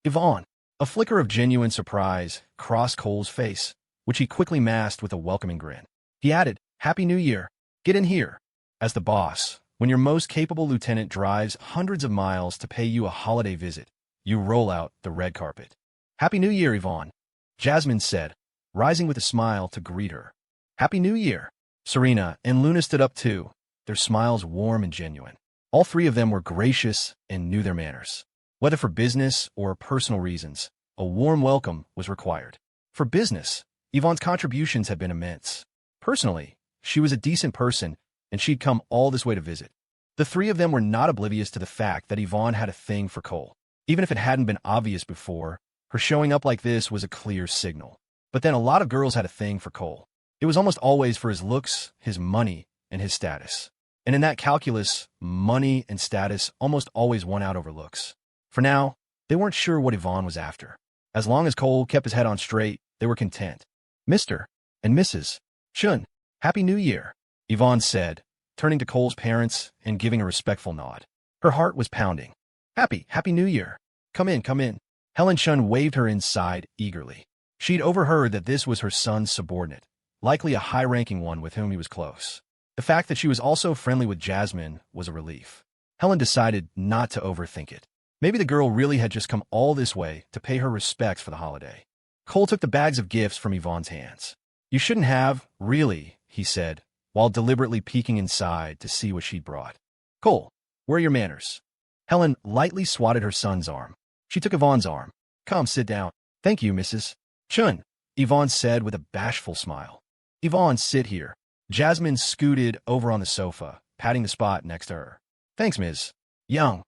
Ivonne. A flicker of genuine surprise crossed Cole's face, which he quickly masked with a welcoming grin. He added, "Happy New Year. Get in here." As the boss, when your most capable lieutenant drives hundreds of miles to pay you a holiday visit, you roll out the red carpet. "Happy New Year, Ivonne," Jasmine said, rising with a smile to greet her. "Happy New Year." Serena and Luna stood up too, their smiles warm and genuine. All three of them were gracious and knew their manners. Whether for business or personal reasons, a warm welcome was required. For business, Yvonne's contributions had been immense. Personally, she was a decent person, and she'd come all this way to visit. The three of them were not oblivious to the fact that Yvonne had a thing for Cole. Even if it hadn't been obvious before, her showing up like this was a clear signal. But then a lot of girls had a thing for Cole. It was almost always for his looks, his money, and his status. And in that calculus, money and status almost always won out over looks. For now, they weren't sure what Yvonne was after. As long as Cole kept his head on straight, they were content. "Mr. and Mrs. Shun, Happy New Year," Yvonne said, turning to Cole's parents and giving a respectful nod. Her heart was pounding. Happy New Year. Come in, come in." Helen Shun waved her inside eagerly. She'd overheard that this was her son's subordinate, likely a high-ranking one with whom he was close. The fact that she was also friendly with Jasmine was a relief. Helen decided not to overthink it. Maybe the girl really had just come all this way to pay her respects for the holiday. Cole took the bags of gifts from Yvonne's hands. "You shouldn't have, really," he said, while deliberately peeking inside to see what she'd brought. "Cole, where are your manners?" Helen lightly swatted her son's arm. She took Yvonne's arm. "Come, sit down." "Thank you, Mrs. Shun," Yvonne said with a bashful smile. "Yvonne, sit here." Jasmine scooted over on the sofa, patting the spot next to her. "Thanks, Ms. Young."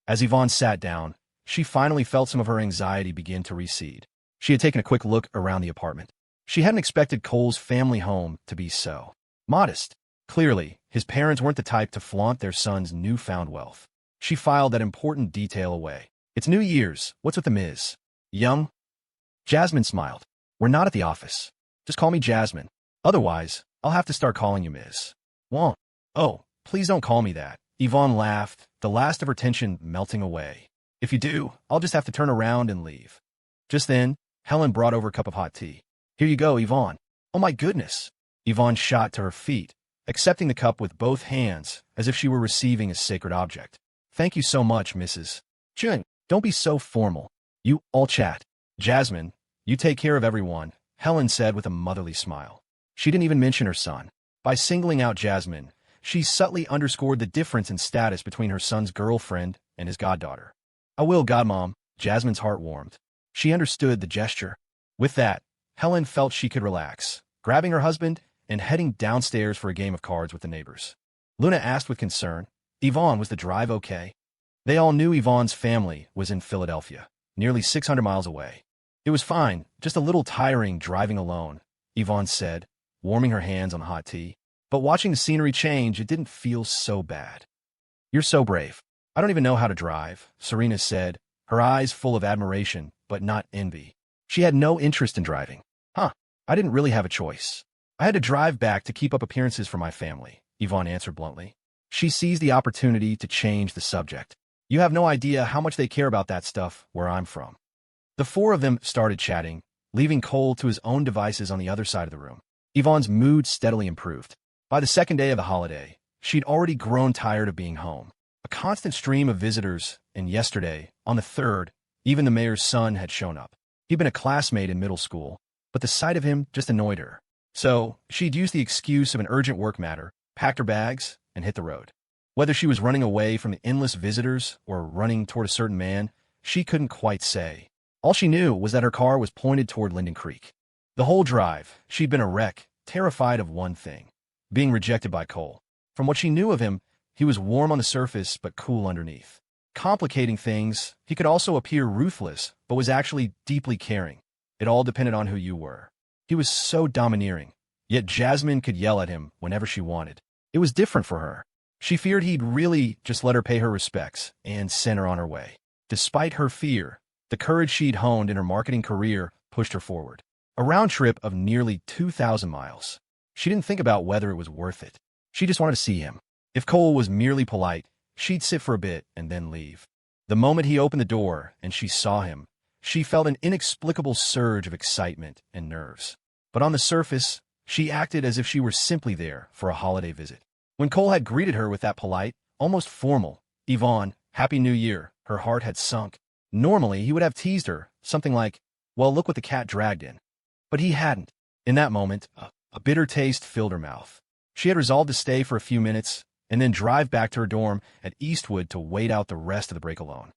As Yvonne sat down, she finally felt some of her anxiety begin to recede. She had taken a quick look around the apartment. She hadn't expected Cole's family home to be so modest. Clearly, his parents weren't the type to flaunt their son's newfound wealth. She filed that important detail away. "It's New Year's. What's with the Ms. Young?" Jasmine smiled. "We're not at the office. Just call me Jasmine. Otherwise, I'll have to start calling you Ms. Won't." "Oh, please don't call me that." Yvonne laughed, the last of her tension melting away. "If you do, I'll just have to turn around and leave." Just then, Helen brought over a cup of hot tea. "Here you go, Yvonne." "Oh my goodness." Yvonne shot to her feet, accepting the cup with both hands as if she were receiving a sacred object. "Thank you so much, Mrs. Chun. Don't be so formal. You all chat." "Jasmine, you take care of everyone," Helen said with a motherly smile. She didn't even mention her son. By singling out Jasmine, she subtly underscored the difference in status between her son's girlfriend and his goddaughter. "I will, Godmom." Jasmine's heart warmed. She understood the gesture. With that, Helen felt she could relax, grabbing her husband and heading downstairs for a game of cards with the neighbors. Luna asked with concern, "Yvonne, was the drive okay?" They all knew Yvonne's family was in Philadelphia, nearly 600 miles away. "It was fine, just a little tiring driving alone," Yvonne said, warming her hands on the hot tea. "But watching the scenery change, it didn't feel so bad." "You're so brave." "I don't even know how to drive," Serena said, her eyes full of admiration, but not envy. She had no interest in driving. "Huh, I didn't really have a choice. I had to drive back to keep up appearances for my family," Yvonne answered bluntly. She seized the opportunity to change the subject. "You have no idea how much they care about that stuff where I'm from." The four of them started chatting, leaving Cole to his own devices on the other side of the room. Yvonne's mood steadily improved. By the second day of the holiday, she'd already grown tired of being home. A constant stream of visitors, and yesterday, on the 3rd, even the mayor's son had shown up. He'd been a classmate in middle school, but the sight of him just annoyed her. So, she'd used the excuse of an urgent work matter, packed her bags, and hit the road. Whether she was running away from the endless visitors or running toward a certain man, she couldn't quite say. All she knew was that her car was pointed toward Linden Creek. The whole drive, she'd been a wreck, terrified of one thing: being rejected by Cole. From what she knew of him, he was warm on the surface but cool underneath. Complicating things, he could also appear ruthless, but was actually deeply caring. It all depended on who you were. He was so domineering, yet Jasmine could yell at him whenever she wanted. It was different for her. She feared he'd really just let her pay her respects and send her on her way. Despite her fear, the courage she'd honed in her marketing career pushed her forward. A round trip of nearly 2,000 miles. She didn't think about whether it was worth it. She just wanted to see him. If Cole was merely polite, she'd sit for a bit and then leave. The moment he opened the door and she saw him, she felt an inexplicable surge of excitement and nerves. But on the surface, she acted as if she were simply there for a holiday visit. When Cole had greeted her with that polite, almost formal, "Ivonne, Happy New Year," her heart had sunk. Normally, he would have teased her, something like, "Well, look what the cat dragged in." But he hadn't. In that moment, a bitter taste filled her mouth. She had resolved to stay for a few minutes and then drive back to her dorm at Eastwood to wait out the rest of the break alone.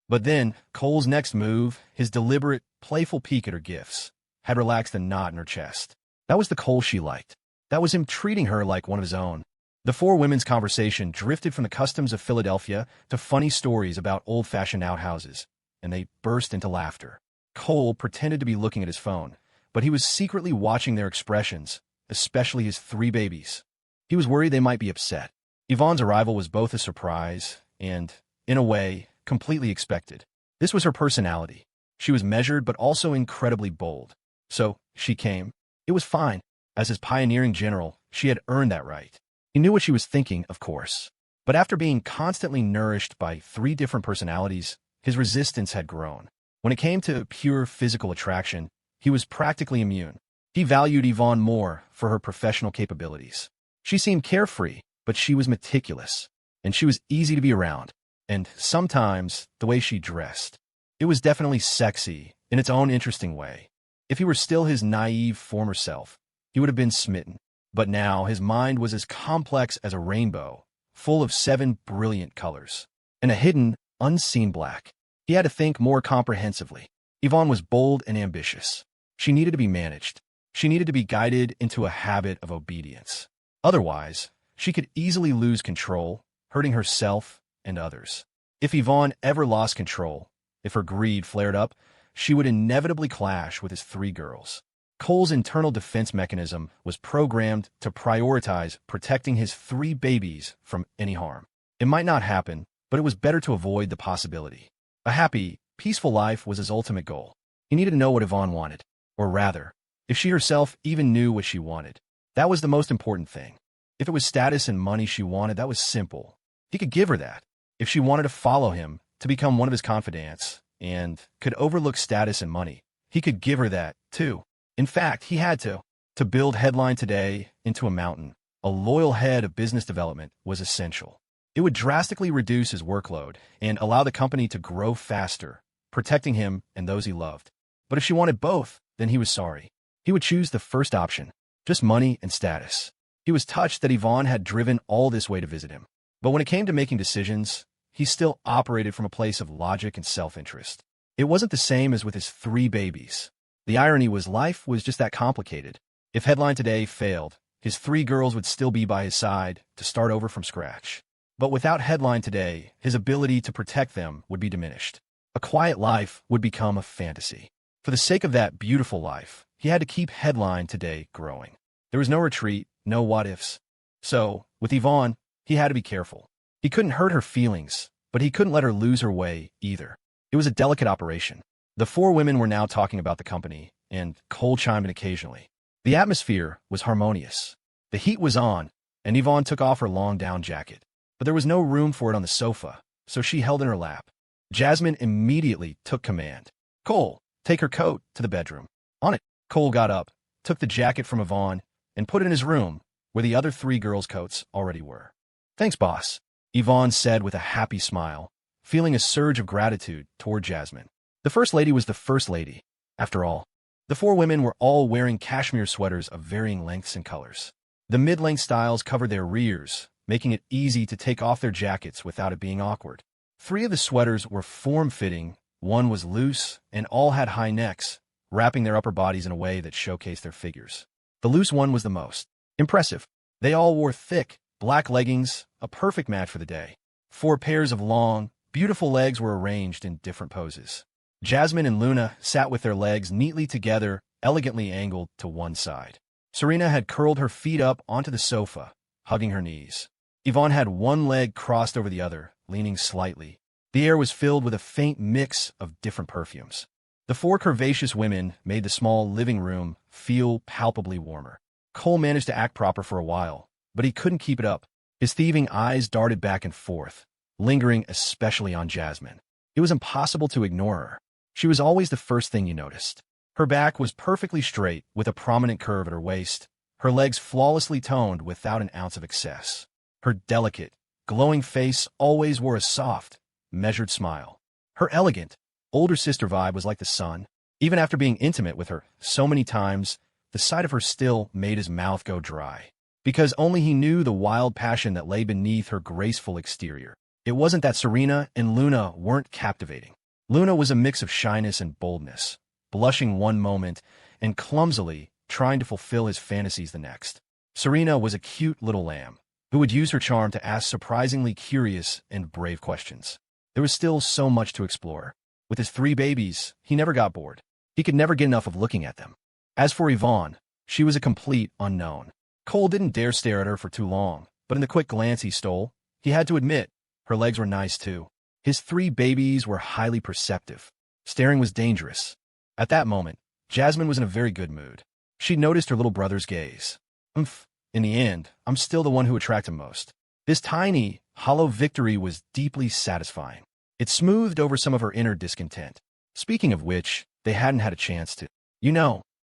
But then, Cole's next move, his deliberate, playful peek at her gifts, had relaxed a knot in her chest. That was the Cole she liked. That was him treating her like one of his own. The four women's conversation drifted from the customs of Philadelphia to funny stories about old-fashioned outhouses, and they burst into laughter. Cole pretended to be looking at his phone, but he was secretly watching their expressions, especially his three babies. He was worried they might be upset. Yvonne's arrival was both a surprise and, in a way, completely expected. This was her personality. She was measured but also incredibly bold. So, she came. It was fine. As his pioneering general, she had earned that right. He knew what she was thinking, of course. But after being constantly nourished by three different personalities, his resistance had grown. When it came to pure physical attraction, he was practically immune. He valued Yvonne more for her professional capabilities. She seemed carefree, but she was meticulous, and she was easy to be around. And sometimes, the way she dressed. It was definitely sexy, in its own interesting way. If he were still his naive former self, he would have been smitten. But now his mind was as complex as a rainbow, full of 7 brilliant colors, and a hidden, unseen black. He had to think more comprehensively. Yvonne was bold and ambitious. She needed to be managed. She needed to be guided into a habit of obedience. Otherwise, she could easily lose control, hurting herself and others. If Yvonne ever lost control, if her greed flared up, she would inevitably clash with his 3 girls. Cole's internal defense mechanism was programmed to prioritize protecting his 3 babies from any harm. It might not happen, but it was better to avoid the possibility. A happy, peaceful life was his ultimate goal. He needed to know what Yvonne wanted, or rather, if she herself even knew what she wanted. That was the most important thing. If it was status and money she wanted, that was simple. He could give her that. If she wanted to follow him, to become one of his confidants, and could overlook status and money, he could give her that, too. In fact, he had to. To build Headline Today into a mountain, a loyal head of business development was essential. It would drastically reduce his workload and allow the company to grow faster, protecting him and those he loved. But if she wanted both, then he was sorry. He would choose the first option, just money and status. He was touched that Yvonne had driven all this way to visit him. But when it came to making decisions, he still operated from a place of logic and self-interest. It wasn't the same as with his 3 babies. The irony was life was just that complicated. If Headline Today failed, his 3 girls would still be by his side to start over from scratch. But without Headline Today, his ability to protect them would be diminished. A quiet life would become a fantasy. For the sake of that beautiful life, he had to keep Headline Today growing. There was no retreat, no what-ifs. So, with Yvonne, he had to be careful. He couldn't hurt her feelings, but he couldn't let her lose her way either. It was a delicate operation. The 4 women were now talking about the company, and Cole chimed in occasionally. The atmosphere was harmonious. The heat was on, and Yvonne took off her long down jacket. But there was no room for it on the sofa, so she held in her lap. Jasmine immediately took command. "Cole, take her coat to the bedroom." On it, Cole got up, took the jacket from Yvonne, and put it in his room, where the other 3 girls' coats already were. "Thanks, boss," Yvonne said with a happy smile, feeling a surge of gratitude toward Jasmine. The First Lady was the First Lady. After all, the 4 women were all wearing cashmere sweaters of varying lengths and colors. The mid-length styles covered their rears, making it easy to take off their jackets without it being awkward. 3 of the sweaters were form-fitting, 1 was loose, and all had high necks, wrapping their upper bodies in a way that showcased their figures. The loose one was the most impressive. They all wore thick, black leggings, a perfect match for the day. 4 pairs of long, beautiful legs were arranged in different poses. Jasmine and Luna sat with their legs neatly together, elegantly angled to one side. Serena had curled her feet up onto the sofa, hugging her knees. Yvonne had one leg crossed over the other, leaning slightly. The air was filled with a faint mix of different perfumes. The 4 curvaceous women made the small living room feel palpably warmer. Cole managed to act proper for a while, but he couldn't keep it up. His thieving eyes darted back and forth, lingering especially on Jasmine. It was impossible to ignore her. She was always the first thing you noticed. Her back was perfectly straight with a prominent curve at her waist, her legs flawlessly toned without an ounce of excess. Her delicate, glowing face always wore a soft, measured smile. Her elegant, older sister vibe was like the sun. Even after being intimate with her so many times, the sight of her still made his mouth go dry, because only he knew the wild passion that lay beneath her graceful exterior. It wasn't that Serena and Luna weren't captivating. Luna was a mix of shyness and boldness, blushing one moment and clumsily trying to fulfill his fantasies the next. Serena was a cute little lamb who would use her charm to ask surprisingly curious and brave questions. There was still so much to explore. With his 3 babies, he never got bored. He could never get enough of looking at them. As for Ivonne, she was a complete unknown. Cole didn't dare stare at her for too long, but in the quick glance he stole, he had to admit, her legs were nice too. His 3 babies were highly perceptive. Staring was dangerous. At that moment, Jasmine was in a very good mood. She noticed her little brother's gaze. In the end, I'm still the one who attracted him most. This tiny, hollow victory was deeply satisfying. It smoothed over some of her inner discontent. Speaking of which, they hadn't had a chance to.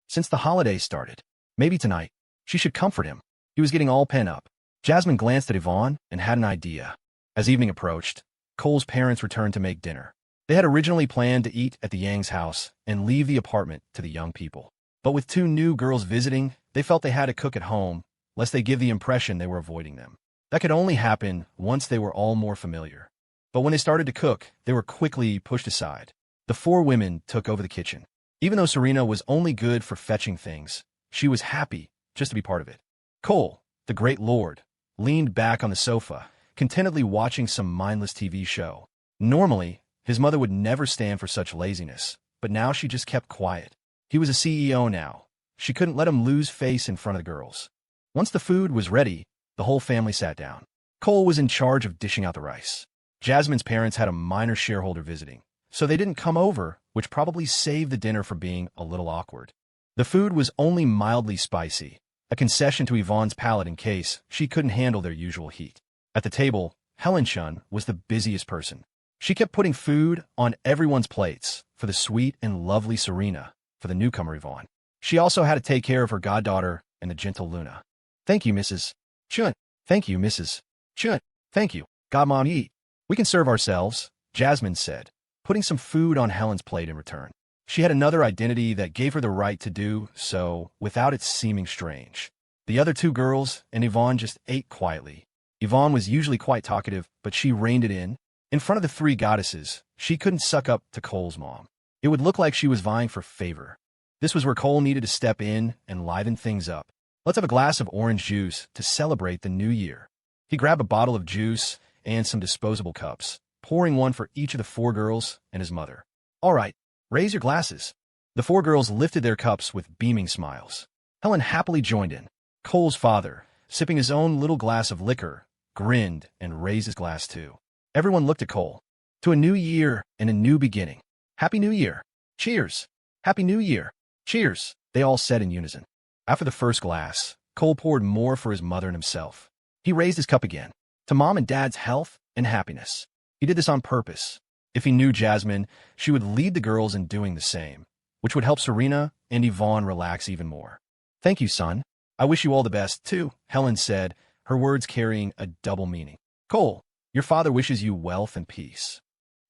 Since the holidays started, maybe tonight, she should comfort him. He was getting all pent up. Jasmine glanced at Ivonne and had an idea. As evening approached, Cole's parents returned to make dinner. They had originally planned to eat at the Yang's house and leave the apartment to the young people. But with 2 new girls visiting, they felt they had to cook at home, lest they give the impression they were avoiding them. That could only happen once they were all more familiar. But when they started to cook, they were quickly pushed aside. The 4 women took over the kitchen. Even though Serena was only good for fetching things, she was happy just to be part of it. Cole, the great lord, leaned back on the sofa, contentedly watching some mindless TV show. Normally, his mother would never stand for such laziness, but now she just kept quiet. He was a CEO now. She couldn't let him lose face in front of the girls. Once the food was ready, the whole family sat down. Cole was in charge of dishing out the rice. Jasmine's parents had a minor shareholder visiting, so they didn't come over, which probably saved the dinner from being a little awkward. The food was only mildly spicy, a concession to Yvonne's palate in case she couldn't handle their usual heat. At the table, Helen was the busiest person. She kept putting food on everyone's plates, for the sweet and lovely Serena, for the newcomer Ivonne. She also had to take care of her goddaughter and the gentle Luna. Thank you, Mrs. Chun. Thank you, Mrs. Chun. Thank you. Godmom, eat. We can serve ourselves, Jasmine said, putting some food on Helen's plate in return. She had another identity that gave her the right to do so without it seeming strange. The other 2 girls and Ivonne just ate quietly. Ivonne was usually quite talkative, but she reined it in. In front of the 3 goddesses, she couldn't suck up to Cole's mom. It would look like she was vying for favor. This was where Cole needed to step in and liven things up. Let's have a glass of orange juice to celebrate the new year. He grabbed a bottle of juice and some disposable cups, pouring one for each of the 4 girls and his mother. All right, raise your glasses. The 4 girls lifted their cups with beaming smiles. Helen happily joined in. Cole's father, sipping his own little glass of liquor, grinned and raised his glass too. Everyone looked at Cole. To a new year and a new beginning. Happy New Year. Cheers. Happy New Year. Cheers, they all said in unison. After the first glass, Cole poured more for his mother and himself. He raised his cup again. To Mom and Dad's health and happiness. He did this on purpose. If he knew Jasmine, she would lead the girls in doing the same, which would help Serena and Ivonne relax even more. Thank you, son. I wish you all the best, too, Helen said, her words carrying a double meaning. Cole, your father wishes you wealth and peace.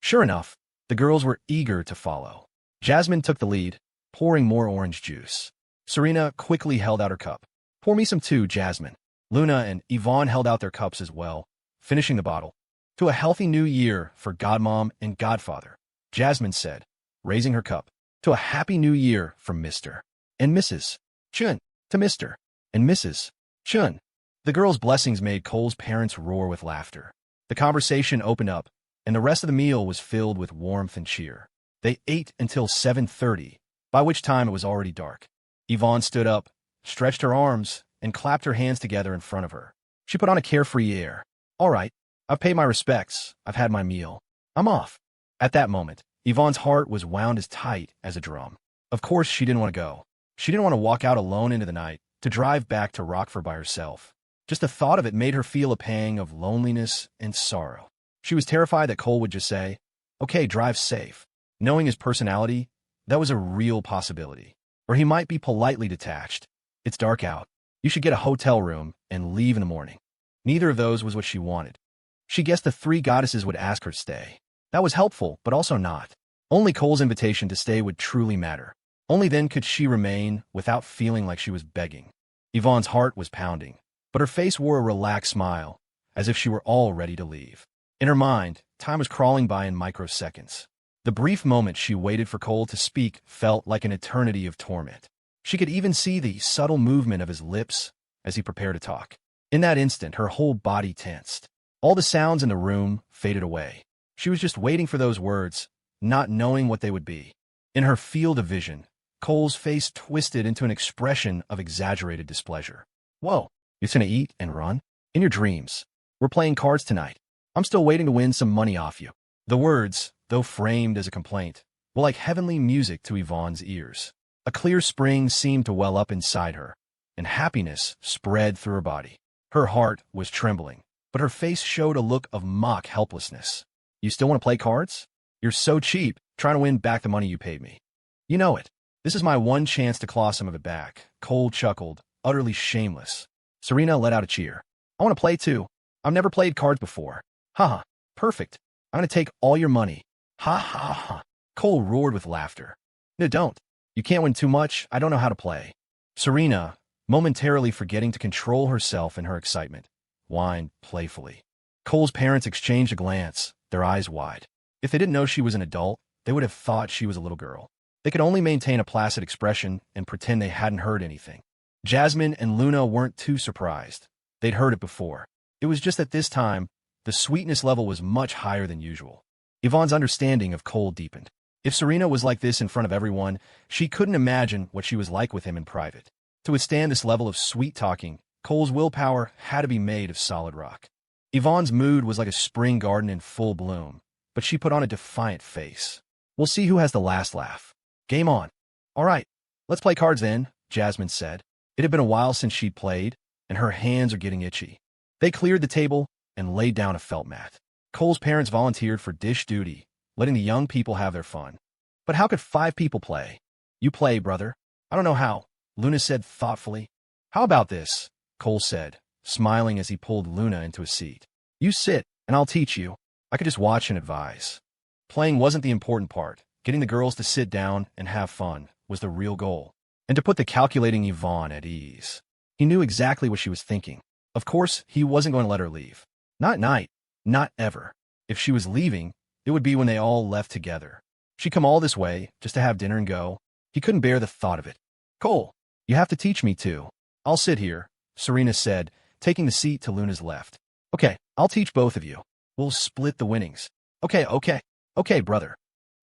Sure enough, the girls were eager to follow. Jasmine took the lead, pouring more orange juice. Serena quickly held out her cup. Pour me some too, Jasmine. Luna and Ivonne held out their cups as well, finishing the bottle. To a healthy new year for Godmom and Godfather, Jasmine said, raising her cup. To a happy new year from Mr. and Mrs. Chun. To Mr. and Mrs. Chun. The girls' blessings made Cole's parents roar with laughter. The conversation opened up, and the rest of the meal was filled with warmth and cheer. They ate until 7:30, by which time it was already dark. Ivonne stood up, stretched her arms, and clapped her hands together in front of her. She put on a carefree air. All right, I've paid my respects. I've had my meal. I'm off. At that moment, Yvonne's heart was wound as tight as a drum. Of course, she didn't want to go. She didn't want to walk out alone into the night, to drive back to Rockford by herself. Just the thought of it made her feel a pang of loneliness and sorrow. She was terrified that Cole would just say, "Okay, drive safe." Knowing his personality, that was a real possibility. Or he might be politely detached. It's dark out. You should get a hotel room and leave in the morning. Neither of those was what she wanted. She guessed the three goddesses would ask her to stay. That was helpful, but also not. Only Cole's invitation to stay would truly matter. Only then could she remain without feeling like she was begging. Yvonne's heart was pounding, but her face wore a relaxed smile, as if she were all ready to leave. In her mind, time was crawling by in microseconds. The brief moment she waited for Cole to speak felt like an eternity of torment. She could even see the subtle movement of his lips as he prepared to talk. In that instant, her whole body tensed. All the sounds in the room faded away. She was just waiting for those words, not knowing what they would be. In her field of vision, Cole's face twisted into an expression of exaggerated displeasure. Whoa, you're gonna eat and run? In your dreams. We're playing cards tonight. I'm still waiting to win some money off you. The words, though framed as a complaint, were like heavenly music to Yvonne's ears. A clear spring seemed to well up inside her, and happiness spread through her body. Her heart was trembling, but her face showed a look of mock helplessness. You still want to play cards? You're so cheap, trying to win back the money you paid me. You know it. This is my one chance to claw some of it back. Cole chuckled, utterly shameless. Serena let out a cheer. I want to play too. I've never played cards before. Haha, perfect. I'm going to take all your money. Ha ha ha. Cole roared with laughter. No, don't. You can't win too much. I don't know how to play. Serena, momentarily forgetting to control herself in her excitement, whined playfully. Cole's parents exchanged a glance, their eyes wide. If they didn't know she was an adult, they would have thought she was a little girl. They could only maintain a placid expression and pretend they hadn't heard anything. Jasmine and Luna weren't too surprised. They'd heard it before. It was just that this time, the sweetness level was much higher than usual. Yvonne's understanding of Cole deepened. If Serena was like this in front of everyone, she couldn't imagine what she was like with him in private. To withstand this level of sweet-talking, Cole's willpower had to be made of solid rock. Yvonne's mood was like a spring garden in full bloom, but she put on a defiant face. We'll see who has the last laugh. Game on. All right, let's play cards then, Jasmine said. It had been a while since she'd played, and her hands are getting itchy. They cleared the table and laid down a felt mat. Cole's parents volunteered for dish duty, letting the young people have their fun. But how could 5 people play? You play, brother. I don't know how, Luna said thoughtfully. How about this? Cole said, smiling as he pulled Luna into a seat. You sit, and I'll teach you. I could just watch and advise. Playing wasn't the important part. Getting the girls to sit down and have fun was the real goal, and to put the calculating Yvonne at ease. He knew exactly what she was thinking. Of course, he wasn't going to let her leave. Not at night. Not ever. If she was leaving, it would be when they all left together. She'd come all this way just to have dinner and go. He couldn't bear the thought of it. Cole, you have to teach me too. I'll sit here, Serena said, taking the seat to Luna's left. Okay, I'll teach both of you. We'll split the winnings. Okay, brother.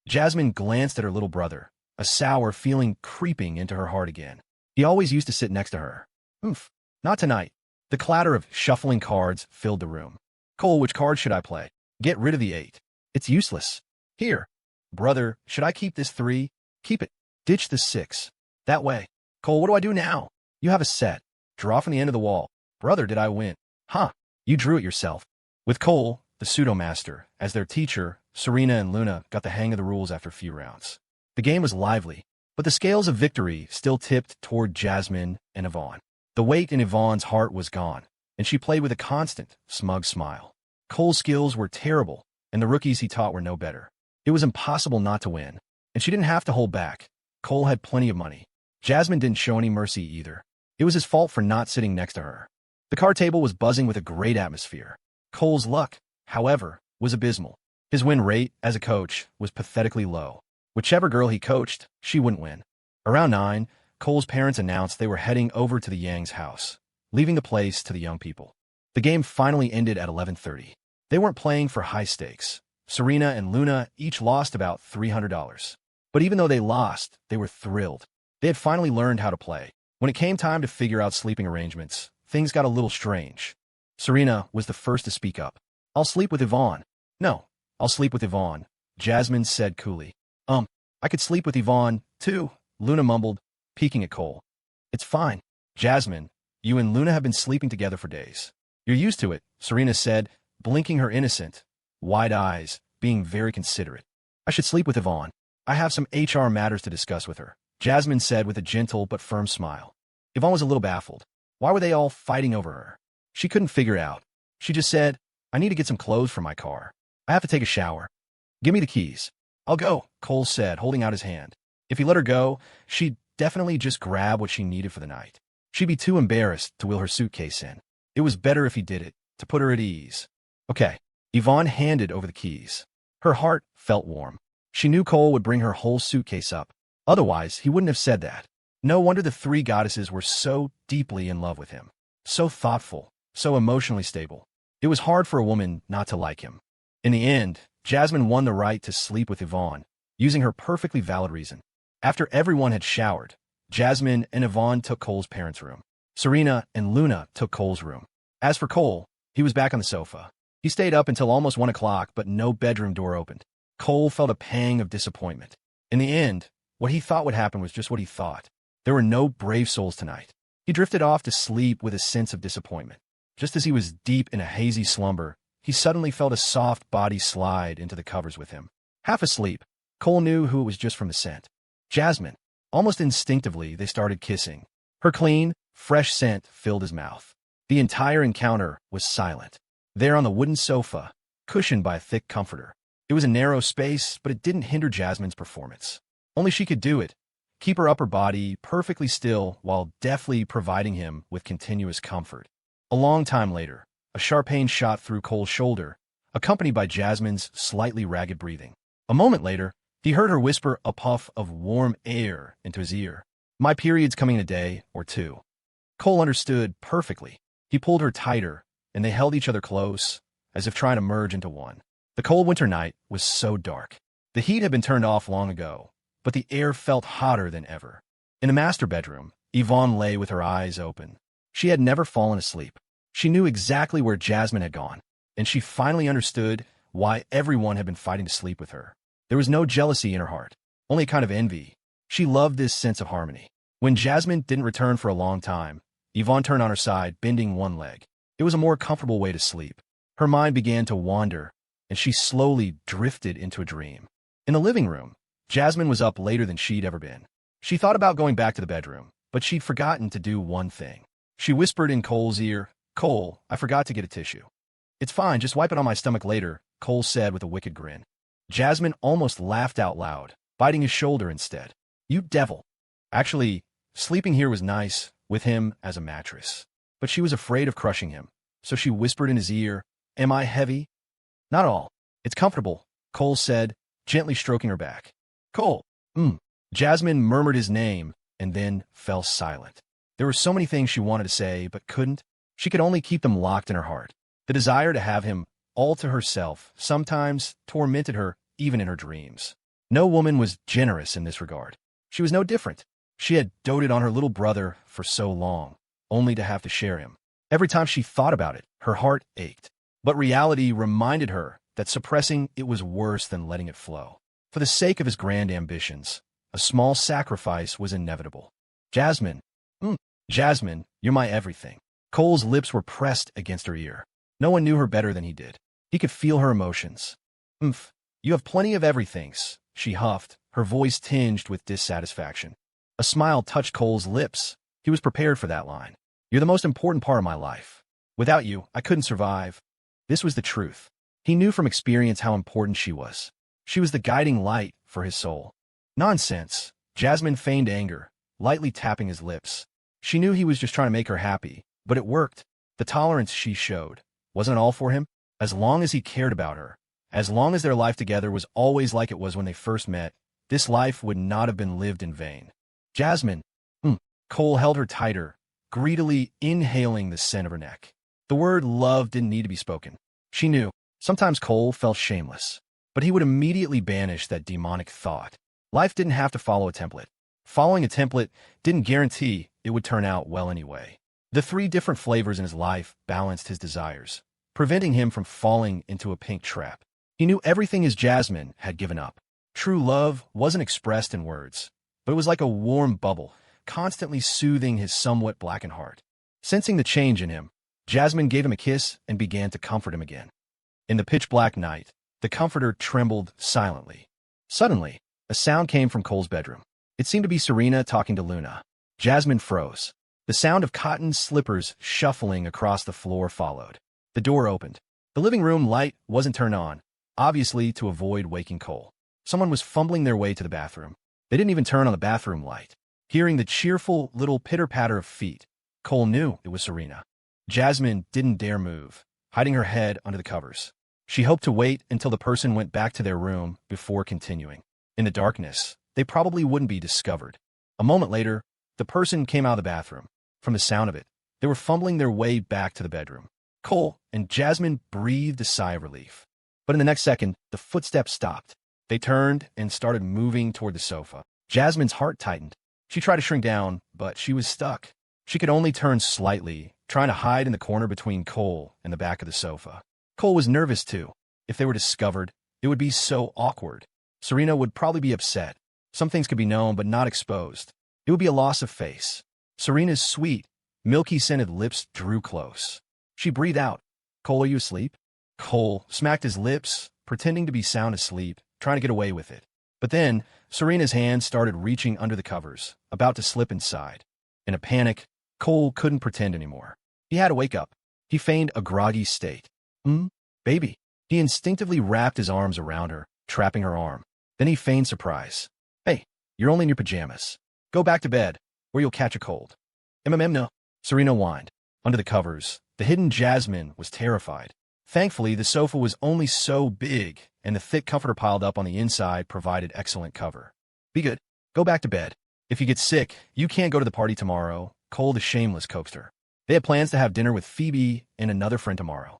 Jasmine glanced at her little brother, a sour feeling creeping into her heart again. He always used to sit next to her. Oof, not tonight. The clatter of shuffling cards filled the room. Cole, which card should I play? Get rid of the 8. It's useless. Here. Brother, should I keep this 3? Keep it. Ditch the 6. That way. Cole, what do I do now? You have a set. Draw from the end of the wall. Brother, did I win? Huh. You drew it yourself. With Cole, the pseudo-master, as their teacher, Serena and Luna got the hang of the rules after a few rounds. The game was lively, but the scales of victory still tipped toward Jasmine and Yvonne. The weight in Yvonne's heart was gone, and she played with a constant, smug smile. Cole's skills were terrible, and the rookies he taught were no better. It was impossible not to win, and she didn't have to hold back. Cole had plenty of money. Jasmine didn't show any mercy either. It was his fault for not sitting next to her. The card table was buzzing with a great atmosphere. Cole's luck, however, was abysmal. His win rate as a coach was pathetically low. Whichever girl he coached, she wouldn't win. Around 9, Cole's parents announced they were heading over to the Yang's house, leaving the place to the young people. The game finally ended at 11:30. They weren't playing for high stakes. Serena and Luna each lost about $300. But even though they lost, they were thrilled. They had finally learned how to play. When it came time to figure out sleeping arrangements, things got a little strange. Serena was the first to speak up. I'll sleep with Yvonne. No, I'll sleep with Yvonne, Jasmine said coolly. I could sleep with Yvonne, too, Luna mumbled, peeking at Cole. It's fine. Jasmine, you and Luna have been sleeping together for days. You're used to it, Serena said, blinking her innocent, wide eyes, being very considerate. I should sleep with Yvonne. I have some HR matters to discuss with her, Jasmine said with a gentle but firm smile. Ivonne was a little baffled. Why were they all fighting over her? She couldn't figure it out. She just said, I need to get some clothes for my car. I have to take a shower. Give me the keys. I'll go, Cole said, holding out his hand. If he let her go, she'd definitely just grab what she needed for the night. She'd be too embarrassed to wheel her suitcase in. It was better if he did it, to put her at ease. Okay. Ivonne handed over the keys. Her heart felt warm. She knew Cole would bring her whole suitcase up. Otherwise, he wouldn't have said that. No wonder the three goddesses were so deeply in love with him. So thoughtful, so emotionally stable. It was hard for a woman not to like him. In the end, Jasmine won the right to sleep with Ivonne, using her perfectly valid reason. After everyone had showered, Jasmine and Ivonne took Cole's parents' room. Serena and Luna took Cole's room. As for Cole, he was back on the sofa. He stayed up until almost 1 o'clock, but no bedroom door opened. Cole felt a pang of disappointment. In the end, what he thought would happen was just what he thought. There were no brave souls tonight. He drifted off to sleep with a sense of disappointment. Just as he was deep in a hazy slumber, he suddenly felt a soft body slide into the covers with him. Half asleep, Cole knew who it was just from the scent. Jasmine. Almost instinctively, they started kissing. Her clean, fresh scent filled his mouth. The entire encounter was silent. There on the wooden sofa, cushioned by a thick comforter. It was a narrow space, but it didn't hinder Jasmine's performance. Only she could do it. Keep her upper body perfectly still while deftly providing him with continuous comfort. A long time later, a sharp pain shot through Cole's shoulder, accompanied by Jasmine's slightly ragged breathing. A moment later, he heard her whisper a puff of warm air into his ear. My period's coming in a day or two. Cole understood perfectly. He pulled her tighter, and they held each other close, as if trying to merge into one. The cold winter night was so dark. The heat had been turned off long ago, but the air felt hotter than ever. In the master bedroom, Ivonne lay with her eyes open. She had never fallen asleep. She knew exactly where Jasmine had gone, and she finally understood why everyone had been fighting to sleep with her. There was no jealousy in her heart, only a kind of envy. She loved this sense of harmony. When Jasmine didn't return for a long time, Ivonne turned on her side, bending one leg. It was a more comfortable way to sleep. Her mind began to wander, and she slowly drifted into a dream. In the living room, Jasmine was up later than she'd ever been. She thought about going back to the bedroom, but she'd forgotten to do one thing. She whispered in Cole's ear, Cole, I forgot to get a tissue. It's fine, just wipe it on my stomach later, Cole said with a wicked grin. Jasmine almost laughed out loud, biting his shoulder instead. You devil. Actually, sleeping here was nice, with him as a mattress. But she was afraid of crushing him, so she whispered in his ear, Am I heavy? Not all. It's comfortable, Cole said, gently stroking her back. Cole. Jasmine murmured his name and then fell silent. There were so many things she wanted to say but couldn't. She could only keep them locked in her heart. The desire to have him all to herself sometimes tormented her even in her dreams. No woman was generous in this regard. She was no different. She had doted on her little brother for so long, only to have to share him. Every time she thought about it, her heart ached. But reality reminded her that suppressing it was worse than letting it flow. For the sake of his grand ambitions, a small sacrifice was inevitable. Jasmine. Jasmine, you're my everything. Cole's lips were pressed against her ear. No one knew her better than he did. He could feel her emotions. You have plenty of everythings, she huffed, her voice tinged with dissatisfaction. A smile touched Cole's lips. He was prepared for that line. You're the most important part of my life. Without you, I couldn't survive. This was the truth. He knew from experience how important she was. She was the guiding light for his soul. Nonsense. Jasmine feigned anger, lightly tapping his lips. She knew he was just trying to make her happy, but it worked. The tolerance she showed. Wasn't it all for him? As long as he cared about her, as long as their life together was always like it was when they first met, this life would not have been lived in vain. Jasmine. Cole held her tighter, greedily inhaling the scent of her neck. The word love didn't need to be spoken. She knew. Sometimes Cole felt shameless, but he would immediately banish that demonic thought. Life didn't have to follow a template. Following a template didn't guarantee it would turn out well anyway. The 3 different flavors in his life balanced his desires, preventing him from falling into a pink trap. He knew everything his Jasmine had given up. True love wasn't expressed in words, but it was like a warm bubble, constantly soothing his somewhat blackened heart. Sensing the change in him, Jasmine gave him a kiss and began to comfort him again. In the pitch-black night, the comforter trembled silently. Suddenly, A sound came from Cole's bedroom. It seemed to be Serena talking to Luna. Jasmine froze. The sound of cotton slippers shuffling across the floor followed. The door opened. The living room light wasn't turned on, obviously to avoid waking Cole. Someone was fumbling their way to the bathroom. They didn't even turn on the bathroom light. Hearing the cheerful little pitter-patter of feet, Cole knew it was Serena. Jasmine didn't dare move, hiding her head under the covers. She hoped to wait until the person went back to their room before continuing. In the darkness, they probably wouldn't be discovered. A moment later, the person came out of the bathroom. From the sound of it, they were fumbling their way back to the bedroom. Cole and Jasmine breathed a sigh of relief. But in the next second, the footsteps stopped. They turned and started moving toward the sofa. Jasmine's heart tightened. She tried to shrink down, but she was stuck. She could only turn slightly, trying to hide in the corner between Cole and the back of the sofa. Cole was nervous too. If they were discovered, it would be so awkward. Serena would probably be upset. Some things could be known but not exposed. It would be a loss of face. Serena's sweet, milky-scented lips drew close. She breathed out. "Cole, are you asleep?" Cole smacked his lips, pretending to be sound asleep, trying to get away with it. But then, Serena's hand started reaching under the covers, about to slip inside. In a panic, Cole couldn't pretend anymore. He had to wake up. He feigned a groggy state. Baby." He instinctively wrapped his arms around her, trapping her arm. Then he feigned surprise. "Hey, you're only in your pajamas. Go back to bed, or you'll catch a cold." No. Serena whined. Under the covers, the hidden Jasmine was terrified. Thankfully, the sofa was only so big, and the thick comforter piled up on the inside provided excellent cover. "Be good. Go back to bed. If you get sick, you can't go to the party tomorrow," Cole the Shameless coaxed her. They had plans to have dinner with Phoebe and another friend tomorrow.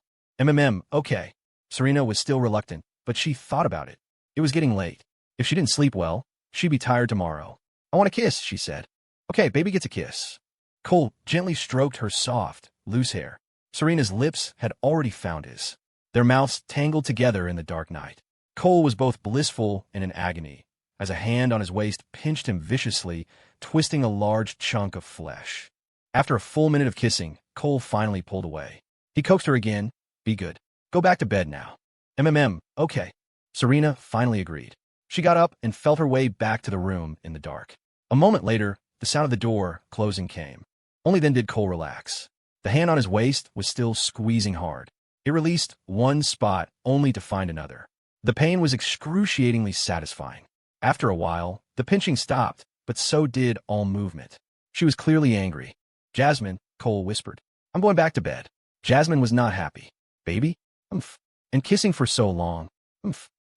Okay. Serena was still reluctant, but she thought about it. It was getting late. If she didn't sleep well, she'd be tired tomorrow. "I want a kiss," she said. "Okay, baby gets a kiss." Cole gently stroked her soft, loose hair. Serena's lips had already found his. Their mouths tangled together in the dark night. Cole was both blissful and in agony, as a hand on his waist pinched him viciously, twisting a large chunk of flesh. After a full minute of kissing, Cole finally pulled away. He coaxed her again. "Be good. Go back to bed now." Okay. Serena finally agreed. She got up and felt her way back to the room in the dark. A moment later, the sound of the door closing came. Only then did Cole relax. The hand on his waist was still squeezing hard. It released one spot only to find another. The pain was excruciatingly satisfying. After a while, the pinching stopped, but so did all movement. She was clearly angry. "Jasmine," Cole whispered, "I'm going back to bed." Jasmine was not happy. "Baby? And kissing for so long.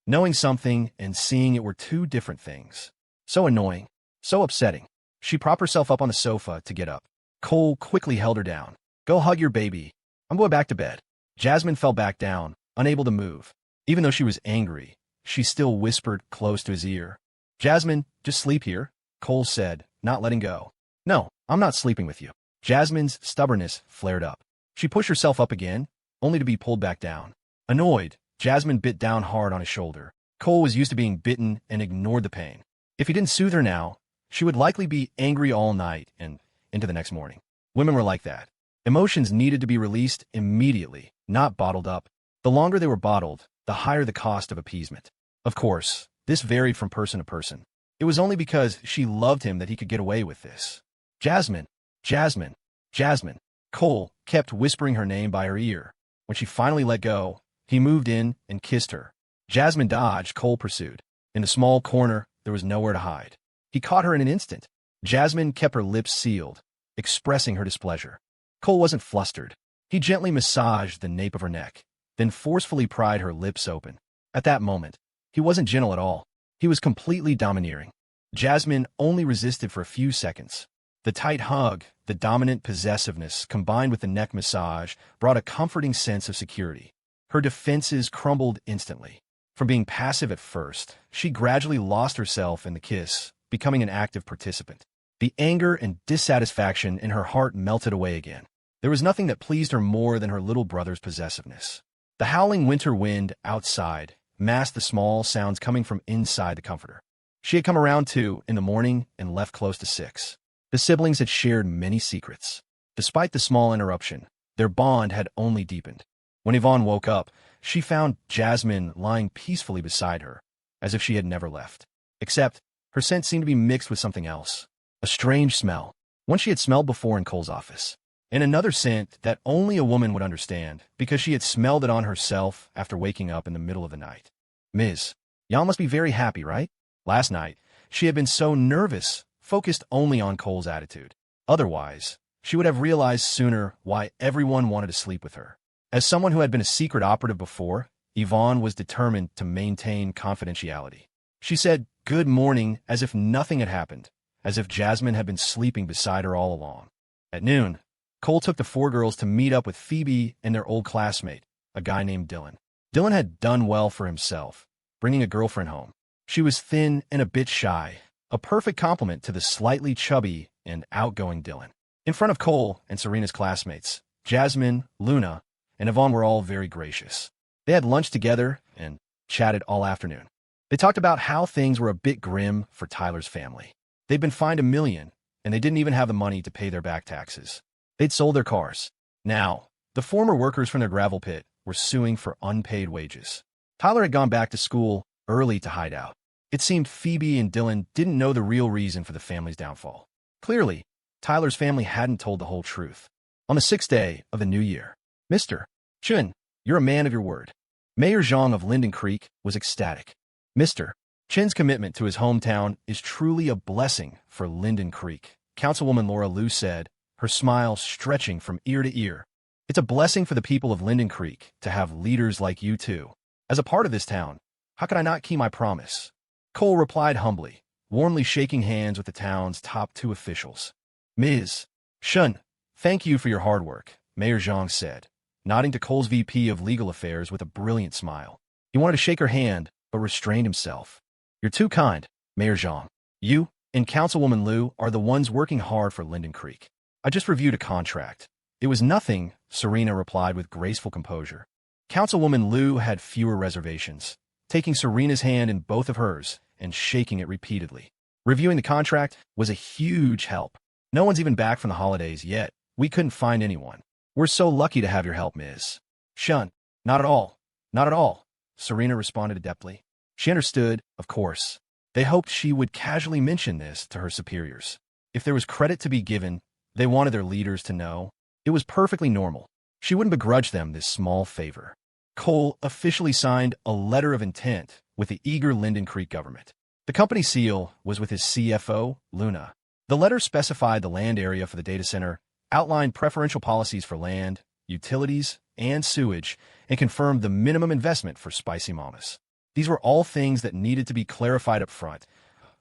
Knowing something and seeing it were two different things. So annoying. So upsetting. She propped herself up on the sofa to get up. Cole quickly held her down. "Go hug your baby. I'm going back to bed." Jasmine fell back down, unable to move. Even though she was angry, she still whispered close to his ear. "Jasmine, just sleep here," Cole said, not letting go. "No, I'm not sleeping with you." Jasmine's stubbornness flared up. She pushed herself up again, only to be pulled back down. Annoyed, Jasmine bit down hard on his shoulder. Cole was used to being bitten and ignored the pain. If he didn't soothe her now, she would likely be angry all night and into the next morning. Women were like that. Emotions needed to be released immediately, not bottled up. The longer they were bottled, the higher the cost of appeasement. Of course, this varied from person to person. It was only because she loved him that he could get away with this. "Jasmine, Jasmine, Jasmine." Cole kept whispering her name by her ear. When she finally let go, he moved in and kissed her. Jasmine dodged, Cole pursued. In the small corner, there was nowhere to hide. He caught her in an instant. Jasmine kept her lips sealed, expressing her displeasure. Cole wasn't flustered. He gently massaged the nape of her neck, then forcefully pried her lips open. At that moment, he wasn't gentle at all. He was completely domineering. Jasmine only resisted for a few seconds. The tight hug, the dominant possessiveness, combined with the neck massage, brought a comforting sense of security. Her defenses crumbled instantly. From being passive at first, she gradually lost herself in the kiss, becoming an active participant. The anger and dissatisfaction in her heart melted away again. There was nothing that pleased her more than her little brother's possessiveness. The howling winter wind outside masked the small sounds coming from inside the comforter. She had come around 2 in the morning and left close to 6. The siblings had shared many secrets. Despite the small interruption, their bond had only deepened. When Ivonne woke up, she found Jasmine lying peacefully beside her, as if she had never left. Except, her scent seemed to be mixed with something else. A strange smell, one she had smelled before in Cole's office. And another scent that only a woman would understand, because she had smelled it on herself after waking up in the middle of the night. Ms. Y'all must be very happy, right? Last night, she had been so nervous, focused only on Cole's attitude. Otherwise, she would have realized sooner why everyone wanted to sleep with her. As someone who had been a secret operative before, Ivonne was determined to maintain confidentiality. She said good morning as if nothing had happened, as if Jasmine had been sleeping beside her all along. At noon, Cole took the four girls to meet up with Phoebe and their old classmate, a guy named Dylan. Dylan had done well for himself, bringing a girlfriend home. She was thin and a bit shy, a perfect complement to the slightly chubby and outgoing Dylan. In front of Cole and Serena's classmates, Jasmine, Luna, and Ivonne were all very gracious. They had lunch together and chatted all afternoon. They talked about how things were a bit grim for Tyler's family. They'd been fined $1 million, and they didn't even have the money to pay their back taxes. They'd sold their cars. Now, the former workers from their gravel pit were suing for unpaid wages. Tyler had gone back to school early to hide out. It seemed Phoebe and Dylan didn't know the real reason for the family's downfall. Clearly, Tyler's family hadn't told the whole truth. On the 6th day of the new year, Mr. Chun, you're a man of your word. Mayor Zhang of Linden Creek was ecstatic. Mr. Chin's commitment to his hometown is truly a blessing for Linden Creek, Councilwoman Laura Liu said, her smile stretching from ear to ear. It's a blessing for the people of Linden Creek to have leaders like you two. As a part of this town, how could I not keep my promise? Cole replied humbly, warmly shaking hands with the town's top 2 officials. Ms. Shun, thank you for your hard work, Mayor Zhang said, nodding to Cole's VP of Legal Affairs with a brilliant smile. He wanted to shake her hand, but restrained himself. You're too kind, Mayor Zhang. You and Councilwoman Liu are the ones working hard for Linden Creek. I just reviewed a contract. It was nothing, Serena replied with graceful composure. Councilwoman Liu had fewer reservations, taking Serena's hand in both of hers and shaking it repeatedly. Reviewing the contract was a huge help. No one's even back from the holidays yet. We couldn't find anyone. We're so lucky to have your help, Ms. Shun. Not at all. Not at all, Serena responded adeptly. She understood, of course. They hoped she would casually mention this to her superiors. If there was credit to be given, they wanted their leaders to know. It was perfectly normal. She wouldn't begrudge them this small favor. Cole officially signed a letter of intent with the eager Linden Creek government. The company seal was with his CFO, Luna. The letter specified the land area for the data center, outlined preferential policies for land, utilities, and sewage, and confirmed the minimum investment for Spicy Mamas. These were all things that needed to be clarified up front,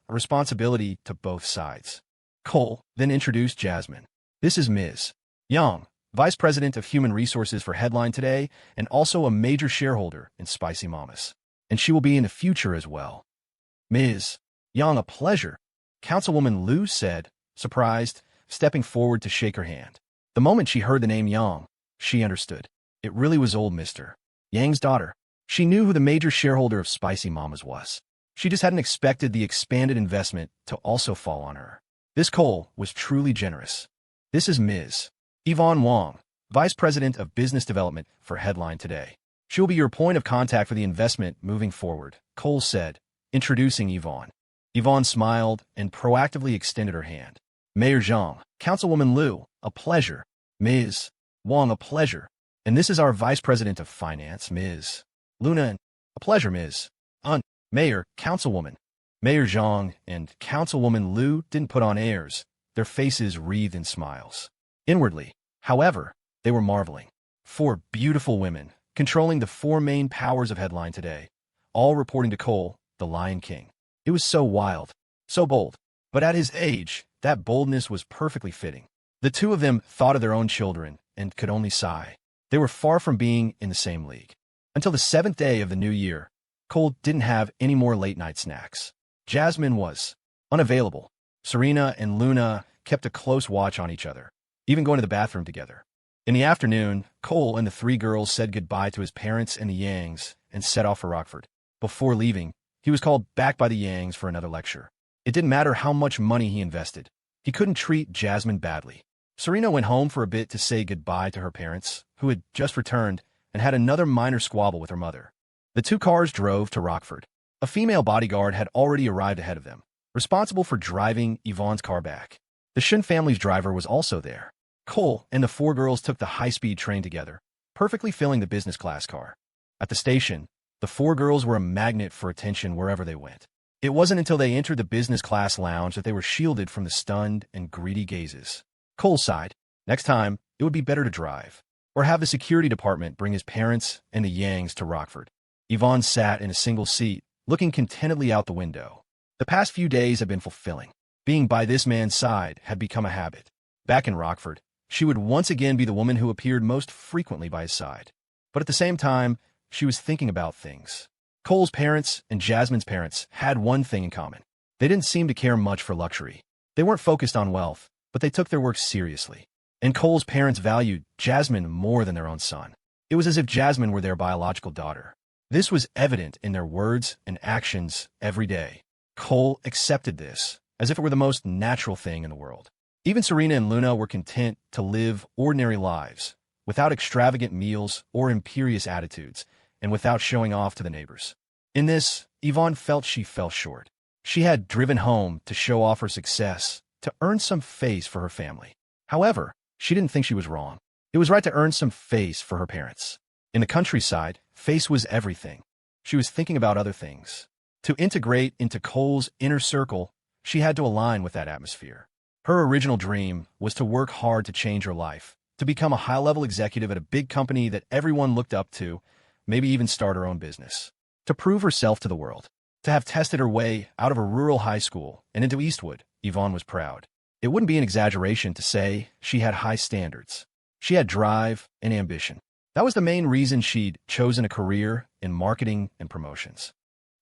a responsibility to both sides. Cole then introduced Jasmine. This is Ms. Yang, Vice President of Human Resources for Headline today, and also a major shareholder in Spicy Mamas. And she will be in the future as well. Ms. Yang, a pleasure, Councilwoman Liu said, surprised, stepping forward to shake her hand. The moment she heard the name Yang, she understood. It really was old Mr. Yang's daughter. She knew who the major shareholder of Spicy Mamas was. She just hadn't expected the expanded investment to also fall on her. This Cole was truly generous. This is Ms. Ivonne Wang, Vice President of Business Development for Headline today. She will be your point of contact for the investment moving forward, Cole said, introducing Yvonne. Yvonne smiled and proactively extended her hand. Mayor Zhang, Councilwoman Liu, a pleasure. Ms. Wang, a pleasure. And this is our Vice President of Finance, Ms. Luna, a pleasure, Ms. Mayor, Councilwoman. Mayor Zhang and Councilwoman Liu didn't put on airs. Their faces wreathed in smiles. Inwardly, however, they were marveling. 4 beautiful women, controlling the 4 main powers of Headline today, all reporting to Cole, the Lion King. It was so wild, so bold. But at his age, that boldness was perfectly fitting. The 2 of them thought of their own children and could only sigh. They were far from being in the same league. Until the 7th day of the new year, Cole didn't have any more late-night snacks. Jasmine was unavailable. Serena and Luna kept a close watch on each other, even going to the bathroom together. In the afternoon, Cole and the 3 girls said goodbye to his parents and the Yangs and set off for Rockford. Before leaving, he was called back by the Yangs for another lecture. It didn't matter how much money he invested. He couldn't treat Jasmine badly. Serena went home for a bit to say goodbye to her parents, who had just returned, and had another minor squabble with her mother. The 2 cars drove to Rockford. A female bodyguard had already arrived ahead of them, responsible for driving Yvonne's car back. The Shin family's driver was also there. Cole and the four girls took the high-speed train together, perfectly filling the business class car. At the station, the four girls were a magnet for attention wherever they went. It wasn't until they entered the business class lounge that they were shielded from the stunned and greedy gazes. Cole sighed. Next time, it would be better to drive, or have the security department bring his parents and the Yangs to Rockford. Yvonne sat in a single seat, looking contentedly out the window. The past few days had been fulfilling. Being by this man's side had become a habit. Back in Rockford, she would once again be the woman who appeared most frequently by his side. But at the same time, she was thinking about things. Cole's parents and Jasmine's parents had one thing in common. They didn't seem to care much for luxury. They weren't focused on wealth, but they took their work seriously. And Cole's parents valued Jasmine more than their own son. It was as if Jasmine were their biological daughter. This was evident in their words and actions every day. Cole accepted this as if it were the most natural thing in the world. Even Serena and Luna were content to live ordinary lives, without extravagant meals or imperious attitudes, and without showing off to the neighbors. In this, Yvonne felt she fell short. She had driven home to show off her success, to earn some face for her family. However, she didn't think she was wrong. It was right to earn some face for her parents. In the countryside, face was everything. She was thinking about other things. To integrate into Cole's inner circle, she had to align with that atmosphere. Her original dream was to work hard to change her life, to become a high-level executive at a big company that everyone looked up to, maybe even start her own business. To prove herself to the world. To have tested her way out of a rural high school and into Eastwood, Yvonne was proud. It wouldn't be an exaggeration to say she had high standards. She had drive and ambition. That was the main reason she'd chosen a career in marketing and promotions.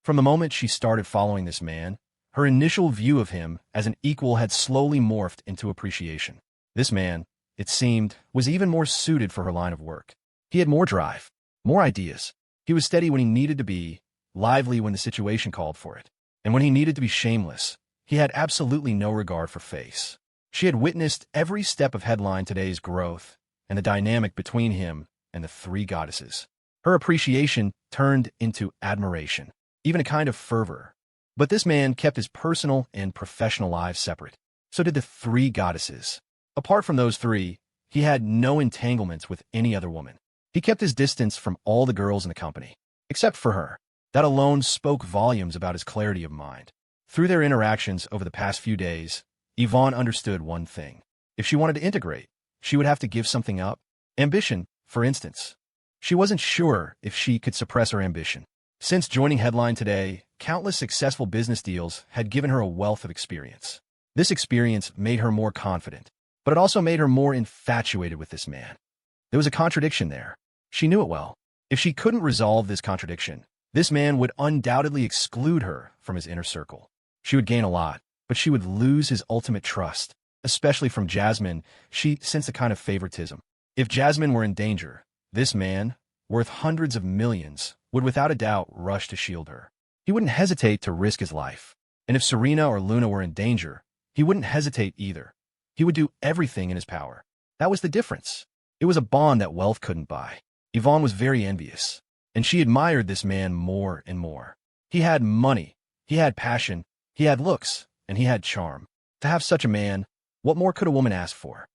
From the moment she started following this man, her initial view of him as an equal had slowly morphed into appreciation. This man, it seemed, was even more suited for her line of work. He had more drive, more ideas. He was steady when he needed to be, lively when the situation called for it. And when he needed to be shameless, he had absolutely no regard for face. She had witnessed every step of Headline Today's growth and the dynamic between him and the three goddesses. Her appreciation turned into admiration, even a kind of fervor. But this man kept his personal and professional lives separate. So did the three goddesses. Apart from those three, he had no entanglements with any other woman. He kept his distance from all the girls in the company, except for her. That alone spoke volumes about his clarity of mind. Through their interactions over the past few days, Yvonne understood one thing. If she wanted to integrate, she would have to give something up. Ambition, for instance. She wasn't sure if she could suppress her ambition. Since joining Headline Today, countless successful business deals had given her a wealth of experience. This experience made her more confident, but it also made her more infatuated with this man. There was a contradiction there. She knew it well. If she couldn't resolve this contradiction, this man would undoubtedly exclude her from his inner circle. She would gain a lot, but she would lose his ultimate trust, especially from Jasmine. She sensed a kind of favoritism. If Jasmine were in danger, this man, worth hundreds of millions, would without a doubt rush to shield her. He wouldn't hesitate to risk his life. And if Serena or Luna were in danger, he wouldn't hesitate either. He would do everything in his power. That was the difference. It was a bond that wealth couldn't buy. Yvonne was very envious, and she admired this man more and more. He had money, he had passion, he had looks, and he had charm. To have such a man, what more could a woman ask for?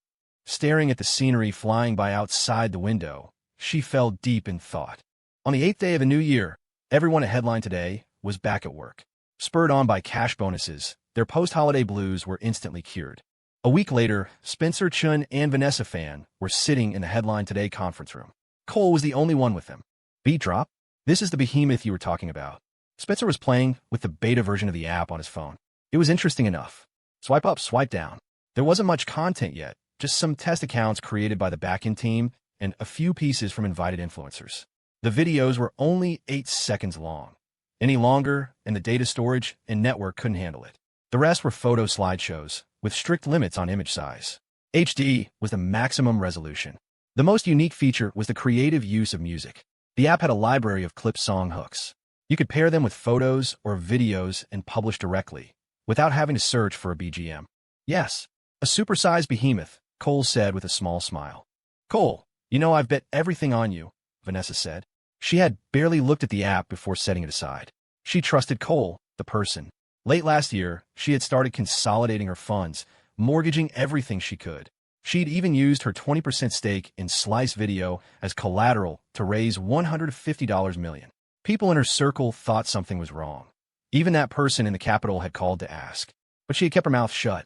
Staring at the scenery flying by outside the window, she fell deep in thought. On the 8th day of a new year, everyone at Headline Today was back at work. Spurred on by cash bonuses, their post-holiday blues were instantly cured. A week later, Spencer Chun and Vanessa Fan were sitting in the Headline Today conference room. Cole was the only one with them. Beat drop? This is the behemoth you were talking about. Spencer was playing with the beta version of the app on his phone. It was interesting enough. Swipe up, swipe down. There wasn't much content yet, just some test accounts created by the backend team and a few pieces from invited influencers. The videos were only 8 seconds long. Any longer, and the data storage and network couldn't handle it. The rest were photo slideshows, with strict limits on image size. HD was the maximum resolution. The most unique feature was the creative use of music. The app had a library of clip song hooks. You could pair them with photos or videos and publish directly, without having to search for a BGM. Yes, a supersized behemoth, Cole said with a small smile. Cole, you know I've bet everything on you, Vanessa said. She had barely looked at the app before setting it aside. She trusted Cole, the person. Late last year, she had started consolidating her funds, mortgaging everything she could. She'd even used her 20% stake in Slice Video as collateral to raise $150 million. People in her circle thought something was wrong. Even that person in the Capitol had called to ask. But she had kept her mouth shut.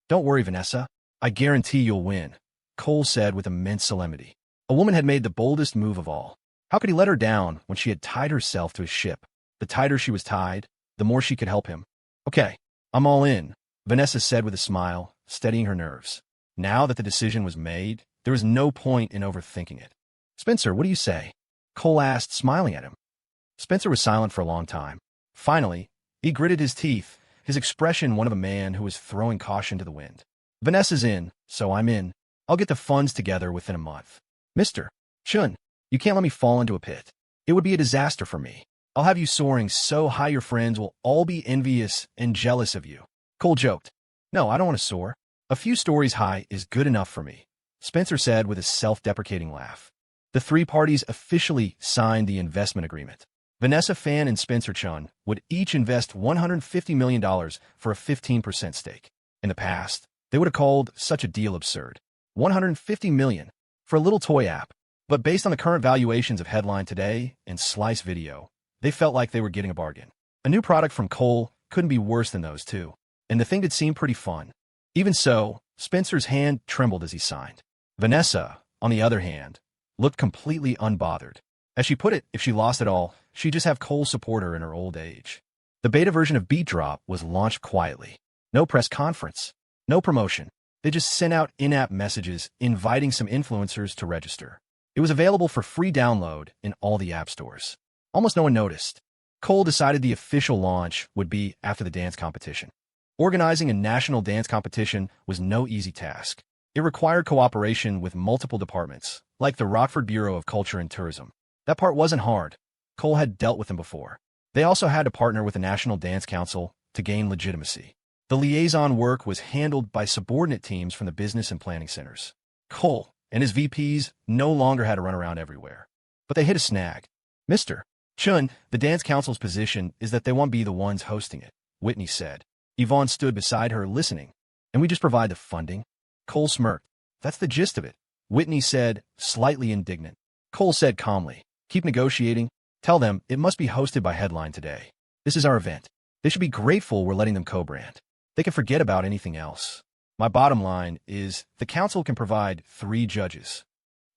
"Don't worry, Vanessa. I guarantee you'll win," Cole said with immense solemnity. A woman had made the boldest move of all. How could he let her down when she had tied herself to his ship? The tighter she was tied, the more she could help him. "Okay, I'm all in," Vanessa said with a smile, steadying her nerves. Now that the decision was made, there was no point in overthinking it. "Spencer, what do you say?" Cole asked, smiling at him. Spencer was silent for a long time. Finally, he gritted his teeth, his expression one of a man who was throwing caution to the wind. "Vanessa's in, so I'm in. I'll get the funds together within a month. Mr. Chun, you can't let me fall into a pit. It would be a disaster for me. I'll have you soaring so high your friends will all be envious and jealous of you." Cole joked. "No, I don't want to soar. A few stories high is good enough for me," Spencer said with a self-deprecating laugh. The three parties officially signed the investment agreement. Vanessa Fan and Spencer Chun would each invest $150 million for a 15% stake. In the past, they would have called such a deal absurd. $150 million for a little toy app. But based on the current valuations of Headline Today and Slice Video, they felt like they were getting a bargain. A new product from Cole couldn't be worse than those two. And the thing did seem pretty fun. Even so, Spencer's hand trembled as he signed. Vanessa, on the other hand, looked completely unbothered. As she put it, if she lost it all, she'd just have Cole support her in her old age. The beta version of Beat Drop was launched quietly. No press conference, no promotion. They just sent out in-app messages inviting some influencers to register. It was available for free download in all the app stores. Almost no one noticed. Cole decided the official launch would be after the dance competition. Organizing a national dance competition was no easy task. It required cooperation with multiple departments, like the Rockford Bureau of Culture and Tourism. That part wasn't hard. Cole had dealt with them before. They also had to partner with the National Dance Council to gain legitimacy. The liaison work was handled by subordinate teams from the business and planning centers. Cole and his VPs no longer had to run around everywhere. But they hit a snag. "Mr. Chun, the dance council's position is that they won't be the ones hosting it," Whitney said. Ivonne stood beside her, listening. "And we just provide the funding?" Cole smirked. "That's the gist of it," Whitney said, slightly indignant. Cole said calmly, "Keep negotiating. Tell them it must be hosted by Headline Today. This is our event. They should be grateful we're letting them co-brand. They can forget about anything else. My bottom line is the council can provide 3 judges."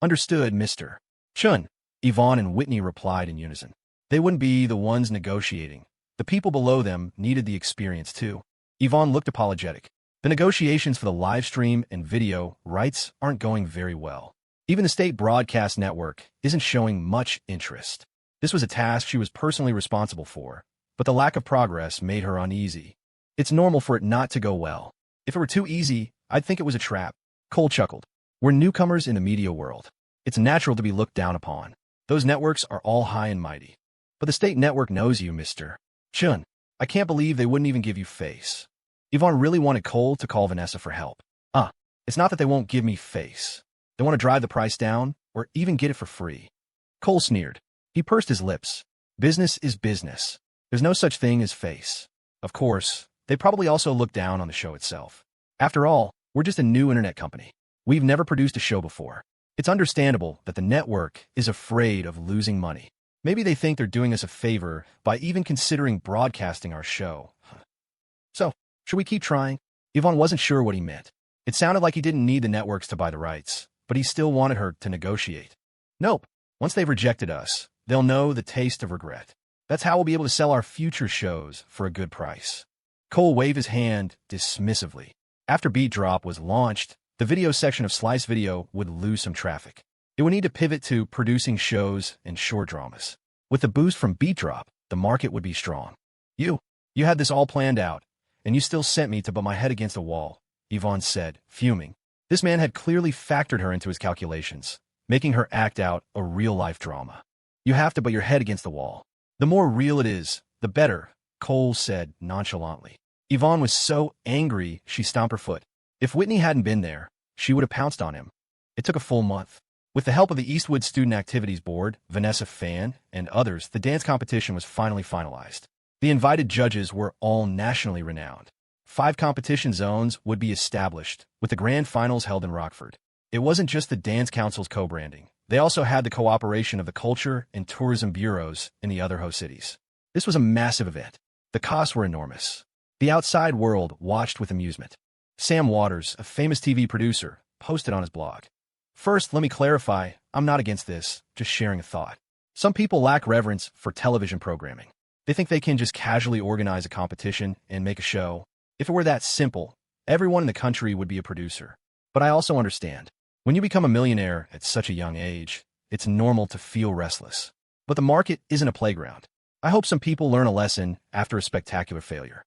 "Understood, Mr. Chun," Ivonne and Whitney replied in unison. They wouldn't be the ones negotiating. The people below them needed the experience too. Ivonne looked apologetic. The negotiations for the live stream and video rights aren't going very well. Even the state broadcast network isn't showing much interest. This was a task she was personally responsible for, but the lack of progress made her uneasy. It's normal for it not to go well. If it were too easy, I'd think it was a trap. Cole chuckled. We're newcomers in the media world. It's natural to be looked down upon. Those networks are all high and mighty. But the state network knows you, Mr. Chun. I can't believe they wouldn't even give you face. Ivonne really wanted Cole to call Vanessa for help. It's not that they won't give me face. They want to drive the price down, or even get it for free. Cole sneered. He pursed his lips. Business is business. There's no such thing as face. Of course, they probably also look down on the show itself. After all, we're just a new internet company. We've never produced a show before. It's understandable that the network is afraid of losing money. Maybe they think they're doing us a favor by even considering broadcasting our show. So, should we keep trying? Ivonne wasn't sure what he meant. It sounded like he didn't need the networks to buy the rights, but he still wanted her to negotiate. Nope. Once they've rejected us, they'll know the taste of regret. That's how we'll be able to sell our future shows for a good price. Cole waved his hand dismissively. After Beat Drop was launched, the video section of Slice Video would lose some traffic. It would need to pivot to producing shows and short dramas. With the boost from Beat Drop, the market would be strong. You had this all planned out, and you still sent me to butt my head against a wall," Ivonne said, fuming. This man had clearly factored her into his calculations, making her act out a real-life drama. "You have to butt your head against the wall. The more real it is, the better," Cole said nonchalantly. Ivonne was so angry she stomped her foot. If Whitney hadn't been there, she would have pounced on him. It took a full month. With the help of the Eastwood Student Activities Board, Vanessa Fan, and others, the dance competition was finally finalized. The invited judges were all nationally renowned. 5 competition zones would be established, with the grand finals held in Rockford. It wasn't just the Dance Council's co-branding. They also had the cooperation of the culture and tourism bureaus in the other host cities. This was a massive event. The costs were enormous. The outside world watched with amusement. Sam Waters, a famous TV producer, posted on his blog. First, let me clarify, I'm not against this, just sharing a thought. Some people lack reverence for television programming. They think they can just casually organize a competition and make a show. If it were that simple, everyone in the country would be a producer. But I also understand. When you become a millionaire at such a young age, it's normal to feel restless. But the market isn't a playground. I hope some people learn a lesson after a spectacular failure.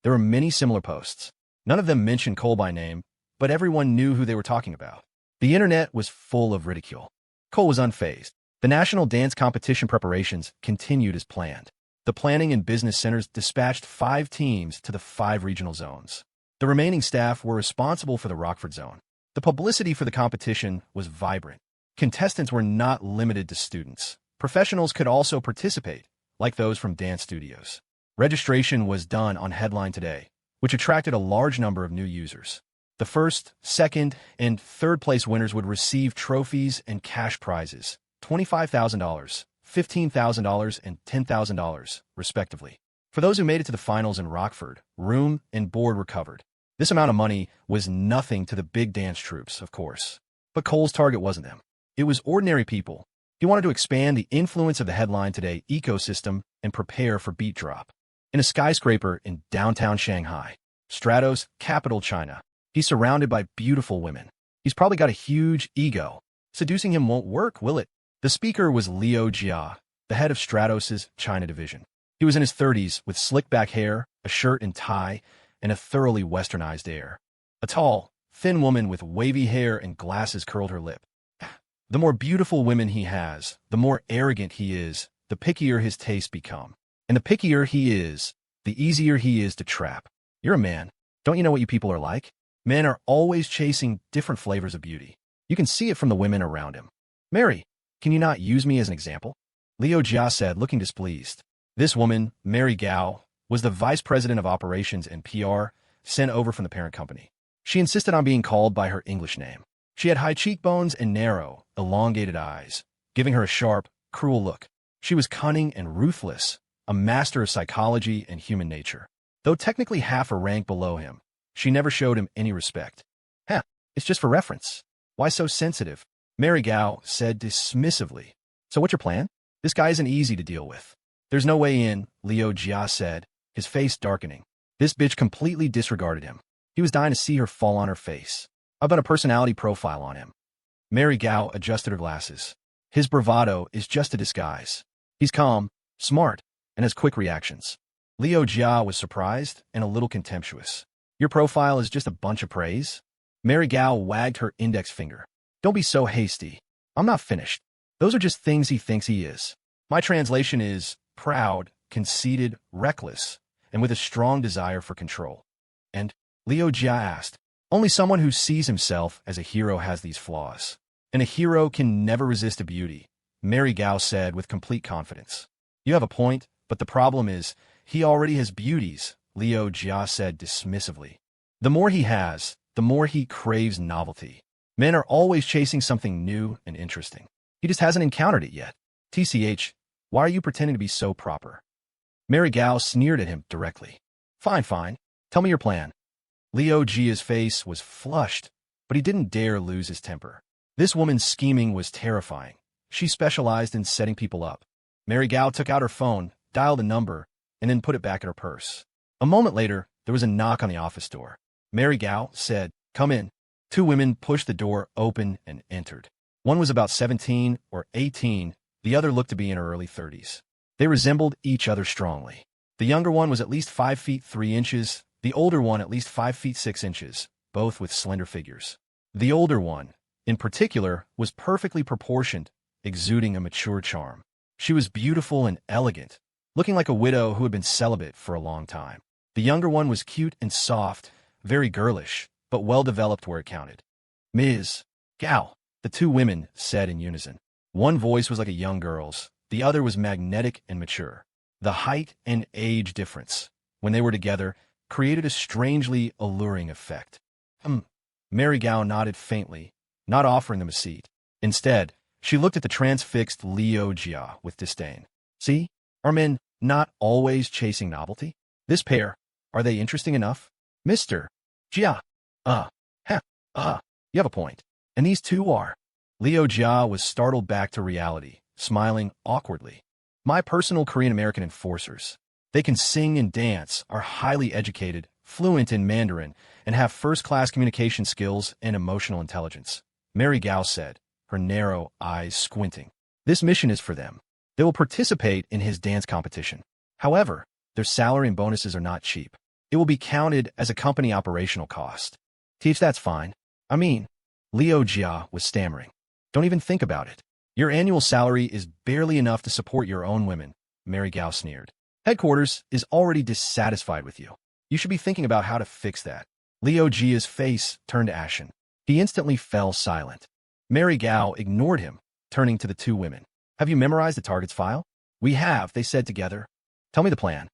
There were many similar posts. None of them mentioned Cole by name, but everyone knew who they were talking about. The internet was full of ridicule. Cole was unfazed. The national dance competition preparations continued as planned. The planning and business centers dispatched 5 teams to the 5 regional zones. The remaining staff were responsible for the Rockford zone. The publicity for the competition was vibrant. Contestants were not limited to students. Professionals could also participate, like those from dance studios. Registration was done on Headline Today, which attracted a large number of new users. The first, second, and third place winners would receive trophies and cash prizes, $25,000, $15,000, and $10,000, respectively. For those who made it to the finals in Rockford, room and board were covered. This amount of money was nothing to the big dance troupes, of course. But Cole's target wasn't them. It was ordinary people. He wanted to expand the influence of the Headline Today ecosystem and prepare for beat drop. In a skyscraper in downtown Shanghai, Stratos, capital China, he's surrounded by beautiful women. He's probably got a huge ego. Seducing him won't work, will it? The speaker was Liu Jia, the head of Stratos' China division. He was in his 30s with slick back hair, a shirt and tie, and a thoroughly westernized air. A tall, thin woman with wavy hair and glasses curled her lip. The more beautiful women he has, the more arrogant he is, the pickier his tastes become. And the pickier he is, the easier he is to trap. You're a man. Don't you know what you people are like? Men are always chasing different flavors of beauty. You can see it from the women around him. Mary, can you not use me as an example? Liu Jia said, looking displeased. This woman, Mary Gao, was the vice president of operations and PR, sent over from the parent company. She insisted on being called by her English name. She had high cheekbones and narrow, elongated eyes, giving her a sharp, cruel look. She was cunning and ruthless, a master of psychology and human nature. Though technically half a rank below him, she never showed him any respect. It's just for reference. Why so sensitive? Mary Gao said dismissively. So what's your plan? This guy isn't easy to deal with. There's no way in, Liu Jia said, his face darkening. This bitch completely disregarded him. He was dying to see her fall on her face. I've done a personality profile on him. Mary Gao adjusted her glasses. His bravado is just a disguise. He's calm, smart, and has quick reactions. Liu Jia was surprised and a little contemptuous. Your profile is just a bunch of praise? Mary Gao wagged her index finger. Don't be so hasty. I'm not finished. Those are just things he thinks he is. My translation is proud, conceited, reckless, and with a strong desire for control. And, Liu Jia asked, only someone who sees himself as a hero has these flaws. And a hero can never resist a beauty, Mary Gao said with complete confidence. You have a point, but the problem is, he already has beauties, Liu Jia said dismissively. The more he has, the more he craves novelty. Men are always chasing something new and interesting. He just hasn't encountered it yet. TCH, why are you pretending to be so proper? Mary Gao sneered at him directly. Fine. Tell me your plan. Liu Jia's face was flushed, but he didn't dare lose his temper. This woman's scheming was terrifying. She specialized in setting people up. Mary Gao took out her phone, dialed a number, and then put it back in her purse. A moment later, there was a knock on the office door. Mary Gao said, "Come in." 2 women pushed the door open and entered. One was about 17 or 18, the other looked to be in her early 30s. They resembled each other strongly. The younger one was at least 5 feet 3 inches, the older one at least 5 feet 6 inches, both with slender figures. The older one, in particular, was perfectly proportioned, exuding a mature charm. She was beautiful and elegant, looking like a widow who had been celibate for a long time. The younger one was cute and soft, very girlish, but well-developed where it counted. Ms. Gao, the 2 women said in unison. One voice was like a young girl's, the other was magnetic and mature. The height and age difference, when they were together, created a strangely alluring effect. Mary Gao nodded faintly, not offering them a seat. Instead, she looked at the transfixed Liu Jia with disdain. See? Are men not always chasing novelty? This pair, are they interesting enough? Mr. Jia. You have a point. And these two are. Liu Jia was startled back to reality, smiling awkwardly. My personal Korean-American enforcers. They can sing and dance, are highly educated, fluent in Mandarin, and have first-class communication skills and emotional intelligence. Mary Gao said, her narrow eyes squinting. This mission is for them. They will participate in his dance competition. However, their salary and bonuses are not cheap. It will be counted as a company operational cost. Teach, that's fine. I mean, Liu Jia was stammering. Don't even think about it. Your annual salary is barely enough to support your own women, Mary Gao sneered. Headquarters is already dissatisfied with you. You should be thinking about how to fix that. Liu Jia's face turned ashen. He instantly fell silent. Mary Gao ignored him, turning to the two women. Have you memorized the target's file? We have, they said together. Tell me the plan.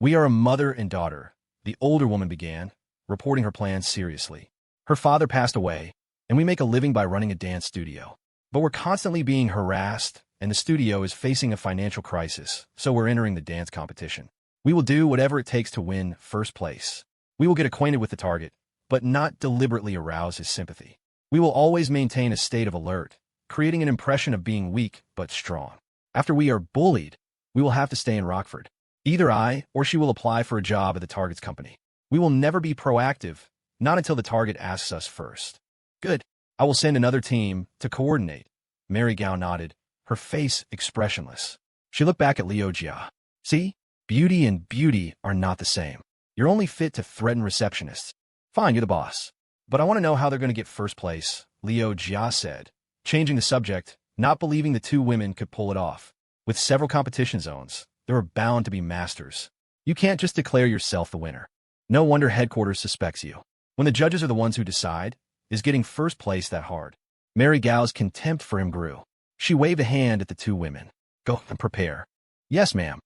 We are a mother and daughter, the older woman began, reporting her plan seriously. Her father passed away, and we make a living by running a dance studio. But we're constantly being harassed, and the studio is facing a financial crisis, so we're entering the dance competition. We will do whatever it takes to win first place. We will get acquainted with the target, but not deliberately arouse his sympathy. We will always maintain a state of alert, creating an impression of being weak but strong. After we are bullied, we will have to stay in Rockford. Either I or she will apply for a job at the target's company. We will never be proactive, not until the target asks us first. Good. I will send another team to coordinate. Mary Gao nodded, her face expressionless. She looked back at Liu Jia. See? Beauty and beauty are not the same. You're only fit to threaten receptionists. Fine, you're the boss. But I want to know how they're going to get first place, Liu Jia said, changing the subject, not believing the two women could pull it off. With several competition zones, there are bound to be masters. You can't just declare yourself the winner. No wonder headquarters suspects you. When the judges are the ones who decide, is getting first place that hard? Mary Gao's contempt for him grew. She waved a hand at the two women. Go and prepare. Yes, ma'am.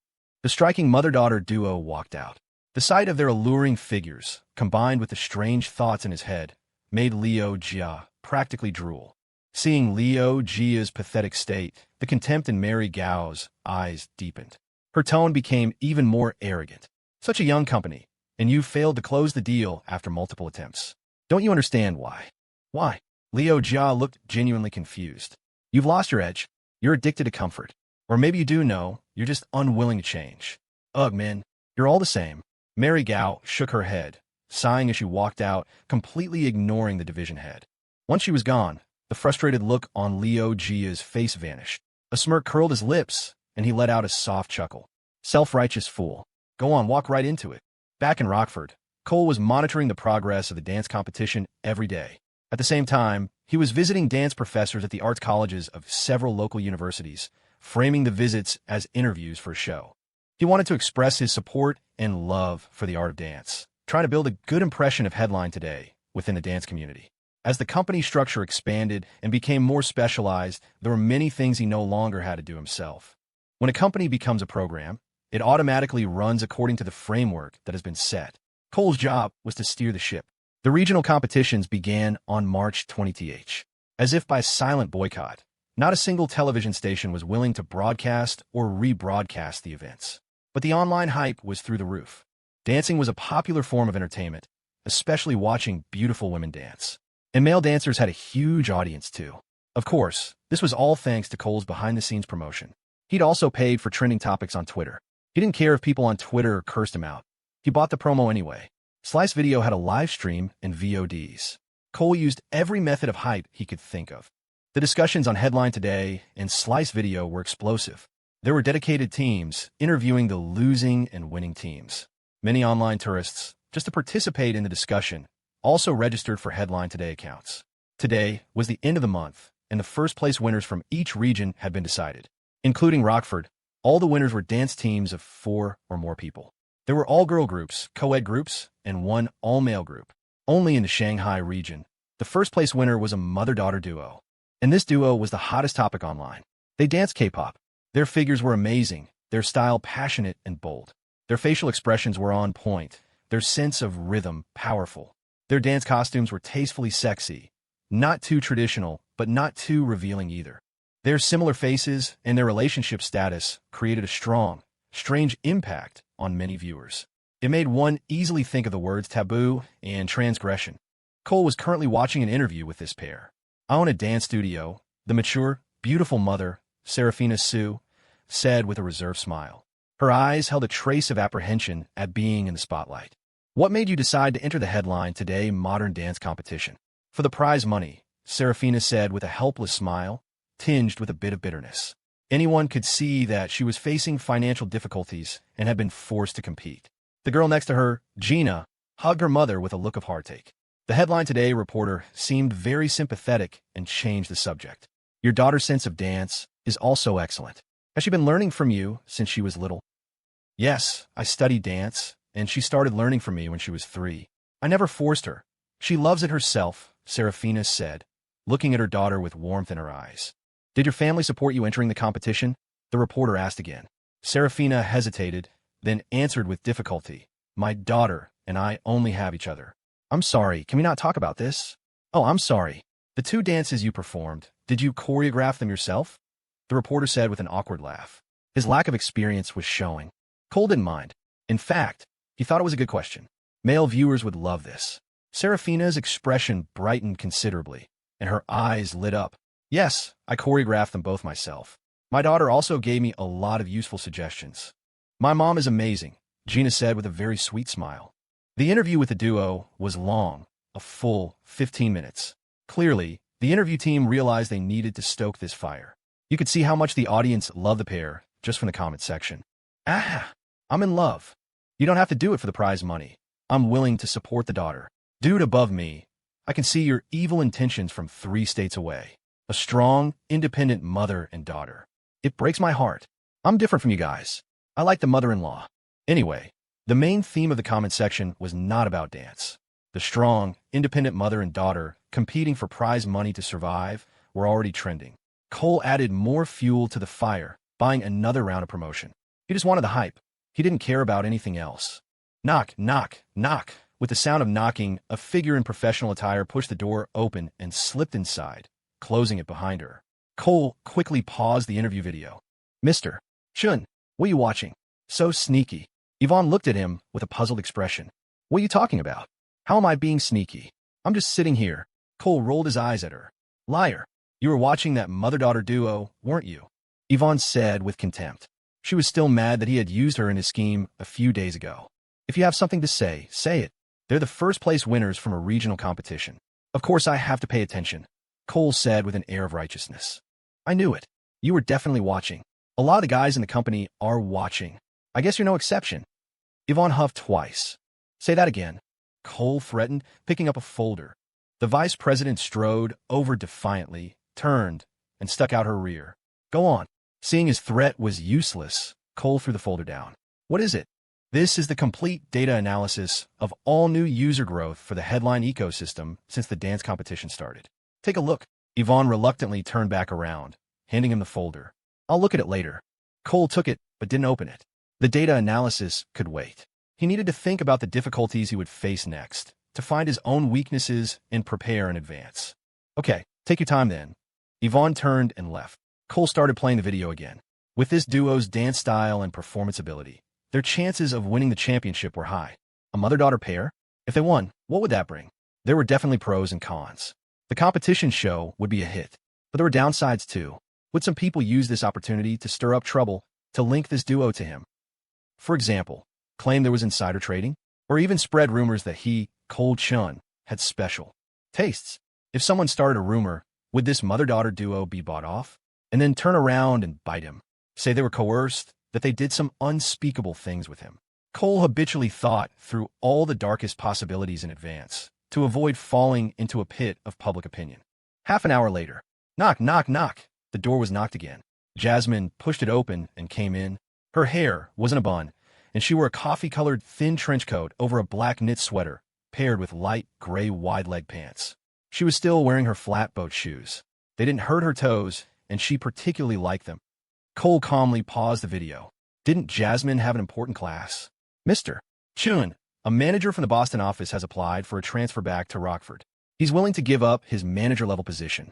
The striking mother-daughter duo walked out. The sight of their alluring figures, combined with the strange thoughts in his head, made Liu Jia practically drool. Seeing Liu Jia's pathetic state, the contempt in Mary Gao's eyes deepened. Her tone became even more arrogant. Such a young company, and you failed to close the deal after multiple attempts. Don't you understand why? Why? Liu Jia looked genuinely confused. You've lost your edge. You're addicted to comfort. Or maybe you do know, you're just unwilling to change. Ugh, man, you're all the same. Mary Gao shook her head, sighing as she walked out, completely ignoring the division head. Once she was gone, the frustrated look on Liu Jia's face vanished. A smirk curled his lips, and he let out a soft chuckle. Self-righteous fool. Go on, walk right into it. Back in Rockford, Cole was monitoring the progress of the dance competition every day. At the same time, he was visiting dance professors at the arts colleges of several local universities, framing the visits as interviews for a show. He wanted to express his support and love for the art of dance, trying to build a good impression of Headline Today within the dance community. As the company structure expanded and became more specialized, there were many things he no longer had to do himself. When a company becomes a program, it automatically runs according to the framework that has been set. Cole's job was to steer the ship. The regional competitions began on March 20th. As if by silent boycott, not a single television station was willing to broadcast or rebroadcast the events. But the online hype was through the roof. Dancing was a popular form of entertainment, especially watching beautiful women dance. And male dancers had a huge audience too. Of course, this was all thanks to Cole's behind-the-scenes promotion. He'd also paid for trending topics on Twitter. He didn't care if people on Twitter cursed him out. He bought the promo anyway. Slice Video had a live stream and VODs. Cole used every method of hype he could think of. The discussions on Headline Today and Slice Video were explosive. There were dedicated teams interviewing the losing and winning teams. Many online tourists, just to participate in the discussion, also registered for Headline Today accounts. Today was the end of the month, and the first-place winners from each region had been decided. Including Rockford, all the winners were dance teams of 4 or more people. There were all-girl groups, co-ed groups, and one all-male group. Only in the Shanghai region, the first-place winner was a mother-daughter duo. And this duo was the hottest topic online. They danced K-pop. Their figures were amazing, their style passionate and bold. Their facial expressions were on point, their sense of rhythm powerful. Their dance costumes were tastefully sexy, not too traditional, but not too revealing either. Their similar faces and their relationship status created a strong, strange impact on many viewers. It made one easily think of the words taboo and transgression. Cole was currently watching an interview with this pair. I own a dance studio, the mature, beautiful mother, Serena, said with a reserved smile. Her eyes held a trace of apprehension at being in the spotlight. What made you decide to enter the headline today modern dance competition? For the prize money, Serena said with a helpless smile, tinged with a bit of bitterness. Anyone could see that she was facing financial difficulties and had been forced to compete. The girl next to her, Gina, hugged her mother with a look of heartache. The Headline Today reporter seemed very sympathetic and changed the subject. Your daughter's sense of dance is also excellent. Has she been learning from you since she was little? Yes, I studied dance, and she started learning from me when she was 3. I never forced her. She loves it herself, Serena said, looking at her daughter with warmth in her eyes. Did your family support you entering the competition? The reporter asked again. Serena hesitated, then answered with difficulty. My daughter and I only have each other. I'm sorry, can we not talk about this? Oh, I'm sorry. The 2 dances you performed, did you choreograph them yourself? The reporter said with an awkward laugh. His lack of experience was showing. Cole didn't mind. In fact, he thought it was a good question. Male viewers would love this. Serena's expression brightened considerably, and her eyes lit up. Yes, I choreographed them both myself. My daughter also gave me a lot of useful suggestions. My mom is amazing, Gina said with a very sweet smile. The interview with the duo was long, a full 15 minutes. Clearly, the interview team realized they needed to stoke this fire. You could see how much the audience loved the pair just from the comment section. Ah, I'm in love. You don't have to do it for the prize money. I'm willing to support the daughter. Dude above me, I can see your evil intentions from 3 states away. A strong, independent mother and daughter. It breaks my heart. I'm different from you guys. I like the mother-in-law. Anyway, the main theme of the comment section was not about dance. The strong, independent mother and daughter competing for prize money to survive were already trending. Cole added more fuel to the fire, buying another round of promotion. He just wanted the hype. He didn't care about anything else. Knock, knock, knock. With the sound of knocking, a figure in professional attire pushed the door open and slipped inside, closing it behind her. Cole quickly paused the interview video. Mr. Chun, what are you watching? So sneaky. Yvonne looked at him with a puzzled expression. What are you talking about? How am I being sneaky? I'm just sitting here. Cole rolled his eyes at her. Liar. You were watching that mother-daughter duo, weren't you? Yvonne said with contempt. She was still mad that he had used her in his scheme a few days ago. If you have something to say it. They're the first-place winners from a regional competition. Of course I have to pay attention, Cole said with an air of righteousness. I knew it. You were definitely watching. A lot of the guys in the company are watching. I guess you're no exception. Yvonne huffed twice. Say that again, Cole threatened, picking up a folder. The vice president strode over defiantly, turned, and stuck out her rear. Go on. Seeing his threat was useless, Cole threw the folder down. What is it? This is the complete data analysis of all new user growth for the headline ecosystem since the dance competition started. Take a look. Yvonne reluctantly turned back around, handing him the folder. I'll look at it later. Cole took it, but didn't open it. The data analysis could wait. He needed to think about the difficulties he would face next, to find his own weaknesses and prepare in advance. Okay, take your time then. Yvonne turned and left. Cole started playing the video again. With this duo's dance style and performance ability, their chances of winning the championship were high. A mother-daughter pair? If they won, what would that bring? There were definitely pros and cons. The competition show would be a hit, but there were downsides too. Would some people use this opportunity to stir up trouble, to link this duo to him? For example, claim there was insider trading, or even spread rumors that he, Cole Chun, had special tastes. If someone started a rumor, would this mother-daughter duo be bought off? And then turn around and bite him. Say they were coerced, that they did some unspeakable things with him. Cole habitually thought through all the darkest possibilities in advance, to avoid falling into a pit of public opinion. Half an hour later, knock, knock, knock. The door was knocked again. Jasmine pushed it open and came in. Her hair was in a bun, and she wore a coffee-colored thin trench coat over a black knit sweater, paired with light gray wide-leg pants. She was still wearing her flat-boat shoes. They didn't hurt her toes, and she particularly liked them. Cole calmly paused the video. Didn't Jasmine have an important class? Mr. Chun, a manager from the Boston office, has applied for a transfer back to Rockford. He's willing to give up his manager-level position.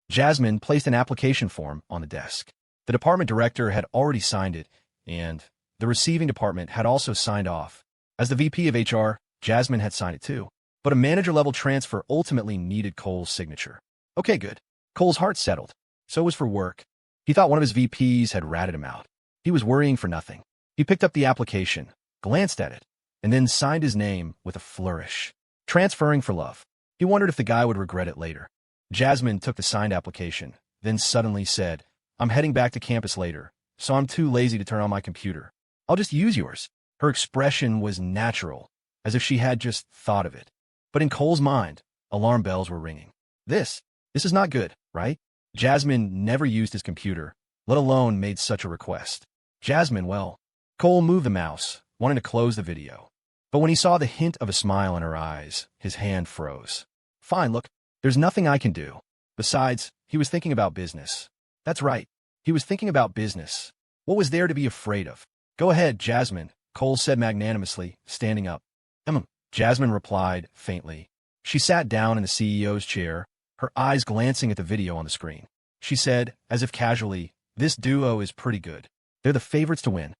Jasmine placed an application form on the desk. The department director had already signed it, and the receiving department had also signed off. As the VP of HR, Jasmine had signed it too. But a manager-level transfer ultimately needed Cole's signature. Okay, good. Cole's heart settled. So was for work. He thought one of his VPs had ratted him out. He was worrying for nothing. He picked up the application, glanced at it, and then signed his name with a flourish. Transferring for love. He wondered if the guy would regret it later. Jasmine took the signed application, then suddenly said, "I'm heading back to campus later, so I'm too lazy to turn on my computer. I'll just use yours." Her expression was natural, as if she had just thought of it. But in Cole's mind, alarm bells were ringing. This is not good, right? Jasmine never used his computer, let alone made such a request. Jasmine, well. Cole moved the mouse, wanting to close the video. But when he saw the hint of a smile in her eyes, his hand froze. Fine, look, there's nothing I can do. Besides, he was thinking about business. That's right. He was thinking about business. What was there to be afraid of? Go ahead, Jasmine, Cole said magnanimously, standing up. Jasmine replied faintly. She sat down in the CEO's chair, her eyes glancing at the video on the screen. She said, as if casually, "This duo is pretty good. They're the favorites to win."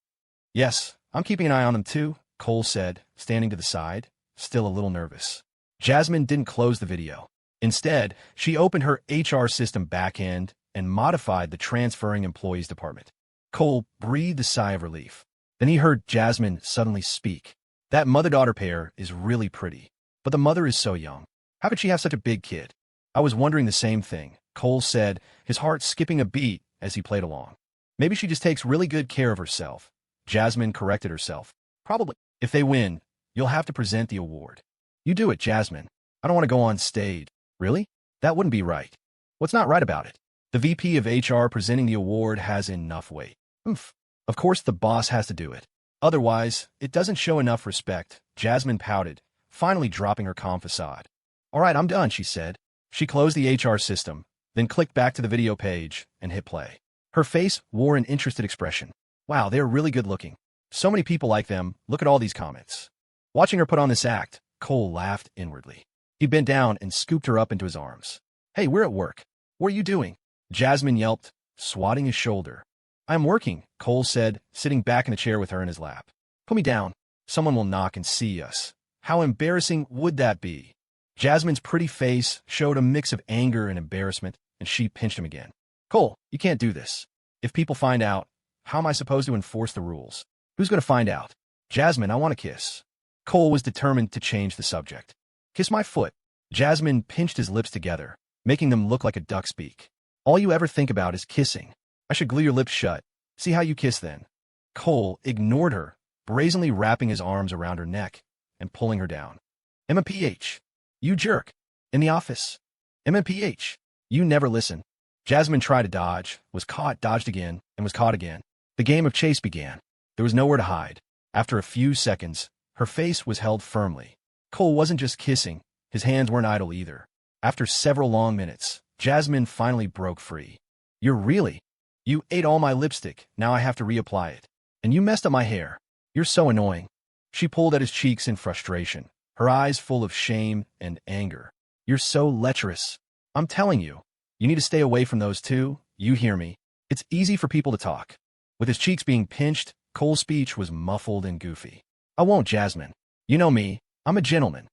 "Yes, I'm keeping an eye on them too," Cole said, standing to the side, still a little nervous. Jasmine didn't close the video. Instead, she opened her HR system backend and modified the transferring employees department. Cole breathed a sigh of relief. Then he heard Jasmine suddenly speak. "That mother-daughter pair is really pretty, but the mother is so young. How could she have such a big kid?" "I was wondering the same thing," Cole said, his heart skipping a beat as he played along. "Maybe she just takes really good care of herself." Jasmine corrected herself. "Probably. If they win, you'll have to present the award." "You do it, Jasmine. I don't want to go on stage." "Really? That wouldn't be right." "What's not right about it?" "The VP of HR presenting the award has enough weight." "Oomph. Of course the boss has to do it. Otherwise, it doesn't show enough respect." Jasmine pouted, finally dropping her calm facade. "All right, I'm done," she said. She closed the HR system, then clicked back to the video page and hit play. Her face wore an interested expression. "Wow, they're really good looking. So many people like them. Look at all these comments." Watching her put on this act, Cole laughed inwardly. He bent down and scooped her up into his arms. "Hey, we're at work. What are you doing?" Jasmine yelped, swatting his shoulder. "I'm working," Cole said, sitting back in the chair with her in his lap. "Put me down. Someone will knock and see us. How embarrassing would that be?" Jasmine's pretty face showed a mix of anger and embarrassment, and she pinched him again. "Cole, you can't do this. If people find out, how am I supposed to enforce the rules? Who's going to find out?" "Jasmine, I want a kiss." Cole was determined to change the subject. "Kiss my foot." Jasmine pinched his lips together, making them look like a duck's beak. "All you ever think about is kissing. I should glue your lips shut. See how you kiss then." Cole ignored her, brazenly wrapping his arms around her neck and pulling her down. "MPH. You jerk. In the office. MPH. You never listen." Jasmine tried to dodge, was caught, dodged again, and was caught again. The game of chase began. There was nowhere to hide. After a few seconds, her face was held firmly. Cole wasn't just kissing. His hands weren't idle either. After several long minutes, Jasmine finally broke free. "You're really? You ate all my lipstick, now I have to reapply it. And you messed up my hair. You're so annoying." She pulled at his cheeks in frustration, her eyes full of shame and anger. "You're so lecherous. I'm telling you. You need to stay away from those two, you hear me? It's easy for people to talk." With his cheeks being pinched, Cole's speech was muffled and goofy. "I won't, Jasmine. You know me. I'm a gentleman."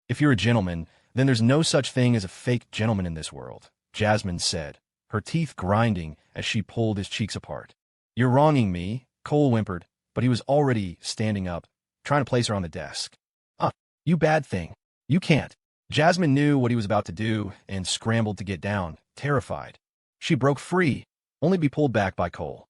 "If you're a gentleman, then there's no such thing as a fake gentleman in this world," Jasmine said, her teeth grinding as she pulled his cheeks apart. "You're wronging me," Cole whimpered, but he was already standing up, trying to place her on the desk. You bad thing. You can't." Jasmine knew what he was about to do and scrambled to get down, terrified. She broke free, only to be pulled back by Cole.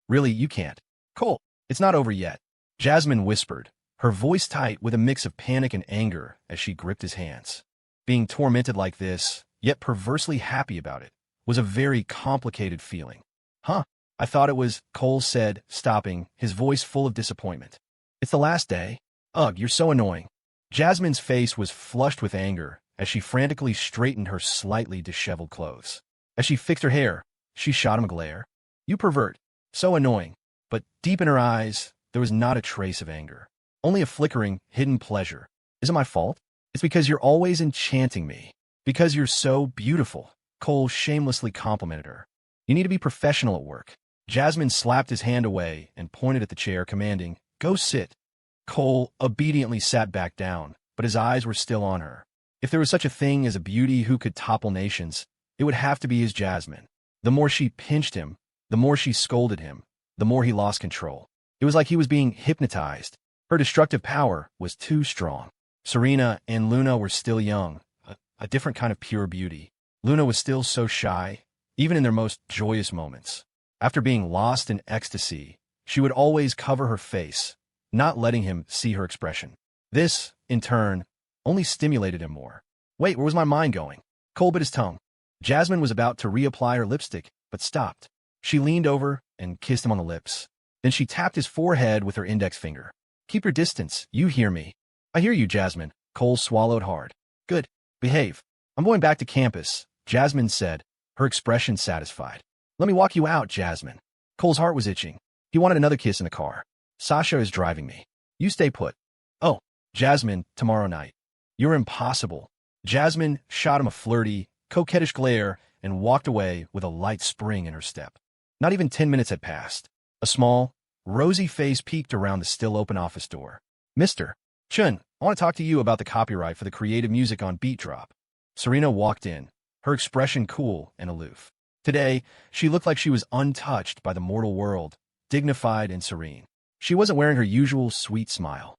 Really, you can't." "Cole, it's not over yet," Jasmine whispered, her voice tight with a mix of panic and anger as she gripped his hands. Being tormented like this, yet perversely happy about it, was a very complicated feeling. I thought it was," Cole said, stopping, his voice full of disappointment. "It's the last day. Ugh, you're so annoying." Jasmine's face was flushed with anger as she frantically straightened her slightly disheveled clothes. As she fixed her hair, she shot him a glare. "You pervert. So annoying. but deep in her eyes, there was not a trace of anger. Only a flickering, hidden pleasure. Is it my fault? It's because you're always enchanting me. Because you're so beautiful. Cole shamelessly complimented her. You need to be professional at work. Jasmine slapped his hand away and pointed at the chair, commanding, "Go sit." Cole obediently sat back down, but his eyes were still on her. If there was such a thing as a beauty who could topple nations, it would have to be his Jasmine. The more she pinched him, the more she scolded him, the more he lost control. It was like he was being hypnotized. Her destructive power was too strong. Serena and Luna were still young, a different kind of pure beauty. Luna was still so shy, even in their most joyous moments. After being lost in ecstasy, she would always cover her face, not letting him see her expression. This, in turn, only stimulated him more. Wait, where was my mind going? Cole bit his tongue. Jasmine was about to reapply her lipstick, but stopped. She leaned over and kissed him on the lips. Then she tapped his forehead with her index finger. Keep your distance, you hear me. I hear you, Jasmine. Cole swallowed hard. Good. Behave. I'm going back to campus, Jasmine said, her expression satisfied. Let me walk you out, Jasmine. Cole's heart was itching. He wanted another kiss in the car. Sasha is driving me. You stay put. Oh, Jasmine, tomorrow night. You're impossible. Jasmine shot him a flirty, coquettish glare and walked away with a light spring in her step. Not even 10 minutes had passed. A small, rosy face peeked around the still-open office door. Mr. Chun, I want to talk to you about the copyright for the creative music on Beat Drop. Serena walked in, her expression cool and aloof. Today, she looked like she was untouched by the mortal world, dignified and serene. She wasn't wearing her usual sweet smile.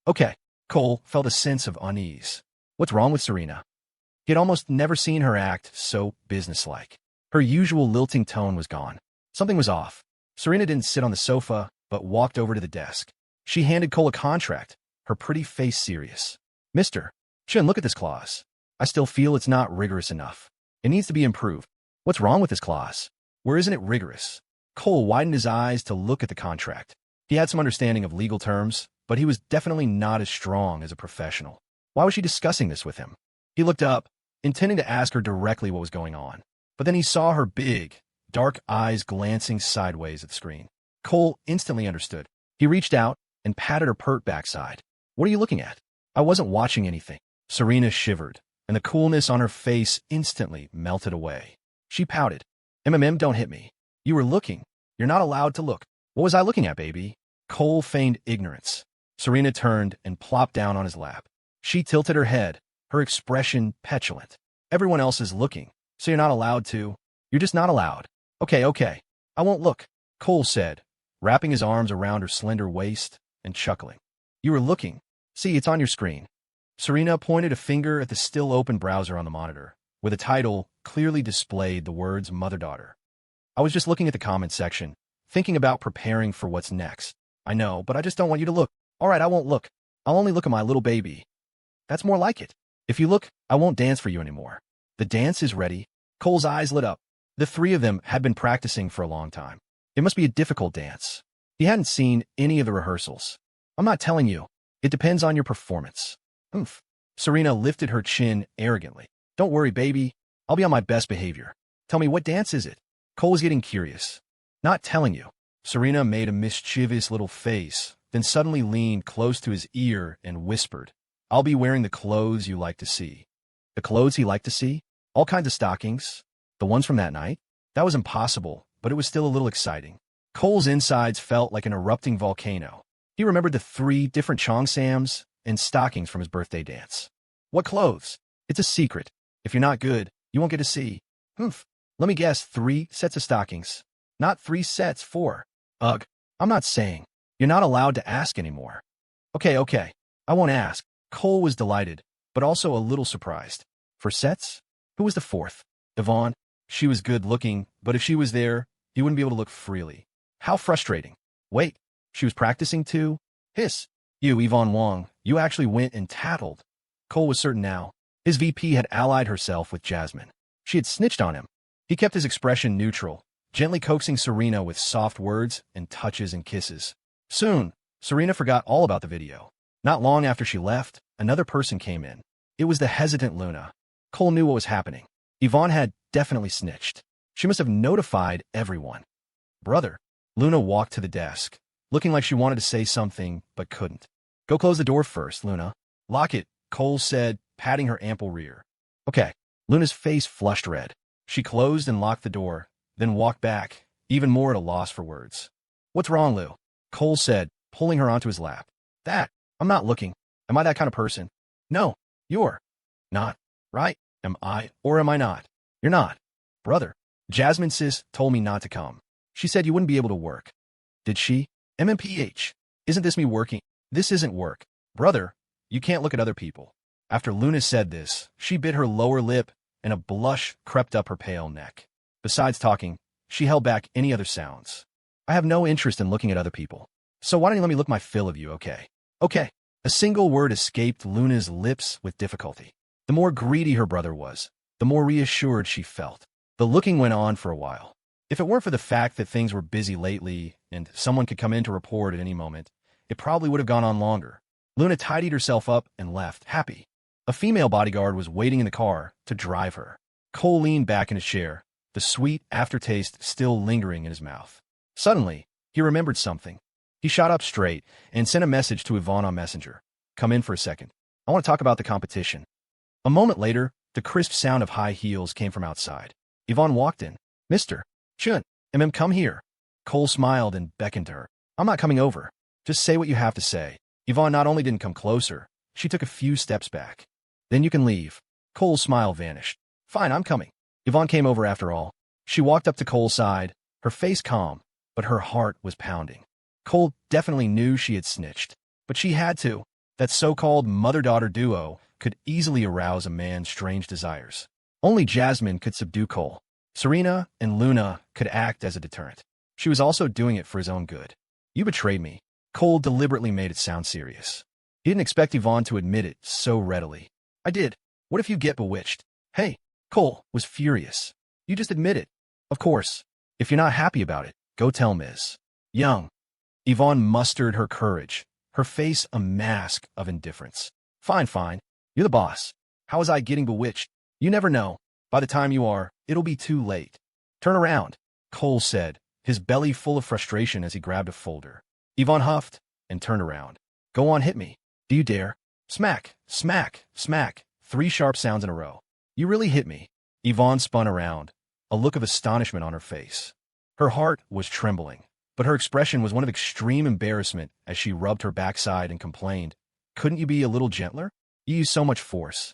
Okay, Cole felt a sense of unease. What's wrong with Serena? He had almost never seen her act so businesslike. Her usual lilting tone was gone. Something was off. Serena didn't sit on the sofa, but walked over to the desk. She handed Cole a contract, her pretty face serious. Mr. Chun, look at this clause. I still feel it's not rigorous enough. It needs to be improved. What's wrong with this clause? Where isn't it rigorous? Cole widened his eyes to look at the contract. He had some understanding of legal terms, but he was definitely not as strong as a professional. Why was she discussing this with him? He looked up, intending to ask her directly what was going on. But then he saw her big, dark eyes glancing sideways at the screen. Cole instantly understood. He reached out and patted her pert backside. What are you looking at? I wasn't watching anything. Serena shivered, and the coolness on her face instantly melted away. She pouted. Don't hit me. You were looking. You're not allowed to look. What was I looking at, baby? Cole feigned ignorance. Serena turned and plopped down on his lap. She tilted her head, her expression petulant. Everyone else is looking, so you're not allowed to. You're just not allowed. Okay. I won't look, Cole said, wrapping his arms around her slender waist and chuckling. You were looking. See, it's on your screen. Serena pointed a finger at the still-open browser on the monitor, where the title clearly displayed the words mother-daughter. I was just looking at the comments section, thinking about preparing for what's next. I know, but I just don't want you to look. All right, I won't look. I'll only look at my little baby. That's more like it. If you look, I won't dance for you anymore. The dance is ready. Cole's eyes lit up. The three of them had been practicing for a long time. It must be a difficult dance. He hadn't seen any of the rehearsals. I'm not telling you. It depends on your performance. Oomph. Serena lifted her chin arrogantly. Don't worry, baby. I'll be on my best behavior. Tell me, what dance is it? Cole was getting curious. Not telling you. Serena made a mischievous little face, then suddenly leaned close to his ear and whispered, I'll be wearing the clothes you like to see. The clothes he liked to see? All kinds of stockings. The ones from that night? That was impossible, but it was still a little exciting. Cole's insides felt like an erupting volcano. He remembered the 3 different Cheongsams and stockings from his birthday dance. What clothes? It's a secret. If you're not good, you won't get to see. Humph. Let me guess, 3 sets of stockings. Not 3 sets, 4. Ugh. I'm not saying. You're not allowed to ask anymore. Okay. I won't ask. Cole was delighted, but also a little surprised. For sets? Who was the 4th? Ivonne. She was good looking, but if she was there, he wouldn't be able to look freely. How frustrating. Wait, she was practicing too? Hiss. You, Yvonne Wong, you actually went and tattled. Cole was certain now. His VP had allied herself with Jasmine. She had snitched on him. He kept his expression neutral, gently coaxing Serena with soft words and touches and kisses. Soon, Serena forgot all about the video. Not long after she left, another person came in. It was the hesitant Luna. Cole knew what was happening. Yvonne had definitely snitched. She must have notified everyone. Brother, Luna walked to the desk, looking like she wanted to say something but couldn't. Go close the door first, Luna. Lock it, Cole said, patting her ample rear. Okay. Luna's face flushed red. She closed and locked the door, then walked back, even more at a loss for words. What's wrong, Lou? Cole said, pulling her onto his lap. That. I'm not looking. Am I that kind of person? No, you're not. Right? Am I, or am I not? You're not. Brother. Jasmine's sis told me not to come. She said you wouldn't be able to work. Did she? MMPH. Isn't this me working? This isn't work. Brother, you can't look at other people. After Luna said this, she bit her lower lip and a blush crept up her pale neck. Besides talking, she held back any other sounds. I have no interest in looking at other people. So why don't you let me look my fill of you, okay? Okay. A single word escaped Luna's lips with difficulty. The more greedy her brother was, the more reassured she felt. The looking went on for a while. If it weren't for the fact that things were busy lately and someone could come in to report at any moment, it probably would have gone on longer. Luna tidied herself up and left, happy. A female bodyguard was waiting in the car to drive her. Cole leaned back in his chair, the sweet aftertaste still lingering in his mouth. Suddenly, he remembered something. He shot up straight and sent a message to Ivonne on Messenger. Come in for a second. I want to talk about the competition. A moment later, the crisp sound of high heels came from outside. Ivonne walked in. Mr. Chun, come here. Cole smiled and beckoned to her. I'm not coming over. Just say what you have to say. Ivonne not only didn't come closer, she took a few steps back. Then you can leave. Cole's smile vanished. Fine, I'm coming. Ivonne came over after all. She walked up to Cole's side, her face calm, but her heart was pounding. Cole definitely knew she had snitched, but she had to. That so-called mother-daughter duo could easily arouse a man's strange desires. Only Jasmine could subdue Cole. Serena and Luna could act as a deterrent. She was also doing it for his own good. You betrayed me. Cole deliberately made it sound serious. He didn't expect Ivonne to admit it so readily. I did. What if you get bewitched? Hey, Cole was furious. You just admit it. Of course. If you're not happy about it, go tell Ms. Young. Ivonne mustered her courage, her face a mask of indifference. Fine, fine. You're the boss. How was I getting bewitched? You never know. By the time you are, it'll be too late. Turn around, Cole said, his belly full of frustration as he grabbed a folder. Ivonne huffed and turned around. Go on, hit me. Do you dare? Smack, smack, smack. 3 sharp sounds in a row. You really hit me. Ivonne spun around, a look of astonishment on her face. Her heart was trembling, but her expression was one of extreme embarrassment as she rubbed her backside and complained, couldn't you be a little gentler? You use so much force.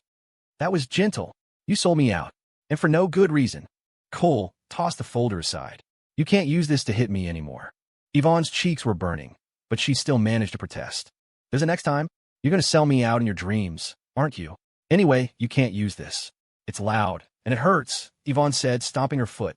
That was gentle. You sold me out. And for no good reason. Cole tossed the folder aside. You can't use this to hit me anymore. Yvonne's cheeks were burning, but she still managed to protest. There's a next time. You're going to sell me out in your dreams, aren't you? Anyway, you can't use this. It's loud, and it hurts, Yvonne said, stomping her foot.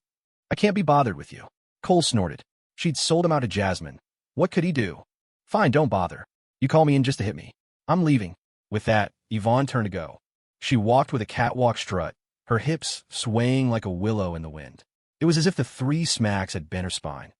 I can't be bothered with you. Cole snorted. She'd sold him out to Jasmine. What could he do? Fine, don't bother. You call me in just to hit me. I'm leaving. With that, Yvonne turned to go. She walked with a catwalk strut, her hips swaying like a willow in the wind. It was as if the 3 smacks had bent her spine.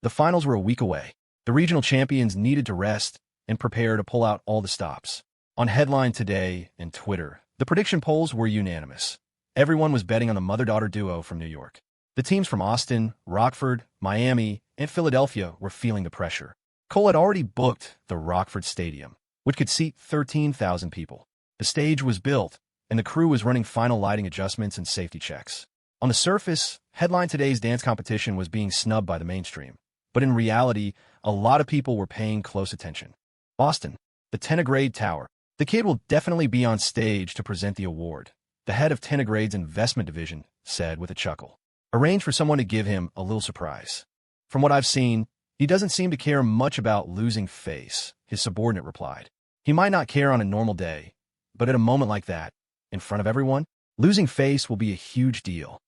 The finals were a week away. The regional champions needed to rest and prepare to pull out all the stops. On Headline Today and Twitter, the prediction polls were unanimous. Everyone was betting on the mother-daughter duo from New York. The teams from Austin, Rockford, Miami, and Philadelphia were feeling the pressure. Cole had already booked the Rockford Stadium, which could seat 13,000 people. The stage was built, and the crew was running final lighting adjustments and safety checks. On the surface, Headline Today's dance competition was being snubbed by the mainstream. But in reality, a lot of people were paying close attention. Austin, the Tenegrade Tower. The kid will definitely be on stage to present the award, the head of Tenegrade's investment division said with a chuckle. Arrange for someone to give him a little surprise. From what I've seen, he doesn't seem to care much about losing face, his subordinate replied. He might not care on a normal day, but at a moment like that, in front of everyone, losing face will be a huge deal.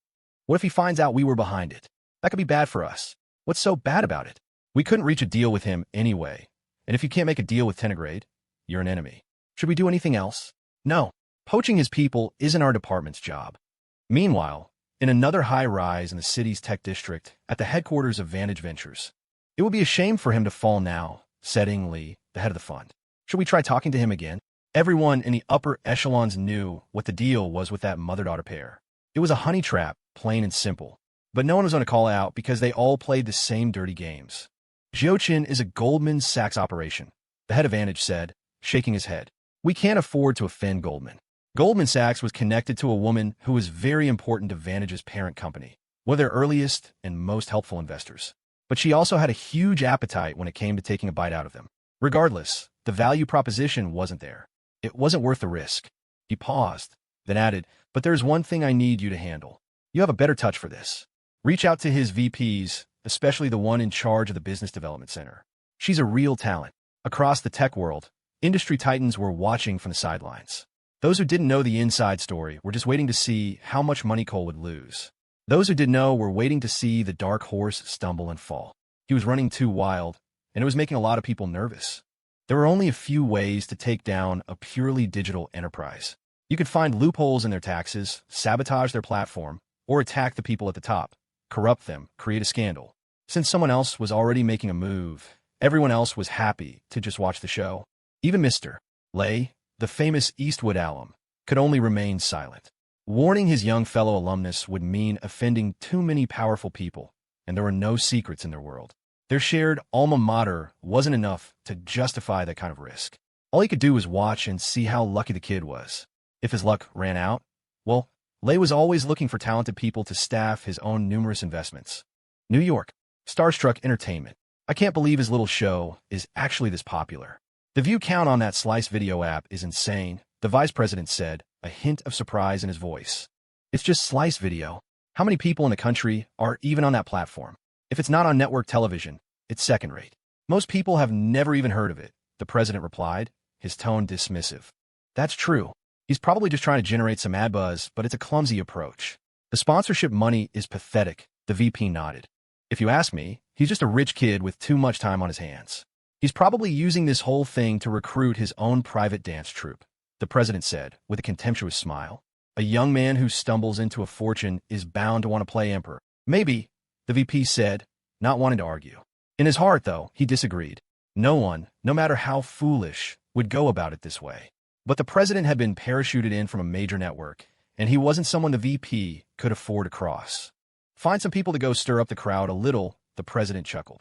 What if he finds out we were behind it? That could be bad for us. What's so bad about it? We couldn't reach a deal with him anyway, and if you can't make a deal with Tenegrade, you're an enemy. Should we do anything else? No. Poaching his people isn't our department's job. Meanwhile, in another high-rise in the city's tech district, at the headquarters of Vantage Ventures, it would be a shame for him to fall now, said Ing Lee, the head of the fund. Should we try talking to him again? Everyone in the upper echelons knew what the deal was with that mother-daughter pair. It was a honey trap, plain and simple. But no one was on a call out because they all played the same dirty games. Jiochin is a Goldman Sachs operation, the head of Vantage said, shaking his head. We can't afford to offend Goldman. Goldman Sachs was connected to a woman who was very important to Vantage's parent company, one of their earliest and most helpful investors. But she also had a huge appetite when it came to taking a bite out of them. Regardless, the value proposition wasn't there. It wasn't worth the risk. He paused, then added, but there's one thing I need you to handle. You have a better touch for this. Reach out to his VPs, especially the one in charge of the Business Development Center. She's a real talent. Across the tech world, industry titans were watching from the sidelines. Those who didn't know the inside story were just waiting to see how much money Cole would lose. Those who did know were waiting to see the dark horse stumble and fall. He was running too wild, and it was making a lot of people nervous. There were only a few ways to take down a purely digital enterprise. You could find loopholes in their taxes, sabotage their platform, or attack the people at the top, corrupt them, create a scandal. Since someone else was already making a move, everyone else was happy to just watch the show. Even Mr. Lay, the famous Eastwood alum, could only remain silent. Warning his young fellow alumnus would mean offending too many powerful people, and there were no secrets in their world. Their shared alma mater wasn't enough to justify that kind of risk. All he could do was watch and see how lucky the kid was. If his luck ran out, well, Lay was always looking for talented people to staff his own numerous investments. New York. Starstruck Entertainment. I can't believe his little show is actually this popular. The view count on that Slice video app is insane, the vice president said, a hint of surprise in his voice. It's just Slice video. How many people in the country are even on that platform? If it's not on network television, it's second-rate. Most people have never even heard of it, the president replied, his tone dismissive. That's true. He's probably just trying to generate some ad buzz, but it's a clumsy approach. The sponsorship money is pathetic, the VP nodded. If you ask me, he's just a rich kid with too much time on his hands. He's probably using this whole thing to recruit his own private dance troupe, the president said, with a contemptuous smile. A young man who stumbles into a fortune is bound to want to play emperor. Maybe, the VP said, not wanting to argue. In his heart, though, he disagreed. No one, no matter how foolish, would go about it this way. But the president had been parachuted in from a major network, and he wasn't someone the VP could afford to cross. Find some people to go stir up the crowd a little, the president chuckled.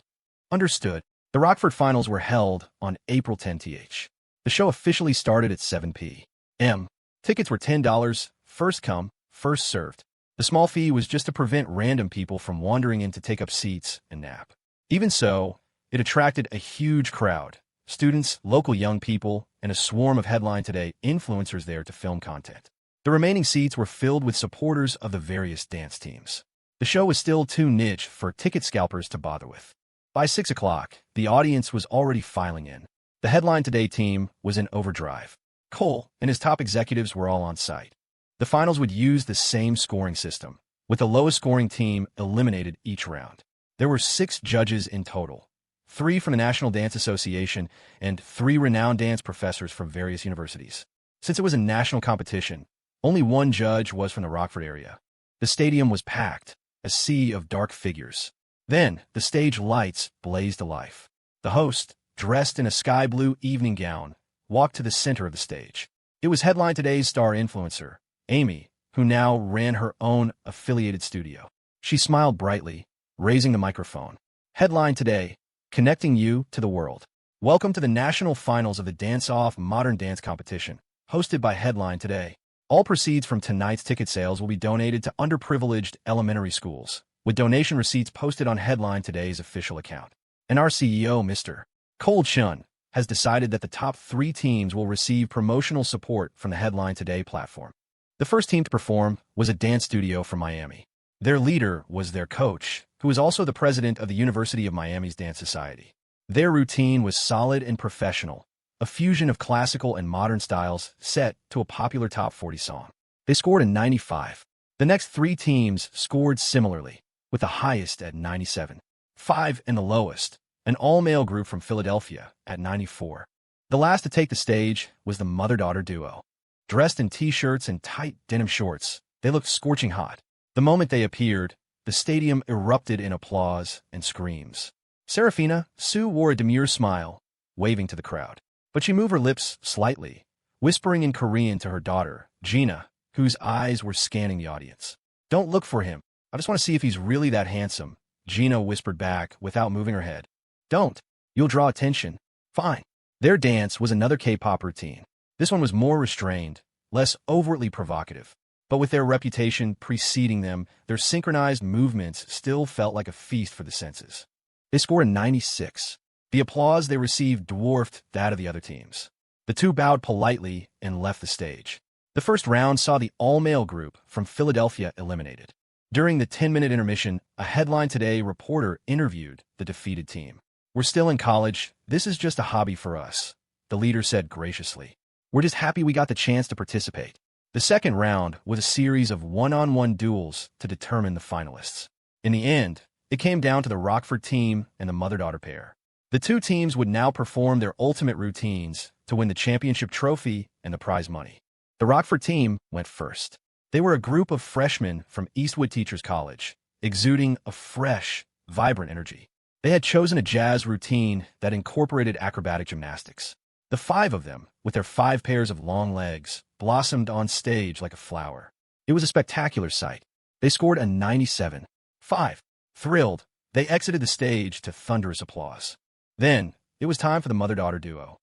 Understood. The Rockford finals were held on April 10th. The show officially started at 7 p.m. Tickets were $10, first come, first served. The small fee was just to prevent random people from wandering in to take up seats and nap. Even so, it attracted a huge crowd, students, local young people, and a swarm of Headline Today influencers there to film content. The remaining seats were filled with supporters of the various dance teams. The show was still too niche for ticket scalpers to bother with. By 6 o'clock, the audience was already filing in. The Headline Today team was in overdrive. Cole and his top executives were all on site. The finals would use the same scoring system, with the lowest scoring team eliminated each round. There were 6 judges in total, 3 from the National Dance Association and 3 renowned dance professors from various universities. Since it was a national competition, only one judge was from the Rockford area. The stadium was packed, a sea of dark figures. Then, the stage lights blazed to life. The host, dressed in a sky blue evening gown, walked to the center of the stage. It was Headline Today's star influencer, Amy, who now ran her own affiliated studio. She smiled brightly, raising the microphone. Headline Today, connecting you to the world. Welcome to the national finals of the Dance-Off Modern Dance Competition, hosted by Headline Today. All proceeds from tonight's ticket sales will be donated to underprivileged elementary schools, with donation receipts posted on Headline Today's official account. And our CEO, Mr. Cole Chun, has decided that the top 3 teams will receive promotional support from the Headline Today platform. The first team to perform was a dance studio from Miami. Their leader was their coach, who was also the president of the University of Miami's Dance Society. Their routine was solid and professional, a fusion of classical and modern styles set to a popular top 40 song. They scored a 95. The next 3 teams scored similarly, with the highest at 97. 5 and the lowest, an all-male group from Philadelphia at 94. The last to take the stage was the mother-daughter duo. Dressed in t-shirts and tight denim shorts, they looked scorching hot. The moment they appeared, the stadium erupted in applause and screams. Serafina, Sue wore a demure smile, waving to the crowd. But she moved her lips slightly, whispering in Korean to her daughter, Gina, whose eyes were scanning the audience. Don't look for him. I just want to see if he's really that handsome, Gina whispered back without moving her head. Don't. You'll draw attention. Fine. Their dance was another K-pop routine. This one was more restrained, less overtly provocative. But with their reputation preceding them, their synchronized movements still felt like a feast for the senses. They scored a 96. The applause they received dwarfed that of the other teams. The two bowed politely and left the stage. The first round saw the all-male group from Philadelphia eliminated. During the 10-minute intermission, a Headline Today reporter interviewed the defeated team. We're still in college. This is just a hobby for us, the leader said graciously. We're just happy we got the chance to participate. The second round was a series of one-on-one duels to determine the finalists. In the end, it came down to the Rockford team and the mother-daughter pair. The two teams would now perform their ultimate routines to win the championship trophy and the prize money. The Rockford team went first. They were a group of freshmen from Eastwood Teachers College, exuding a fresh, vibrant energy. They had chosen a jazz routine that incorporated acrobatic gymnastics. The five of them, with their 5 pairs of long legs, blossomed on stage like a flower. It was a spectacular sight. They scored a 97. 5. Thrilled, they exited the stage to thunderous applause. Then, it was time for the mother-daughter duo.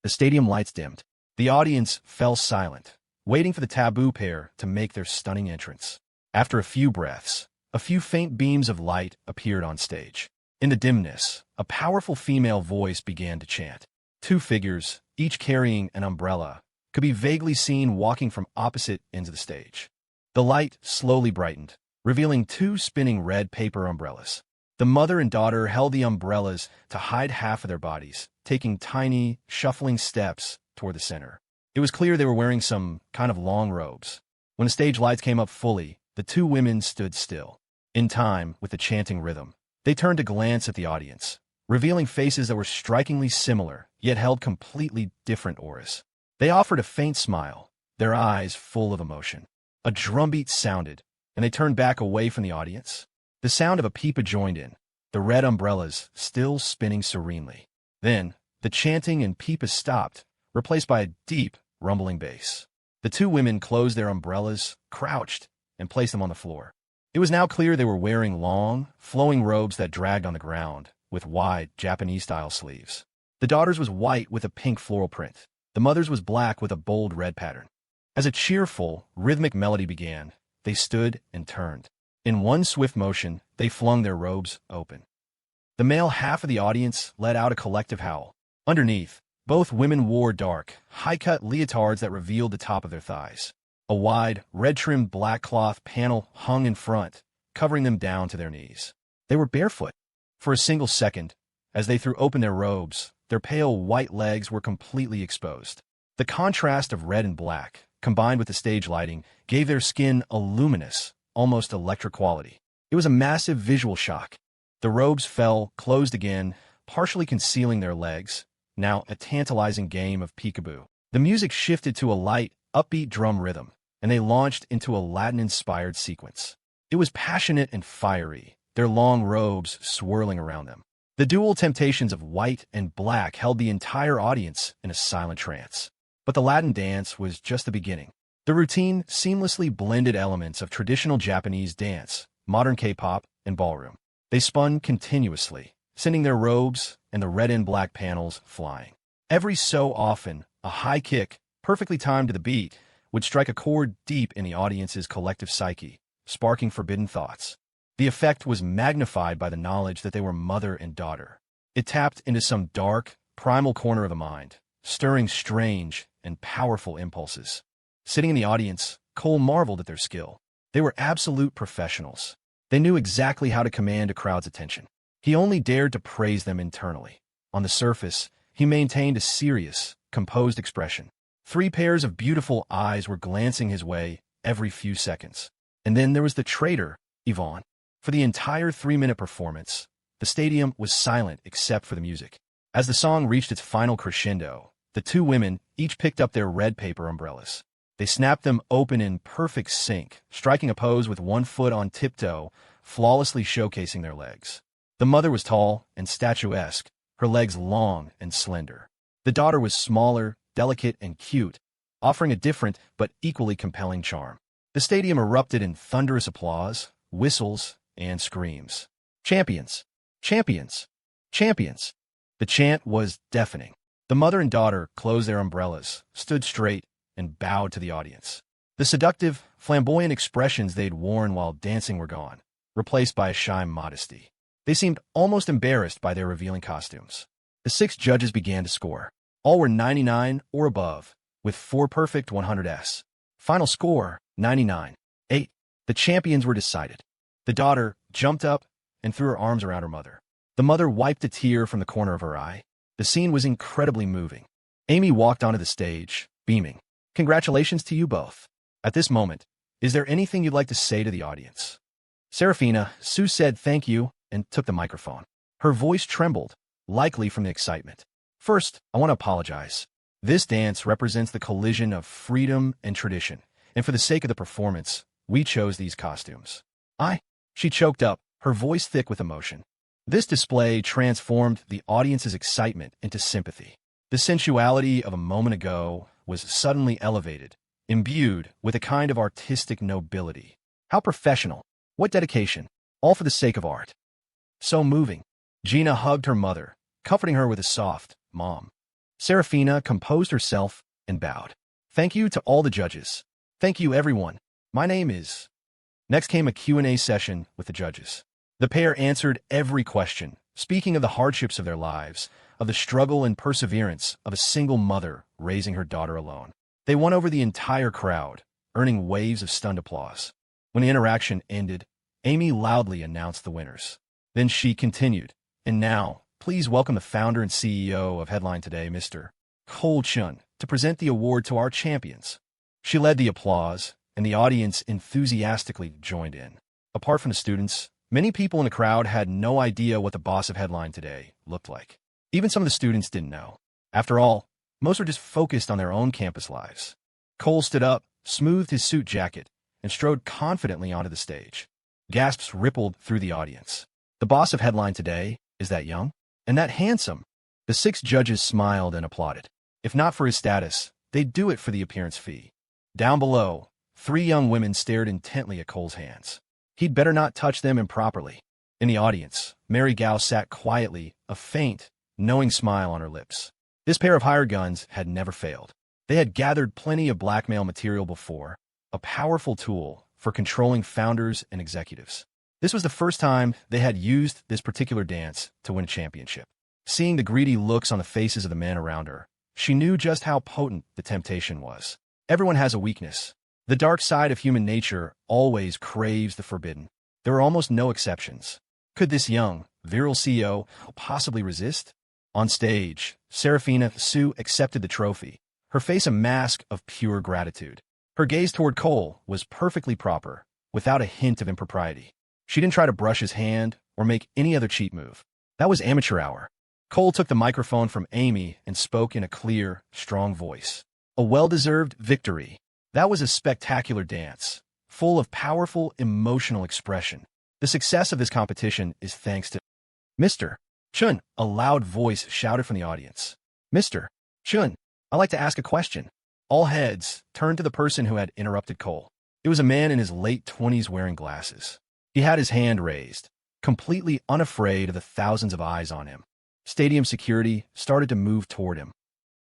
The stadium lights dimmed. The audience fell silent, waiting for the taboo pair to make their stunning entrance. After a few breaths, a few faint beams of light appeared on stage. In the dimness, a powerful female voice began to chant. 2 figures, each carrying an umbrella, could be vaguely seen walking from opposite ends of the stage. The light slowly brightened, revealing 2 spinning red paper umbrellas. The mother and daughter held the umbrellas to hide half of their bodies, taking tiny, shuffling steps toward the center. It was clear they were wearing some kind of long robes. When the stage lights came up fully, the 2 women stood still. In time, with the chanting rhythm, they turned to glance at the audience, revealing faces that were strikingly similar, yet held completely different auras. They offered a faint smile, their eyes full of emotion. A drumbeat sounded, and they turned back away from the audience. The sound of a pipa joined in, the red umbrellas still spinning serenely. Then, the chanting and pipa stopped, replaced by a deep, rumbling bass. The 2 women closed their umbrellas, crouched, and placed them on the floor. It was now clear they were wearing long, flowing robes that dragged on the ground, with wide, Japanese-style sleeves. The daughter's was white with a pink floral print. The mother's was black with a bold red pattern. As a cheerful, rhythmic melody began, they stood and turned. In one swift motion, they flung their robes open. The male half of the audience let out a collective howl. Underneath, both women wore dark, high-cut leotards that revealed the top of their thighs. A wide, red-trimmed black cloth panel hung in front, covering them down to their knees. They were barefoot. For a single second, as they threw open their robes, their pale white legs were completely exposed. The contrast of red and black, combined with the stage lighting, gave their skin a luminous, almost electric quality. It was a massive visual shock. The robes fell, closed again, partially concealing their legs, now a tantalizing game of peekaboo. The music shifted to a light, upbeat drum rhythm, and they launched into a Latin-inspired sequence. It was passionate and fiery, their long robes swirling around them. The dual temptations of white and black held the entire audience in a silent trance. But the Latin dance was just the beginning. The routine seamlessly blended elements of traditional Japanese dance, modern K-pop, and ballroom. They spun continuously, sending their robes and the red and black panels flying. Every so often, a high kick, perfectly timed to the beat, would strike a chord deep in the audience's collective psyche, sparking forbidden thoughts. The effect was magnified by the knowledge that they were mother and daughter. It tapped into some dark, primal corner of the mind, stirring strange and powerful impulses. Sitting in the audience, Cole marveled at their skill. They were absolute professionals. They knew exactly how to command a crowd's attention. He only dared to praise them internally. On the surface, he maintained a serious, composed expression. 3 pairs of beautiful eyes were glancing his way every few seconds. And then there was the traitor, Ivonne. For the entire 3-minute performance, the stadium was silent except for the music. As the song reached its final crescendo, the 2 women each picked up their red paper umbrellas. They snapped them open in perfect sync, striking a pose with one foot on tiptoe, flawlessly showcasing their legs. The mother was tall and statuesque, her legs long and slender. The daughter was smaller, delicate, and cute, offering a different but equally compelling charm. The stadium erupted in thunderous applause, whistles, and screams. Champions! Champions! Champions! The chant was deafening. The mother and daughter closed their umbrellas, stood straight, and bowed to the audience. The seductive, flamboyant expressions they'd worn while dancing were gone, replaced by a shy modesty. They seemed almost embarrassed by their revealing costumes. The 6 judges began to score. All were 99 or above, with 4 perfect 100s. Final score, 99. 8. The champions were decided. The daughter jumped up and threw her arms around her mother. The mother wiped a tear from the corner of her eye. The scene was incredibly moving. Amy walked onto the stage, beaming. Congratulations to you both. At this moment, is there anything you'd like to say to the audience? Serena.She said thank you and took the microphone. Her voice trembled, likely from the excitement. First, I want to apologize. This dance represents the collision of freedom and tradition, and for the sake of the performance, we chose these costumes. She choked up, her voice thick with emotion. This display transformed the audience's excitement into sympathy. The sensuality of a moment ago was suddenly elevated, imbued with a kind of artistic nobility. How professional! What dedication! All for the sake of art. So moving. Gina hugged her mother, comforting her with a soft, "Mom." Serafina composed herself and bowed. Thank you to all the judges. Thank you, everyone. My name is... Next came a Q&A session with the judges. The pair answered every question, speaking of the hardships of their lives, of the struggle and perseverance of a single mother raising her daughter alone. They won over the entire crowd, earning waves of stunned applause. When the interaction ended, Amy loudly announced the winners. Then she continued, and now, please welcome the founder and CEO of Headline Today, Mr. Cole Chun, to present the award to our champions. She led the applause, and the audience enthusiastically joined in. Apart from the students, many people in the crowd had no idea what the boss of Headline Today looked like. Even some of the students didn't know. After all, most were just focused on their own campus lives. Cole stood up, smoothed his suit jacket, and strode confidently onto the stage. Gasps rippled through the audience. The boss of Headline Today is that young? And that handsome? The 6 judges smiled and applauded. If not for his status, they'd do it for the appearance fee. Down below, 3 young women stared intently at Cole's hands. He'd better not touch them improperly. In the audience, Mary Gao sat quietly, a faint, knowing smile on her lips. This pair of hired guns had never failed. They had gathered plenty of blackmail material before, a powerful tool for controlling founders and executives. This was the first time they had used this particular dance to win a championship. Seeing the greedy looks on the faces of the men around her, she knew just how potent the temptation was. Everyone has a weakness. The dark side of human nature always craves the forbidden. There were almost no exceptions. Could this young, virile CEO possibly resist? On stage, Serafina.She accepted the trophy, her face a mask of pure gratitude. Her gaze toward Cole was perfectly proper, without a hint of impropriety. She didn't try to brush his hand or make any other cheap move. That was amateur hour. Cole took the microphone from Amy and spoke in a clear, strong voice. A well-deserved victory. That was a spectacular dance, full of powerful emotional expression. The success of this competition is thanks to Mr. Chun. A loud voice shouted from the audience. Mr. Chun, I'd like to ask a question. All heads turned to the person who had interrupted Cole. It was a man in his late 20s wearing glasses. He had his hand raised, completely unafraid of the thousands of eyes on him. Stadium security started to move toward him.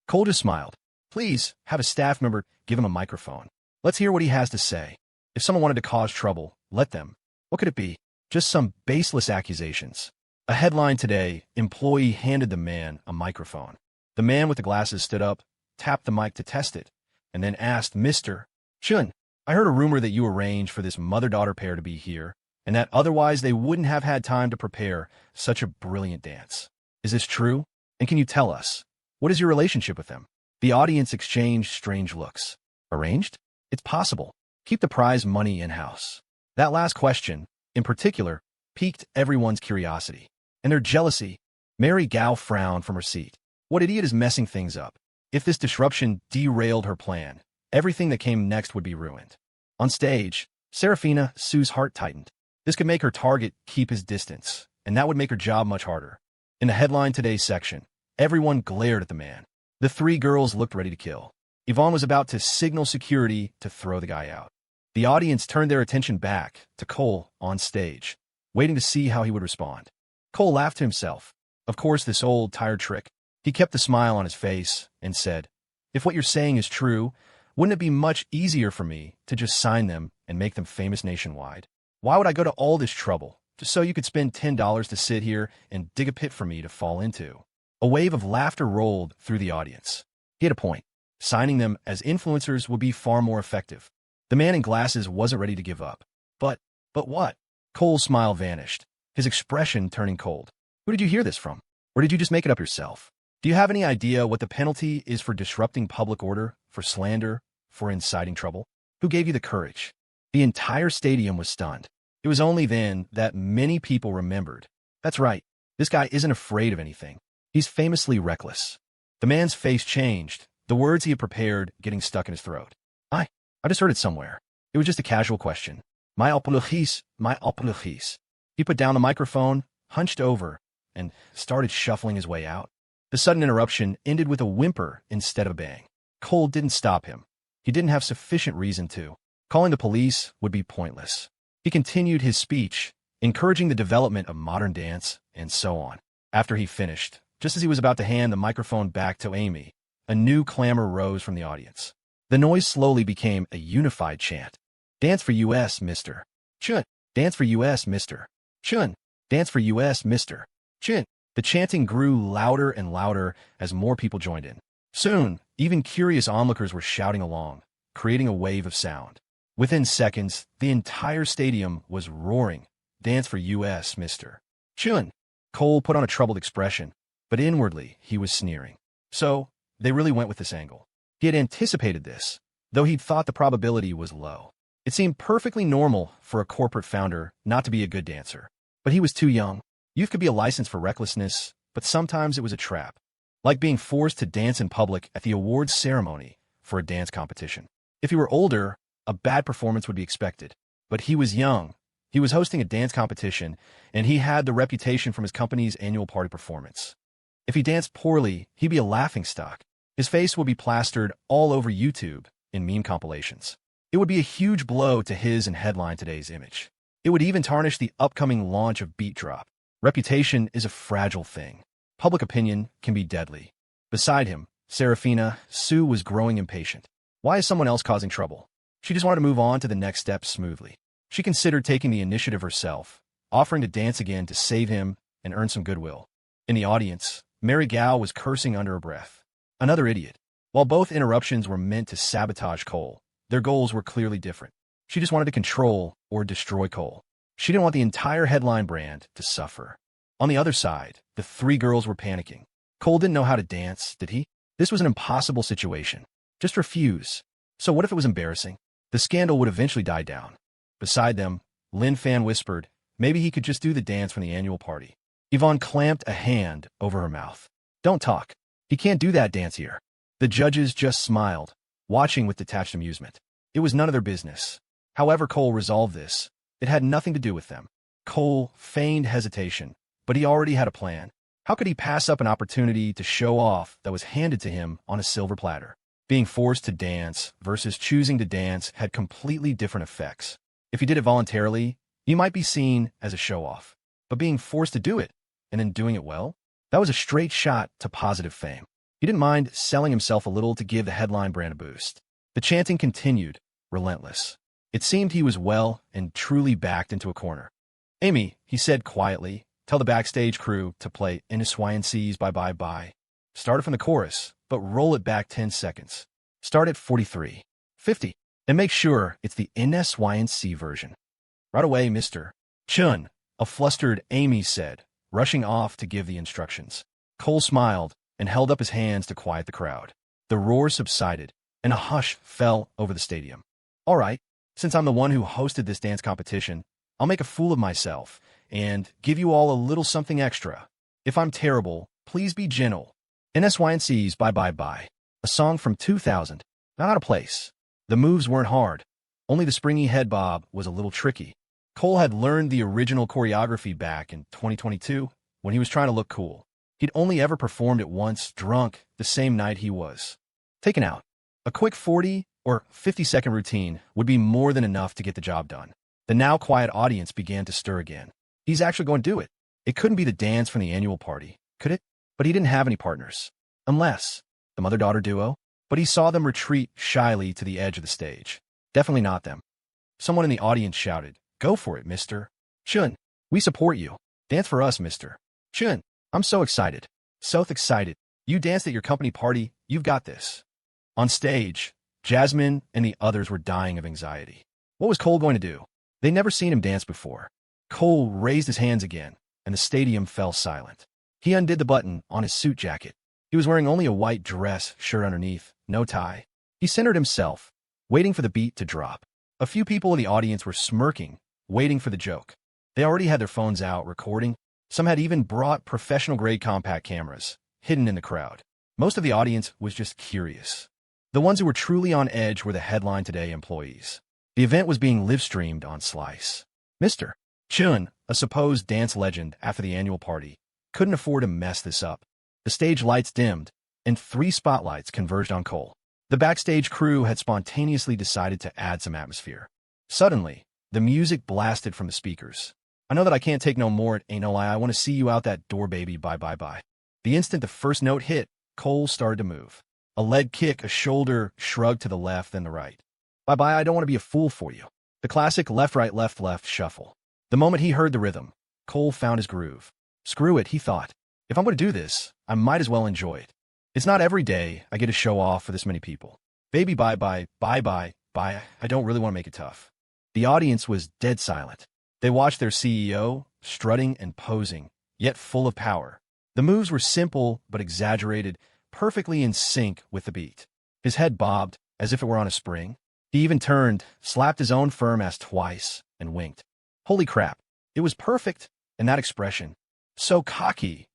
Cole just smiled. Please, have a staff member give him a microphone. Let's hear what he has to say. If someone wanted to cause trouble, let them. What could it be? Just some baseless accusations. A Headline Today employee handed the man a microphone. The man with the glasses stood up, tapped the mic to test it, and then asked, Mr. Chun, I heard a rumor that you arranged for this mother-daughter pair to be here, and that otherwise they wouldn't have had time to prepare such a brilliant dance. Is this true? And can you tell us, what is your relationship with them? The audience exchanged strange looks. Arranged? It's possible. Keep the prize money in-house. That last question, in particular, piqued everyone's curiosity. And their jealousy. Mary Gao frowned from her seat. What idiot is messing things up? If this disruption derailed her plan, everything that came next would be ruined. On stage, Serafina.She's heart tightened. This could make her target keep his distance, and that would make her job much harder. In the Headline Today section, everyone glared at the man. The 3 girls looked ready to kill. Ivonne was about to signal security to throw the guy out. The audience turned their attention back to Cole on stage, waiting to see how he would respond. Cole laughed to himself. Of course, this old, tired trick. He kept the smile on his face and said, "If what you're saying is true, wouldn't it be much easier for me to just sign them and make them famous nationwide? Why would I go to all this trouble just so you could spend $10 to sit here and dig a pit for me to fall into?" A wave of laughter rolled through the audience. He had a point. Signing them as influencers would be far more effective. The man in glasses wasn't ready to give up. But what? Cole's smile vanished, his expression turning cold. Who did you hear this from? Or did you just make it up yourself? Do you have any idea what the penalty is for disrupting public order, for slander, for inciting trouble? Who gave you the courage? The entire stadium was stunned. It was only then that many people remembered. That's right. This guy isn't afraid of anything. He's famously reckless. The man's face changed, the words he had prepared getting stuck in his throat. I just heard it somewhere. It was just a casual question. My apologies, my apologies. He put down the microphone, hunched over, and started shuffling his way out. The sudden interruption ended with a whimper instead of a bang. Cole didn't stop him. He didn't have sufficient reason to. Calling the police would be pointless. He continued his speech, encouraging the development of modern dance, and so on. After he finished, just as he was about to hand the microphone back to Amy, a new clamor rose from the audience. The noise slowly became a unified chant. Dance for U.S., Mr. Chun. Dance for U.S., Mr. Chun. Dance for U.S., Mr. Chun. The chanting grew louder and louder as more people joined in. Soon, even curious onlookers were shouting along, creating a wave of sound. Within seconds, the entire stadium was roaring, "Dance for U.S., Mr. Chun." Cole put on a troubled expression, but inwardly he was sneering. So, they really went with this angle. He had anticipated this, though he'd thought the probability was low. It seemed perfectly normal for a corporate founder not to be a good dancer. But he was too young. Youth could be a license for recklessness, but sometimes it was a trap. Like being forced to dance in public at the awards ceremony for a dance competition. If he were older, a bad performance would be expected. But he was young. He was hosting a dance competition, and he had the reputation from his company's annual party performance. If he danced poorly, he'd be a laughingstock. His face would be plastered all over YouTube in meme compilations. It would be a huge blow to his and Headline Today's image. It would even tarnish the upcoming launch of Beat Drop. Reputation is a fragile thing. Public opinion can be deadly. Beside him, Serafina, Sue was growing impatient. Why is someone else causing trouble? She just wanted to move on to the next step smoothly. She considered taking the initiative herself, offering to dance again to save him and earn some goodwill. In the audience, Mary Gao was cursing under her breath. Another idiot. While both interruptions were meant to sabotage Cole, their goals were clearly different. She just wanted to control or destroy Cole. She didn't want the entire Headline brand to suffer. On the other side, the three girls were panicking. Cole didn't know how to dance, did he? This was an impossible situation. Just refuse. So what if it was embarrassing? The scandal would eventually die down. Beside them, Lin Fan whispered, maybe he could just do the dance from the annual party. Yvonne clamped a hand over her mouth. Don't talk. He can't do that dance here. The judges just smiled, watching with detached amusement. It was none of their business. However Cole resolved this, it had nothing to do with them. Cole feigned hesitation, but he already had a plan. How could he pass up an opportunity to show off that was handed to him on a silver platter? Being forced to dance versus choosing to dance had completely different effects. If he did it voluntarily, he might be seen as a show-off. But being forced to do it, and then doing it well, that was a straight shot to positive fame. He didn't mind selling himself a little to give the Headline brand a boost. The chanting continued, relentless. It seemed he was well and truly backed into a corner. Amy, he said quietly, tell the backstage crew to play NSYNC's Bye Bye Bye. Start it from the chorus, but roll it back 10 seconds. Start at 43, 50, and make sure it's the NSYNC version. Right away, Mr. Chun, a flustered Amy said, rushing off to give the instructions. Cole smiled and held up his hands to quiet the crowd. The roar subsided, and a hush fell over the stadium. All right, since I'm the one who hosted this dance competition, I'll make a fool of myself and give you all a little something extra. If I'm terrible, please be gentle. NSYNC's Bye Bye Bye, a song from 2000, not out of place. The moves weren't hard. Only the springy head bob was a little tricky. Cole had learned the original choreography back in 2022 when he was trying to look cool. He'd only ever performed it once, drunk, the same night he was taken out. A quick 40 or 50-second routine would be more than enough to get the job done. The now quiet audience began to stir again. He's actually going to do it. It couldn't be the dance from the annual party, could it? But he didn't have any partners. Unless the mother-daughter duo. But he saw them retreat shyly to the edge of the stage. Definitely not them. Someone in the audience shouted, "Go for it, Mr. Chun. We support you. Dance for us, Mr. Chun. I'm so excited. So excited. You danced at your company party. You've got this." On stage, Jasmine and the others were dying of anxiety. What was Cole going to do? They'd never seen him dance before. Cole raised his hands again, and the stadium fell silent. He undid the button on his suit jacket. He was wearing only a white dress shirt underneath, no tie. He centered himself, waiting for the beat to drop. A few people in the audience were smirking, waiting for the joke. They already had their phones out, recording. Some had even brought professional-grade compact cameras, hidden in the crowd. Most of the audience was just curious. The ones who were truly on edge were the Headline Today employees. The event was being live-streamed on Slice. Mr. Chun, a supposed dance legend after the annual party, couldn't afford to mess this up. The stage lights dimmed, and 3 spotlights converged on Cole. The backstage crew had spontaneously decided to add some atmosphere. Suddenly, the music blasted from the speakers. "I know that I can't take no more, it ain't no lie. I want to see you out that door, baby, bye bye bye." The instant the first note hit, Cole started to move. A leg kick, a shoulder shrug to the left, then the right. "Bye bye, I don't want to be a fool for you." The classic left, right, left, left shuffle. The moment he heard the rhythm, Cole found his groove. Screw it, he thought. If I'm going to do this, I might as well enjoy it. It's not every day I get to show off for this many people. Baby, bye bye, bye bye, bye. I don't really want to make it tough. The audience was dead silent. They watched their CEO, strutting and posing, yet full of power. The moves were simple but exaggerated, perfectly in sync with the beat. His head bobbed, as if it were on a spring. He even turned, slapped his own firm ass twice, and winked. Holy crap, it was perfect, and that expression. So cocky.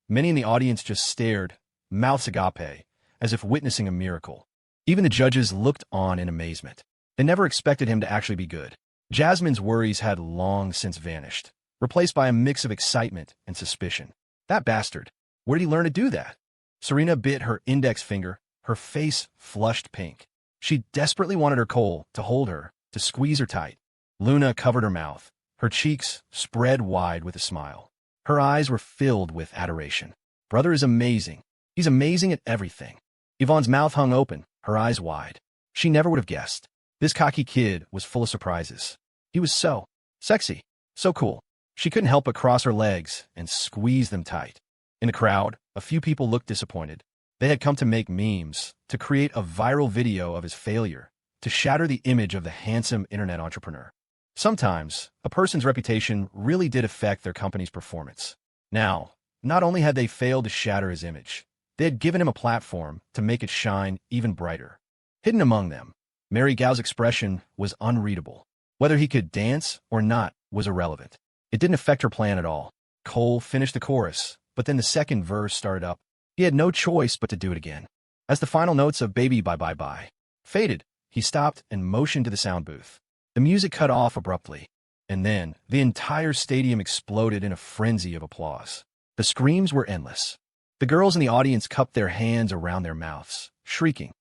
Many in the audience just stared, mouths agape, as if witnessing a miracle. Even the judges looked on in amazement. They never expected him to actually be good. Jasmine's worries had long since vanished, replaced by a mix of excitement and suspicion. That bastard. Where did he learn to do that? Serena bit her index finger, her face flushed pink. She desperately wanted her Cole to hold her, to squeeze her tight. Luna covered her mouth, her cheeks spread wide with a smile. Her eyes were filled with adoration. Brother is amazing. He's amazing at everything. Yvonne's mouth hung open, her eyes wide. She never would have guessed. This cocky kid was full of surprises. He was so sexy, so cool. She couldn't help but cross her legs and squeeze them tight. In the crowd, a few people looked disappointed. They had come to make memes, to create a viral video of his failure, to shatter the image of the handsome internet entrepreneur. Sometimes, a person's reputation really did affect their company's performance. Now, not only had they failed to shatter his image, they had given him a platform to make it shine even brighter. Hidden among them, Mary Gao's expression was unreadable. Whether he could dance or not was irrelevant. It didn't affect her plan at all. Cole finished the chorus, but then the second verse started up. He had no choice but to do it again. As the final notes of Baby Bye Bye Bye faded, he stopped and motioned to the sound booth. The music cut off abruptly, and then the entire stadium exploded in a frenzy of applause. The screams were endless. The girls in the audience cupped their hands around their mouths, shrieking,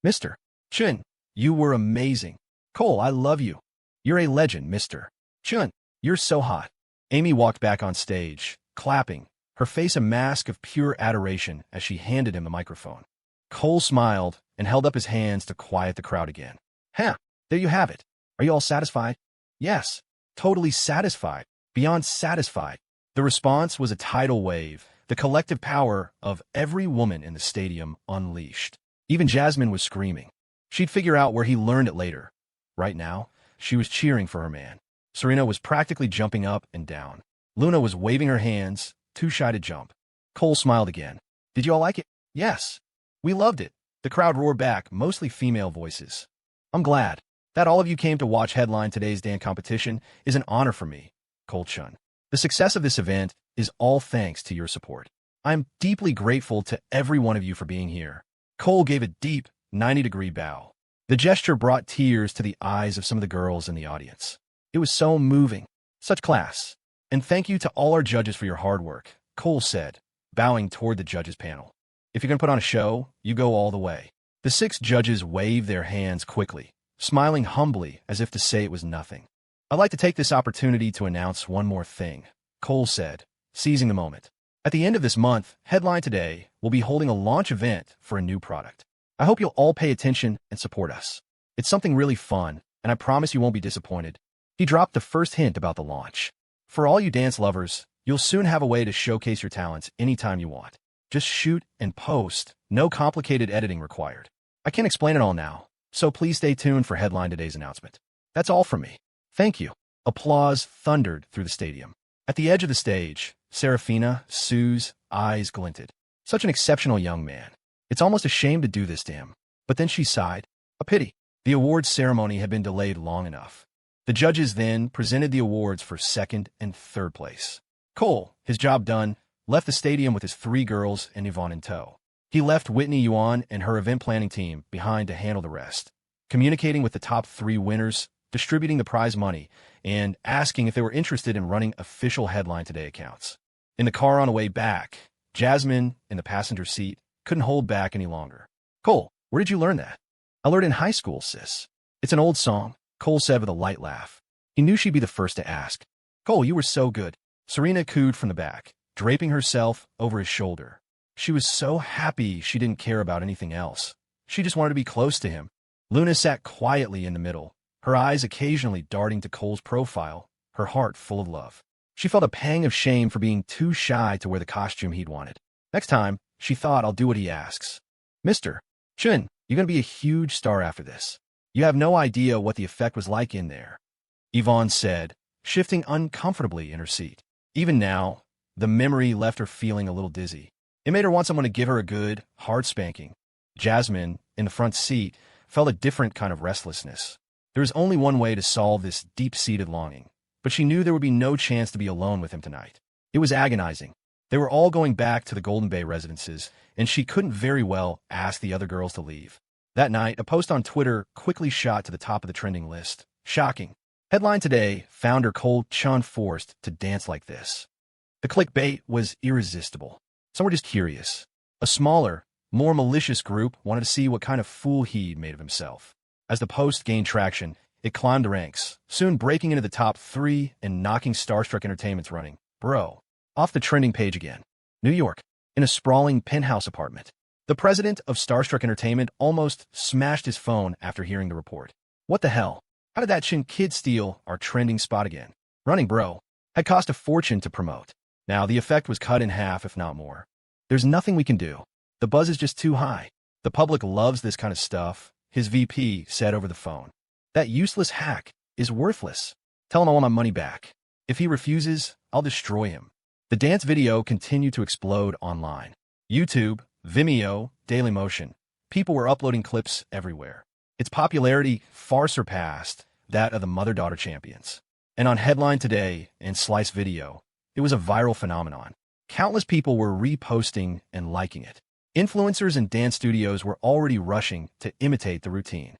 "Mr. Chun, you were amazing. Cole, I love you. You're a legend, Mr. Chun. You're so hot." Amy walked back on stage, clapping, her face a mask of pure adoration as she handed him the microphone. Cole smiled and held up his hands to quiet the crowd again. "Huh, there you have it. Are you all satisfied?" "Yes, totally satisfied, beyond satisfied." The response was a tidal wave, the collective power of every woman in the stadium unleashed. Even Jasmine was screaming. She'd figure out where he learned it later. Right now, she was cheering for her man. Serena was practically jumping up and down. Luna was waving her hands, too shy to jump. Cole smiled again. "Did you all like it?" "Yes. We loved it." The crowd roared back, mostly female voices. "I'm glad. That all of you came to watch Headline Today's dance competition is an honor for me, Cole Chun. The success of this event is all thanks to your support. I'm deeply grateful to every one of you for being here." Cole gave a deep, 90-degree bow. The gesture brought tears to the eyes of some of the girls in the audience. It was so moving, such class. "And thank you to all our judges for your hard work," Cole said, bowing toward the judges panel. "If you're going to put on a show, you go all the way. The 6 judges waved their hands quickly, smiling humbly as if to say it was nothing. "I'd like to take this opportunity to announce one more thing," Cole said, seizing the moment. "At the end of this month, Headline Today will be holding a launch event for a new product. I hope you'll all pay attention and support us. It's something really fun, and I promise you won't be disappointed." He dropped the first hint about the launch. "For all you dance lovers, you'll soon have a way to showcase your talents anytime you want. Just shoot and post, no complicated editing required. I can't explain it all now, so please stay tuned for Headline Today's announcement. That's all from me. Thank you." Applause thundered through the stadium. At the edge of the stage, Serafina, Sue's eyes glinted. Such an exceptional young man. It's almost a shame to do this to him. But then she sighed. A pity. The awards ceremony had been delayed long enough. The judges then presented the awards for 2nd and 3rd place. Cole, his job done, left the stadium with his 3 girls and Ivonne in tow. He left Whitney Yuan and her event planning team behind to handle the rest, communicating with the top 3 winners, distributing the prize money, and asking if they were interested in running official Headline Today accounts. In the car on the way back, Jasmine, in the passenger seat, couldn't hold back any longer. "Cole, where did you learn that?" "I learned in high school, sis." "It's an old song," Cole said with a light laugh. He knew she'd be the first to ask. "Cole, you were so good." Serena cooed from the back, draping herself over his shoulder. She was so happy she didn't care about anything else. She just wanted to be close to him. Luna sat quietly in the middle, her eyes occasionally darting to Cole's profile, her heart full of love. She felt a pang of shame for being too shy to wear the costume he'd wanted. Next time, she thought, "I'll do what he asks." "Mr. Chun, you're going to be a huge star after this. You have no idea what the effect was like in there," Ivonne said, shifting uncomfortably in her seat. Even now, the memory left her feeling a little dizzy. It made her want someone to give her a good, hard spanking. Jasmine, in the front seat, felt a different kind of restlessness. There was only one way to solve this deep-seated longing, but she knew there would be no chance to be alone with him tonight. It was agonizing. They were all going back to the Golden Bay residences, and she couldn't very well ask the other girls to leave. That night, a post on Twitter quickly shot to the top of the trending list. Shocking. Headline Today founder Cole Chun forced to dance like this. The clickbait was irresistible. Some were just curious. A smaller, more malicious group wanted to see what kind of fool he'd made of himself. As the post gained traction, it climbed the ranks, soon breaking into the top 3 and knocking Starstruck Entertainment's running, "Bro," off the trending page again. New York, in a sprawling penthouse apartment. The president of Starstruck Entertainment almost smashed his phone after hearing the report. What the hell? How did that Chin kid steal our trending spot again? Running Bro had cost a fortune to promote. Now the effect was cut in half, if not more. "There's nothing we can do. The buzz is just too high. The public loves this kind of stuff," his VP said over the phone. "That useless hack is worthless. Tell him I want my money back. If he refuses, I'll destroy him." The dance video continued to explode online. YouTube, Vimeo, Dailymotion. People were uploading clips everywhere. Its popularity far surpassed that of the mother-daughter champions. And on Headline Today and Slice Video, it was a viral phenomenon. Countless people were reposting and liking it. Influencers and dance studios were already rushing to imitate the routine.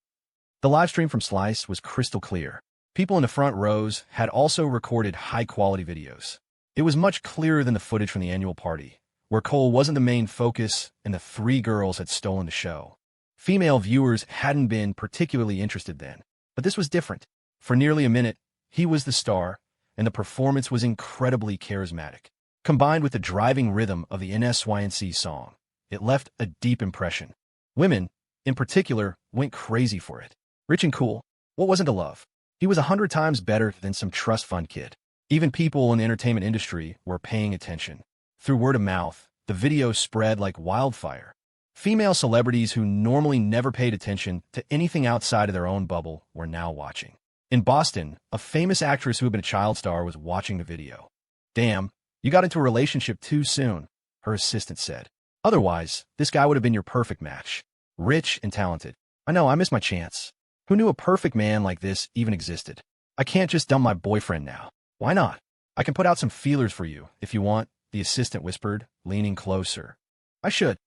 The live stream from Slice was crystal clear. People in the front rows had also recorded high-quality videos. It was much clearer than the footage from the annual party, where Cole wasn't the main focus and the 3 girls had stolen the show. Female viewers hadn't been particularly interested then, but this was different. For nearly a minute, he was the star, and the performance was incredibly charismatic. Combined with the driving rhythm of the NSYNC song, it left a deep impression. Women, in particular, went crazy for it. Rich and cool, what wasn't to love? He was 100 times better than some trust fund kid. Even people in the entertainment industry were paying attention. Through word of mouth, the video spread like wildfire. Female celebrities who normally never paid attention to anything outside of their own bubble were now watching. In Boston, a famous actress who had been a child star was watching the video. "Damn, you got into a relationship too soon," her assistant said. "Otherwise, this guy would have been your perfect match. Rich and talented. I know, I missed my chance. Who knew a perfect man like this even existed? I can't just dump my boyfriend now. Why not? I can put out some feelers for you, if you want," the assistant whispered, leaning closer. "I should.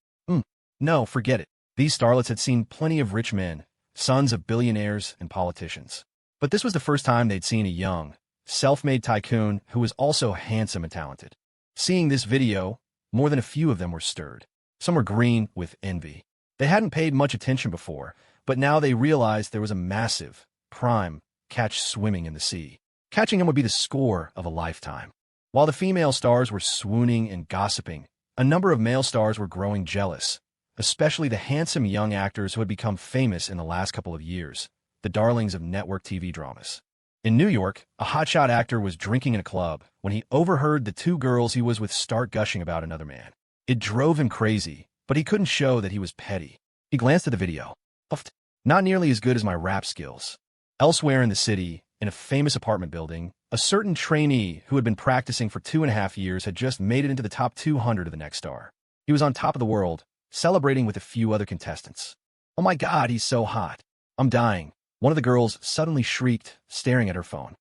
No, forget it." These starlets had seen plenty of rich men, sons of billionaires and politicians. But this was the first time they'd seen a young, self-made tycoon who was also handsome and talented. Seeing this video, more than a few of them were stirred. Some were green with envy. They hadn't paid much attention before, but now they realized there was a massive, prime catch swimming in the sea. Catching him would be the score of a lifetime. While the female stars were swooning and gossiping, a number of male stars were growing jealous, especially the handsome young actors who had become famous in the last couple of years, the darlings of network TV dramas. In New York, a hotshot actor was drinking in a club when he overheard the two girls he was with start gushing about another man. It drove him crazy, but he couldn't show that he was petty. He glanced at the video. Not nearly as good as my rap skills. Elsewhere in the city, in a famous apartment building, a certain trainee who had been practicing for 2.5 years had just made it into the top 200 of the next star. He was on top of the world, celebrating with a few other contestants. "Oh my God, he's so hot. I'm dying," one of the girls suddenly shrieked, staring at her phone.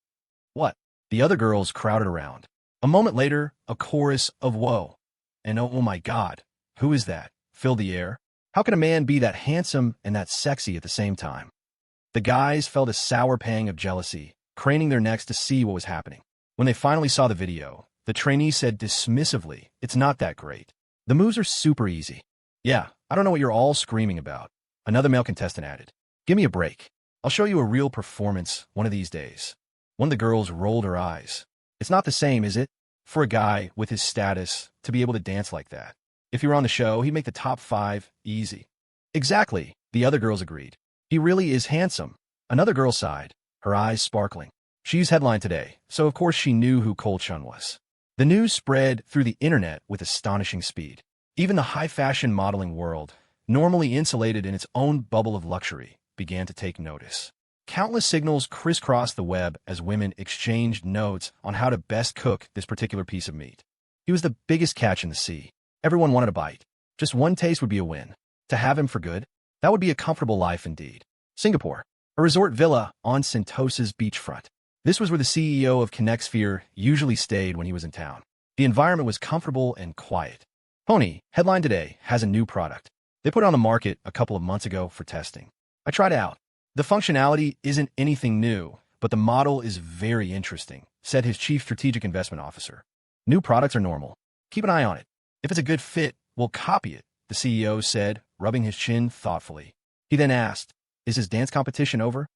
"What?" The other girls crowded around. A moment later, a chorus of "Whoa" and "Oh my God, who is that?" filled the air. How can a man be that handsome and that sexy at the same time? The guys felt a sour pang of jealousy, craning their necks to see what was happening. When they finally saw the video, the trainee said dismissively, "It's not that great. The moves are super easy." "Yeah, I don't know what you're all screaming about," another male contestant added. "Give me a break. I'll show you a real performance one of these days." One of the girls rolled her eyes. "It's not the same, is it? For a guy with his status to be able to dance like that. If he were on the show, he'd make the top 5 easy." "Exactly," the other girls agreed. "He really is handsome." Another girl sighed, her eyes sparkling. She's headline today, so of course she knew who Cole Chun was. The news spread through the internet with astonishing speed. Even the high-fashion modeling world, normally insulated in its own bubble of luxury, began to take notice. Countless signals crisscrossed the web as women exchanged notes on how to best cook this particular piece of meat. He was the biggest catch in the sea. Everyone wanted a bite. Just one taste would be a win. To have him for good, that would be a comfortable life indeed. Singapore, a resort villa on Sentosa's beachfront. This was where the CEO of ConnectSphere usually stayed when he was in town. The environment was comfortable and quiet. Pony, headline today, has a new product. They put it on the market a couple of months ago for testing. I tried it out. The functionality isn't anything new, but the model is very interesting, said his chief strategic investment officer. New products are normal. Keep an eye on it. If it's a good fit, we'll copy it, the CEO said, rubbing his chin thoughtfully. He then asked, "Is his dance competition over?"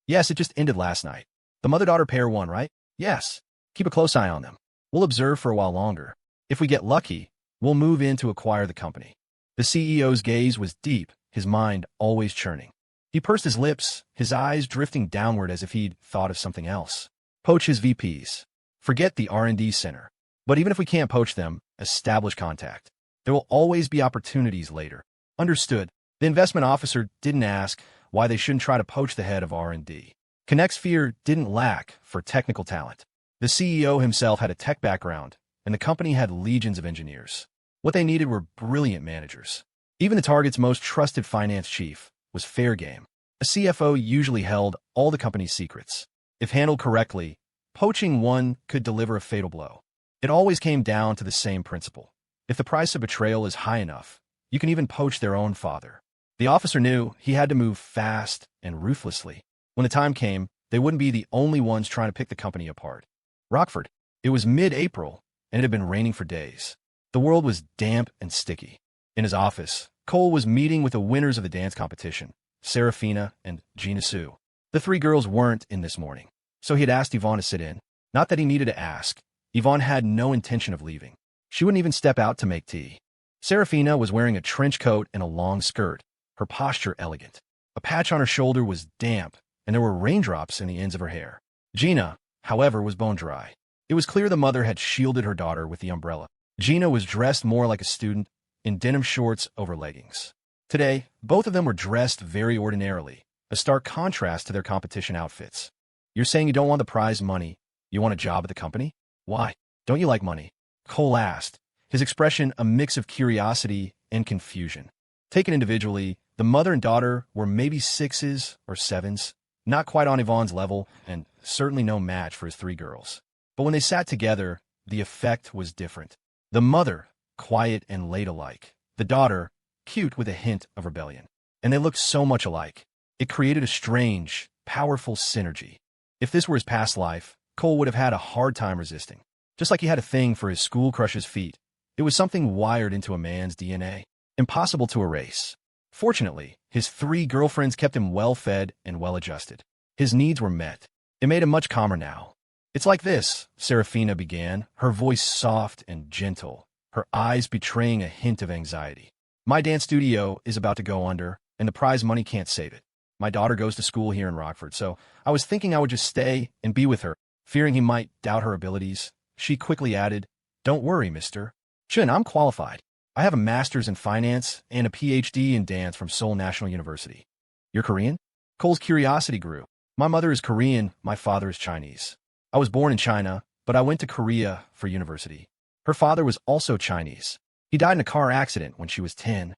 "Yes, it just ended last night. The mother-daughter pair won, right?" "Yes. Keep a close eye on them. We'll observe for a while longer. If we get lucky, we'll move in to acquire the company." The CEO's gaze was deep, his mind always churning. He pursed his lips, his eyes drifting downward as if he'd thought of something else. Poach his VPs. Forget the R&D center. But even if we can't poach them, establish contact. There will always be opportunities later. Understood. The investment officer didn't ask why they shouldn't try to poach the head of R&D. ConnectSphere didn't lack for technical talent. The CEO himself had a tech background, and the company had legions of engineers. What they needed were brilliant managers. Even the target's most trusted finance chief was fair game. A CFO usually held all the company's secrets. If handled correctly, poaching one could deliver a fatal blow. It always came down to the same principle. If the price of betrayal is high enough, you can even poach their own father. The officer knew he had to move fast and ruthlessly. When the time came, they wouldn't be the only ones trying to pick the company apart. Rockford. It was mid-April, and it had been raining for days. The world was damp and sticky. In his office, Cole was meeting with the winners of the dance competition, Serafina and Gina Sue. The 3 girls weren't in this morning, so he had asked Ivonne to sit in. Not that he needed to ask. Ivonne had no intention of leaving. She wouldn't even step out to make tea. Serafina was wearing a trench coat and a long skirt, her posture elegant. A patch on her shoulder was damp, and there were raindrops in the ends of her hair. Gina, however, was bone dry. It was clear the mother had shielded her daughter with the umbrella. Gina was dressed more like a student, in denim shorts over leggings. Today, both of them were dressed very ordinarily, a stark contrast to their competition outfits. "You're saying you don't want the prize money, you want a job at the company? Why? Don't you like money?" Cole asked, his expression a mix of curiosity and confusion. Taken individually, the mother and daughter were maybe 6s or 7s, not quite on Yvonne's level, and certainly no match for his 3 girls. But when they sat together, the effect was different. The mother, quiet and ladylike. The daughter, cute with a hint of rebellion. And they looked so much alike. It created a strange, powerful synergy. If this were his past life, Cole would have had a hard time resisting. Just like he had a thing for his school crush's feet, it was something wired into a man's DNA, impossible to erase. Fortunately, his 3 girlfriends kept him well-fed and well-adjusted. His needs were met. It made him much calmer now. "It's like this," Serafina began, her voice soft and gentle, her eyes betraying a hint of anxiety. "My dance studio is about to go under, and the prize money can't save it. My daughter goes to school here in Rockford, so I was thinking I would just stay and be with her." Fearing he might doubt her abilities, she quickly added, "Don't worry, Mr. Chen, I'm qualified. I have a master's in finance and a PhD in dance from Seoul National University." "You're Korean?" Cole's curiosity grew. "My mother is Korean, my father is Chinese. I was born in China, but I went to Korea for university. Her father was also Chinese. He died in a car accident when she was 10.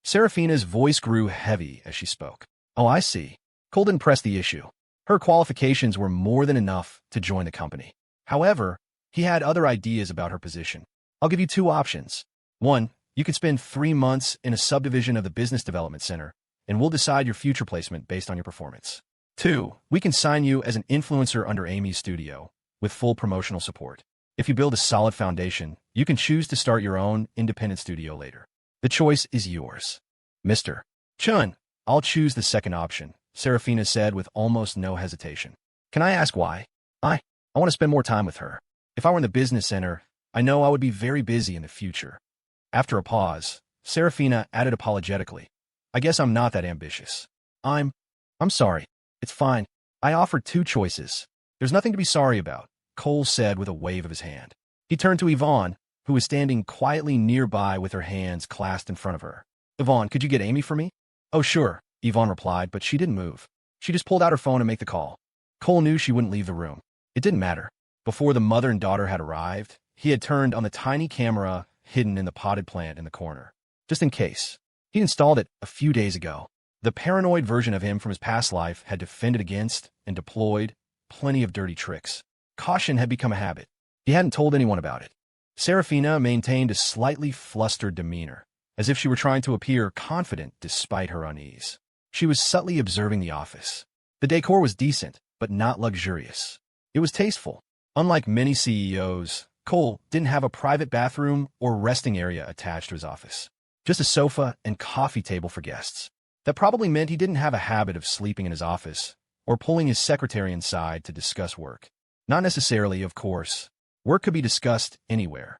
Serafina's voice grew heavy as she spoke. "Oh, I see." Cole didn't press the issue. Her qualifications were more than enough to join the company. However, he had other ideas about her position. "I'll give you 2 options. 1, you could spend 3 months in a subdivision of the Business Development Center, and we'll decide your future placement based on your performance. 2, we can sign you as an influencer under Amy's studio, with full promotional support. If you build a solid foundation, you can choose to start your own independent studio later. The choice is yours." "Mr. Chun, I'll choose the second option," Serafina said with almost no hesitation. "Can I ask why?" I want to spend more time with her. If I were in the business center, I know I would be very busy in the future." After a pause, Serafina added apologetically, "I guess I'm not that ambitious. I'm sorry. It's fine. I offered 2 choices. There's nothing to be sorry about," Cole said with a wave of his hand. He turned to Ivonne, who was standing quietly nearby with her hands clasped in front of her. "Ivonne, could you get Amy for me?" "Oh, sure," Ivonne replied, but she didn't move. She just pulled out her phone to make the call. Cole knew she wouldn't leave the room. It didn't matter. Before the mother and daughter had arrived, he had turned on the tiny camera hidden in the potted plant in the corner. Just in case. He'd installed it a few days ago. The paranoid version of him from his past life had defended against and deployed plenty of dirty tricks. Caution had become a habit. He hadn't told anyone about it. Serafina maintained a slightly flustered demeanor, as if she were trying to appear confident despite her unease. She was subtly observing the office. The decor was decent, but not luxurious. It was tasteful. Unlike many CEOs, Cole didn't have a private bathroom or resting area attached to his office. Just a sofa and coffee table for guests. That probably meant he didn't have a habit of sleeping in his office or pulling his secretary inside to discuss work. Not necessarily, of course. Work could be discussed anywhere.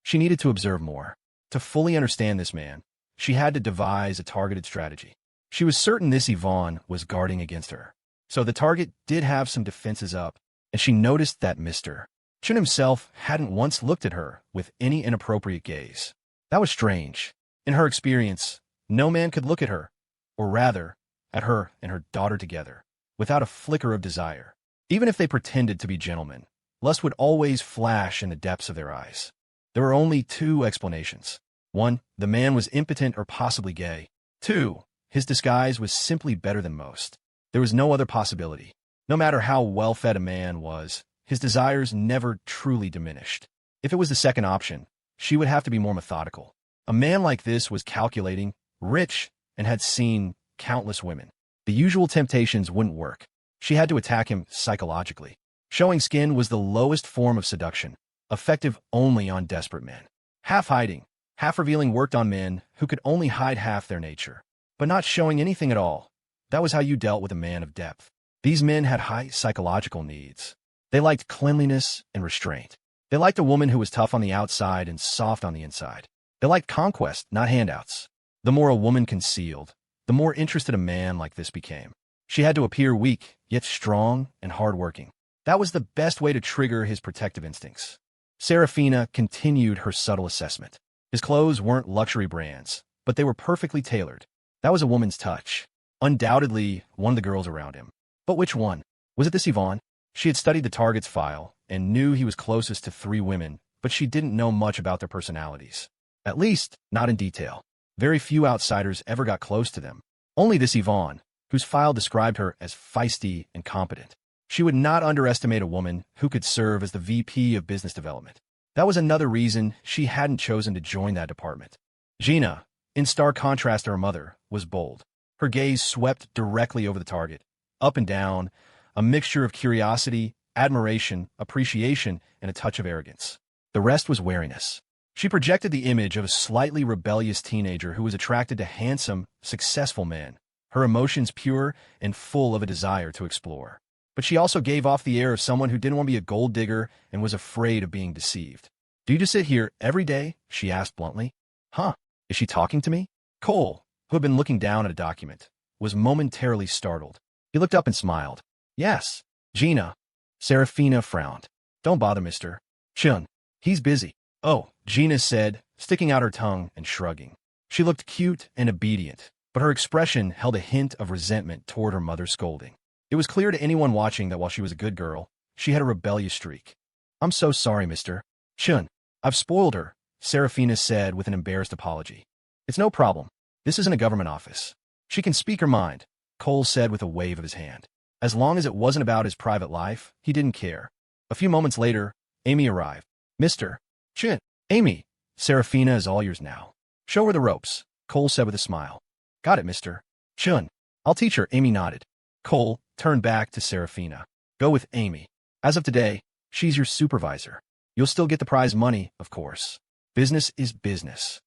She needed to observe more. To fully understand this man, she had to devise a targeted strategy. She was certain this Ivonne was guarding against her. So the target did have some defenses up, and she noticed that Mr. Chun himself hadn't once looked at her with any inappropriate gaze. That was strange. In her experience, no man could look at her, or rather, at her and her daughter together, without a flicker of desire. Even if they pretended to be gentlemen, lust would always flash in the depths of their eyes. There were only 2 explanations. 1, the man was impotent or possibly gay. 2, his disguise was simply better than most. There was no other possibility. No matter how well-fed a man was, his desires never truly diminished. If it was the second option, she would have to be more methodical. A man like this was calculating, rich, and had seen countless women. The usual temptations wouldn't work. She had to attack him psychologically. Showing skin was the lowest form of seduction, effective only on desperate men. Half hiding, half revealing worked on men who could only hide half their nature. But not showing anything at all, that was how you dealt with a man of depth. These men had high psychological needs. They liked cleanliness and restraint. They liked a woman who was tough on the outside and soft on the inside. They liked conquest, not handouts. The more a woman concealed, the more interested a man like this became. She had to appear weak, yet strong and hardworking. That was the best way to trigger his protective instincts. Serafina continued her subtle assessment. His clothes weren't luxury brands, but they were perfectly tailored. That was a woman's touch. Undoubtedly, one of the girls around him. But which one? Was it this Ivonne? She had studied the target's file and knew he was closest to 3 women, but she didn't know much about their personalities. At least, not in detail. Very few outsiders ever got close to them. Only this Ivonne, whose file described her as feisty and competent. She would not underestimate a woman who could serve as the VP of Business Development. That was another reason she hadn't chosen to join that department. Gina, in stark contrast to her mother, was bold. Her gaze swept directly over the target, up and down, a mixture of curiosity, admiration, appreciation, and a touch of arrogance. The rest was wariness. She projected the image of a slightly rebellious teenager who was attracted to handsome, successful men, her emotions pure and full of a desire to explore. But she also gave off the air of someone who didn't want to be a gold digger and was afraid of being deceived. "Do you just sit here every day?" she asked bluntly. "Huh? Is she talking to me?" Cole, who had been looking down at a document, was momentarily startled. He looked up and smiled. "Yes, Gina." Serafina frowned. "Don't bother, Mr. Chun. He's busy." "Oh," Gina said, sticking out her tongue and shrugging. She looked cute and obedient, but her expression held a hint of resentment toward her mother's scolding. It was clear to anyone watching that while she was a good girl, she had a rebellious streak. "I'm so sorry, Mr. Chun. I've spoiled her," Serafina said with an embarrassed apology. "It's no problem. This isn't a government office. She can speak her mind," Cole said with a wave of his hand. As long as it wasn't about his private life, he didn't care. A few moments later, Amy arrived. "Mr. Chun." "Amy, Serafina is all yours now. Show her the ropes," Cole said with a smile. "Got it, Mr. Chun. I'll teach her," Amy nodded. Cole turned back to Serafina. "Go with Amy. As of today, she's your supervisor. You'll still get the prize money, of course. Business is business."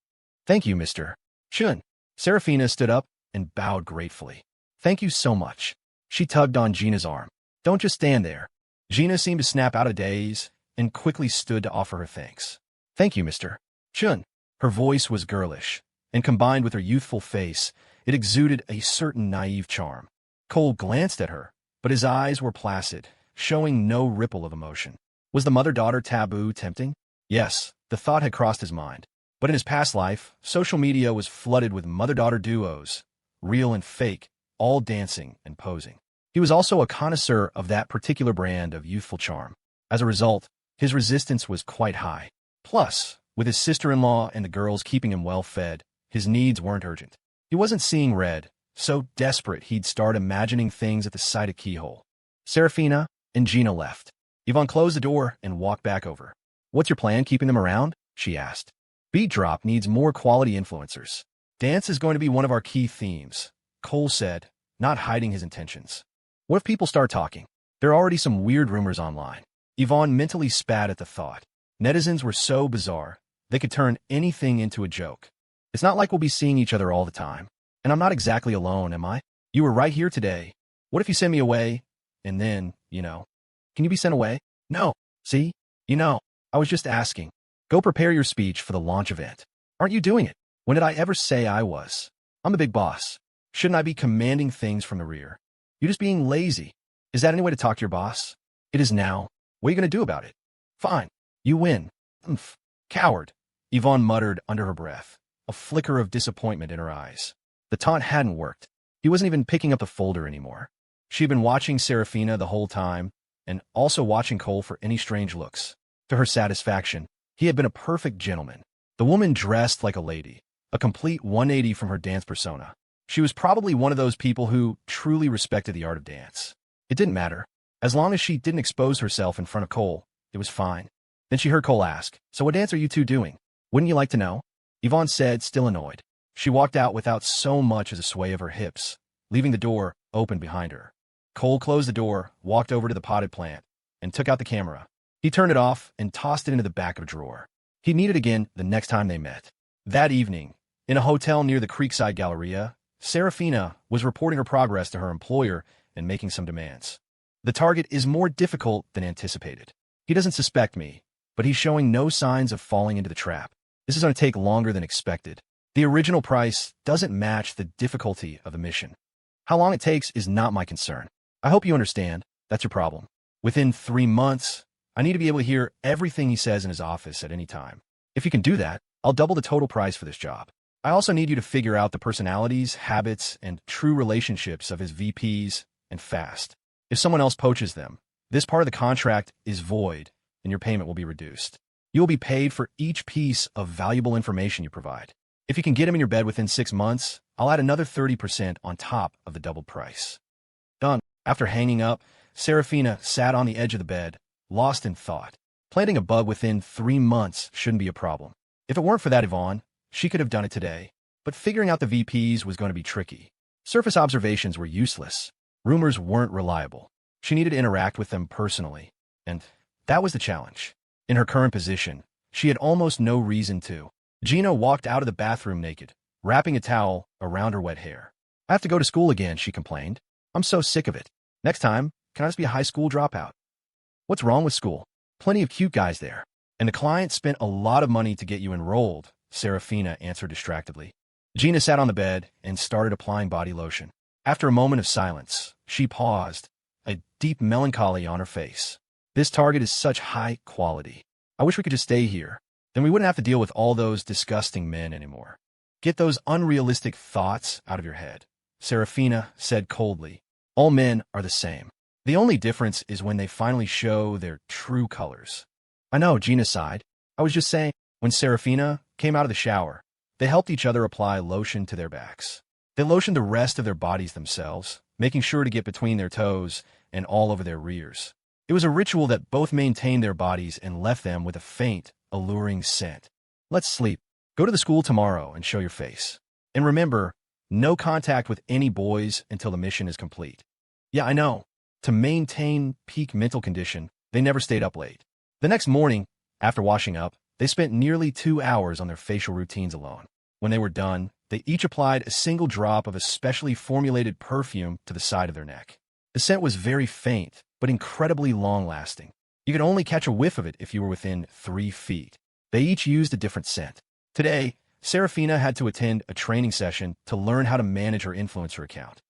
"Thank you, Mr. Chun." Serafina stood up and bowed gratefully. "Thank you so much." She tugged on Gina's arm. "Don't just stand there." Gina seemed to snap out of daze and quickly stood to offer her thanks. "Thank you, Mr. Chun." Her voice was girlish, and combined with her youthful face, it exuded a certain naive charm. Cole glanced at her, but his eyes were placid, showing no ripple of emotion. Was the mother-daughter taboo tempting? Yes, the thought had crossed his mind. But in his past life, social media was flooded with mother-daughter duos, real and fake, all dancing and posing. He was also a connoisseur of that particular brand of youthful charm. As a result, his resistance was quite high. Plus, with his sister-in-law and the girls keeping him well-fed, his needs weren't urgent. He wasn't seeing red, so desperate he'd start imagining things at the sight of keyhole. Serafina and Gina left. Ivonne closed the door and walked back over. "What's your plan keeping them around?" she asked. "Beat Drop needs more quality influencers. Dance is going to be one of our key themes," Cole said, not hiding his intentions. "What if people start talking? There are already some weird rumors online." Ivonne mentally spat at the thought. Netizens were so bizarre, they could turn anything into a joke. "It's not like we'll be seeing each other all the time. And I'm not exactly alone, am I? You were right here today. What if you send me away? And then, Can you be sent away?" "No. See? I was just asking. Go prepare your speech for the launch event." "Aren't you doing it?" "When did I ever say I was? I'm the big boss. Shouldn't I be commanding things from the rear?" "You're just being lazy. Is that any way to talk to your boss?" "It is now. What are you going to do about it?" "Fine. You win." "Umph. Coward," Ivonne muttered under her breath, a flicker of disappointment in her eyes. The taunt hadn't worked. He wasn't even picking up the folder anymore. She had been watching Serafina the whole time, and also watching Cole for any strange looks. To her satisfaction, he had been a perfect gentleman. The woman dressed like a lady, a complete 180 from her dance persona. She was probably one of those people who truly respected the art of dance. It didn't matter. As long as she didn't expose herself in front of Cole, it was fine. Then she heard Cole ask, "So what dance are you two doing? Wouldn't you like to know?" Ivonne said, still annoyed. She walked out without so much as a sway of her hips, leaving the door open behind her. Cole closed the door, walked over to the potted plant, and took out the camera. He turned it off and tossed it into the back of a drawer. He'd need it again the next time they met. That evening, in a hotel near the Creekside Galleria, Serafina was reporting her progress to her employer and making some demands. "The target is more difficult than anticipated. He doesn't suspect me, but he's showing no signs of falling into the trap. This is going to take longer than expected. The original price doesn't match the difficulty of the mission. How long it takes is not my concern. I hope you understand. That's your problem. Within 3 months, I need to be able to hear everything he says in his office at any time. If you can do that, I'll double the total price for this job. I also need you to figure out the personalities, habits, and true relationships of his VPs, and fast. If someone else poaches them, this part of the contract is void, and your payment will be reduced. You will be paid for each piece of valuable information you provide. If you can get him in your bed within 6 months, I'll add another 30% on top of the doubled price." Done. After hanging up, Serafina sat on the edge of the bed, lost in thought. Planting a bug within 3 months shouldn't be a problem. If it weren't for that Ivonne, she could have done it today. But figuring out the VPs was going to be tricky. Surface observations were useless. Rumors weren't reliable. She needed to interact with them personally. And that was the challenge. In her current position, She had almost no reason to. Gina walked out of the bathroom naked, wrapping a towel around her wet hair. I have to go to school again, she complained. I'm so sick of it. Next time, can I just be a high school dropout? What's wrong with school? Plenty of cute guys there. And the client spent a lot of money to get you enrolled, Serafina answered distractedly. Gina sat on the bed and started applying body lotion. After a moment of silence, she paused, a deep melancholy on her face. This target is such high quality. I wish we could just stay here. Then we wouldn't have to deal with all those disgusting men anymore. Get those unrealistic thoughts out of your head, Serafina said coldly. All men are the same. The only difference is when they finally show their true colors. I know, Gina sighed. I was just saying, when Serafina came out of the shower, they helped each other apply lotion to their backs. They lotioned the rest of their bodies themselves, making sure to get between their toes and all over their rears. It was a ritual that both maintained their bodies and left them with a faint, alluring scent. Let's sleep. Go to the school tomorrow and show your face. And remember, no contact with any boys until the mission is complete. Yeah, I know. To maintain peak mental condition, they never stayed up late. The next morning, after washing up, they spent nearly 2 hours on their facial routines alone. When they were done, they each applied a single drop of a specially formulated perfume to the side of their neck. The scent was very faint, but incredibly long-lasting. You could only catch a whiff of it if you were within 3 feet. They each used a different scent. Today, Serafina had to attend a training session to learn how to manage her influencer account.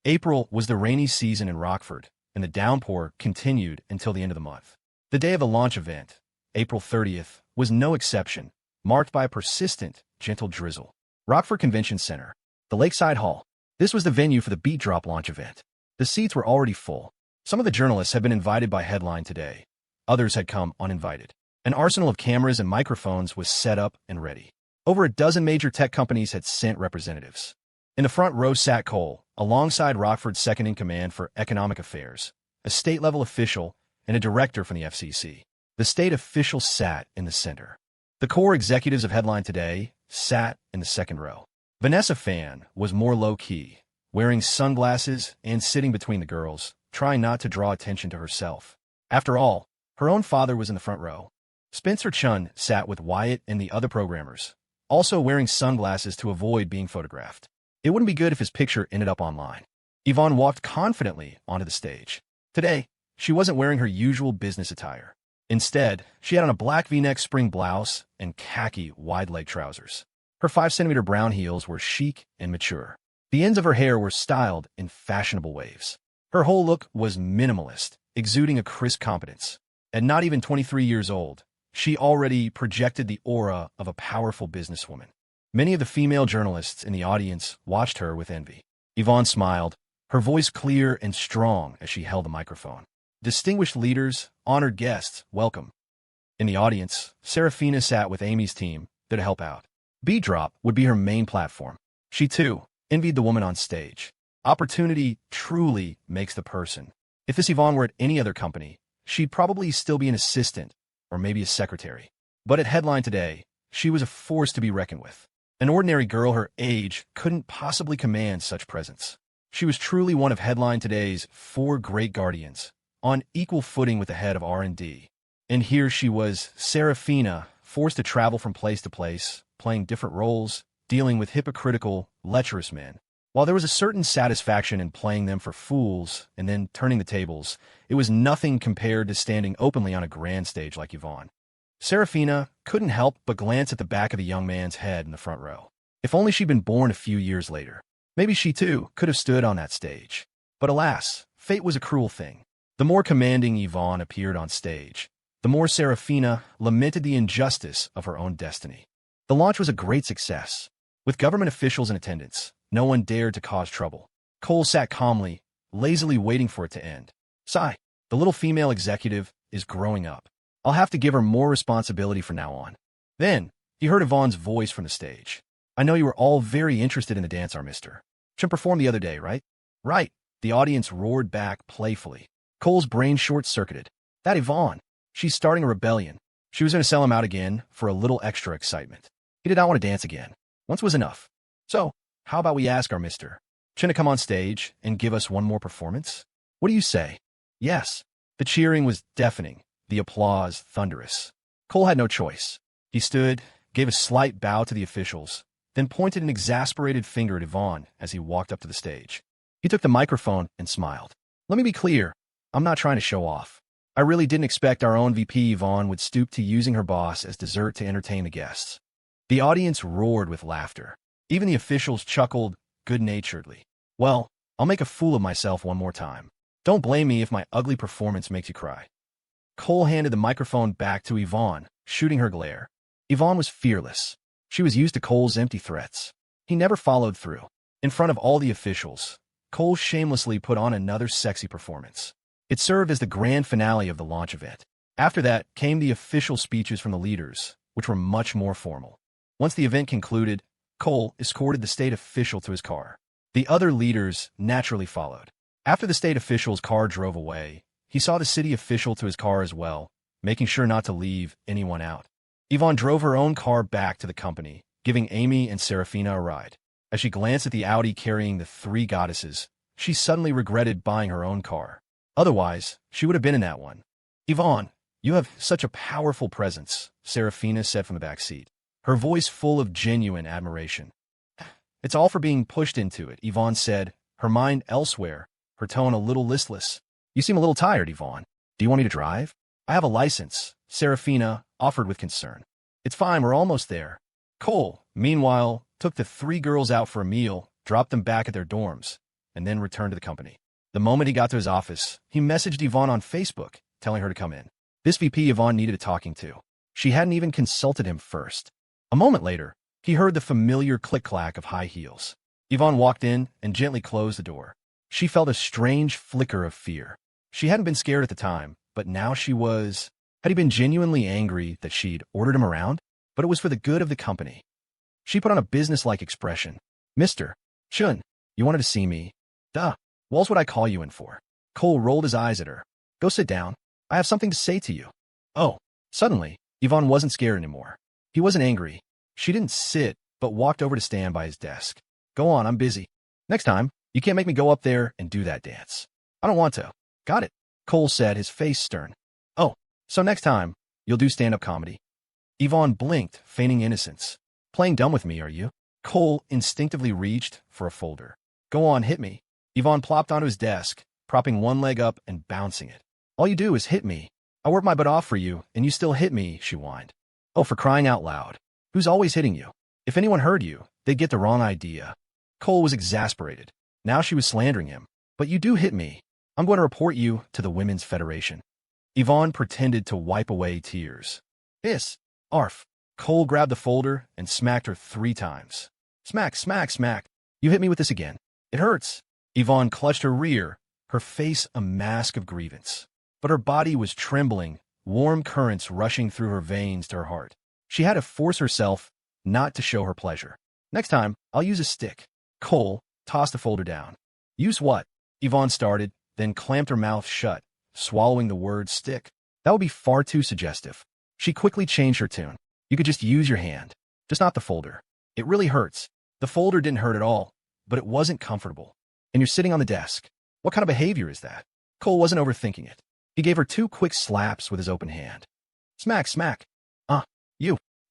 April was the rainy season in Rockford, and the downpour continued until the end of the month. The day of the launch event, April 30th, was no exception, marked by a persistent, gentle drizzle. Rockford Convention Center, the Lakeside Hall. This was the venue for the Beat Drop launch event. The seats were already full. Some of the journalists had been invited by headline today. Others had come uninvited. An arsenal of cameras and microphones was set up and ready. Over a dozen major tech companies had sent representatives. In the front row sat Cole, alongside Rockford's second-in-command for economic affairs, a state-level official, and a director from the FCC. The state official sat in the center. The core executives of Headline Today sat in the second row. Vanessa Fan was more low-key, wearing sunglasses and sitting between the girls, trying not to draw attention to herself. After all, her own father was in the front row. Spencer Chun sat with Wyatt and the other programmers, also wearing sunglasses to avoid being photographed. It wouldn't be good if his picture ended up online. Ivonne walked confidently onto the stage. Today, she wasn't wearing her usual business attire. Instead, she had on a black V-neck spring blouse and khaki wide-leg trousers. Her 5-centimeter brown heels were chic and mature. The ends of her hair were styled in fashionable waves. Her whole look was minimalist, exuding a crisp competence. At not even 23 years old, she already projected the aura of a powerful businesswoman. Many of the female journalists in the audience watched her with envy. Ivonne smiled, her voice clear and strong as she held the microphone. Distinguished leaders, honored guests, welcome. In the audience, Serafina sat with Amy's team there to help out. B-Drop would be her main platform. She, too, envied the woman on stage. Opportunity truly makes the person. If this Ivonne were at any other company, she'd probably still be an assistant, or maybe a secretary. But at Headline Today, she was a force to be reckoned with. An ordinary girl her age couldn't possibly command such presence. She was truly one of Headline Today's 4 great guardians, on equal footing with the head of R&D. And here she was, Serafina, forced to travel from place to place, playing different roles, dealing with hypocritical, lecherous men. While there was a certain satisfaction in playing them for fools and then turning the tables, it was nothing compared to standing openly on a grand stage like Ivonne. Serafina couldn't help but glance at the back of the young man's head in the front row. If only she'd been born a few years later. Maybe she, too, could have stood on that stage. But alas, fate was a cruel thing. The more commanding Ivonne appeared on stage, the more Serafina lamented the injustice of her own destiny. The launch was a great success. With government officials in attendance, no one dared to cause trouble. Cole sat calmly, lazily waiting for it to end. Sigh, the little female executive is growing up. I'll have to give her more responsibility from now on. Then, he heard Yvonne's voice from the stage. I know you were all very interested in the dance, our mister. Should perform the other day, right? Right, the audience roared back playfully. Cole's brain short-circuited. That Yvonne, she's starting a rebellion. She was going to sell him out again for a little extra excitement. He did not want to dance again. Once was enough. So, how about we ask our mister Chin to come on stage and give us one more performance? What do you say? Yes. The cheering was deafening, the applause thunderous. Cole had no choice. He stood, gave a slight bow to the officials, then pointed an exasperated finger at Ivonne as he walked up to the stage. He took the microphone and smiled. Let me be clear, I'm not trying to show off. I really didn't expect our own VP Ivonne would stoop to using her boss as dessert to entertain the guests. The audience roared with laughter. Even the officials chuckled good-naturedly. Well, I'll make a fool of myself one more time. Don't blame me if my ugly performance makes you cry. Cole handed the microphone back to Ivonne, shooting her glare. Ivonne was fearless. She was used to Cole's empty threats. He never followed through. In front of all the officials, Cole shamelessly put on another sexy performance. It served as the grand finale of the launch event. After that came the official speeches from the leaders, which were much more formal. Once the event concluded, Cole escorted the state official to his car. The other leaders naturally followed. After the state official's car drove away, he saw the city official to his car as well, making sure not to leave anyone out. Ivonne drove her own car back to the company, giving Amy and Serafina a ride. As she glanced at the Audi carrying the three goddesses, she suddenly regretted buying her own car. Otherwise, she would have been in that one. Ivonne, you have such a powerful presence, Serafina said from the back seat, her voice full of genuine admiration. It's all for being pushed into it, Ivonne said, her mind elsewhere, her tone a little listless. You seem a little tired, Ivonne. Do you want me to drive? I have a license, Serafina offered with concern. It's fine, we're almost there. Cole, meanwhile, took the three girls out for a meal, dropped them back at their dorms, and then returned to the company. The moment he got to his office, he messaged Ivonne on Facebook, telling her to come in. This VP Ivonne needed a talking to. She hadn't even consulted him first. A moment later, he heard the familiar click-clack of high heels. Ivonne walked in and gently closed the door. She felt a strange flicker of fear. She hadn't been scared at the time, but now she was. Had he been genuinely angry that she'd ordered him around? But it was for the good of the company. She put on a businesslike expression. Mr. Chun, you wanted to see me? Duh. What else would I call you in for? Cole rolled his eyes at her. Go sit down. I have something to say to you. Oh. Suddenly, Ivonne wasn't scared anymore. He wasn't angry. She didn't sit, but walked over to stand by his desk. Go on, I'm busy. Next time, you can't make me go up there and do that dance. I don't want to. Got it, Cole said, his face stern. Oh, so next time, you'll do stand-up comedy? Ivonne blinked, feigning innocence. Playing dumb with me, are you? Cole instinctively reached for a folder. Go on, hit me. Ivonne plopped onto his desk, propping one leg up and bouncing it. All you do is hit me. I work my butt off for you, and you still hit me, she whined. Oh, for crying out loud. Who's always hitting you? If anyone heard you, they'd get the wrong idea. Cole was exasperated. Now she was slandering him. But you do hit me. I'm going to report you to the Women's Federation. Ivonne pretended to wipe away tears. Hiss. Arf. Cole grabbed the folder and smacked her 3 times. Smack, smack, smack. You hit me with this again. It hurts. Ivonne clutched her rear, her face a mask of grievance. But her body was trembling, warm currents rushing through her veins to her heart. She had to force herself not to show her pleasure. Next time, I'll use a stick. Cole tossed the folder down. Use what? Ivonne started, then clamped her mouth shut, swallowing the word stick. That would be far too suggestive. She quickly changed her tune. You could just use your hand, just not the folder. It really hurts. The folder didn't hurt at all, but it wasn't comfortable. And you're sitting on the desk. What kind of behavior is that? Cole wasn't overthinking it. He gave her 2 quick slaps with his open hand. Smack, smack.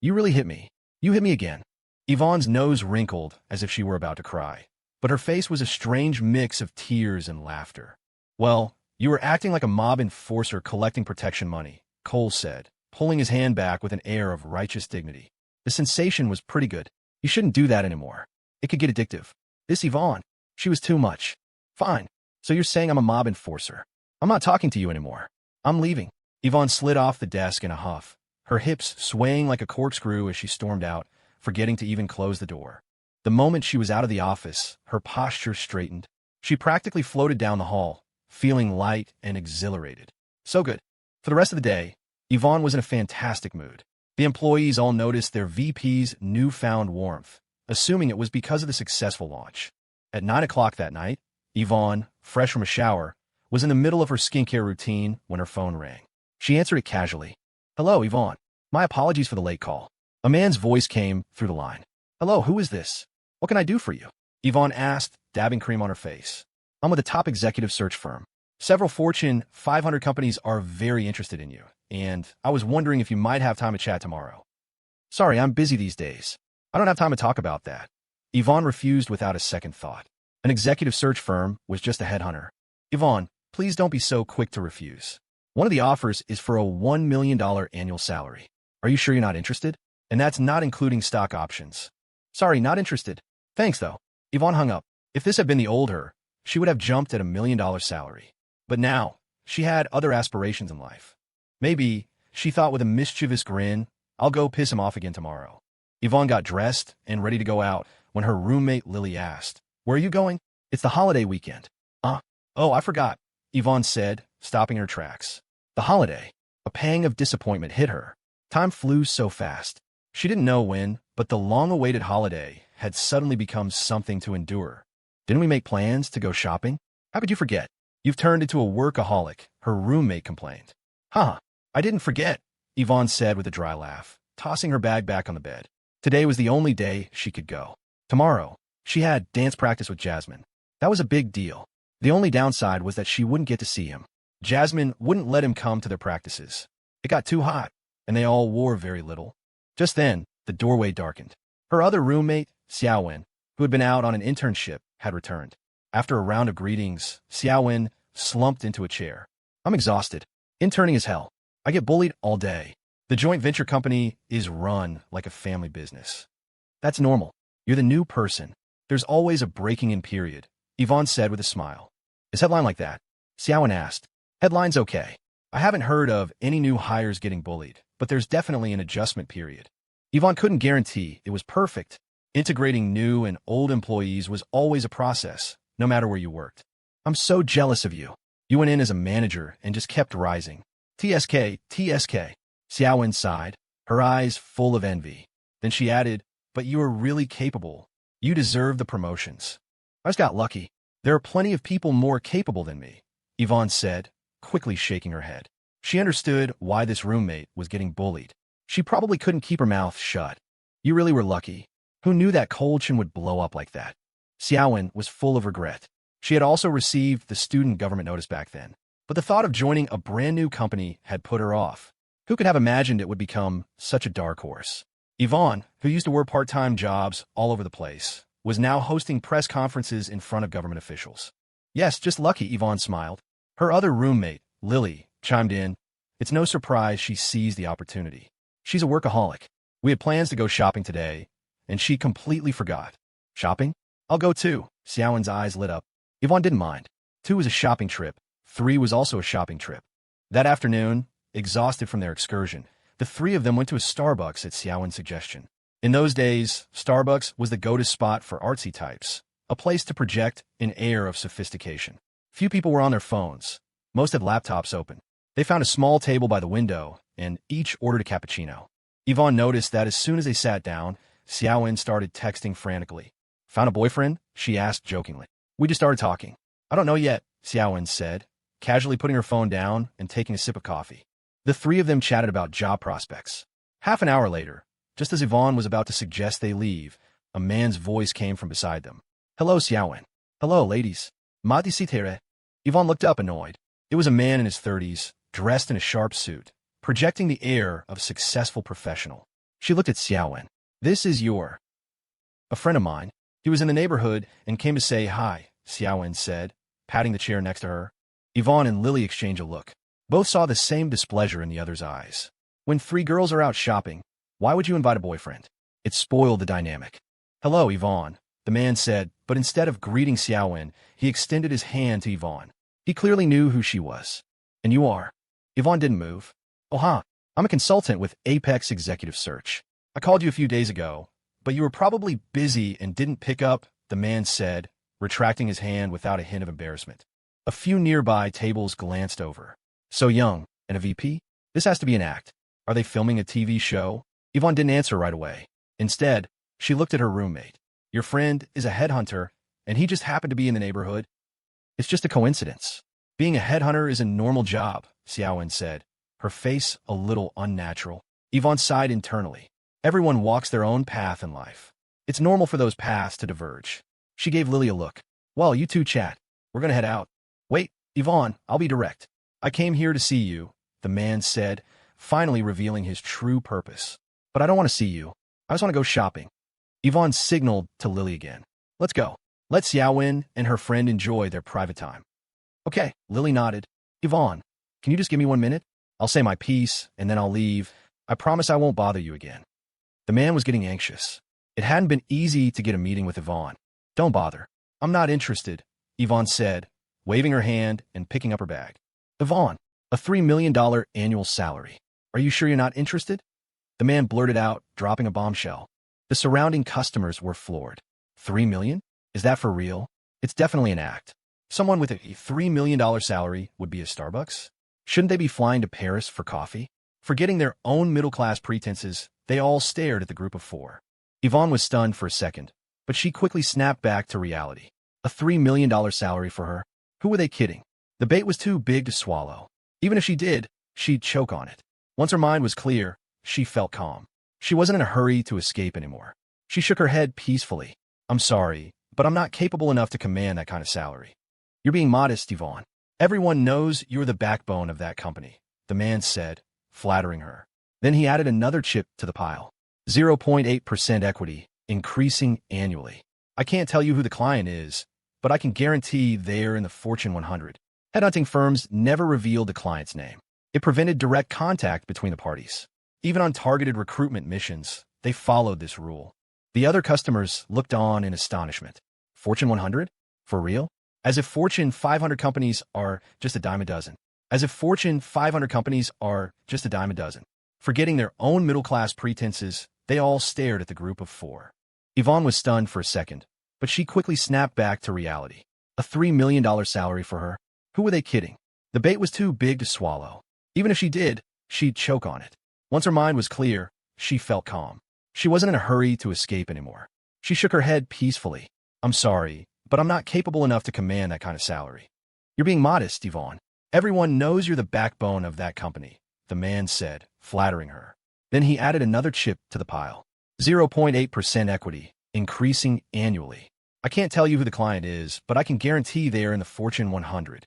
You really hit me. You hit me again. Yvonne's nose wrinkled as if she were about to cry, but her face was a strange mix of tears and laughter. Well, you were acting like a mob enforcer collecting protection money, Cole said, pulling his hand back with an air of righteous dignity. The sensation was pretty good. You shouldn't do that anymore. It could get addictive. This Yvonne, she was too much. Fine. So you're saying I'm a mob enforcer. I'm not talking to you anymore. I'm leaving. Yvonne slid off the desk in a huff, her hips swaying like a corkscrew as she stormed out, forgetting to even close the door. The moment she was out of the office, her posture straightened. She practically floated down the hall, feeling light and exhilarated. So good. For the rest of the day, Yvonne was in a fantastic mood. The employees all noticed their VP's newfound warmth, assuming it was because of the successful launch. At 9 o'clock that night, Yvonne, fresh from a shower, was in the middle of her skincare routine when her phone rang. She answered it casually. Hello, Yvonne. My apologies for the late call. A man's voice came through the line. Hello, who is this? What can I do for you? Yvonne asked, dabbing cream on her face. I'm with a top executive search firm. Several Fortune 500 companies are very interested in you, and I was wondering if you might have time to chat tomorrow. Sorry, I'm busy these days. I don't have time to talk about that. Yvonne refused without a second thought. An executive search firm was just a headhunter. Yvonne, please don't be so quick to refuse. One of the offers is for a $1 million annual salary. Are you sure you're not interested? And that's not including stock options. Sorry, not interested. Thanks, though. Yvonne hung up. If this had been the old her, she would have jumped at a $1 million salary. But now, she had other aspirations in life. Maybe, she thought with a mischievous grin, I'll go piss him off again tomorrow. Yvonne got dressed and ready to go out when her roommate Lily asked, "Where are you going?" "It's the holiday weekend." Oh, I forgot," Yvonne said, stopping her tracks. The holiday. A pang of disappointment hit her. Time flew so fast. She didn't know when, but the long-awaited holiday had suddenly become something to endure. "Didn't we make plans to go shopping?" "How could you forget? You've turned into a workaholic," her roommate complained. "Huh, I didn't forget," Yvonne said with a dry laugh, tossing her bag back on the bed. Today was the only day she could go. Tomorrow, she had dance practice with Jasmine. That was a big deal. The only downside was that she wouldn't get to see him. Jasmine wouldn't let him come to their practices. It got too hot, and they all wore very little. Just then, the doorway darkened. Her other roommate, Xiaowen, who had been out on an internship, had returned. After a round of greetings, Xiaowen slumped into a chair. "I'm exhausted. Interning is hell. I get bullied all day. The joint venture company is run like a family business." "That's normal. You're the new person. There's always a breaking-in period," Yvonne said with a smile. "Is headline like that?" Xiaowen asked. "Headline's okay. I haven't heard of any new hires getting bullied, but there's definitely an adjustment period." Yvonne couldn't guarantee it was perfect. Integrating new and old employees was always a process, no matter where you worked. "I'm so jealous of you. You went in as a manager and just kept rising." "TSK, TSK. Xiaowen sighed, her eyes full of envy. Then she added, "But you are really capable. You deserve the promotions." "I just got lucky. There are plenty of people more capable than me," Yvonne said, quickly shaking her head. She understood why this roommate was getting bullied. She probably couldn't keep her mouth shut. "You really were lucky. Who knew that Colchin would blow up like that?" Xiaowen was full of regret. She had also received the student government notice back then, but the thought of joining a brand new company had put her off. Who could have imagined it would become such a dark horse? Yvonne, who used to work part-time jobs all over the place, was now hosting press conferences in front of government officials. "Yes, just lucky," Yvonne smiled. Her other roommate, Lily, chimed in. It's no surprise she seized the opportunity. She's a workaholic. We had plans to go shopping today, and she completely forgot. "Shopping? I'll go too." Xiaowen's eyes lit up. Yvonne didn't mind. 2 was a shopping trip. 3 was also a shopping trip. That afternoon, exhausted from their excursion, the 3 of them went to a Starbucks at Xiaowen's suggestion. In those days, Starbucks was the go-to spot for artsy types, a place to project an air of sophistication. Few people were on their phones. Most had laptops open. They found a small table by the window, and each ordered a cappuccino. Yvonne noticed that as soon as they sat down, Xiaowen started texting frantically. "Found a boyfriend?" she asked jokingly. "We just started talking." "I don't know yet," Xiaowen said, casually putting her phone down and taking a sip of coffee. The 3 of them chatted about job prospects. Half an hour later, just as Yvonne was about to suggest they leave, a man's voice came from beside them. "Hello, Xiaowen." "Hello, ladies." "Mati sitere." Yvonne looked up, annoyed. It was a man in his 30s, dressed in a sharp suit, projecting the air of a successful professional. She looked at Xiaowen. "This is a friend of mine. He was in the neighborhood and came to say hi," Xiaowen said, patting the chair next to her. Yvonne and Lily exchanged a look. Both saw the same displeasure in the other's eyes. When 3 girls are out shopping, why would you invite a boyfriend? It spoiled the dynamic. "Hello, Yvonne," the man said, but instead of greeting Xiaowen, he extended his hand to Yvonne. He clearly knew who she was. "And you are?" Yvonne didn't move. "Oh, huh. I'm a consultant with Apex Executive Search. I called you a few days ago, but you were probably busy and didn't pick up," the man said, retracting his hand without a hint of embarrassment. A few nearby tables glanced over. "So young, and a VP? This has to be an act. Are they filming a TV show?" Yvonne didn't answer right away. Instead, she looked at her roommate. "Your friend is a headhunter, and he just happened to be in the neighborhood." "It's just a coincidence. Being a headhunter is a normal job," Xiaowen said, her face a little unnatural. Yvonne sighed internally. Everyone walks their own path in life. It's normal for those paths to diverge. She gave Lily a look. "Well, you two chat. We're gonna head out." "Wait, Yvonne, I'll be direct. I came here to see you," the man said, finally revealing his true purpose. but I don't want to see you. I just want to go shopping. Yvonne signaled to Lily again. Let's go. Let Xiaowen and her friend enjoy their private time. Okay, Lily nodded. Yvonne, can you just give me 1 minute? I'll say my piece, and then I'll leave. I promise I won't bother you again. The man was getting anxious. It hadn't been easy to get a meeting with Yvonne. Don't bother. I'm not interested, Yvonne said, waving her hand and picking up her bag. Yvonne, a $3 million annual salary. Are you sure you're not interested? The man blurted out, dropping a bombshell. The surrounding customers were floored. 3 million? Is that for real? It's definitely an act. Someone with a $3 million salary would be a Starbucks? Shouldn't they be flying to Paris for coffee? Forgetting their own middle-class pretenses, they all stared at the group of four. Yvonne was stunned for a second, but she quickly snapped back to reality. A $3 million salary for her? Who were they kidding? The bait was too big to swallow. Even if she did, she'd choke on it. Once her mind was clear, she felt calm. She wasn't in a hurry to escape anymore. She shook her head peacefully. I'm sorry, but I'm not capable enough to command that kind of salary. You're being modest, Yvonne. Everyone knows you're the backbone of that company, the man said, flattering her. Then he added another chip to the pile. 0.8% equity, increasing annually. I can't tell you who the client is, but I can guarantee they're in the Fortune 100. Headhunting firms never revealed the client's name. It prevented direct contact between the parties. Even on targeted recruitment missions, they followed this rule. The other customers looked on in astonishment. Fortune 100? For real? As if Fortune 500 companies are just a dime a dozen. As if Fortune 500 companies are just a dime a dozen. Forgetting their own middle-class pretenses, they all stared at the group of four. Yvonne was stunned for a second, but she quickly snapped back to reality. A $3 million salary for her? Who were they kidding? The bait was too big to swallow. Even if she did, she'd choke on it. Once her mind was clear, she felt calm. She wasn't in a hurry to escape anymore. She shook her head peacefully. I'm sorry, but I'm not capable enough to command that kind of salary. You're being modest, Yvonne. Everyone knows you're the backbone of that company, the man said, flattering her. Then he added another chip to the pile. 0.8% equity, increasing annually. I can't tell you who the client is, but I can guarantee they're in the Fortune 100.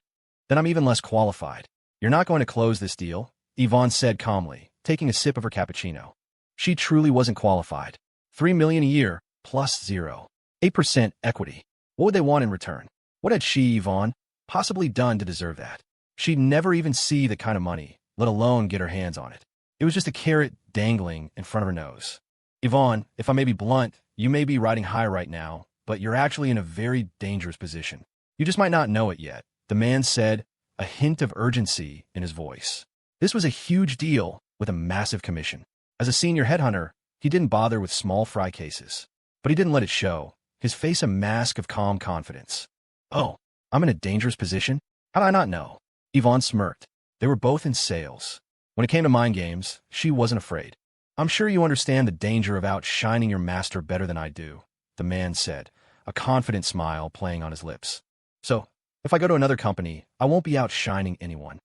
Then I'm even less qualified. You're not going to close this deal, Yvonne said calmly, taking a sip of her cappuccino. She truly wasn't qualified. $3 million a year, plus 0.8% equity. What would they want in return? What had she, Yvonne, possibly done to deserve that? She'd never even see the kind of money, let alone get her hands on it. It was just a carrot dangling in front of her nose. Yvonne, if I may be blunt, you may be riding high right now, but you're actually in a very dangerous position. You just might not know it yet, the man said, a hint of urgency in his voice. This was a huge deal with a massive commission. As a senior headhunter, he didn't bother with small fry cases. But he didn't let it show, his face a mask of calm confidence. Oh, I'm in a dangerous position? How'd I not know? Yvonne smirked. They were both in sales. When it came to mind games, she wasn't afraid. I'm sure you understand the danger of outshining your master better than I do, the man said, a confident smile playing on his lips. So, if I go to another company, I won't be outshining anyone.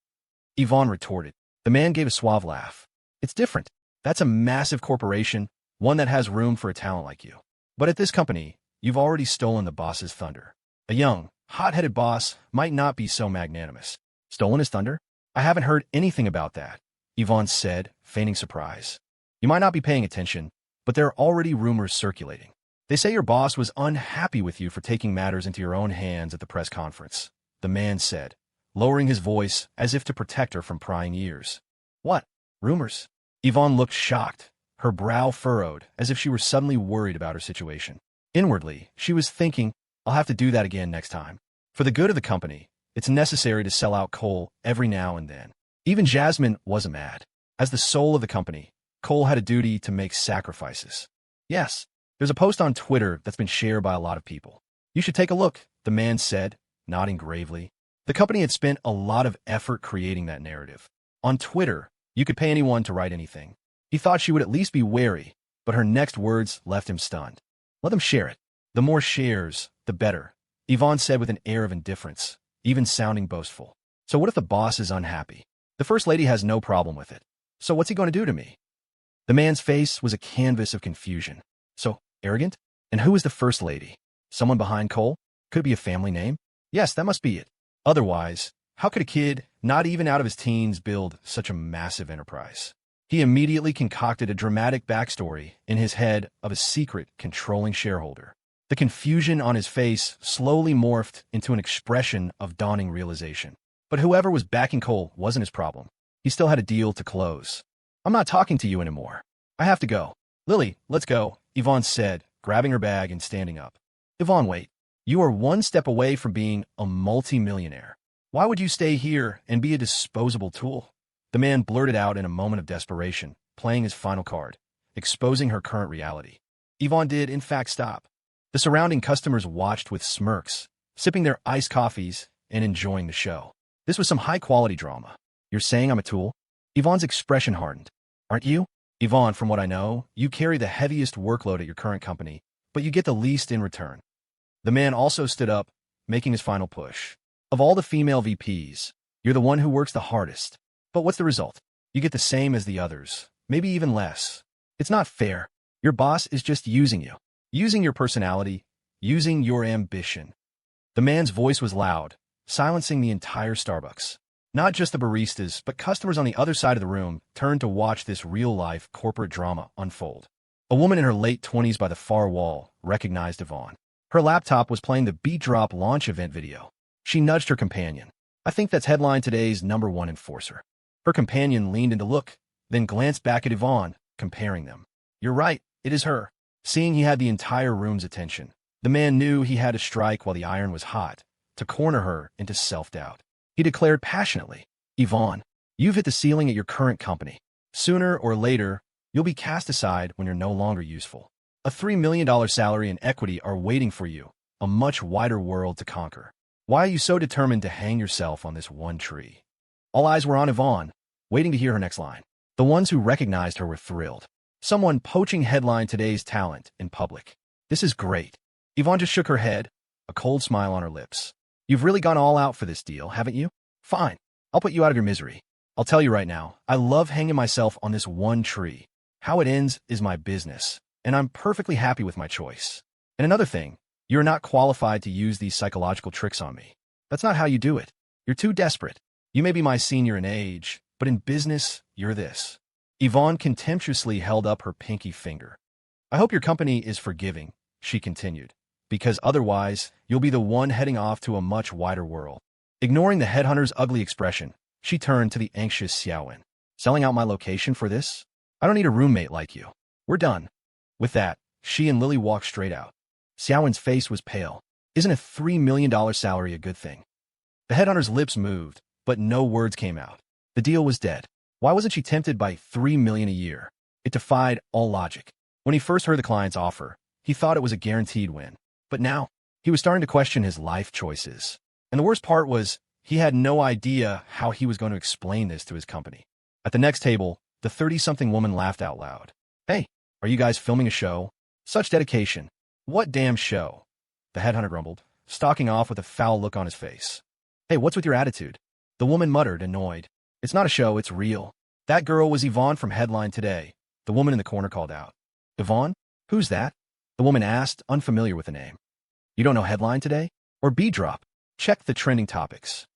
Yvonne retorted. The man gave a suave laugh. It's different. That's a massive corporation, one that has room for a talent like you. But at this company, you've already stolen the boss's thunder. A young, hot-headed boss might not be so magnanimous. Stolen his thunder? I haven't heard anything about that, Yvonne said, feigning surprise. You might not be paying attention, but there are already rumors circulating. They say your boss was unhappy with you for taking matters into your own hands at the press conference, the man said, lowering his voice as if to protect her from prying ears. What? Rumors? Yvonne looked shocked, her brow furrowed, as if she were suddenly worried about her situation. Inwardly, she was thinking, I'll have to do that again next time. For the good of the company, it's necessary to sell out Cole every now and then. Even Jasmine wasn't mad. As the soul of the company, Cole had a duty to make sacrifices. Yes, there's a post on Twitter that's been shared by a lot of people. You should take a look, the man said, nodding gravely. The company had spent a lot of effort creating that narrative. On Twitter, you could pay anyone to write anything. He thought she would at least be wary, but her next words left him stunned. Let them share it. The more shares, the better, Yvonne said with an air of indifference, even sounding boastful. So what if the boss is unhappy? The first lady has no problem with it. So what's he going to do to me? The man's face was a canvas of confusion. So arrogant? And who is the first lady? Someone behind Cole? Could it be a family name? Yes, that must be it. Otherwise, how could a kid, not even out of his teens, build such a massive enterprise? He immediately concocted a dramatic backstory in his head of a secret, controlling shareholder. The confusion on his face slowly morphed into an expression of dawning realization. But whoever was backing Cole wasn't his problem. He still had a deal to close. "I'm not talking to you anymore. I have to go." "Lily, let's go," Ivonne said, grabbing her bag and standing up. "Ivonne, wait. You are one step away from being a multi-millionaire. Why would you stay here and be a disposable tool?" The man blurted out in a moment of desperation, playing his final card, exposing her current reality. Ivonne did, in fact, stop. The surrounding customers watched with smirks, sipping their iced coffees and enjoying the show. This was some high-quality drama. "You're saying I'm a tool?" Yvonne's expression hardened. "Aren't you?" "Ivonne, from what I know, you carry the heaviest workload at your current company, but you get the least in return." The man also stood up, making his final push. "Of all the female VPs, you're the one who works the hardest. But what's the result? You get the same as the others, maybe even less. It's not fair. Your boss is just using you, using your personality, using your ambition." The man's voice was loud, silencing the entire Starbucks. Not just the baristas, but customers on the other side of the room turned to watch this real-life corporate drama unfold. A woman in her late 20s by the far wall recognized Ivonne. Her laptop was playing the B-Drop launch event video. She nudged her companion. "I think that's Headline Today's #1 enforcer." Her companion leaned in to look, then glanced back at Ivonne, comparing them. "You're right, it is her." Seeing he had the entire room's attention, the man knew he had to strike while the iron was hot, to corner her into self-doubt. He declared passionately, "Ivonne, you've hit the ceiling at your current company. Sooner or later, you'll be cast aside when you're no longer useful. A $3 million salary and equity are waiting for you, a much wider world to conquer. Why are you so determined to hang yourself on this one tree?" All eyes were on Ivonne, waiting to hear her next line. The ones who recognized her were thrilled. Someone poaching Headline Today's talent in public. "This is great." Ivonne just shook her head, a cold smile on her lips. "You've really gone all out for this deal, haven't you? Fine. I'll put you out of your misery. I'll tell you right now, I love hanging myself on this one tree. How it ends is my business, and I'm perfectly happy with my choice. And another thing, you're not qualified to use these psychological tricks on me. That's not how you do it. You're too desperate. You may be my senior in age, but in business, you're this." Ivonne contemptuously held up her pinky finger. "I hope your company is forgiving," she continued, "because otherwise, you'll be the one heading off to a much wider world." Ignoring the headhunter's ugly expression, she turned to the anxious Xiaowen. "Selling out my location for this? I don't need a roommate like you. We're done." With that, she and Lily walked straight out. Xiaowen's face was pale. Isn't a $3 million salary a good thing? The headhunter's lips moved, but no words came out. The deal was dead. Why wasn't she tempted by $3 million a year? It defied all logic. When he first heard the client's offer, he thought it was a guaranteed win. But now, he was starting to question his life choices. And the worst part was, he had no idea how he was going to explain this to his company. At the next table, the 30-something woman laughed out loud. "Hey, are you guys filming a show? Such dedication. What damn show?" The headhunter grumbled, stalking off with a foul look on his face. "Hey, what's with your attitude?" The woman muttered, annoyed. "It's not a show, it's real." "That girl was Ivonne from Headline Today," the woman in the corner called out. "Ivonne? Who's that?" the woman asked, unfamiliar with the name. "You don't know Headline Today? Or B-Drop? Check the trending topics."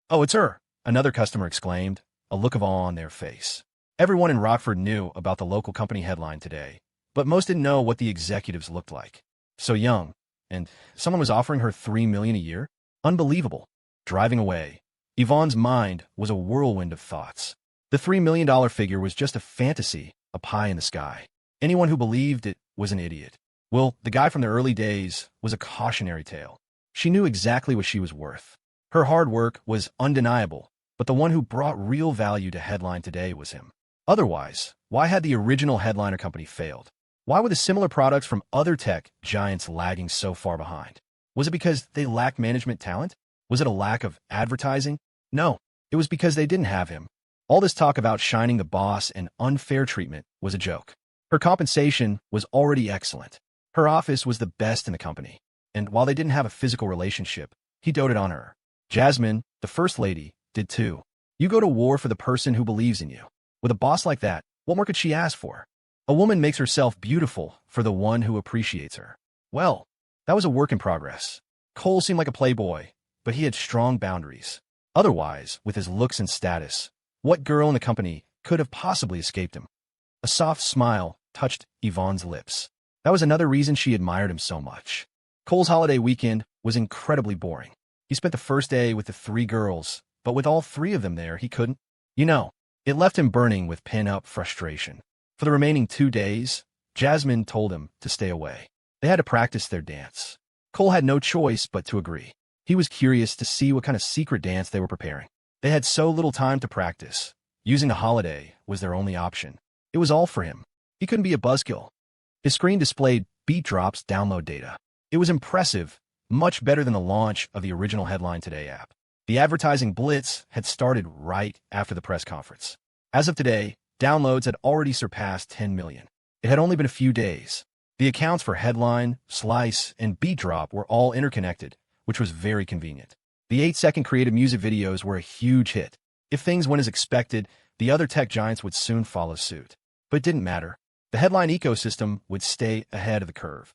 "Oh, it's her," another customer exclaimed, a look of awe on their face. Everyone in Rockford knew about the local company Headline Today, but most didn't know what the executives looked like. So young, and someone was offering her $3 million a year? Unbelievable. Driving away, Yvonne's mind was a whirlwind of thoughts. The $3 million figure was just a fantasy, a pie in the sky. Anyone who believed it was an idiot. Well, the guy from the early days was a cautionary tale. She knew exactly what she was worth. Her hard work was undeniable, but the one who brought real value to Headline Today was him. Otherwise, why had the original headliner company failed? Why were the similar products from other tech giants lagging so far behind? Was it because they lacked management talent? Was it a lack of advertising? No, it was because they didn't have him. All this talk about shining the boss and unfair treatment was a joke. Her compensation was already excellent. Her office was the best in the company. And while they didn't have a physical relationship, he doted on her. Jasmine, the first lady, did too. You go to war for the person who believes in you. With a boss like that, what more could she ask for? A woman makes herself beautiful for the one who appreciates her. Well, that was a work in progress. Cole seemed like a playboy, but he had strong boundaries. Otherwise, with his looks and status, what girl in the company could have possibly escaped him. A soft smile touched Yvonne's lips. That was another reason she admired him so much. Cole's holiday weekend was incredibly boring. He spent the first day with the 3 girls, but with all 3 of them there, he couldn't. It left him burning with pent-up frustration. For the remaining 2 days, Jasmine told him to stay away. They had to practice their dance. Cole had no choice but to agree. He was curious to see what kind of secret dance they were preparing. They had so little time to practice. Using the holiday was their only option. It was all for him. He couldn't be a buzzkill. His screen displayed Beat Drop's download data. It was impressive, much better than the launch of the original Headline Today app. The advertising blitz had started right after the press conference. As of today, downloads had already surpassed 10 million. It had only been a few days. The accounts for Headline, Slice, and Beat Drop were all interconnected, which was very convenient. The 8-second creative music videos were a huge hit. If things went as expected, the other tech giants would soon follow suit. But it didn't matter. The Headline ecosystem would stay ahead of the curve.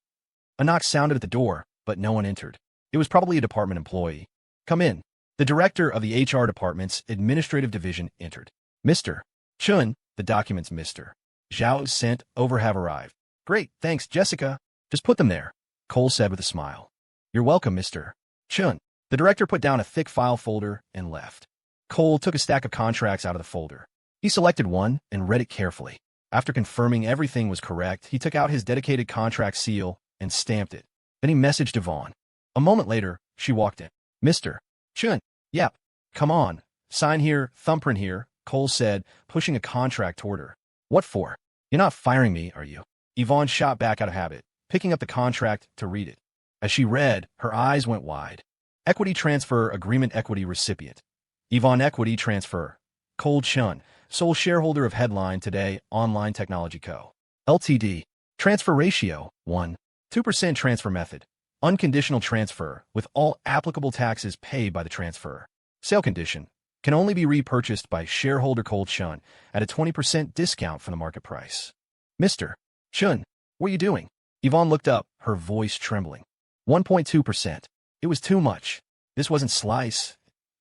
A knock sounded at the door, but no one entered. It was probably a department employee. "Come in." The director of the HR department's administrative division entered. "Mr. Chun," the documents Mr. Zhao sent over have arrived. "Great, thanks, Jessica. Just put them there," Cole said with a smile. "You're welcome, Mr. Chun." The director put down a thick file folder and left. Cole took a stack of contracts out of the folder. He selected one and read it carefully. After confirming everything was correct, he took out his dedicated contract seal and stamped it. Then he messaged Ivonne. A moment later, she walked in. "Mr. Chun." "Yep. Come on. Sign here, thumbprint here," Cole said, pushing a contract toward her. "What for? You're not firing me, are you?" Yvonne shot back out of habit, picking up the contract to read it. As she read, her eyes went wide. Equity Transfer Agreement Equity Recipient. Yvonne Equity Transfer. Cole Chun, sole shareholder of Headline Today Online Technology Co. Ltd. Transfer ratio, 1. 2% transfer method. Unconditional transfer, with all applicable taxes paid by the transfer. Sale condition. Can only be repurchased by shareholder Cole Chun at a 20% discount from the market price. "Mr. Chun, what are you doing?" Yvonne looked up, her voice trembling. 1.2%. It was too much. This wasn't Slice.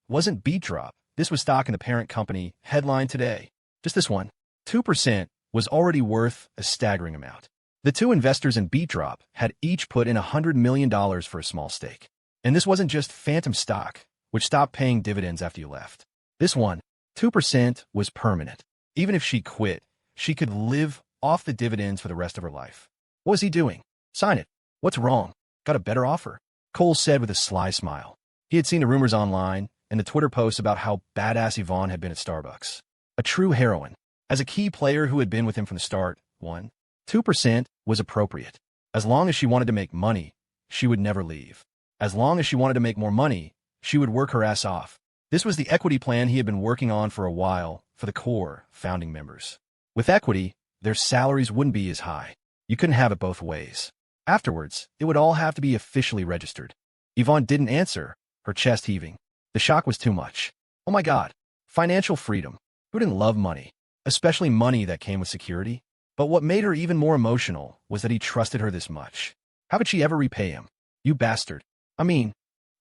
It wasn't Beat Drop. This was stock in the parent company, Headline Today. Just this one. 2% was already worth a staggering amount. The 2 investors in Beat Drop had each put in $100 million for a small stake. And this wasn't just phantom stock, which stopped paying dividends after you left. This one, 2%, was permanent. Even if she quit, she could live off the dividends for the rest of her life. What was he doing? Sign it. What's wrong? Got a better offer? Cole said with a sly smile. He had seen the rumors online and the Twitter posts about how badass Yvonne had been at Starbucks. A true heroine. As a key player who had been with him from the start, 2% was appropriate. As long as she wanted to make money, she would never leave. As long as she wanted to make more money, she would work her ass off. This was the equity plan he had been working on for a while for the core founding members. With equity, their salaries wouldn't be as high. You couldn't have it both ways. Afterwards, it would all have to be officially registered. Yvonne didn't answer, her chest heaving. The shock was too much. Oh my God. Financial freedom. Who didn't love money? Especially money that came with security? But what made her even more emotional was that he trusted her this much. How could she ever repay him? "You bastard. I mean,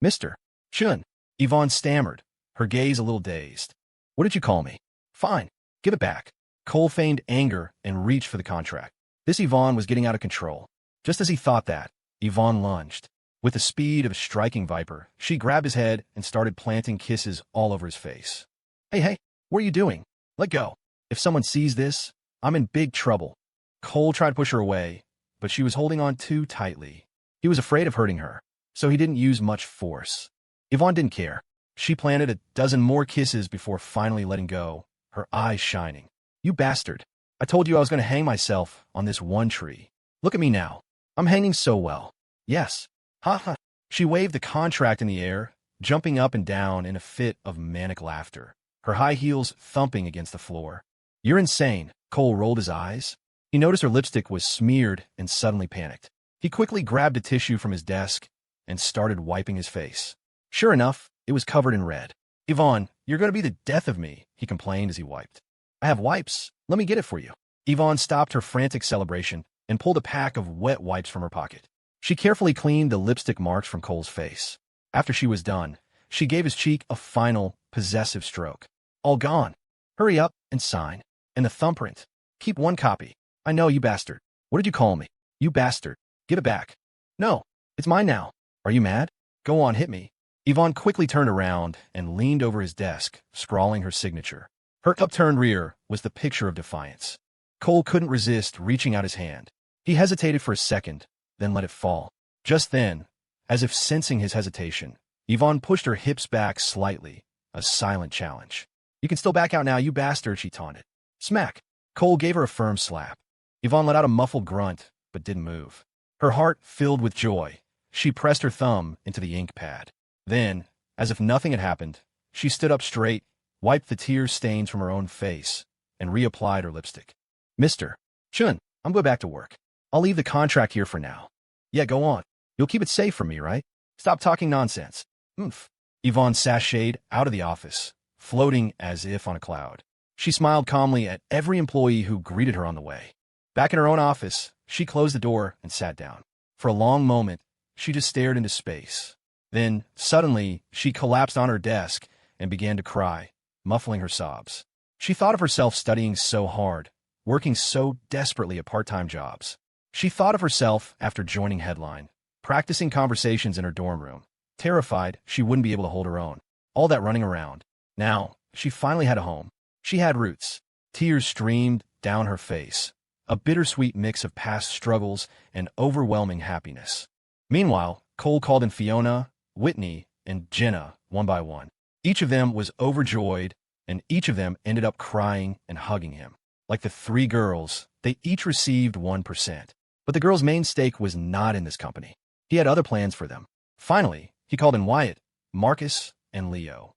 Mr. Chun." Yvonne stammered, her gaze a little dazed. "What did you call me?" "Fine. Give it back." Cole feigned anger and reached for the contract. This Yvonne was getting out of control. Just as he thought that, Yvonne lunged. With the speed of a striking viper, she grabbed his head and started planting kisses all over his face. Hey, what are you doing? Let go. If someone sees this, I'm in big trouble." Cole tried to push her away, but she was holding on too tightly. He was afraid of hurting her, so he didn't use much force. Yvonne didn't care. She planted a dozen more kisses before finally letting go, her eyes shining. "You bastard. I told you I was going to hang myself on this one tree. Look at me now. I'm hanging so well. Yes. Ha ha." She waved the contract in the air, jumping up and down in a fit of manic laughter, her high heels thumping against the floor. "You're insane." Cole rolled his eyes. He noticed her lipstick was smeared and suddenly panicked. He quickly grabbed a tissue from his desk and started wiping his face. Sure enough, it was covered in red. "Yvonne, you're going to be the death of me," he complained as he wiped. "I have wipes. Let me get it for you." Yvonne stopped her frantic celebration and pulled a pack of wet wipes from her pocket. She carefully cleaned the lipstick marks from Cole's face. After she was done, she gave his cheek a final, possessive stroke. "All gone. Hurry up and sign." And the thumbprint. Keep one copy. I know, you bastard. What did you call me? You bastard. Give it back. No, it's mine now. Are you mad? Go on, hit me. Ivonne quickly turned around and leaned over his desk, scrawling her signature. Her upturned rear was the picture of defiance. Cole couldn't resist reaching out his hand. He hesitated for a second, then let it fall. Just then, as if sensing his hesitation, Ivonne pushed her hips back slightly, a silent challenge. You can still back out now, you bastard, she taunted. Smack. Cole gave her a firm slap. Ivonne let out a muffled grunt, but didn't move. Her heart filled with joy. She pressed her thumb into the ink pad. Then, as if nothing had happened, she stood up straight, wiped the tear stains from her own face, and reapplied her lipstick. Mr. Chun, I'm going back to work. I'll leave the contract here for now. Yeah, go on. You'll keep it safe from me, right? Stop talking nonsense. Oomph. Ivonne sashayed out of the office, floating as if on a cloud. She smiled calmly at every employee who greeted her on the way. Back in her own office, she closed the door and sat down. For a long moment, she just stared into space. Then, suddenly, she collapsed on her desk and began to cry, muffling her sobs. She thought of herself studying so hard, working so desperately at part-time jobs. She thought of herself after joining Headline, practicing conversations in her dorm room, terrified she wouldn't be able to hold her own. All that running around. Now, she finally had a home. She had roots. Tears streamed down her face, a bittersweet mix of past struggles and overwhelming happiness. Meanwhile, Cole called in Fiona, Whitney, and Jenna one by one. Each of them was overjoyed, and each of them ended up crying and hugging him. Like the three girls, they each received 1%. But the girls' main stake was not in this company. He had other plans for them. Finally, he called in Wyatt, Marcus, and Leo.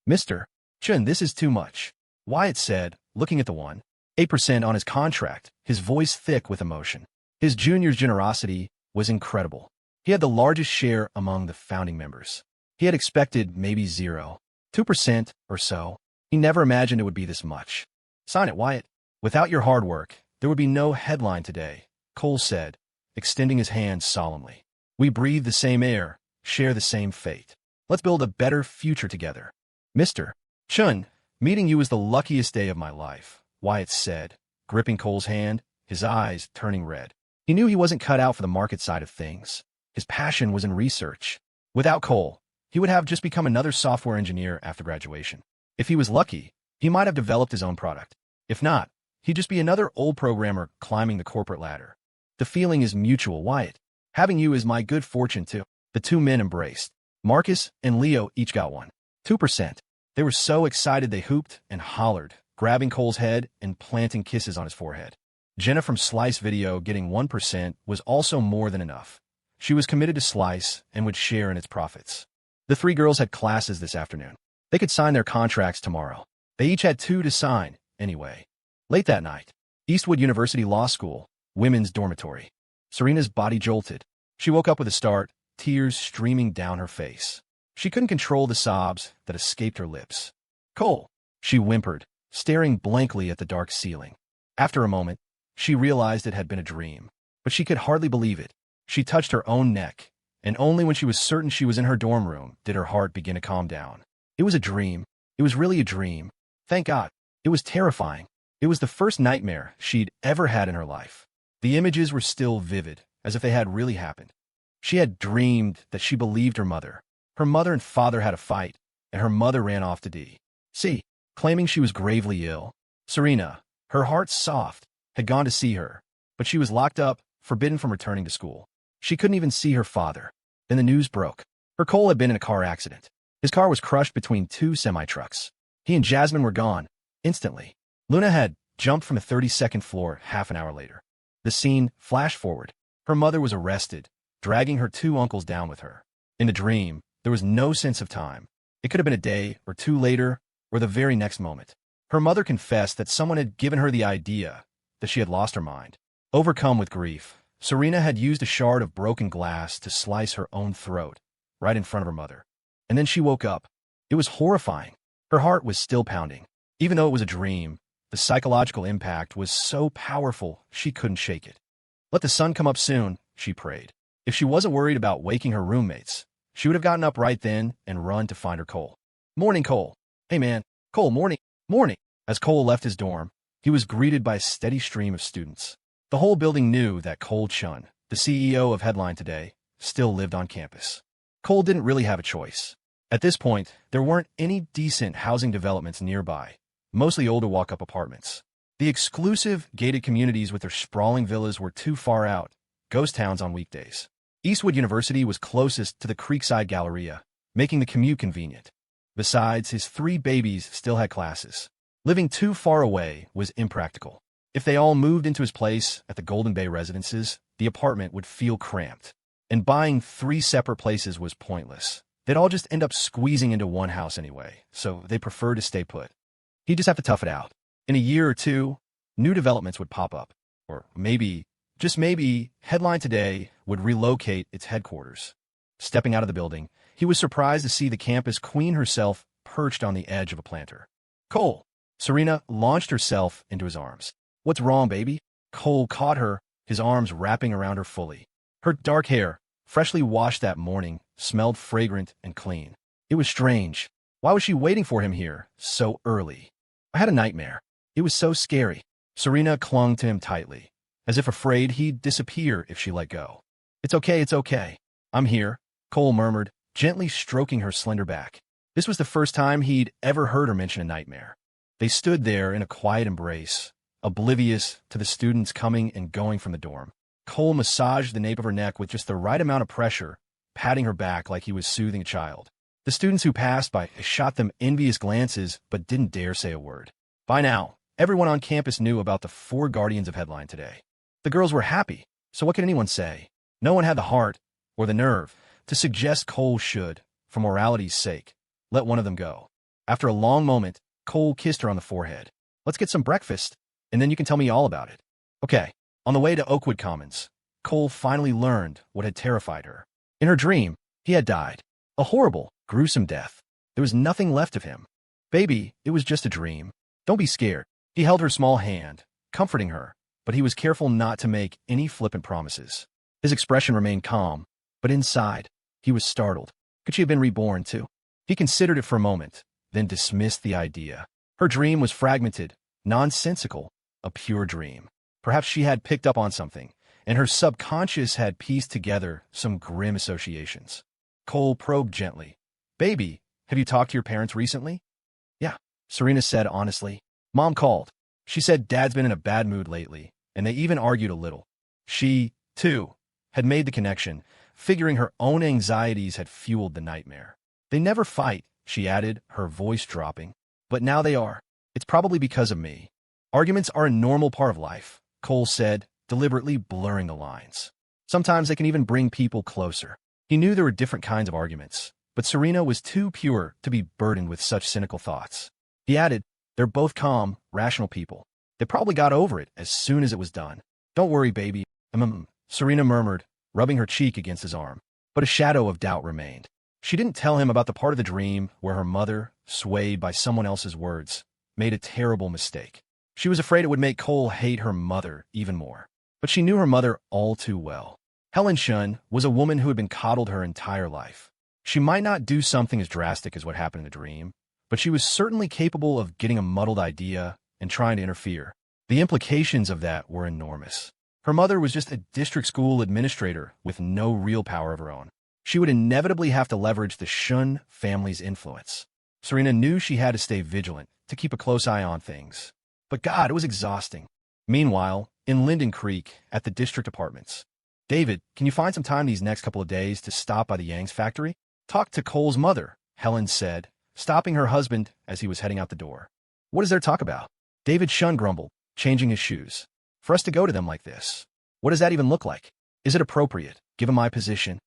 Mr. Chun, this is too much, Wyatt said, looking at the 1% on his contract, his voice thick with emotion. His junior's generosity was incredible. He had the largest share among the founding members. He had expected maybe 0.2% or so. He never imagined it would be this much. Sign it, Wyatt. Without your hard work, there would be no Headline today, Cole said, extending his hand solemnly. We breathe the same air, share the same fate. Let's build a better future together. Mr. Chun, meeting you is the luckiest day of my life, Wyatt said, gripping Cole's hand, his eyes turning red. He knew he wasn't cut out for the market side of things. His passion was in research. Without Cole, he would have just become another software engineer after graduation. If he was lucky, he might have developed his own product. If not, he'd just be another old programmer climbing the corporate ladder. The feeling is mutual, Wyatt. Having you is my good fortune, too. The two men embraced. Marcus and Leo each got 2%. They were so excited they hooped and hollered, grabbing Cole's head and planting kisses on his forehead. Jenna from Slice Video getting 1% was also more than enough. She was committed to Slice and would share in its profits. The three girls had classes this afternoon. They could sign their contracts tomorrow. They each had 2 to sign, anyway. Late that night, Eastwood University Law School, women's dormitory. Serena's body jolted. She woke up with a start, tears streaming down her face. She couldn't control the sobs that escaped her lips. Cole, she whimpered, staring blankly at the dark ceiling. After a moment, she realized it had been a dream, but she could hardly believe it. She touched her own neck, and only when she was certain she was in her dorm room did her heart begin to calm down. It was a dream. It was really a dream. Thank God. It was terrifying. It was the first nightmare she'd ever had in her life. The images were still vivid, as if they had really happened. She had dreamed that she believed her mother. Her mother and father had a fight, and her mother ran off to D.C., claiming she was gravely ill. Serena, her heart soft, had gone to see her, but she was locked up, forbidden from returning to school. She couldn't even see her father. Then the news broke. Her Cole had been in a car accident. His car was crushed between 2 semi-trucks. He and Jasmine were gone, instantly. Luna had jumped from the 32nd floor half an hour later. The scene flashed forward. Her mother was arrested, dragging her 2 uncles down with her. In the dream, there was no sense of time. It could have been a day or 2 later, or the very next moment. Her mother confessed that someone had given her the idea that she had lost her mind. Overcome with grief, Serena had used a shard of broken glass to slice her own throat, right in front of her mother. And then she woke up. It was horrifying. Her heart was still pounding. Even though it was a dream, the psychological impact was so powerful she couldn't shake it. Let the sun come up soon, she prayed. If she wasn't worried about waking her roommates, she would have gotten up right then and run to find her Cole. Morning, Cole. Hey man, Cole, morning, morning. As Cole left his dorm, he was greeted by a steady stream of students. The whole building knew that Cole Chun, the CEO of Headline Today, still lived on campus. Cole didn't really have a choice. At this point, there weren't any decent housing developments nearby, mostly older walk-up apartments. The exclusive, gated communities with their sprawling villas were too far out, ghost towns on weekdays. Eastwood University was closest to the Creekside Galleria, making the commute convenient. Besides, his 3 babies still had classes. Living too far away was impractical. If they all moved into his place at the Golden Bay residences, the apartment would feel cramped. And buying 3 separate places was pointless. They'd all just end up squeezing into one house anyway, so they preferred to stay put. He'd just have to tough it out. In a year or two, new developments would pop up. Or maybe, just maybe, Headline Today would relocate its headquarters. Stepping out of the building, he was surprised to see the campus queen herself perched on the edge of a planter. "Cole!" Serena launched herself into his arms. "What's wrong, baby?" Cole caught her, his arms wrapping around her fully. Her dark hair, freshly washed that morning, smelled fragrant and clean. It was strange. Why was she waiting for him here so early? "I had a nightmare. It was so scary." Serena clung to him tightly, as if afraid he'd disappear if she let go. It's okay. I'm here," Cole murmured, gently stroking her slender back. This was the first time he'd ever heard her mention a nightmare. They stood there in a quiet embrace, oblivious to the students coming and going from the dorm. Cole massaged the nape of her neck with just the right amount of pressure, patting her back like he was soothing a child. The students who passed by shot them envious glances but didn't dare say a word. By now, everyone on campus knew about the 4 guardians of Headline Today. The girls were happy, so what could anyone say? No one had the heart, or the nerve, to suggest Cole should, for morality's sake, let one of them go. After a long moment, Cole kissed her on the forehead. "Let's get some breakfast, and then you can tell me all about it." Okay. On the way to Oakwood Commons, Cole finally learned what had terrified her. In her dream, he had died. A horrible, gruesome death. There was nothing left of him. "Baby, it was just a dream. Don't be scared." He held her small hand, comforting her, but he was careful not to make any flippant promises. His expression remained calm, but inside, he was startled. Could she have been reborn, too? He considered it for a moment, then dismissed the idea. Her dream was fragmented, nonsensical, a pure dream. Perhaps she had picked up on something, and her subconscious had pieced together some grim associations. Cole probed gently. "Baby, have you talked to your parents recently?" "Yeah," Serena said honestly. "Mom called. She said Dad's been in a bad mood lately, and they even argued a little." She, too, had made the connection, figuring her own anxieties had fueled the nightmare. "They never fight," she added, her voice dropping. "But now they are. It's probably because of me." "Arguments are a normal part of life," Cole said, deliberately blurring the lines. "Sometimes they can even bring people closer." He knew there were different kinds of arguments, but Serena was too pure to be burdened with such cynical thoughts. He added, "They're both calm, rational people. They probably got over it as soon as it was done." "Don't worry, baby." Serena murmured, rubbing her cheek against his arm. But a shadow of doubt remained. She didn't tell him about the part of the dream where her mother, swayed by someone else's words, made a terrible mistake. She was afraid it would make Cole hate her mother even more. But she knew her mother all too well. Helen Shun was a woman who had been coddled her entire life. She might not do something as drastic as what happened in the dream, but she was certainly capable of getting a muddled idea and trying to interfere. The implications of that were enormous. Her mother was just a district school administrator with no real power of her own. She would inevitably have to leverage the Shun family's influence. Serena knew she had to stay vigilant to keep a close eye on things. But God, it was exhausting. Meanwhile, in Linden Creek, at the district apartments. "David, can you find some time these next couple of days to stop by the Yang's factory?" "Talk to Cole's mother," Helen said, stopping her husband as he was heading out the door. "What is there to talk about?" David Shun grumbled, changing his shoes. "For us to go to them like this, what does that even look like? Is it appropriate, given my position?"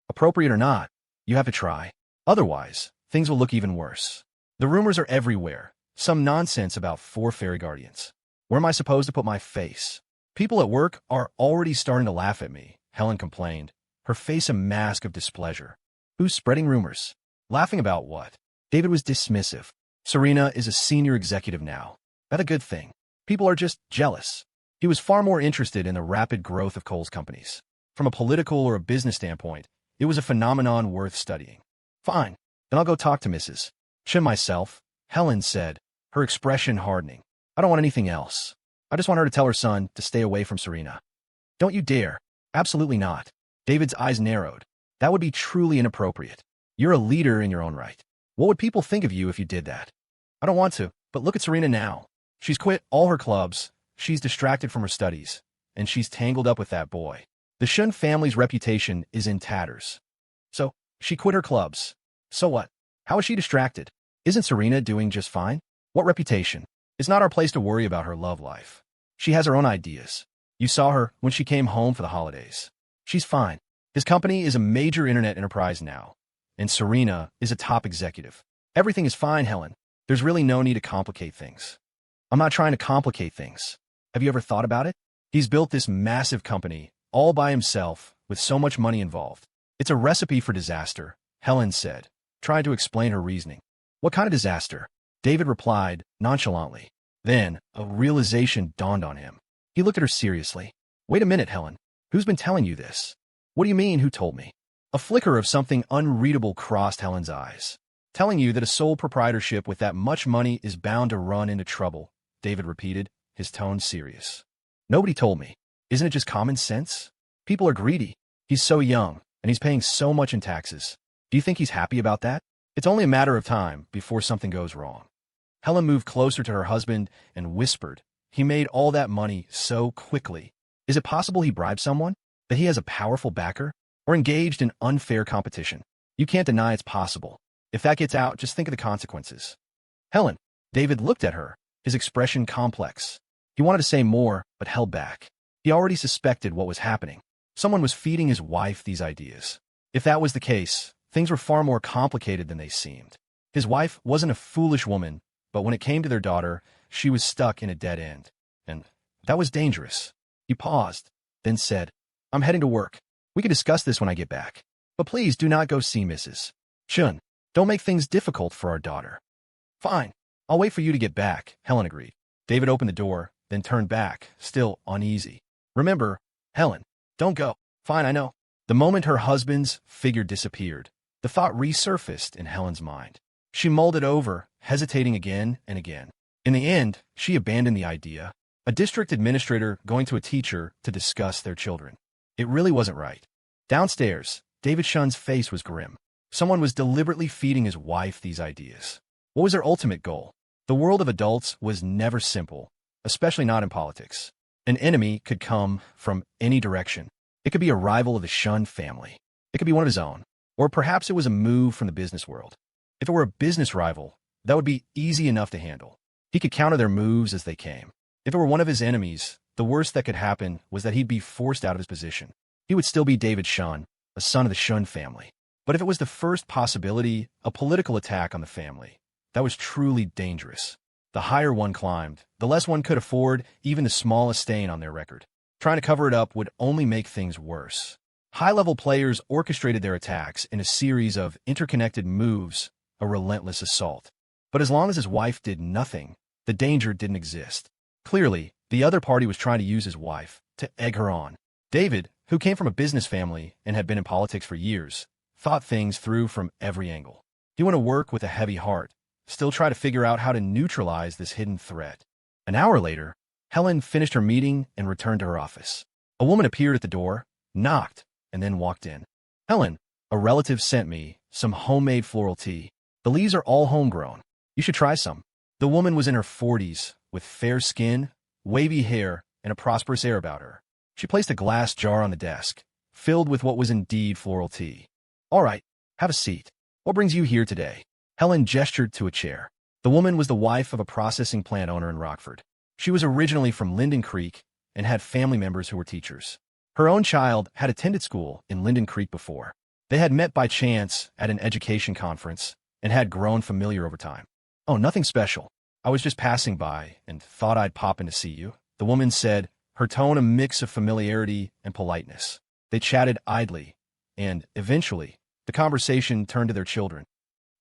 "Appropriate or not, you have to try. Otherwise, things will look even worse. The rumors are everywhere. Some nonsense about 4 fairy guardians. Where am I supposed to put my face? People at work are already starting to laugh at me," Helen complained, her face a mask of displeasure. "Who's spreading rumors? Laughing about what?" David was dismissive. "Serena is a senior executive now. That's a good thing. People are just jealous." He was far more interested in the rapid growth of Cole's companies. From a political or a business standpoint, it was a phenomenon worth studying. "Fine, then I'll go talk to Mrs. She myself," Helen said, her expression hardening. I don't want anything else. I just want her to tell her son to stay away from Serena. Don't you dare. Absolutely not. David's eyes narrowed. That would be truly inappropriate. You're a leader in your own right. What would people think of you if you did that? I don't want to, but look at Serena now. She's quit all her clubs, she's distracted from her studies, and she's tangled up with that boy. The Shun family's reputation is in tatters. So, she quit her clubs. So what? How is she distracted? Isn't Serena doing just fine? What reputation? It's not our place to worry about her love life. She has her own ideas. You saw her when she came home for the holidays. She's fine. His company is a major internet enterprise now, and Serena is a top executive. Everything is fine, Helen. There's really no need to complicate things. I'm not trying to complicate things. Have you ever thought about it? He's built this massive company, all by himself, with so much money involved. It's a recipe for disaster, Helen said, trying to explain her reasoning. What kind of disaster? David replied, nonchalantly. Then, a realization dawned on him. He looked at her seriously. Wait a minute, Helen. Who's been telling you this? What do you mean, who told me? A flicker of something unreadable crossed Helen's eyes. Telling you that a sole proprietorship with that much money is bound to run into trouble, David repeated, his tone serious. Nobody told me. Isn't it just common sense? People are greedy. He's so young, and he's paying so much in taxes. Do you think he's happy about that? It's only a matter of time before something goes wrong. Helen moved closer to her husband and whispered, he made all that money so quickly. Is it possible he bribed someone? That he has a powerful backer? Or engaged in unfair competition? You can't deny it's possible. If that gets out, just think of the consequences. Helen, David looked at her, his expression complex. He wanted to say more, but held back. He already suspected what was happening. Someone was feeding his wife these ideas. If that was the case, things were far more complicated than they seemed. His wife wasn't a foolish woman, but when it came to their daughter, she was stuck in a dead end. And that was dangerous. He paused, then said, I'm heading to work. We can discuss this when I get back. But please do not go see Mrs. Shun. Don't make things difficult for our daughter. Fine. I'll wait for you to get back, Helen agreed. David opened the door, then turned back, still uneasy. Remember, Helen, don't go. Fine, I know. The moment her husband's figure disappeared, the thought resurfaced in Helen's mind. She mulled it over, hesitating again and again. In the end, she abandoned the idea. A district administrator going to a teacher to discuss their children. It really wasn't right. Downstairs, David Shun's face was grim. Someone was deliberately feeding his wife these ideas. What was their ultimate goal? The world of adults was never simple, especially not in politics. An enemy could come from any direction. It could be a rival of the Shun family. It could be one of his own. Or perhaps it was a move from the business world. If it were a business rival, that would be easy enough to handle. He could counter their moves as they came. If it were one of his enemies, the worst that could happen was that he'd be forced out of his position. He would still be David Shun, a son of the Shun family. But if it was the first possibility, a political attack on the family, that was truly dangerous. The higher one climbed, the less one could afford even the smallest stain on their record. Trying to cover it up would only make things worse. High-level players orchestrated their attacks in a series of interconnected moves, a relentless assault. But as long as his wife did nothing, the danger didn't exist. Clearly, the other party was trying to use his wife to egg her on. David, who came from a business family and had been in politics for years, thought things through from every angle. He went to work with a heavy heart, still try to figure out how to neutralize this hidden threat. An hour later, Helen finished her meeting and returned to her office. A woman appeared at the door, knocked, and then walked in. Helen, a relative sent me some homemade floral tea. The leaves are all homegrown. You should try some. The woman was in her 40s, with fair skin, wavy hair, and a prosperous air about her. She placed a glass jar on the desk, filled with what was indeed floral tea. All right, have a seat. What brings you here today? Helen gestured to a chair. The woman was the wife of a processing plant owner in Rockford. She was originally from Linden Creek and had family members who were teachers. Her own child had attended school in Linden Creek before. They had met by chance at an education conference and had grown familiar over time. Oh, nothing special. I was just passing by and thought I'd pop in to see you, the woman said, her tone a mix of familiarity and politeness. They chatted idly, and, eventually, the conversation turned to their children.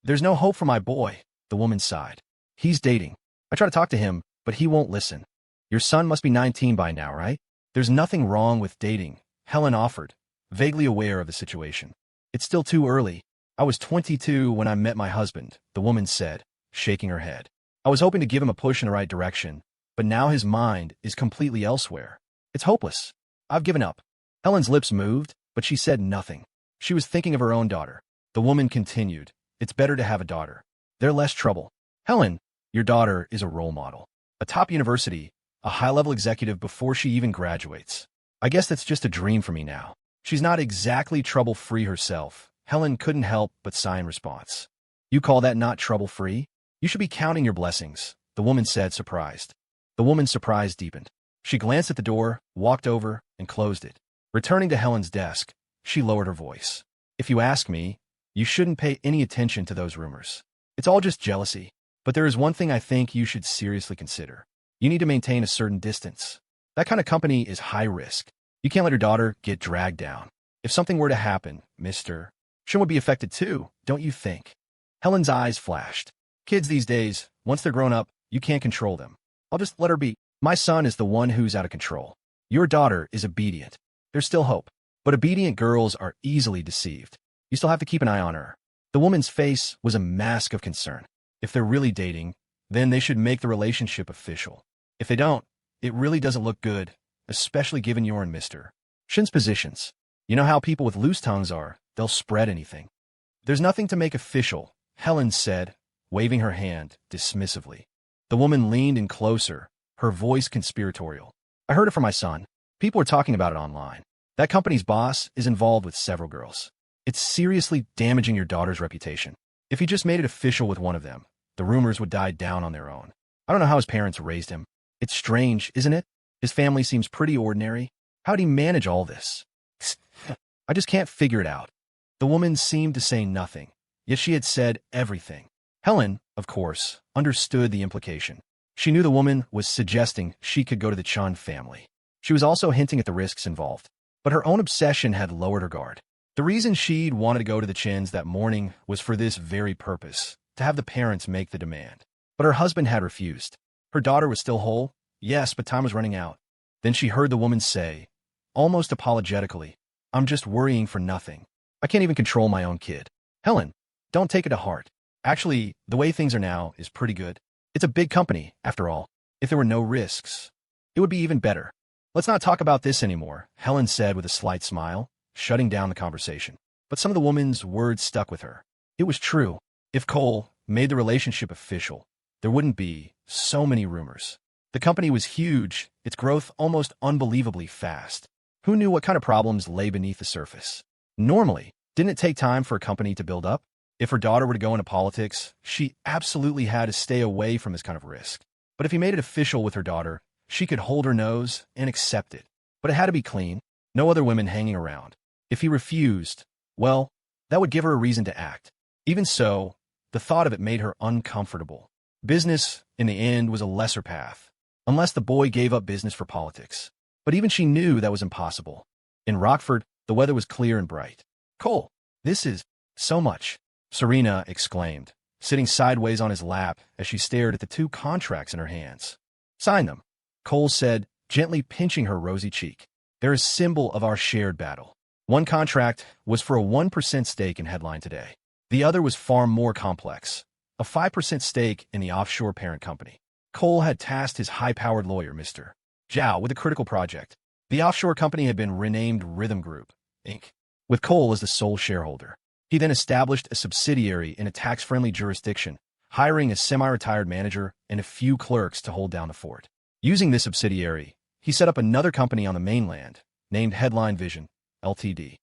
There's no hope for my boy, the woman sighed. He's dating. I try to talk to him, but he won't listen. Your son must be 19 by now, right? There's nothing wrong with dating, Helen offered, vaguely aware of the situation. It's still too early. I was 22 when I met my husband, the woman said, shaking her head. I was hoping to give him a push in the right direction, but now his mind is completely elsewhere. It's hopeless. I've given up. Helen's lips moved, but she said nothing. She was thinking of her own daughter. The woman continued, "It's better to have a daughter. They're less trouble. Helen, your daughter is a role model. A top university, a high-level executive before she even graduates. I guess that's just a dream for me now. She's not exactly trouble-free herself." Helen couldn't help but sigh in response. "You call that not trouble-free? You should be counting your blessings," the woman said, surprised. The woman's surprise deepened. She glanced at the door, walked over, and closed it. Returning to Helen's desk, she lowered her voice. "If you ask me, you shouldn't pay any attention to those rumors. It's all just jealousy. But there is one thing I think you should seriously consider. You need to maintain a certain distance. That kind of company is high risk. You can't let your daughter get dragged down. If something were to happen, She would be affected too, don't you think?" Helen's eyes flashed. "Kids these days, once they're grown up, you can't control them. I'll just let her be. My son is the one who's out of control. Your daughter is obedient. There's still hope. But obedient girls are easily deceived. You still have to keep an eye on her." The woman's face was a mask of concern. If they're really dating, then they should make the relationship official. If they don't, it really doesn't look good, especially given your and She's positions. You know how people with loose tongues are, they'll spread anything. "There's nothing to make official," Helen said, waving her hand dismissively. The woman leaned in closer, her voice conspiratorial. "I heard it from my son. People are talking about it online. That company's boss is involved with several girls. It's seriously damaging your daughter's reputation. If he just made it official with one of them, the rumors would die down on their own. I don't know how his parents raised him. It's strange, isn't it? His family seems pretty ordinary. How'd he manage all this? I just can't figure it out." The woman seemed to say nothing, yet she had said everything. Helen, of course, understood the implication. She knew the woman was suggesting she could go to the Chun family. She was also hinting at the risks involved. But her own obsession had lowered her guard. The reason she'd wanted to go to the Chins that morning was for this very purpose, to have the parents make the demand. But her husband had refused. Her daughter was still whole, yes, but time was running out. Then she heard the woman say, almost apologetically, "I'm just worrying for nothing. I can't even control my own kid." "Helen, don't take it to heart. Actually, the way things are now is pretty good. It's a big company, after all. If there were no risks, it would be even better. Let's not talk about this anymore," Helen said with a slight smile, shutting down the conversation. But some of the woman's words stuck with her. It was true. If Cole made the relationship official, there wouldn't be so many rumors. The company was huge, its growth almost unbelievably fast. Who knew what kind of problems lay beneath the surface? Normally, didn't it take time for a company to build up? If her daughter were to go into politics, she absolutely had to stay away from this kind of risk. But if he made it official with her daughter, she could hold her nose and accept it. But it had to be clean, no other women hanging around. If he refused, well, that would give her a reason to act. Even so, the thought of it made her uncomfortable. Business, in the end, was a lesser path, unless the boy gave up business for politics. But even she knew that was impossible. In Rockford, the weather was clear and bright. "Cole, this is so much," Serena exclaimed, sitting sideways on his lap as she stared at the 2 contracts in her hands. "Sign them," Cole said, gently pinching her rosy cheek. "They're a symbol of our shared battle." One contract was for a 1% stake in Headline Today. The other was far more complex, a 5% stake in the offshore parent company. Cole had tasked his high-powered lawyer, Mr. Zhao, with a critical project. The offshore company had been renamed Rhythm Group, Inc., with Cole as the sole shareholder. He then established a subsidiary in a tax-friendly jurisdiction, hiring a semi-retired manager and a few clerks to hold down the fort. Using this subsidiary, he set up another company on the mainland, named Headline Vision, Ltd.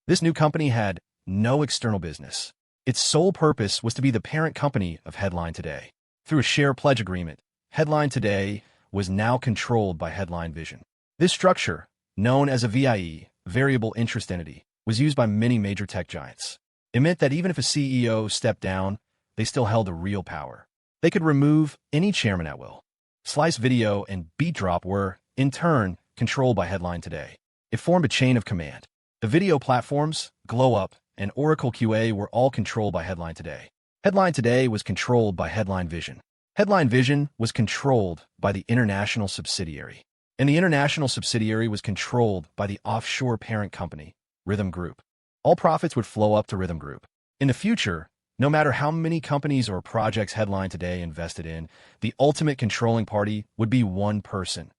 This new company had no external business. Its sole purpose was to be the parent company of Headline Today. Through a share pledge agreement, Headline Today was now controlled by Headline Vision. This structure, known as a VIE, variable interest entity, was used by many major tech giants. It meant that even if a CEO stepped down, they still held the real power. They could remove any chairman at will. Slice Video and BeatDrop were, in turn, controlled by Headline Today. It formed a chain of command. The video platforms, GlowUp, and Oracle QA were all controlled by Headline Today. Headline Today was controlled by Headline Vision. Headline Vision was controlled by the international subsidiary. And the international subsidiary was controlled by the offshore parent company, Rhythm Group. All profits would flow up to Rhythm Group. In the future, No matter how many companies or projects Headline Today invested in, the ultimate controlling party would be one person,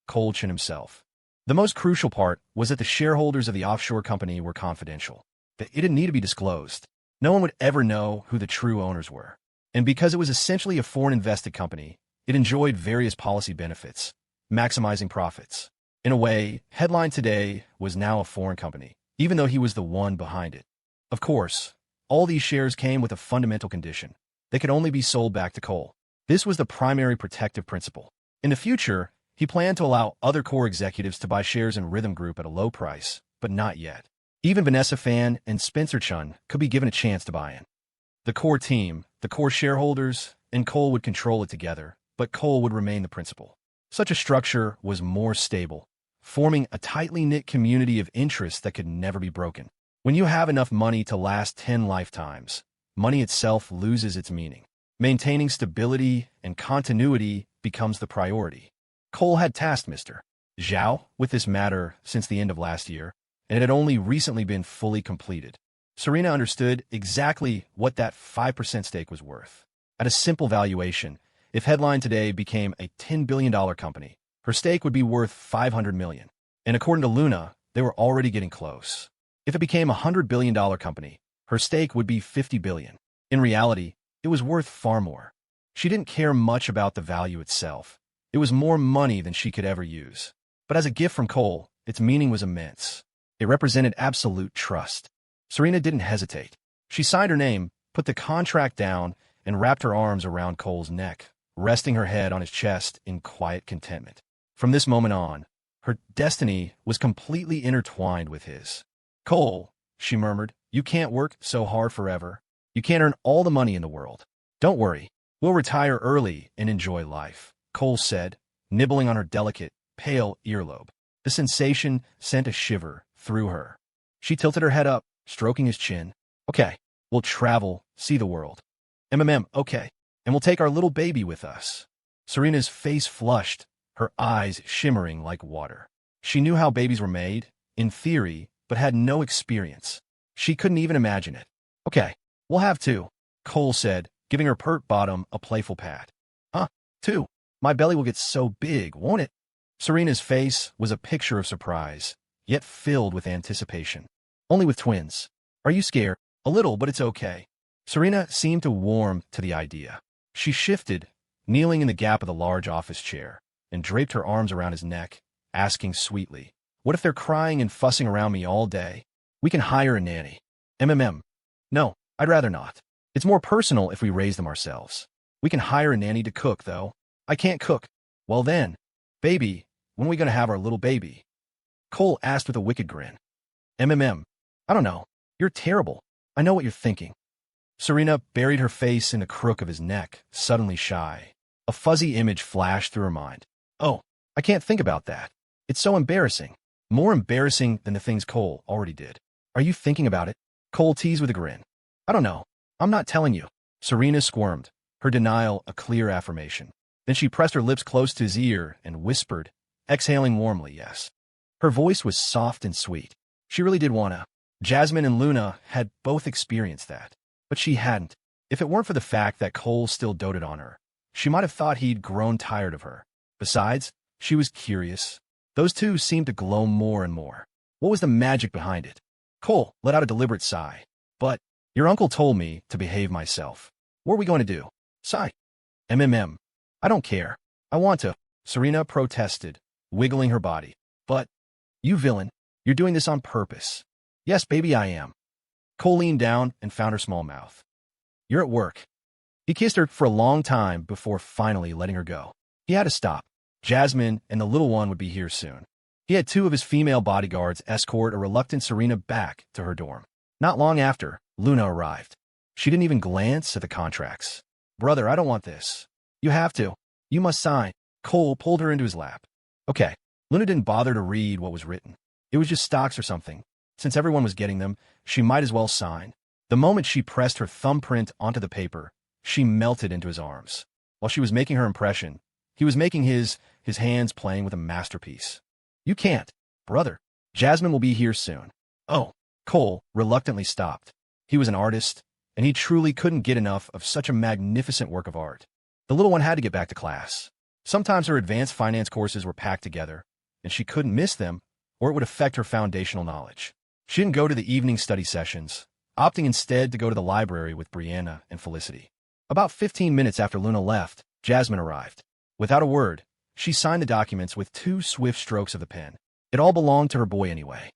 Cole Chin himself. The most crucial part was that the shareholders of the offshore company were confidential. That it didn't need to be disclosed. No one would ever know who the true owners were. And because it was essentially a foreign-invested company, it enjoyed various policy benefits, maximizing profits. In a way, Headline Today was now a foreign company, even though he was the one behind it. Of course, all these shares came with a fundamental condition. They could only be sold back to Cole. This was the primary protective principle. In the future, he planned to allow other core executives to buy shares in Rhythm Group at a low price, but not yet. Even Vanessa Fan and Spencer Chun could be given a chance to buy in. The core team, the core shareholders, and Cole would control it together, but Cole would remain the principal. Such a structure was more stable, forming a tightly knit community of interests that could never be broken. When you have enough money to last 10 lifetimes, money itself loses its meaning. Maintaining stability and continuity becomes the priority. Cole had tasked Mr. Zhao with this matter since the end of last year, and it had only recently been fully completed. Serena understood exactly what that 5% stake was worth. At a simple valuation, if Headline Today became a $10 billion company, her stake would be worth $500 million. And according to Luna, they were already getting close. If it became a $100 billion company, her stake would be $50 billion. In reality, it was worth far more. She didn't care much about the value itself. It was more money than she could ever use. But as a gift from Cole, its meaning was immense. It represented absolute trust. Serena didn't hesitate. She signed her name, put the contract down, and wrapped her arms around Cole's neck, resting her head on his chest in quiet contentment. From this moment on, her destiny was completely intertwined with his. "Cole," she murmured, "you can't work so hard forever. You can't earn all the money in the world. Don't worry. We'll retire early and enjoy life," Cole said, nibbling on her delicate, pale earlobe. The sensation sent a shiver through her. She tilted her head up, stroking his chin. "Okay, we'll travel, see the world. Okay, and we'll take our little baby with us." Serena's face flushed, her eyes shimmering like water. She knew how babies were made, in theory, but had no experience. She couldn't even imagine it. "Okay, we'll have two," Cole said, giving her pert bottom a playful pat. "Huh? Two? My belly will get so big, won't it?" Serena's face was a picture of surprise, yet filled with anticipation. "Only with twins. Are you scared?" "A little, but it's okay." Serena seemed to warm to the idea. She shifted, kneeling in the gap of the large office chair, and draped her arms around his neck, asking sweetly, "What if they're crying and fussing around me all day? We can hire a nanny." "No, I'd rather not. It's more personal if we raise them ourselves. We can hire a nanny to cook, though." "I can't cook." "Well then, baby, when are we going to have our little baby?" Cole asked with a wicked grin. I don't know. You're terrible. I know what you're thinking." Serena buried her face in the crook of his neck, suddenly shy. A fuzzy image flashed through her mind. "Oh, I can't think about that. It's so embarrassing. More embarrassing than the things Cole already did." "Are you thinking about it?" Cole teased with a grin. "I don't know. I'm not telling you." Serena squirmed, her denial a clear affirmation. Then she pressed her lips close to his ear and whispered, exhaling warmly, yes. Her voice was soft and sweet. She really did wanna. Jasmine and Luna had both experienced that. But she hadn't. If it weren't for the fact that Cole still doted on her, she might have thought he'd grown tired of her. Besides, she was curious. Those two seemed to glow more and more. What was the magic behind it? Cole let out a deliberate sigh. "But your uncle told me to behave myself. What are we going to do?" Sigh. I don't care. I want to," Serena protested, wiggling her body. "But, you villain, you're doing this on purpose." "Yes, baby, I am." Cole leaned down and found her small mouth. "You're at work." He kissed her for a long time before finally letting her go. He had to stop. Jasmine and the little one would be here soon. He had two of his female bodyguards escort a reluctant Serena back to her dorm. Not long after, Luna arrived. She didn't even glance at the contracts. "Brother, I don't want this." "You have to. You must sign." Cole pulled her into his lap. "Okay." Luna didn't bother to read what was written. It was just stocks or something. Since everyone was getting them, she might as well sign. The moment she pressed her thumbprint onto the paper, she melted into his arms. While she was making her impression, he was making his hands playing with a masterpiece. "You can't, brother. Jasmine will be here soon." "Oh." Cole reluctantly stopped. He was an artist, and he truly couldn't get enough of such a magnificent work of art. The little one had to get back to class. Sometimes her advanced finance courses were packed together, and she couldn't miss them, or it would affect her foundational knowledge. She didn't go to the evening study sessions, opting instead to go to the library with Brianna and Felicity. About 15 minutes after Luna left, Jasmine arrived. Without a word, she signed the documents with 2 swift strokes of the pen. It all belonged to her boy anyway.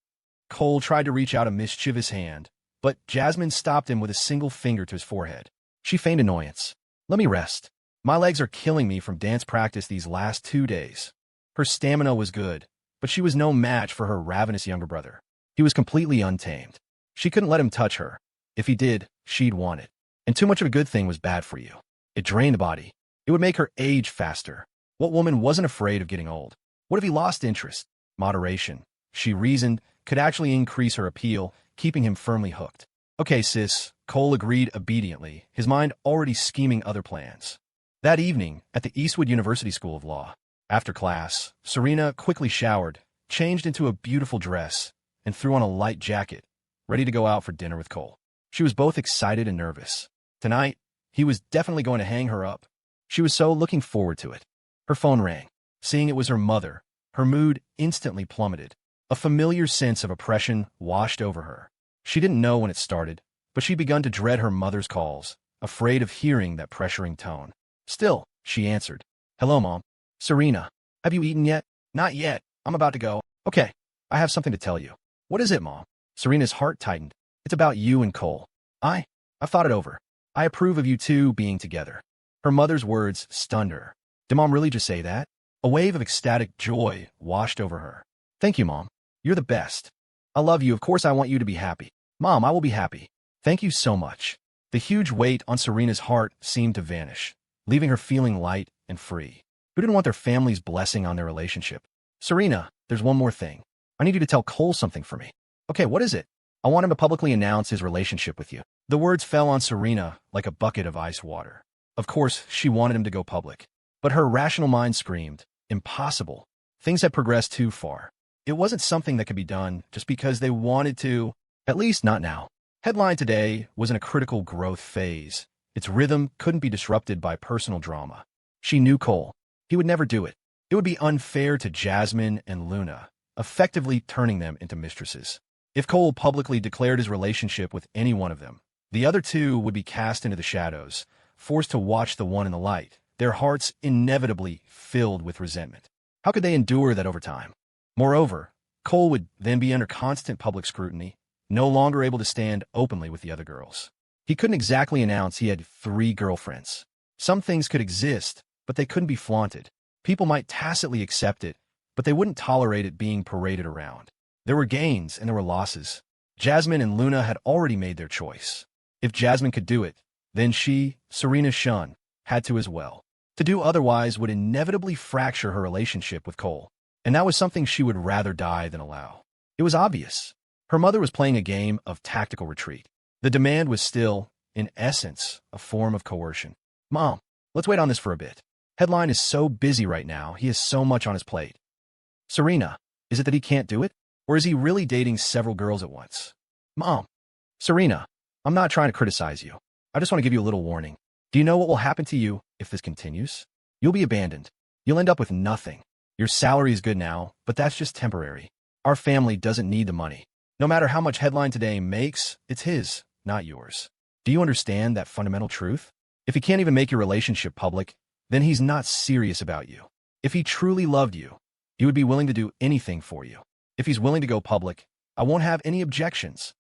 Cole tried to reach out a mischievous hand, but Jasmine stopped him with a single finger to his forehead. She feigned annoyance. "Let me rest. My legs are killing me from dance practice these last 2 days." Her stamina was good, but she was no match for her ravenous younger brother. He was completely untamed. She couldn't let him touch her. If he did, she'd want it. And too much of a good thing was bad for you. It drained the body. It would make her age faster. What woman wasn't afraid of getting old? What if he lost interest? Moderation, she reasoned, could actually increase her appeal, keeping him firmly hooked. "Okay, sis," Cole agreed obediently, his mind already scheming other plans. That evening, at the Eastwood University School of Law, after class, Serena quickly showered, changed into a beautiful dress, and threw on a light jacket, ready to go out for dinner with Cole. She was both excited and nervous. Tonight, he was definitely going to hang her up. She was so looking forward to it. Her phone rang. Seeing it was her mother, her mood instantly plummeted. A familiar sense of oppression washed over her. She didn't know when it started, but she'd begun to dread her mother's calls, afraid of hearing that pressuring tone. Still, she answered. "Hello, Mom." "Serena, have you eaten yet?" "Not yet. I'm about to go." "Okay, I have something to tell you." "What is it, Mom?" Serena's heart tightened. "It's about you and Cole. I've thought it over. I approve of you two being together." Her mother's words stunned her. Did Mom really just say that? A wave of ecstatic joy washed over her. "Thank you, Mom. You're the best. I love you. Of course I want you to be happy." "Mom, I will be happy. Thank you so much." The huge weight on Serena's heart seemed to vanish, leaving her feeling light and free. Who didn't want their family's blessing on their relationship? "Serena, there's one more thing. I need you to tell Cole something for me." "Okay, what is it?" "I want him to publicly announce his relationship with you." The words fell on Serena like a bucket of ice water. Of course, she wanted him to go public. But her rational mind screamed, impossible. Things had progressed too far. It wasn't something that could be done just because they wanted to, at least not now. Headline today was in a critical growth phase. Its rhythm couldn't be disrupted by personal drama. She knew Cole. He would never do it. It would be unfair to Jasmine and Luna, effectively turning them into mistresses. If Cole publicly declared his relationship with any one of them, the other two would be cast into the shadows, forced to watch the one in the light, their hearts inevitably filled with resentment. How could they endure that over time? Moreover, Cole would then be under constant public scrutiny, no longer able to stand openly with the other girls. He couldn't exactly announce he had 3 girlfriends. Some things could exist, but they couldn't be flaunted. People might tacitly accept it, but they wouldn't tolerate it being paraded around. There were gains and there were losses. Jasmine and Luna had already made their choice. If Jasmine could do it, then she, Serena Shun, had to as well. To do otherwise would inevitably fracture her relationship with Cole, and that was something she would rather die than allow. It was obvious. Her mother was playing a game of tactical retreat. The demand was still, in essence, a form of coercion. "Mom, let's wait on this for a bit. Headline is so busy right now, he has so much on his plate." "Serena, is it that he can't do it? Or is he really dating several girls at once?" "Mom." "Serena, I'm not trying to criticize you. I just want to give you a little warning. Do you know what will happen to you if this continues? You'll be abandoned. You'll end up with nothing. Your salary is good now, but that's just temporary. Our family doesn't need the money. No matter how much Headline today makes, it's his, not yours. Do you understand that fundamental truth? If he can't even make your relationship public, then he's not serious about you. If he truly loved you, he would be willing to do anything for you. If he's willing to go public, I won't have any objections."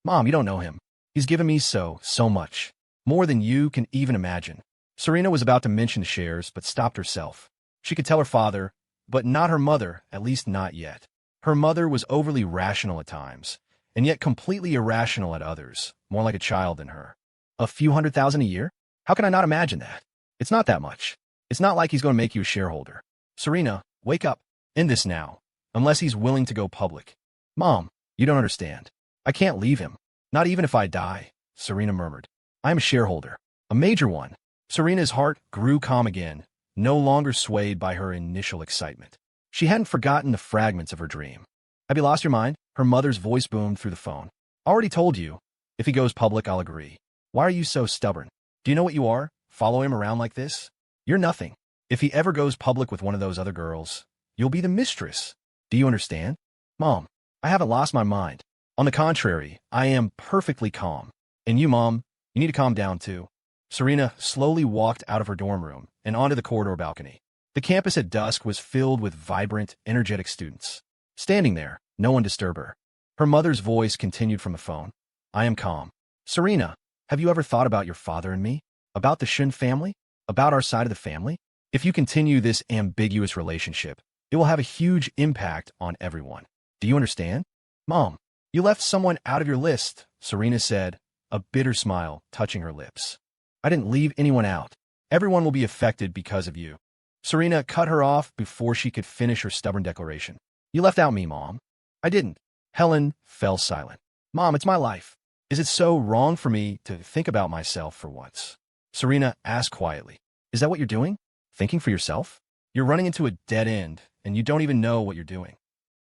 "Mom, you don't know him. He's given me so much. More than you can even imagine." Serena was about to mention the shares, but stopped herself. She could tell her father, but not her mother, at least not yet. Her mother was overly rational at times, and yet completely irrational at others, more like a child than her. "A few $100,000 a year? How can I not imagine that? It's not that much. It's not like he's going to make you a shareholder. Serena, wake up. End this now. Unless he's willing to go public." "Mom, you don't understand. I can't leave him. Not even if I die," Serena murmured. "I am a shareholder. A major one." Serena's heart grew calm again, no longer swayed by her initial excitement. She hadn't forgotten the fragments of her dream. "Have you lost your mind?" Her mother's voice boomed through the phone. "Already told you. If he goes public, I'll agree. Why are you so stubborn? Do you know what you are? Follow him around like this? You're nothing. If he ever goes public with one of those other girls, you'll be the mistress. Do you understand? Mom, I haven't lost my mind. On the contrary, I am perfectly calm. And you, Mom, you need to calm down too. Serena slowly walked out of her dorm room and onto the corridor balcony. The campus at dusk was filled with vibrant, energetic students. Standing there, no one disturbed her. Her mother's voice continued from the phone. I am calm. Serena, have you ever thought about your father and me? About the Shun family? About our side of the family? If you continue this ambiguous relationship, it will have a huge impact on everyone. Do you understand? Mom, you left someone out of your list, Serena said, a bitter smile touching her lips. I didn't leave anyone out. Everyone will be affected because of you. Serena cut her off before she could finish her stubborn declaration. You left out me, Mom. I didn't. Helen fell silent. Mom, it's my life. Is it so wrong for me to think about myself for once? Serena asked quietly. Is that what you're doing? Thinking for yourself? You're running into a dead end, and you don't even know what you're doing.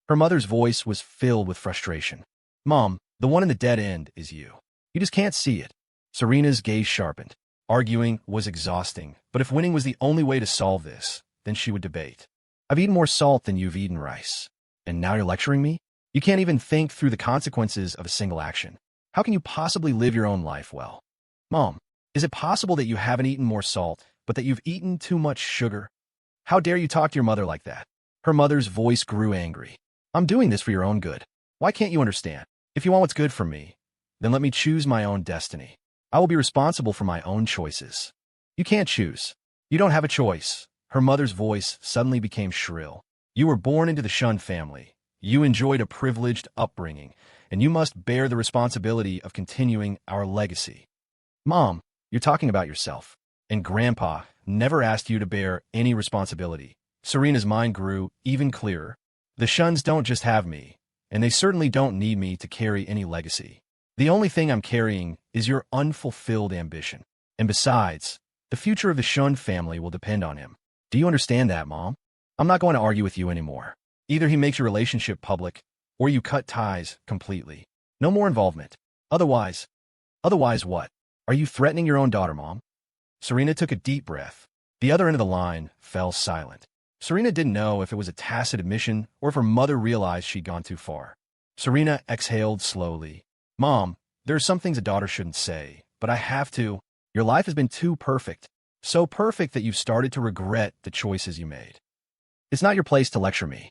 Her mother's voice was filled with frustration. Mom, the one in the dead end is you. You just can't see it. Serena's gaze sharpened. Arguing was exhausting, but if winning was the only way to solve this, then she would debate. I've eaten more salt than you've eaten rice. And now you're lecturing me? You can't even think through the consequences of a single action. How can you possibly live your own life well? Mom, is it possible that you haven't eaten more salt, but that you've eaten too much sugar? How dare you talk to your mother like that? Her mother's voice grew angry. I'm doing this for your own good. Why can't you understand? If you want what's good for me, then let me choose my own destiny. I will be responsible for my own choices. You can't choose. You don't have a choice. Her mother's voice suddenly became shrill. You were born into the Shun family. You enjoyed a privileged upbringing, and you must bear the responsibility of continuing our legacy. Mom, you're talking about yourself. And Grandpa never asked you to bear any responsibility. Serena's mind grew even clearer. The Shuns don't just have me, and they certainly don't need me to carry any legacy. The only thing I'm carrying is your unfulfilled ambition. And besides, the future of the Shun family will depend on him. Do you understand that, Mom? I'm not going to argue with you anymore. Either he makes your relationship public, or you cut ties completely. No more involvement. Otherwise what? Are you threatening your own daughter, Mom? Serena took a deep breath. The other end of the line fell silent. Serena didn't know if it was a tacit admission or if her mother realized she'd gone too far. Serena exhaled slowly. Mom, there are some things a daughter shouldn't say, but I have to. Your life has been too perfect. So perfect that you've started to regret the choices you made. It's not your place to lecture me.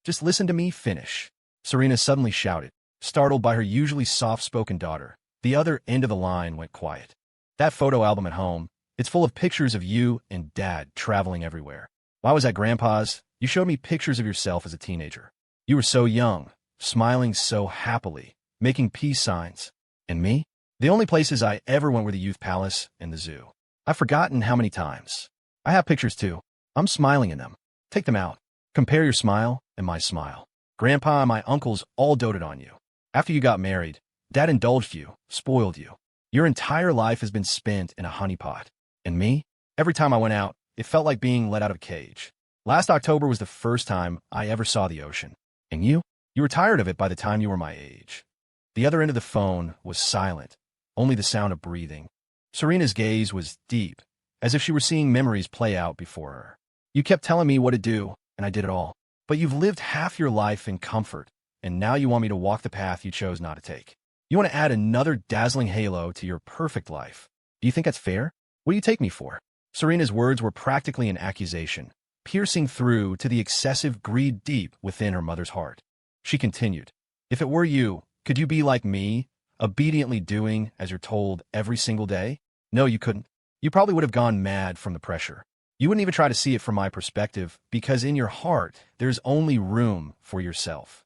Just listen to me finish. Serena suddenly shouted, startled by her usually soft-spoken daughter. The other end of the line went quiet. That photo album at home, it's full of pictures of you and Dad traveling everywhere. Why was at Grandpa's? You showed me pictures of yourself as a teenager. You were so young, smiling so happily, making peace signs. And me? The only places I ever went were the youth palace and the zoo. I've forgotten how many times. I have pictures too. I'm smiling in them. Take them out. Compare your smile and my smile. Grandpa and my uncles all doted on you. After you got married, Dad indulged you, spoiled you. Your entire life has been spent in a honeypot. And me? Every time I went out, it felt like being let out of a cage. Last October was the first time I ever saw the ocean. And you? You were tired of it by the time you were my age. The other end of the phone was silent, only the sound of breathing. Serena's gaze was deep, as if she were seeing memories play out before her. You kept telling me what to do, and I did it all. But you've lived half your life in comfort, and now you want me to walk the path you chose not to take. You want to add another dazzling halo to your perfect life. Do you think that's fair? What do you take me for? Serena's words were practically an accusation, piercing through to the excessive greed deep within her mother's heart. She continued, if it were you, could you be like me, obediently doing as you're told every single day? No, you couldn't. You probably would have gone mad from the pressure. You wouldn't even try to see it from my perspective, because in your heart, there's only room for yourself.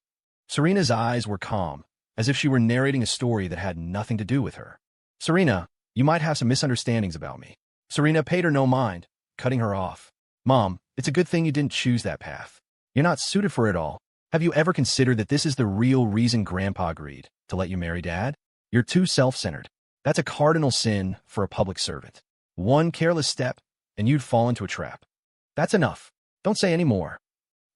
Serena's eyes were calm, as if she were narrating a story that had nothing to do with her. Serena, you might have some misunderstandings about me. Serena paid her no mind, cutting her off. Mom, it's a good thing you didn't choose that path. You're not suited for it all. Have you ever considered that this is the real reason Grandpa agreed to let you marry Dad? You're too self-centered. That's a cardinal sin for a public servant. One careless step, and you'd fall into a trap. That's enough. Don't say any more.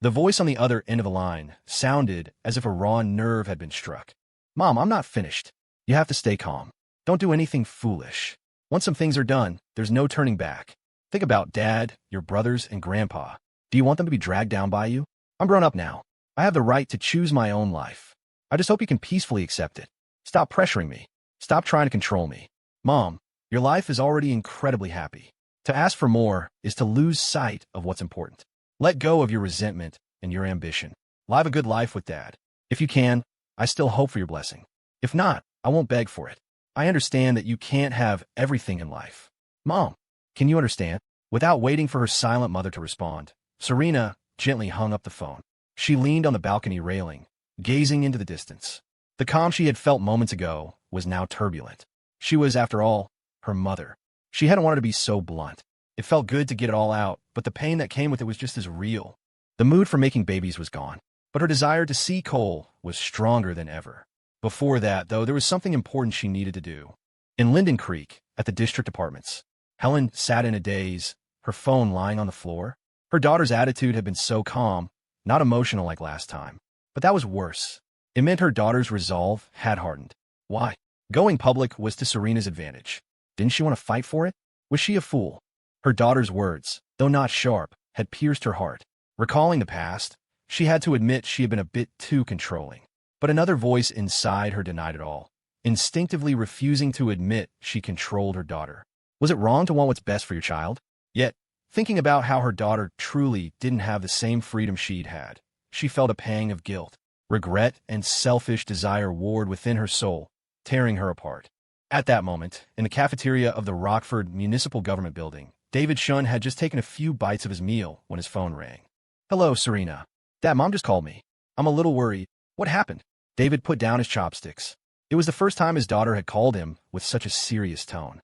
The voice on the other end of the line sounded as if a raw nerve had been struck. Mom, I'm not finished. You have to stay calm. Don't do anything foolish. Once some things are done, there's no turning back. Think about Dad, your brothers, and Grandpa. Do you want them to be dragged down by you? I'm grown up now. I have the right to choose my own life. I just hope you can peacefully accept it. Stop pressuring me. Stop trying to control me. Mom, your life is already incredibly happy. To ask for more is to lose sight of what's important. Let go of your resentment and your ambition. Live a good life with Dad. If you can, I still hope for your blessing. If not, I won't beg for it. I understand that you can't have everything in life. Mom, can you understand? Without waiting for her silent mother to respond, Serena gently hung up the phone. She leaned on the balcony railing, gazing into the distance. The calm she had felt moments ago was now turbulent. She was, after all, her mother. She hadn't wanted to be so blunt. It felt good to get it all out, but the pain that came with it was just as real. The mood for making babies was gone, but her desire to see Cole was stronger than ever. Before that, though, there was something important she needed to do. In Linden Creek, at the district apartments, Helen sat in a daze, her phone lying on the floor. Her daughter's attitude had been so calm, not emotional like last time. But that was worse. It meant her daughter's resolve had hardened. Why? Going public was to Serena's advantage. Didn't she want to fight for it? Was she a fool? Her daughter's words, though not sharp, had pierced her heart. Recalling the past, she had to admit she had been a bit too controlling. But another voice inside her denied it all, instinctively refusing to admit she controlled her daughter. Was it wrong to want what's best for your child? Yet, thinking about how her daughter truly didn't have the same freedom she'd had, she felt a pang of guilt. Regret and selfish desire warred within her soul, tearing her apart. At that moment, in the cafeteria of the Rockford Municipal Government Building, David Shun had just taken a few bites of his meal when his phone rang. "Hello, Serena. Dad, Mom just called me. I'm a little worried. What happened?" David put down his chopsticks. It was the first time his daughter had called him with such a serious tone.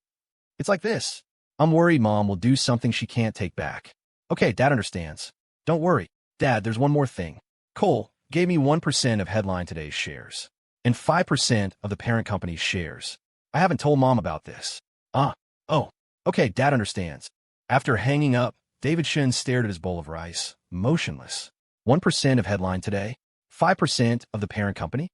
"It's like this. I'm worried Mom will do something she can't take back." "Okay, Dad understands. Don't worry. Dad, there's one more thing. Cole gave me 1% of Headline Today's shares, and 5% of the parent company's shares. I haven't told Mom about this." Oh, okay, Dad understands." After hanging up, David Shun stared at his bowl of rice, motionless. 1% of Headline Today? 5% of the parent company?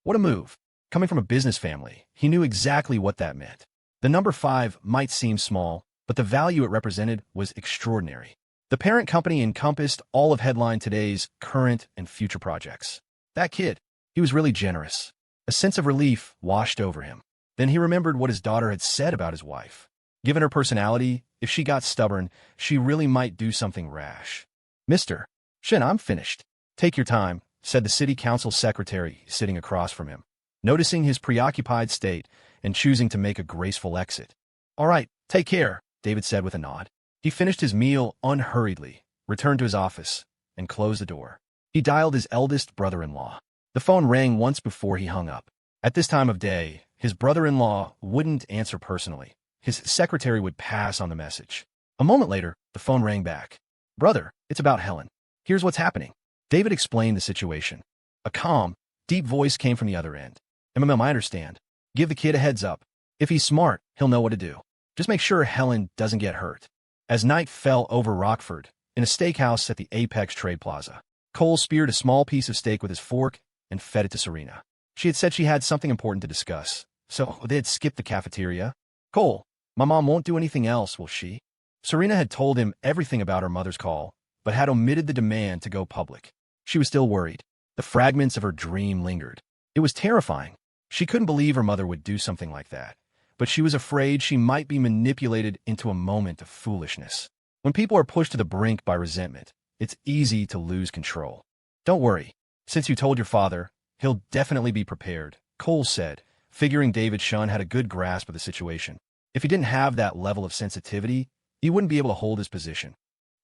What a move. Coming from a business family, he knew exactly what that meant. The number 5 might seem small, but the value it represented was extraordinary. The parent company encompassed all of Headline Today's current and future projects. That kid, he was really generous. A sense of relief washed over him. Then he remembered what his daughter had said about his wife. Given her personality, if she got stubborn, she really might do something rash. "Mr. Shin, I'm finished. Take your time," said the city council secretary sitting across from him, noticing his preoccupied state and choosing to make a graceful exit. "All right, take care," David said with a nod. He finished his meal unhurriedly, returned to his office, and closed the door. He dialed his eldest brother-in-law. The phone rang once before he hung up. At this time of day, his brother-in-law wouldn't answer personally. His secretary would pass on the message. A moment later, the phone rang back. "Brother, it's about Helen. Here's what's happening." David explained the situation. A calm, deep voice came from the other end. "I understand. Give the kid a heads up. If he's smart, he'll know what to do. Just make sure Helen doesn't get hurt." As night fell over Rockford, in a steakhouse at the Apex Trade Plaza, Cole speared a small piece of steak with his fork and fed it to Serena. She had said she had something important to discuss, so they had skipped the cafeteria. "Cole, my mom won't do anything else, will she?" Serena had told him everything about her mother's call, but had omitted the demand to go public. She was still worried. The fragments of her dream lingered. It was terrifying. She couldn't believe her mother would do something like that, but she was afraid she might be manipulated into a moment of foolishness. When people are pushed to the brink by resentment, it's easy to lose control. "Don't worry. Since you told your father, he'll definitely be prepared," Cole said, figuring David Shun had a good grasp of the situation. If he didn't have that level of sensitivity, he wouldn't be able to hold his position.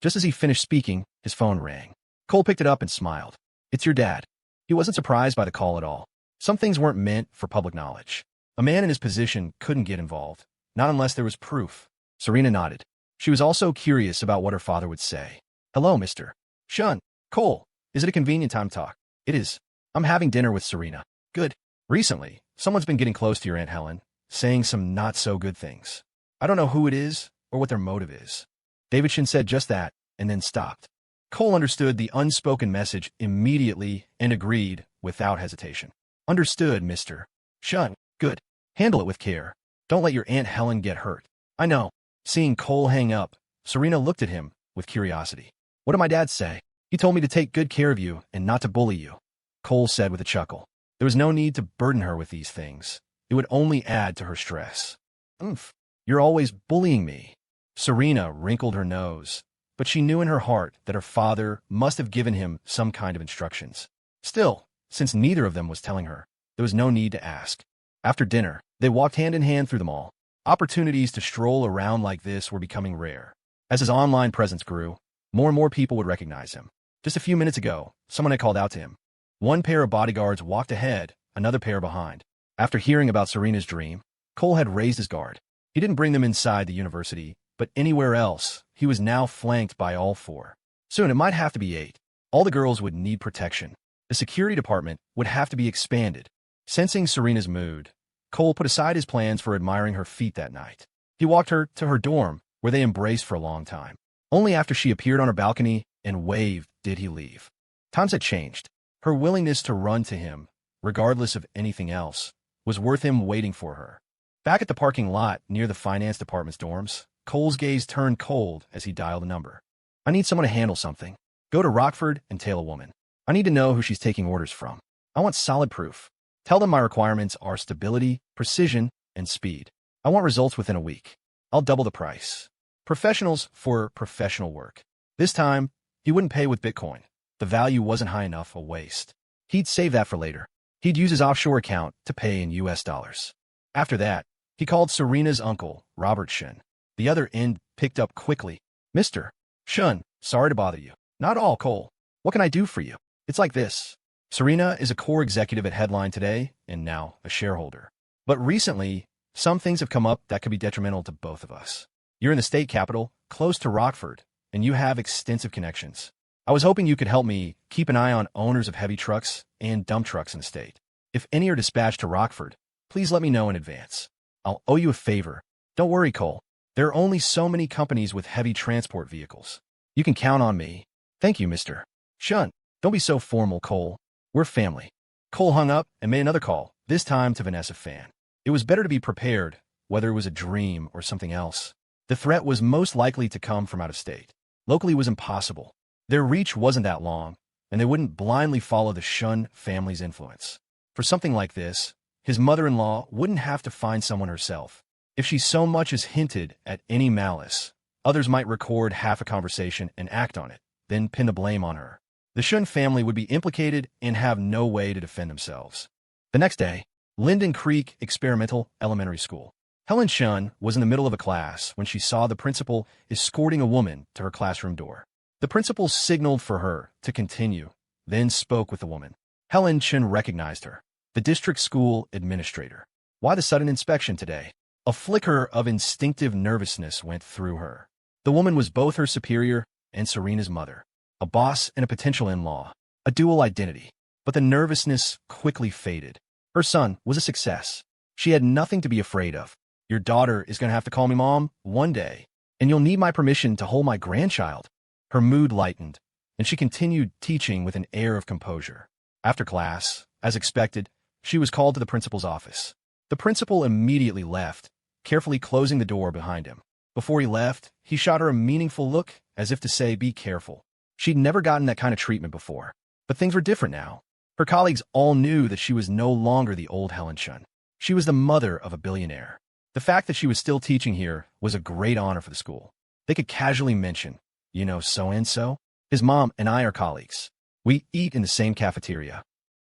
Just as he finished speaking, his phone rang. Cole picked it up and smiled. "It's your dad." He wasn't surprised by the call at all. Some things weren't meant for public knowledge. A man in his position couldn't get involved, not unless there was proof. Serena nodded. She was also curious about what her father would say. "Hello, Mr. Shun. Cole, is it a convenient time to talk?" "It is. I'm having dinner with Serena." "Good. Recently, someone's been getting close to your Aunt Helen, saying some not-so-good things. I don't know who it is or what their motive is." David Shin said just that, and then stopped. Cole understood the unspoken message immediately and agreed without hesitation. "Understood, Mr. Shun. Good. Handle it with care. Don't let your Aunt Helen get hurt. I know. Seeing Cole hang up, Serena looked at him with curiosity. What did my dad say? He told me to take good care of you and not to bully you, Cole said with a chuckle. There was no need to burden her with these things. It would only add to her stress. Oomph. You're always bullying me. Serena wrinkled her nose, but she knew in her heart that her father must have given him some kind of instructions. Still, since neither of them was telling her, there was no need to ask. After dinner, they walked hand in hand through the mall. Opportunities to stroll around like this were becoming rare. As his online presence grew, more and more people would recognize him. Just a few minutes ago, someone had called out to him. One pair of bodyguards walked ahead, another pair behind. After hearing about Serena's dream, Cole had raised his guard. He didn't bring them inside the university, but anywhere else, he was now flanked by all four. Soon it might have to be 8. All the girls would need protection. The security department would have to be expanded. Sensing Serena's mood, Cole put aside his plans for admiring her feat that night. He walked her to her dorm, where they embraced for a long time. Only after she appeared on her balcony and waved did he leave. Times had changed. Her willingness to run to him, regardless of anything else, was worth him waiting for her. Back at the parking lot near the finance department's dorms, Cole's gaze turned cold as he dialed a number. I need someone to handle something. Go to Rockford and tail a woman. I need to know who she's taking orders from. I want solid proof. Tell them my requirements are stability, precision, and speed. I want results within a week. I'll double the price. Professionals for professional work. This time, he wouldn't pay with Bitcoin. The value wasn't high enough, a waste. He'd save that for later. He'd use his offshore account to pay in US dollars. After that, he called Serena's uncle, Robert Shun. The other end picked up quickly. Mr. Shun, sorry to bother you. Not all, Cole. What can I do for you? It's like this. Serena is a core executive at Headline today, and now a shareholder. But recently, some things have come up that could be detrimental to both of us. You're in the state capital, close to Rockford, and you have extensive connections. I was hoping you could help me keep an eye on owners of heavy trucks and dump trucks in the state. If any are dispatched to Rockford, please let me know in advance. I'll owe you a favor. Don't worry, Cole. There are only so many companies with heavy transport vehicles. You can count on me. Thank you, Mr. Shun. Don't be so formal, Cole. We're family. Cole hung up and made another call, this time to Vanessa Fan. It was better to be prepared, whether it was a dream or something else. The threat was most likely to come from out of state. Locally was impossible. Their reach wasn't that long, and they wouldn't blindly follow the Shun family's influence. For something like this, his mother-in-law wouldn't have to find someone herself. If she so much as hinted at any malice, others might record half a conversation and act on it, then pin the blame on her. The Shun family would be implicated and have no way to defend themselves. The next day, Linden Creek Experimental Elementary School. Helen Shun was in the middle of a class when she saw the principal escorting a woman to her classroom door. The principal signaled for her to continue, then spoke with the woman. Helen Shun recognized her, the district school administrator. Why the sudden inspection today? A flicker of instinctive nervousness went through her. The woman was both her superior and Serena's mother, a boss and a potential in-law, a dual identity. But the nervousness quickly faded. Her son was a success. She had nothing to be afraid of. Your daughter is going to have to call me Mom one day, and you'll need my permission to hold my grandchild. Her mood lightened, and she continued teaching with an air of composure. After class, as expected, she was called to the principal's office. The principal immediately left, carefully closing the door behind him. Before he left, he shot her a meaningful look, as if to say, be careful. She'd never gotten that kind of treatment before, but things were different now. Her colleagues all knew that she was no longer the old Helen Shun. She was the mother of a billionaire. The fact that she was still teaching here was a great honor for the school. They could casually mention, you know so-and-so? His mom and I are colleagues. We eat in the same cafeteria.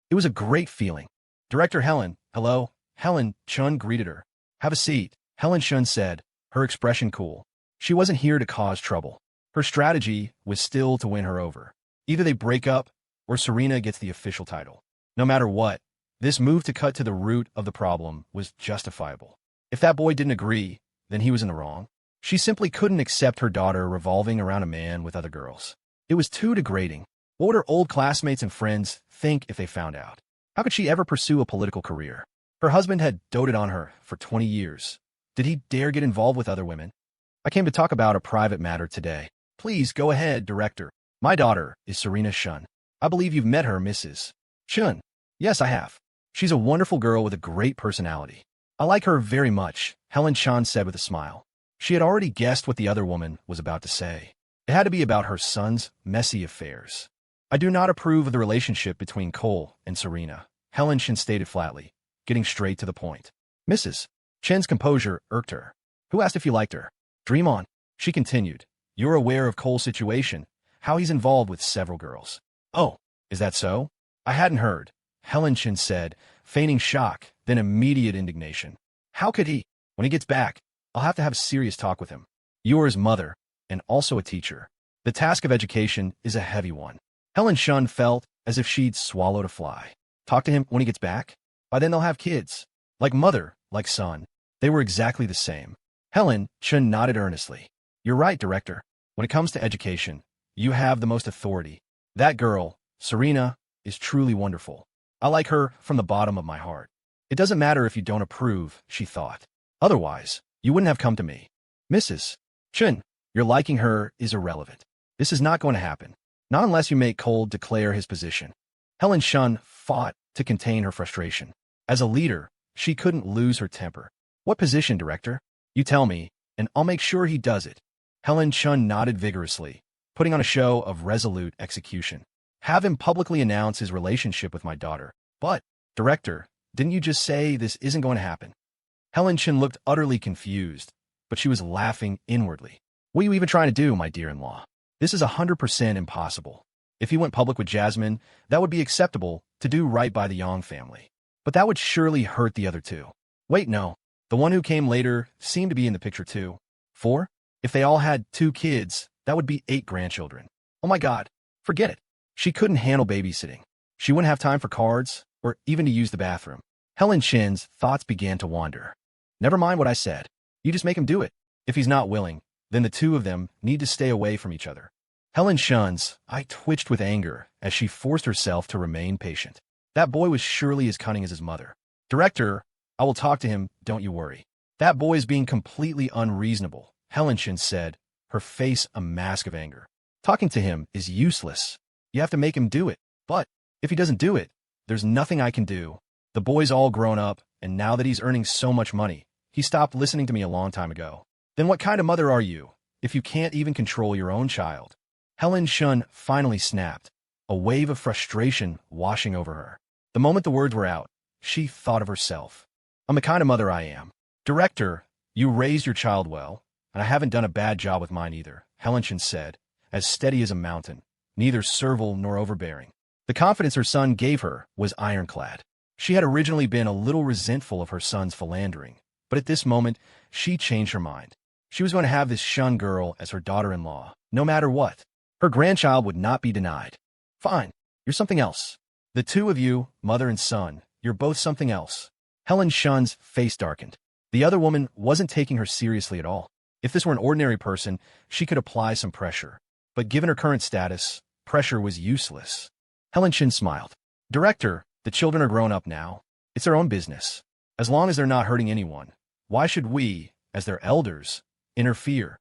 It was a great feeling. Director Helen, hello. Helen Shun greeted her. Have a seat, Helen Shun said, her expression cool. She wasn't here to cause trouble. Her strategy was still to win her over. Either they break up, or Serena gets the official title. No matter what, this move to cut to the root of the problem was justifiable. If that boy didn't agree, then he was in the wrong. She simply couldn't accept her daughter revolving around a man with other girls. It was too degrading. What would her old classmates and friends think if they found out? How could she ever pursue a political career? Her husband had doted on her for 20 years. Did he dare get involved with other women? I came to talk about a private matter today. Please go ahead, Director. My daughter is Serena Shun. I believe you've met her, Mrs. Shun. Yes, I have. She's a wonderful girl with a great personality. I like her very much, Helen Chan said with a smile. She had already guessed what the other woman was about to say. It had to be about her son's messy affairs. I do not approve of the relationship between Cole and Serena, Helen Chan stated flatly, getting straight to the point. Mrs. Chen's composure irked her. Who asked if you liked her? Dream on, she continued. You're aware of Cole's situation, how he's involved with several girls. Oh, is that so? I hadn't heard, Helen Chan said, feigning shock, then immediate indignation. How could he? When he gets back, I'll have to have a serious talk with him. You're his mother, and also a teacher. The task of education is a heavy one. Helen Shun felt as if she'd swallowed a fly. Talk to him when he gets back? By then they'll have kids. Like mother, like son. They were exactly the same. Helen Shun nodded earnestly. You're right, Director. When it comes to education, you have the most authority. That girl, Serena, is truly wonderful. I like her from the bottom of my heart. It doesn't matter if you don't approve, she thought. Otherwise, you wouldn't have come to me. Mrs. Chun, your liking her is irrelevant. This is not going to happen. Not unless you make Cole declare his position. Helen Shun fought to contain her frustration. As a leader, she couldn't lose her temper. What position, Director? You tell me, and I'll make sure he does it. Helen Shun nodded vigorously, putting on a show of resolute execution. Have him publicly announce his relationship with my daughter. But, Director, didn't you just say this isn't going to happen? Helen Shun looked utterly confused, but she was laughing inwardly. What are you even trying to do, my dear-in-law? This is 100% impossible. If he went public with Jasmine, that would be acceptable to do right by the Yang family. But that would surely hurt the other two. Wait, no. The one who came later seemed to be in the picture too. 4? If they all had 2 kids, that would be 8 grandchildren. Oh my God, forget it. She couldn't handle babysitting. She wouldn't have time for cards, or even to use the bathroom. Helen Chin's thoughts began to wander. Never mind what I said. You just make him do it. If he's not willing, then the two of them need to stay away from each other. Helen Shun's eye twitched with anger as she forced herself to remain patient. That boy was surely as cunning as his mother. Director, I will talk to him, don't you worry. That boy is being completely unreasonable, Helen Shun said, her face a mask of anger. Talking to him is useless. You have to make him do it. But if he doesn't do it, there's nothing I can do. The boy's all grown up, and now that he's earning so much money, he stopped listening to me a long time ago. Then what kind of mother are you, if you can't even control your own child? Helen Shun finally snapped, a wave of frustration washing over her. The moment the words were out, she thought of herself. I'm the kind of mother I am. Director, you raised your child well, and I haven't done a bad job with mine either, Helen Shun said, as steady as a mountain, neither servile nor overbearing. The confidence her son gave her was ironclad. She had originally been a little resentful of her son's philandering, but at this moment, she changed her mind. She was going to have this Shun girl as her daughter-in-law, no matter what. Her grandchild would not be denied. Fine, you're something else. The two of you, mother and son, you're both something else. Helen Shun's face darkened. The other woman wasn't taking her seriously at all. If this were an ordinary person, she could apply some pressure. But given her current status, pressure was useless. Helen Shun smiled. Director, the children are grown up now. It's their own business. As long as they're not hurting anyone, why should we, as their elders, interfere?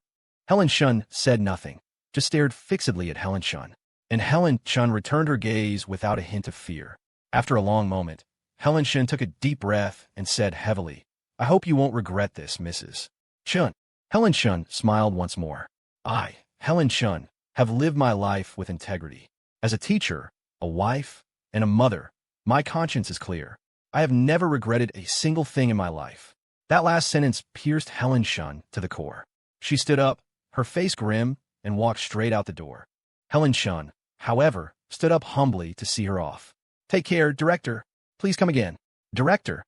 Helen Shun said nothing, just stared fixedly at Helen Shun. And Helen Shun returned her gaze without a hint of fear. After a long moment, Helen Shun took a deep breath and said heavily, I hope you won't regret this, Mrs. Shun. Helen Shun smiled once more. I, Helen Shun, have lived my life with integrity. As a teacher, a wife, and a mother, my conscience is clear. I have never regretted a single thing in my life. That last sentence pierced Helen Shun to the core. She stood up, her face grim, and walked straight out the door. Helen Shun, however, stood up humbly to see her off. Take care, Director. Please come again. Director.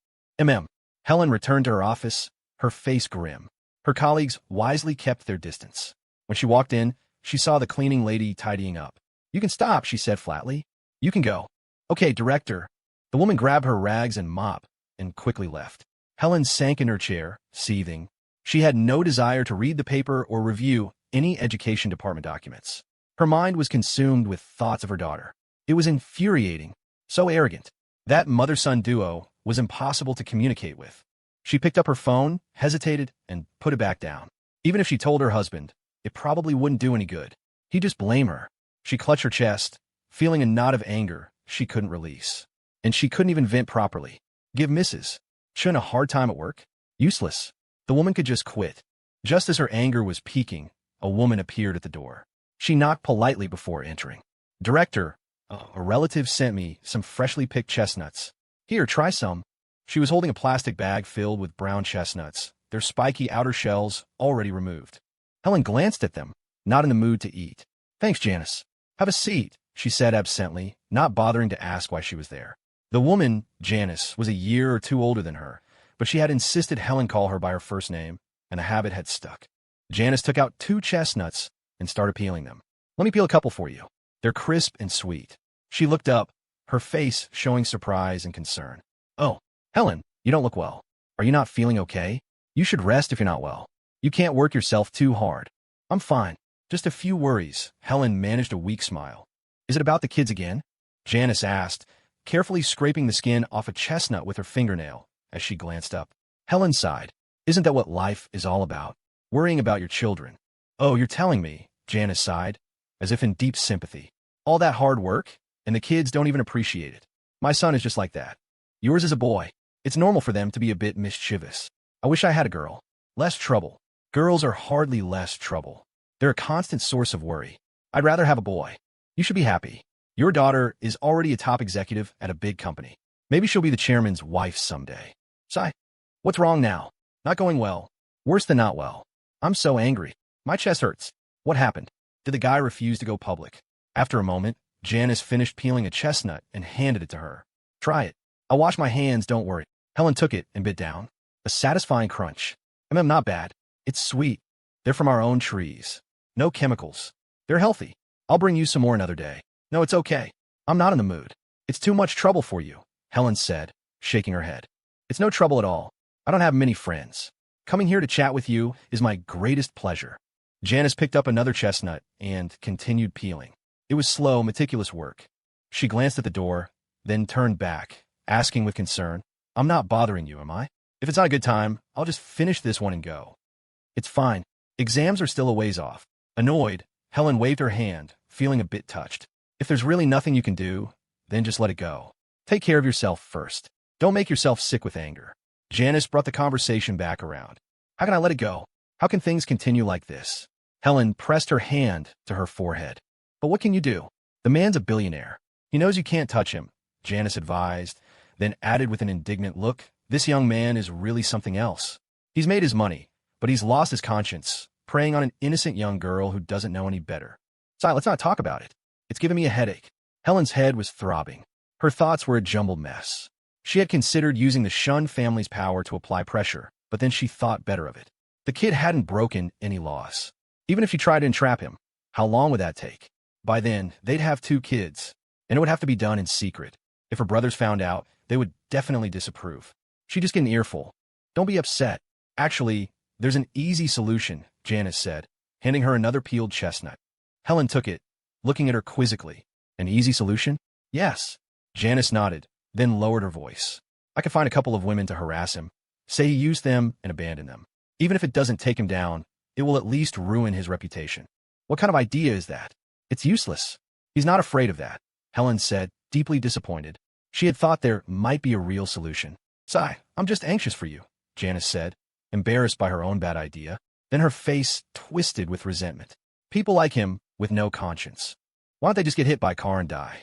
Helen returned to her office, her face grim. Her colleagues wisely kept their distance. When she walked in, she saw the cleaning lady tidying up. You can stop, she said flatly. You can go. Okay, Director. The woman grabbed her rags and mop and quickly left. Helen sank in her chair, seething. She had no desire to read the paper or review any education department documents. Her mind was consumed with thoughts of her daughter. It was infuriating, so arrogant. That mother-son duo was impossible to communicate with. She picked up her phone, hesitated, and put it back down. Even if she told her husband, it probably wouldn't do any good. He'd just blame her. She clutched her chest, feeling a knot of anger she couldn't release. And she couldn't even vent properly. Give Mrs. Shouldn't a hard time at work? Useless. The woman could just quit. Just as her anger was peaking, a woman appeared at the door. She knocked politely before entering. Director, a relative sent me some freshly picked chestnuts. Here, try some. She was holding a plastic bag filled with brown chestnuts, their spiky outer shells already removed. Helen glanced at them, not in the mood to eat. Thanks, Janice. Have a seat, she said absently, not bothering to ask why she was there. The woman, Janice, was a year or two older than her, but she had insisted Helen call her by her first name, and the habit had stuck. Janice took out 2 chestnuts and started peeling them. Let me peel a couple for you. They're crisp and sweet. She looked up, her face showing surprise and concern. Oh, Helen, you don't look well. Are you not feeling okay? You should rest if you're not well. You can't work yourself too hard. I'm fine. Just a few worries. Helen managed a weak smile. Is it about the kids again? Janice asked, carefully scraping the skin off a chestnut with her fingernail as she glanced up. Helen sighed. Isn't that what life is all about? Worrying about your children. Oh, you're telling me, Janice sighed, as if in deep sympathy. All that hard work, and the kids don't even appreciate it. My son is just like that. Yours is a boy. It's normal for them to be a bit mischievous. I wish I had a girl. Less trouble. Girls are hardly less trouble. They're a constant source of worry. I'd rather have a boy. You should be happy. Your daughter is already a top executive at a big company. Maybe she'll be the chairman's wife someday. Sigh. What's wrong now? Not going well. Worse than not well. I'm so angry. My chest hurts. What happened? Did the guy refuse to go public? After a moment, Janice finished peeling a chestnut and handed it to her. Try it. I'll wash my hands, don't worry. Helen took it and bit down. A satisfying crunch. Not bad. It's sweet. They're from our own trees. No chemicals. They're healthy. I'll bring you some more another day. No, it's okay. I'm not in the mood. It's too much trouble for you, Helen said, shaking her head. It's no trouble at all. I don't have many friends. Coming here to chat with you is my greatest pleasure. Janice picked up another chestnut and continued peeling. It was slow, meticulous work. She glanced at the door, then turned back, asking with concern, I'm not bothering you, am I? If it's not a good time, I'll just finish this one and go. It's fine. Exams are still a ways off. Annoyed, Helen waved her hand, feeling a bit touched. If there's really nothing you can do, then just let it go. Take care of yourself first. Don't make yourself sick with anger. Janice brought the conversation back around. How can I let it go? How can things continue like this? Helen pressed her hand to her forehead. But what can you do? The man's a billionaire. He knows you can't touch him, Janice advised, then added with an indignant look, this young man is really something else. He's made his money, but he's lost his conscience, preying on an innocent young girl who doesn't know any better. Si, let's not talk about it. It's giving me a headache. Helen's head was throbbing. Her thoughts were a jumbled mess. She had considered using the Shun family's power to apply pressure, but then she thought better of it. The kid hadn't broken any laws. Even if she tried to entrap him, how long would that take? By then, they'd have 2 kids, and it would have to be done in secret. If her brothers found out, they would definitely disapprove. She'd just get an earful. Don't be upset. Actually, there's an easy solution, Janice said, handing her another peeled chestnut. Helen took it, looking at her quizzically. An easy solution? Yes. Janice nodded, then lowered her voice. I could find a couple of women to harass him. Say he used them and abandoned them. Even if it doesn't take him down, it will at least ruin his reputation. What kind of idea is that? It's useless. He's not afraid of that, Helen said, deeply disappointed. She had thought there might be a real solution. Sigh, I'm just anxious for you, Janice said, embarrassed by her own bad idea. Then her face twisted with resentment. People like him with no conscience. Why don't they just get hit by a car and die?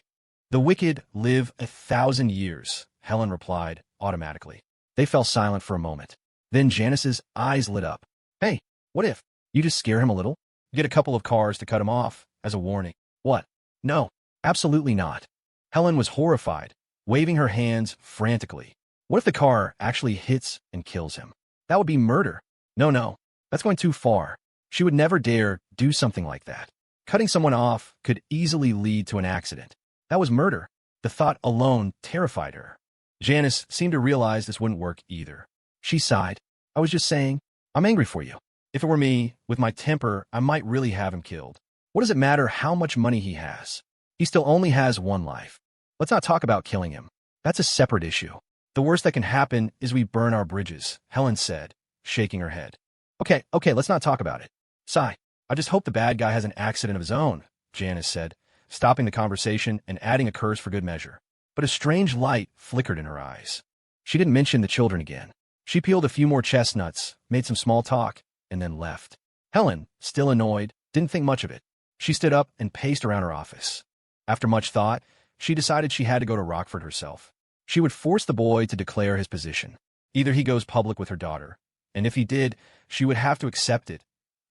The wicked live 1,000 years, Helen replied automatically. They fell silent for a moment. Then Janice's eyes lit up. Hey, what if you just scare him a little? Get a couple of cars to cut him off as a warning. What? No, absolutely not. Helen was horrified, waving her hands frantically. What if the car actually hits and kills him? That would be murder. No, that's going too far. She would never dare do something like that. Cutting someone off could easily lead to an accident. That was murder. The thought alone terrified her. Janice seemed to realize this wouldn't work either. She sighed. I was just saying, I'm angry for you. If it were me, with my temper, I might really have him killed. What does it matter how much money he has? He still only has one life. Let's not talk about killing him. That's a separate issue. The worst that can happen is we burn our bridges, Helen said, shaking her head. Okay, let's not talk about it. Sigh. I just hope the bad guy has an accident of his own, Janice said, stopping the conversation and adding a curse for good measure. But a strange light flickered in her eyes. She didn't mention the children again. She peeled a few more chestnuts, made some small talk, and then left. Helen, still annoyed, didn't think much of it. She stood up and paced around her office. After much thought, she decided she had to go to Rockford herself. She would force the boy to declare his position. Either he goes public with her daughter, and if he did, she would have to accept it,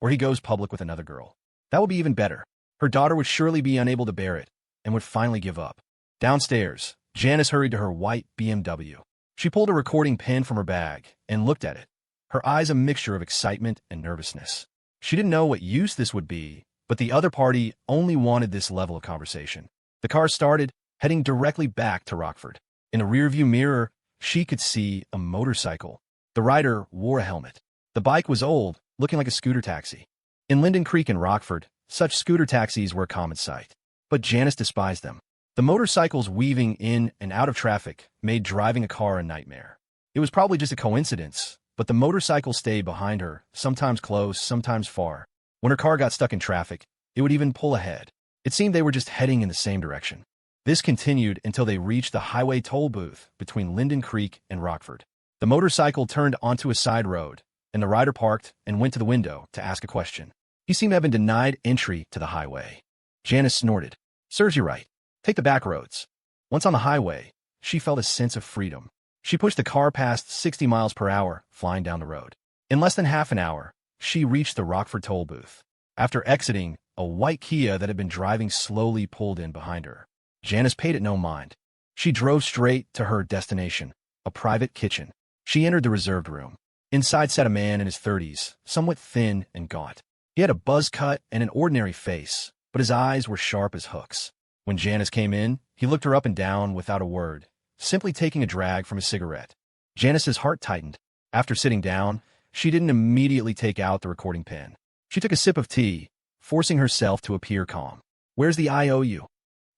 or he goes public with another girl. That would be even better. Her daughter would surely be unable to bear it, and would finally give up. Downstairs, Janice hurried to her white BMW. She pulled a recording pen from her bag and looked at it, her eyes a mixture of excitement and nervousness. She didn't know what use this would be, but the other party only wanted this level of conversation. The car started, heading directly back to Rockford. In a rearview mirror, she could see a motorcycle. The rider wore a helmet. The bike was old, looking like a scooter taxi. In Linden Creek and Rockford, such scooter taxis were a common sight. But Janice despised them. The motorcycles weaving in and out of traffic made driving a car a nightmare. It was probably just a coincidence, but the motorcycle stayed behind her, sometimes close, sometimes far. When her car got stuck in traffic, it would even pull ahead. It seemed they were just heading in the same direction. This continued until they reached the highway toll booth between Linden Creek and Rockford. The motorcycle turned onto a side road, and the rider parked and went to the window to ask a question. He seemed to have been denied entry to the highway. Janice snorted. "Serves you right. Take the back roads." Once on the highway, she felt a sense of freedom. She pushed the car past 60 miles per hour, flying down the road. In less than half an hour, she reached the Rockford toll booth. After exiting, a white Kia that had been driving slowly pulled in behind her. Janice paid it no mind. She drove straight to her destination, a private kitchen. She entered the reserved room. Inside sat a man in his 30s, somewhat thin and gaunt. He had a buzz cut and an ordinary face, but his eyes were sharp as hooks. When Janice came in, he looked her up and down without a word, simply taking a drag from his cigarette. Janice's heart tightened. After sitting down, she didn't immediately take out the recording pen. She took a sip of tea, forcing herself to appear calm. "Where's the IOU?"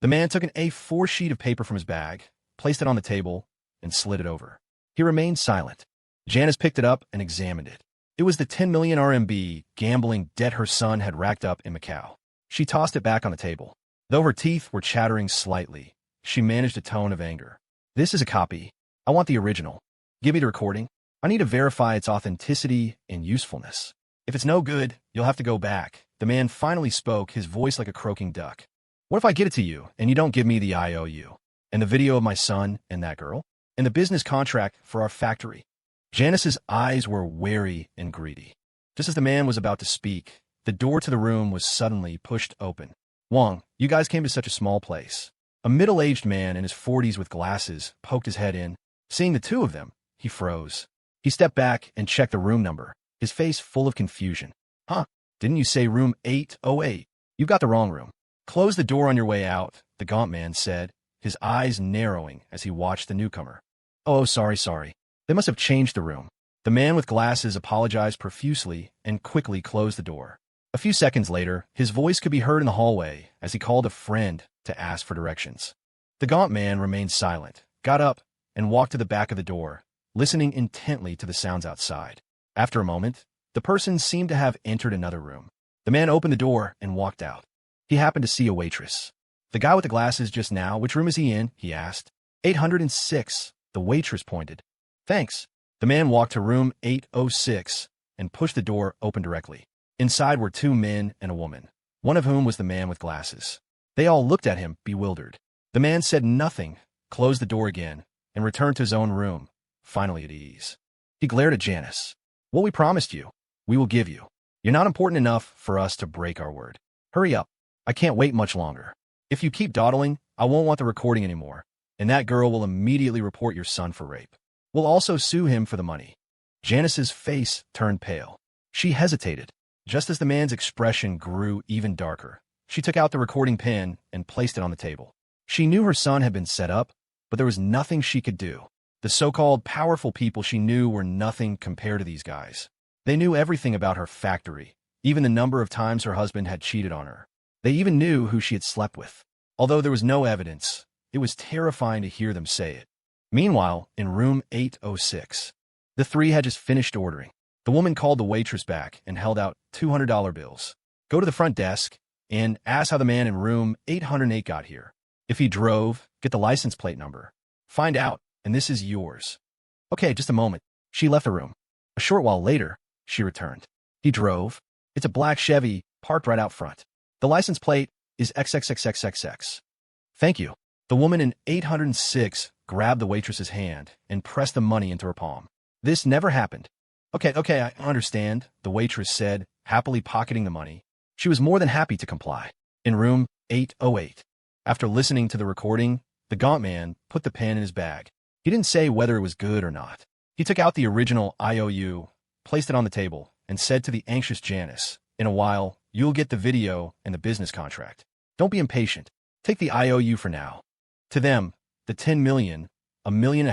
The man took an A4 sheet of paper from his bag, placed it on the table, and slid it over. He remained silent. Janice picked it up and examined it. It was the 10 million RMB gambling debt her son had racked up in Macau. She tossed it back on the table. Though her teeth were chattering slightly, she managed a tone of anger. "This is a copy. I want the original. Give me the recording. I need to verify its authenticity and usefulness. If it's no good, you'll have to go back." The man finally spoke, his voice like a croaking duck. "What if I get it to you, and you don't give me the IOU? And the video of my son and that girl? And the business contract for our factory?" Janice's eyes were wary and greedy. Just as the man was about to speak, the door to the room was suddenly pushed open. "Wang, you guys came to such a small place." A middle-aged man in his 40s with glasses poked his head in. Seeing the two of them, he froze. He stepped back and checked the room number, his face full of confusion. "Huh? Didn't you say room 808? You got the wrong room. Close the door on your way out," the gaunt man said, his eyes narrowing as he watched the newcomer. "Oh, sorry. They must have changed the room." The man with glasses apologized profusely and quickly closed the door. A few seconds later, his voice could be heard in the hallway as he called a friend to ask for directions. The gaunt man remained silent, got up, and walked to the back of the door, listening intently to the sounds outside. After a moment, the person seemed to have entered another room. The man opened the door and walked out. He happened to see a waitress. "The guy with the glasses just now, which room is he in?" he asked. 806, the waitress pointed. "Thanks." The man walked to room 806 and pushed the door open directly. Inside were two men and a woman, one of whom was the man with glasses. They all looked at him, bewildered. The man said nothing, closed the door again, and returned to his own room, finally at ease. He glared at Janice. "What we promised you, we will give you. You're not important enough for us to break our word. Hurry up. I can't wait much longer. If you keep dawdling, I won't want the recording anymore, and that girl will immediately report your son for rape. We'll also sue him for the money." Janice's face turned pale. She hesitated. Just as the man's expression grew even darker, she took out the recording pen and placed it on the table. She knew her son had been set up, but there was nothing she could do. The so-called powerful people she knew were nothing compared to these guys. They knew everything about her factory, even the number of times her husband had cheated on her. They even knew who she had slept with. Although there was no evidence, it was terrifying to hear them say it. Meanwhile, in room 806, the three had just finished ordering. The woman called the waitress back and held out $200 bills. "Go to the front desk and ask how the man in room 808 got here. If he drove, get the license plate number. Find out, and this is yours." Okay, just a moment. She left the room. A short while later, she returned. He drove. It's a black Chevy, parked right out front. The license plate is XXXXXX. Thank you. The woman in 806 grabbed the waitress's hand and pressed the money into her palm. This never happened. Okay, I understand, the waitress said, happily pocketing the money. She was more than happy to comply. In room 808. After listening to the recording, the gaunt man put the pen in his bag. He didn't say whether it was good or not. He took out the original IOU, placed it on the table, and said to the anxious Janice, in a while, you'll get the video and the business contract. Don't be impatient. Take the IOU for now. To them, the $10 million, $1.5 million,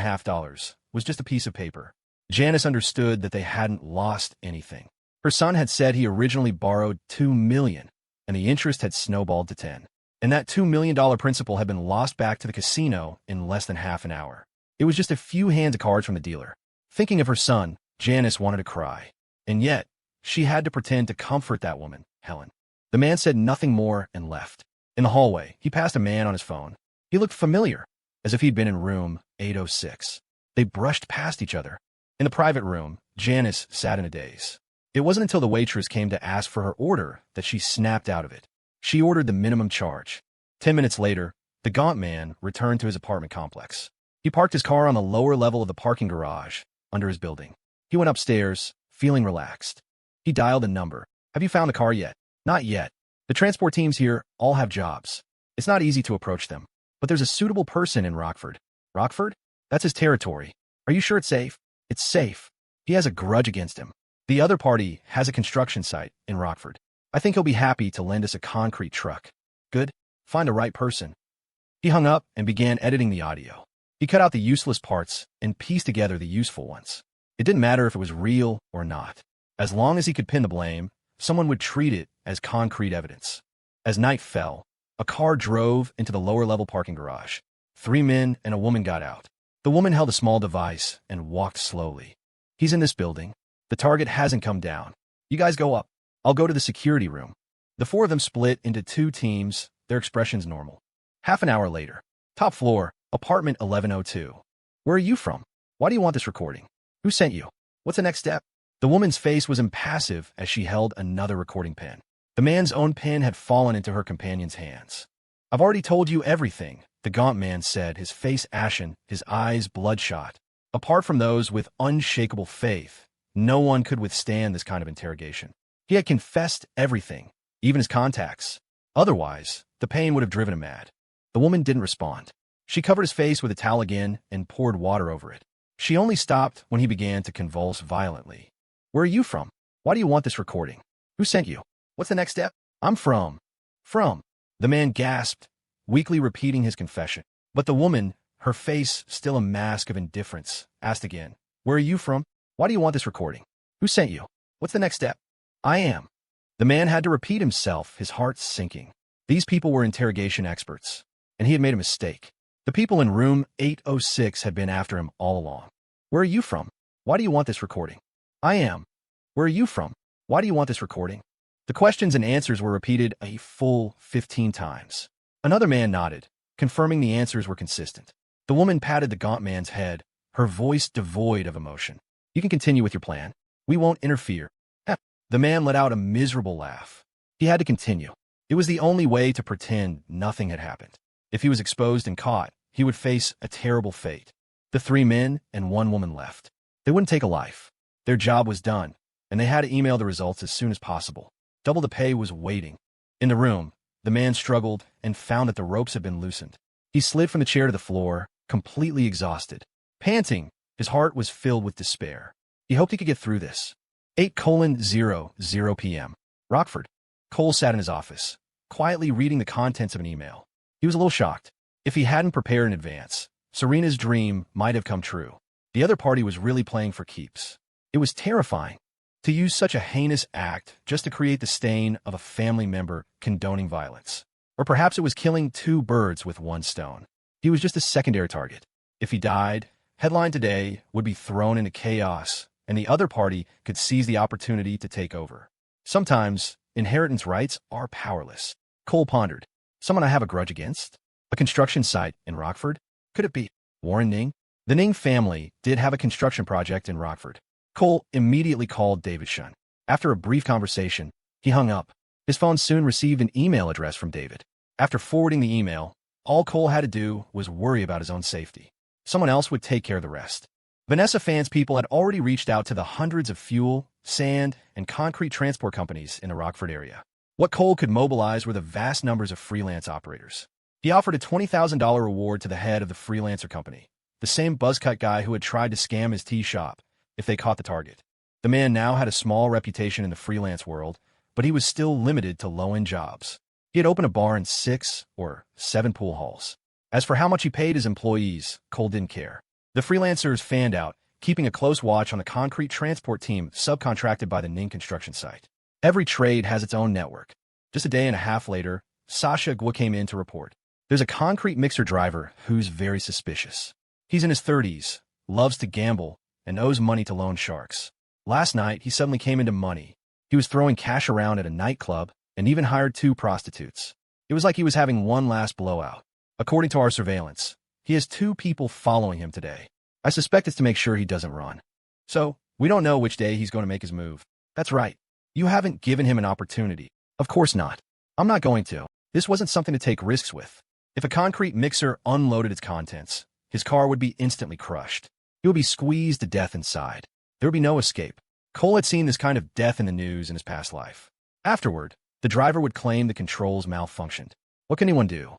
was just a piece of paper. Janice understood that they hadn't lost anything. Her son had said he originally borrowed $2 million, and the interest had snowballed to 10. And that $2 million principal had been lost back to the casino in less than half an hour. It was just a few hands of cards from the dealer. Thinking of her son, Janice wanted to cry. And yet, she had to pretend to comfort that woman, Helen. The man said nothing more and left. In the hallway, he passed a man on his phone. He looked familiar, as if he'd been in room 806. They brushed past each other. In the private room, Janice sat in a daze. It wasn't until the waitress came to ask for her order that she snapped out of it. She ordered the minimum charge. 10 minutes later, the gaunt man returned to his apartment complex. He parked his car on the lower level of the parking garage under his building. He went upstairs, feeling relaxed. He dialed a number. Have you found the car yet? Not yet. The transport teams here all have jobs. It's not easy to approach them. But there's a suitable person in Rockford. Rockford? That's his territory. Are you sure it's safe? It's safe. He has a grudge against him. The other party has a construction site in Rockford. I think he'll be happy to lend us a concrete truck. Good. Find the right person. He hung up and began editing the audio. He cut out the useless parts and pieced together the useful ones. It didn't matter if it was real or not. As long as he could pin the blame, someone would treat it as concrete evidence. As night fell, a car drove into the lower-level parking garage. 3 men and a woman got out. The woman held a small device and walked slowly. He's in this building. The target hasn't come down. You guys go up. I'll go to the security room. The 4 of them split into 2 teams, their expressions normal. Half an hour later. Top floor, apartment 1102. Where are you from? Why do you want this recording? Who sent you? What's the next step? The woman's face was impassive as she held another recording pen. The man's own pen had fallen into her companion's hands. I've already told you everything, the gaunt man said, his face ashen, his eyes bloodshot. Apart from those with unshakable faith, no one could withstand this kind of interrogation. He had confessed everything, even his contacts. Otherwise, the pain would have driven him mad. The woman didn't respond. She covered his face with a towel again and poured water over it. She only stopped when he began to convulse violently. Where are you from? Why do you want this recording? Who sent you? What's the next step? I'm from. The man gasped, weakly repeating his confession. But the woman, her face still a mask of indifference, asked again, where are you from? Why do you want this recording? Who sent you? What's the next step? I am. The man had to repeat himself, his heart sinking. These people were interrogation experts, and he had made a mistake. The people in room 806 had been after him all along. Where are you from? Why do you want this recording? I am. Where are you from? Why do you want this recording? The questions and answers were repeated a full 15 times. Another man nodded, confirming the answers were consistent. The woman patted the gaunt man's head, her voice devoid of emotion. You can continue with your plan. We won't interfere. The man let out a miserable laugh. He had to continue. It was the only way to pretend nothing had happened. If he was exposed and caught, he would face a terrible fate. The 3 men and 1 woman left. They wouldn't take a life. Their job was done, and they had to email the results as soon as possible. Double the pay was waiting. In the room, the man struggled and found that the ropes had been loosened. He slid from the chair to the floor, completely exhausted. Panting, his heart was filled with despair. He hoped he could get through this. 8:00 p.m. Rockford. Cole sat in his office, quietly reading the contents of an email. He was a little shocked. If he hadn't prepared in advance, Serena's dream might have come true. The other party was really playing for keeps. It was terrifying to use such a heinous act just to create the stain of a family member condoning violence. Or perhaps it was killing 2 birds with 1 stone. He was just a secondary target. If he died, Headline Today would be thrown into chaos, and the other party could seize the opportunity to take over. Sometimes, inheritance rights are powerless. Cole pondered. Someone I have a grudge against? A construction site in Rockford? Could it be Warren Ning? The Ning family did have a construction project in Rockford. Cole immediately called David Shun. After a brief conversation, he hung up. His phone soon received an email address from David. After forwarding the email, all Cole had to do was worry about his own safety. Someone else would take care of the rest. Vanessa Fans people had already reached out to the hundreds of fuel, sand, and concrete transport companies in the Rockford area. What Cole could mobilize were the vast numbers of freelance operators. He offered a $20,000 reward to the head of the freelancer company, the same buzzcut guy who had tried to scam his tea shop, if they caught the target. The man now had a small reputation in the freelance world, but he was still limited to low-end jobs. He had opened a bar and 6 or 7 pool halls. As for how much he paid his employees, Cole didn't care. The freelancers fanned out, keeping a close watch on the concrete transport team subcontracted by the Ning construction site. Every trade has its own network. Just a day and a half later, Sasha Gwa came in to report. There's a concrete mixer driver who's very suspicious. He's in his 30s, loves to gamble, and owes money to loan sharks. Last night, he suddenly came into money. He was throwing cash around at a nightclub and even hired 2 prostitutes. It was like he was having one last blowout. According to our surveillance, he has 2 people following him today. I suspect it's to make sure he doesn't run. So, we don't know which day he's going to make his move. That's right. You haven't given him an opportunity. Of course not. I'm not going to. This wasn't something to take risks with. If a concrete mixer unloaded its contents, his car would be instantly crushed. He would be squeezed to death inside. There would be no escape. Cole had seen this kind of death in the news in his past life. Afterward, the driver would claim the controls malfunctioned. What can anyone do?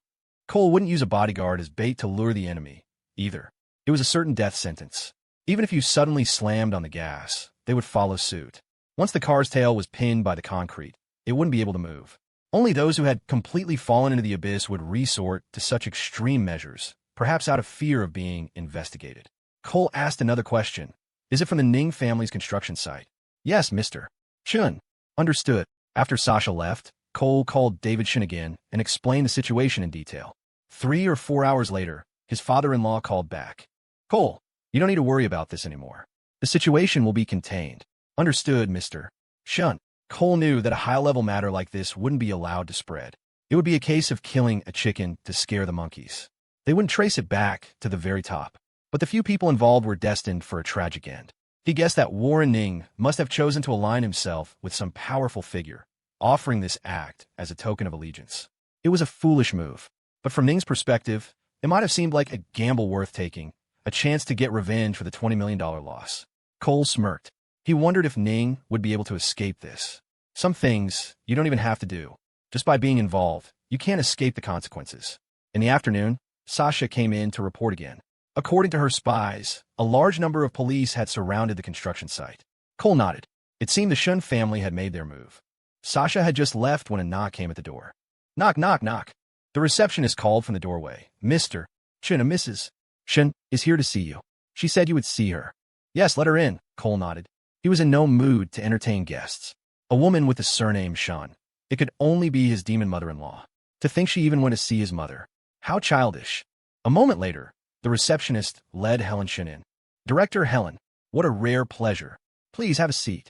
Cole wouldn't use a bodyguard as bait to lure the enemy, either. It was a certain death sentence. Even if you suddenly slammed on the gas, they would follow suit. Once the car's tail was pinned by the concrete, it wouldn't be able to move. Only those who had completely fallen into the abyss would resort to such extreme measures, perhaps out of fear of being investigated. Cole asked another question. Is it from the Ning family's construction site? Yes, Mr. Shun. Understood. After Sasha left, Cole called David Shun again and explained the situation in detail. 3 or 4 hours later, his father-in-law called back. Cole, you don't need to worry about this anymore. The situation will be contained. Understood, Mr. Shun. Cole knew that a high-level matter like this wouldn't be allowed to spread. It would be a case of killing a chicken to scare the monkeys. They wouldn't trace it back to the very top. But the few people involved were destined for a tragic end. He guessed that Warren Ning must have chosen to align himself with some powerful figure, offering this act as a token of allegiance. It was a foolish move, but from Ning's perspective, it might have seemed like a gamble worth taking, a chance to get revenge for the $20 million loss. Cole smirked. He wondered if Ning would be able to escape this. Some things you don't even have to do. Just by being involved, you can't escape the consequences. In the afternoon, Sasha came in to report again. According to her spies, a large number of police had surrounded the construction site. Cole nodded. It seemed the Shun family had made their move. Sasha had just left when a knock came at the door. Knock, knock, knock. The receptionist called from the doorway. Mr. Shun, a Mrs. Shun is here to see you. She said you would see her. Yes, let her in, Cole nodded. He was in no mood to entertain guests. A woman with the surname Shun. It could only be his demon mother-in-law. To think she even went to see his mother. How childish. A moment later, the receptionist led Helen Shun in. Director Helen, what a rare pleasure. Please have a seat.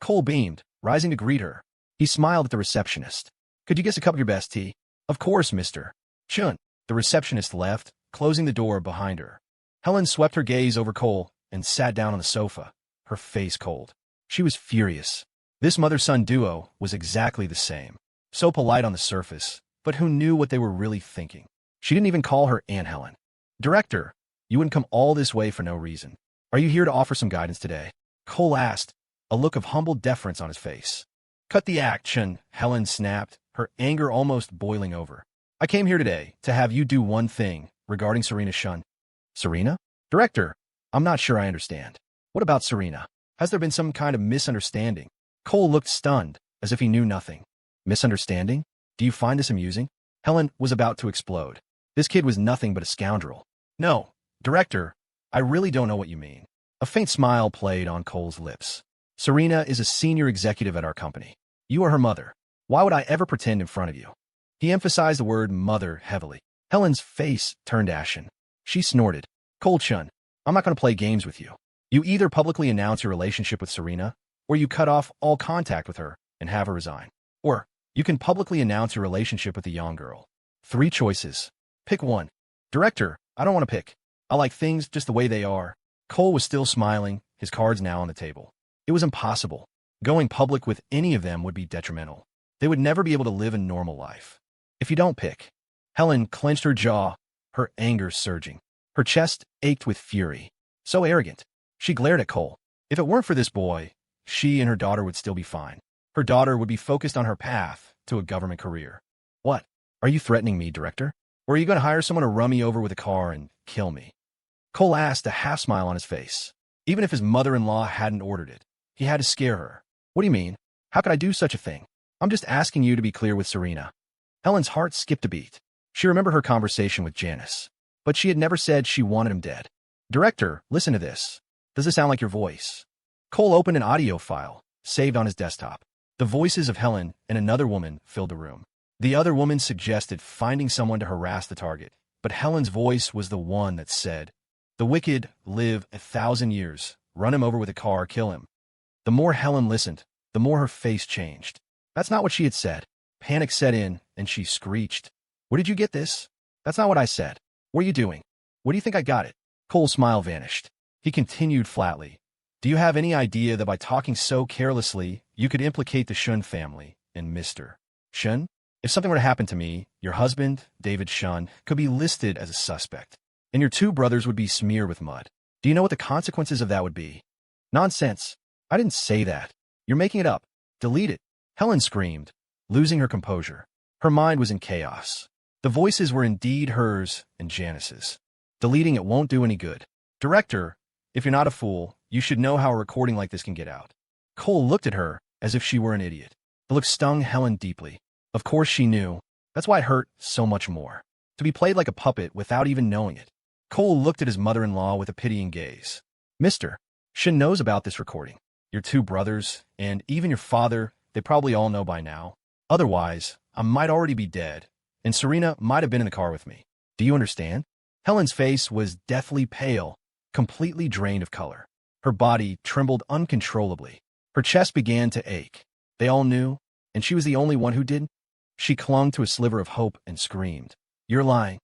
Cole beamed, rising to greet her. He smiled at the receptionist. Could you guess a cup of your best tea? Of course, Mr. Shun. The receptionist left, closing the door behind her. Helen swept her gaze over Cole and sat down on the sofa, her face cold. She was furious. This mother-son duo was exactly the same. So polite on the surface, but who knew what they were really thinking? She didn't even call her Aunt Helen. Director, you wouldn't come all this way for no reason. Are you here to offer some guidance today? Cole asked, a look of humble deference on his face. Cut the action, Helen snapped, her anger almost boiling over. I came here today to have you do one thing regarding Serena Shun. Serena? Director, I'm not sure I understand. What about Serena? Has there been some kind of misunderstanding? Cole looked stunned, as if he knew nothing. Misunderstanding? Do you find this amusing? Helen was about to explode. This kid was nothing but a scoundrel. No, Director, I really don't know what you mean. A faint smile played on Cole's lips. Serena is a senior executive at our company. You are her mother. Why would I ever pretend in front of you? He emphasized the word mother heavily. Helen's face turned ashen. She snorted. Cole Shun, I'm not going to play games with you. You either publicly announce your relationship with Serena, or you cut off all contact with her and have her resign. Or you can publicly announce your relationship with the young girl. 3 choices. Pick one. Director, I don't want to pick. I like things just the way they are. Cole was still smiling, his cards now on the table. It was impossible. Going public with any of them would be detrimental. They would never be able to live a normal life. If you don't pick. Helen clenched her jaw, her anger surging. Her chest ached with fury. So arrogant. She glared at Cole. If it weren't for this boy, she and her daughter would still be fine. Her daughter would be focused on her path to a government career. What? Are you threatening me, Director? Or are you going to hire someone to run me over with a car and kill me? Cole asked, a half-smile on his face. Even if his mother-in-law hadn't ordered it, he had to scare her. What do you mean? How could I do such a thing? I'm just asking you to be clear with Serena. Helen's heart skipped a beat. She remembered her conversation with Janice, but she had never said she wanted him dead. Director, listen to this. Does this sound like your voice? Cole opened an audio file, saved on his desktop. The voices of Helen and another woman filled the room. The other woman suggested finding someone to harass the target, but Helen's voice was the one that said, "The wicked live 1,000 years. Run him over with a car, kill him." The more Helen listened, the more her face changed. That's not what she had said. Panic set in, and she screeched. "Where did you get this? That's not what I said. What are you doing? Where do you think I got it?" Cole's smile vanished. He continued flatly. "Do you have any idea that by talking so carelessly, you could implicate the Shun family and Mr. Shun? If something were to happen to me, your husband, David Shun, could be listed as a suspect, and your two brothers would be smeared with mud. Do you know what the consequences of that would be?" "Nonsense. I didn't say that. You're making it up. Delete it." Helen screamed, losing her composure. Her mind was in chaos. The voices were indeed hers and Janice's. Deleting it won't do any good. "Director, if you're not a fool, you should know how a recording like this can get out." Cole looked at her as if she were an idiot. The look stung Helen deeply. Of course she knew. That's why it hurt so much more. To be played like a puppet without even knowing it. Cole looked at his mother-in-law with a pitying gaze. "Mr. Shin knows about this recording. Your two brothers, and even your father, they probably all know by now. Otherwise, I might already be dead, and Serena might have been in the car with me. Do you understand?" Helen's face was deathly pale, completely drained of color. Her body trembled uncontrollably. Her chest began to ache. They all knew, and she was the only one who didn't. She clung to a sliver of hope and screamed, "You're lying."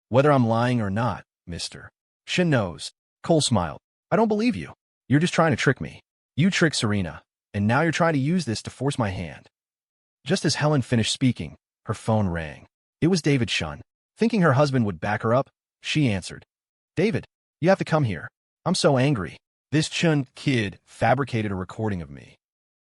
"Whether I'm lying or not, Mr. Shin knows." Cole smiled. "I don't believe you. You're just trying to trick me. You tricked Serena, and now you're trying to use this to force my hand." Just as Helen finished speaking, her phone rang. It was David Shun. Thinking her husband would back her up, she answered. "David, you have to come here. I'm so angry. This Chun kid fabricated a recording of me."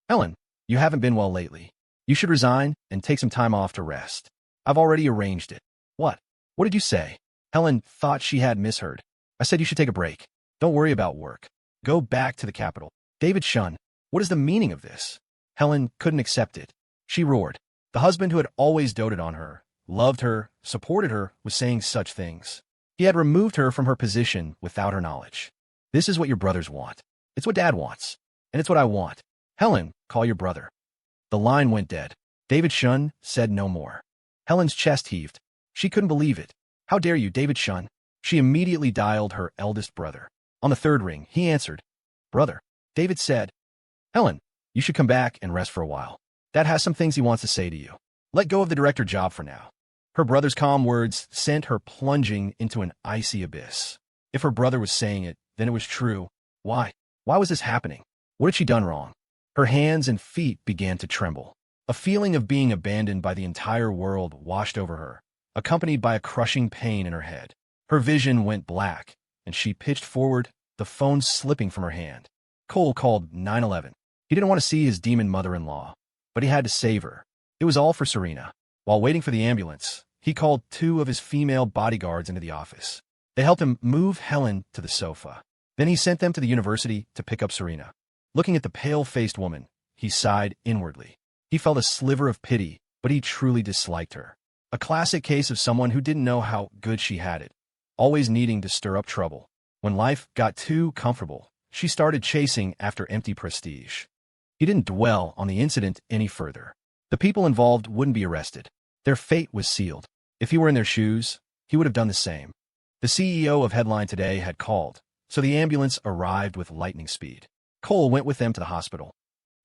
"Helen, you haven't been well lately. You should resign and take some time off to rest. I've already arranged it." "What? What did you say?" Helen thought she had misheard. "I said you should take a break. Don't worry about work. Go back to the capital." "David Shun, what is the meaning of this?" Helen couldn't accept it. She roared. The husband who had always doted on her, loved her, supported her, was saying such things. He had removed her from her position without her knowledge. "This is what your brothers want. It's what Dad wants. And it's what I want. Helen, call your brother." The line went dead. David Shun said no more. Helen's chest heaved. She couldn't believe it. "How dare you, David Shun?" She immediately dialed her eldest brother. On the third ring, he answered. "Brother." David said, "Helen, you should come back and rest for a while. Dad has some things he wants to say to you. Let go of the director job for now." Her brother's calm words sent her plunging into an icy abyss. If her brother was saying it, then it was true. Why? Why was this happening? What had she done wrong? Her hands and feet began to tremble. A feeling of being abandoned by the entire world washed over her, accompanied by a crushing pain in her head. Her vision went black, and she pitched forward, the phone slipping from her hand. Cole called 911. He didn't want to see his demon mother-in-law, but he had to save her. It was all for Serena. While waiting for the ambulance, he called two of his female bodyguards into the office. They helped him move Helen to the sofa. Then he sent them to the university to pick up Serena. Looking at the pale-faced woman, he sighed inwardly. He felt a sliver of pity, but he truly disliked her. A classic case of someone who didn't know how good she had it, always needing to stir up trouble. When life got too comfortable, she started chasing after empty prestige. He didn't dwell on the incident any further. The people involved wouldn't be arrested. Their fate was sealed. If he were in their shoes, he would have done the same. The CEO of Headline Today had called, so the ambulance arrived with lightning speed. Cole went with them to the hospital.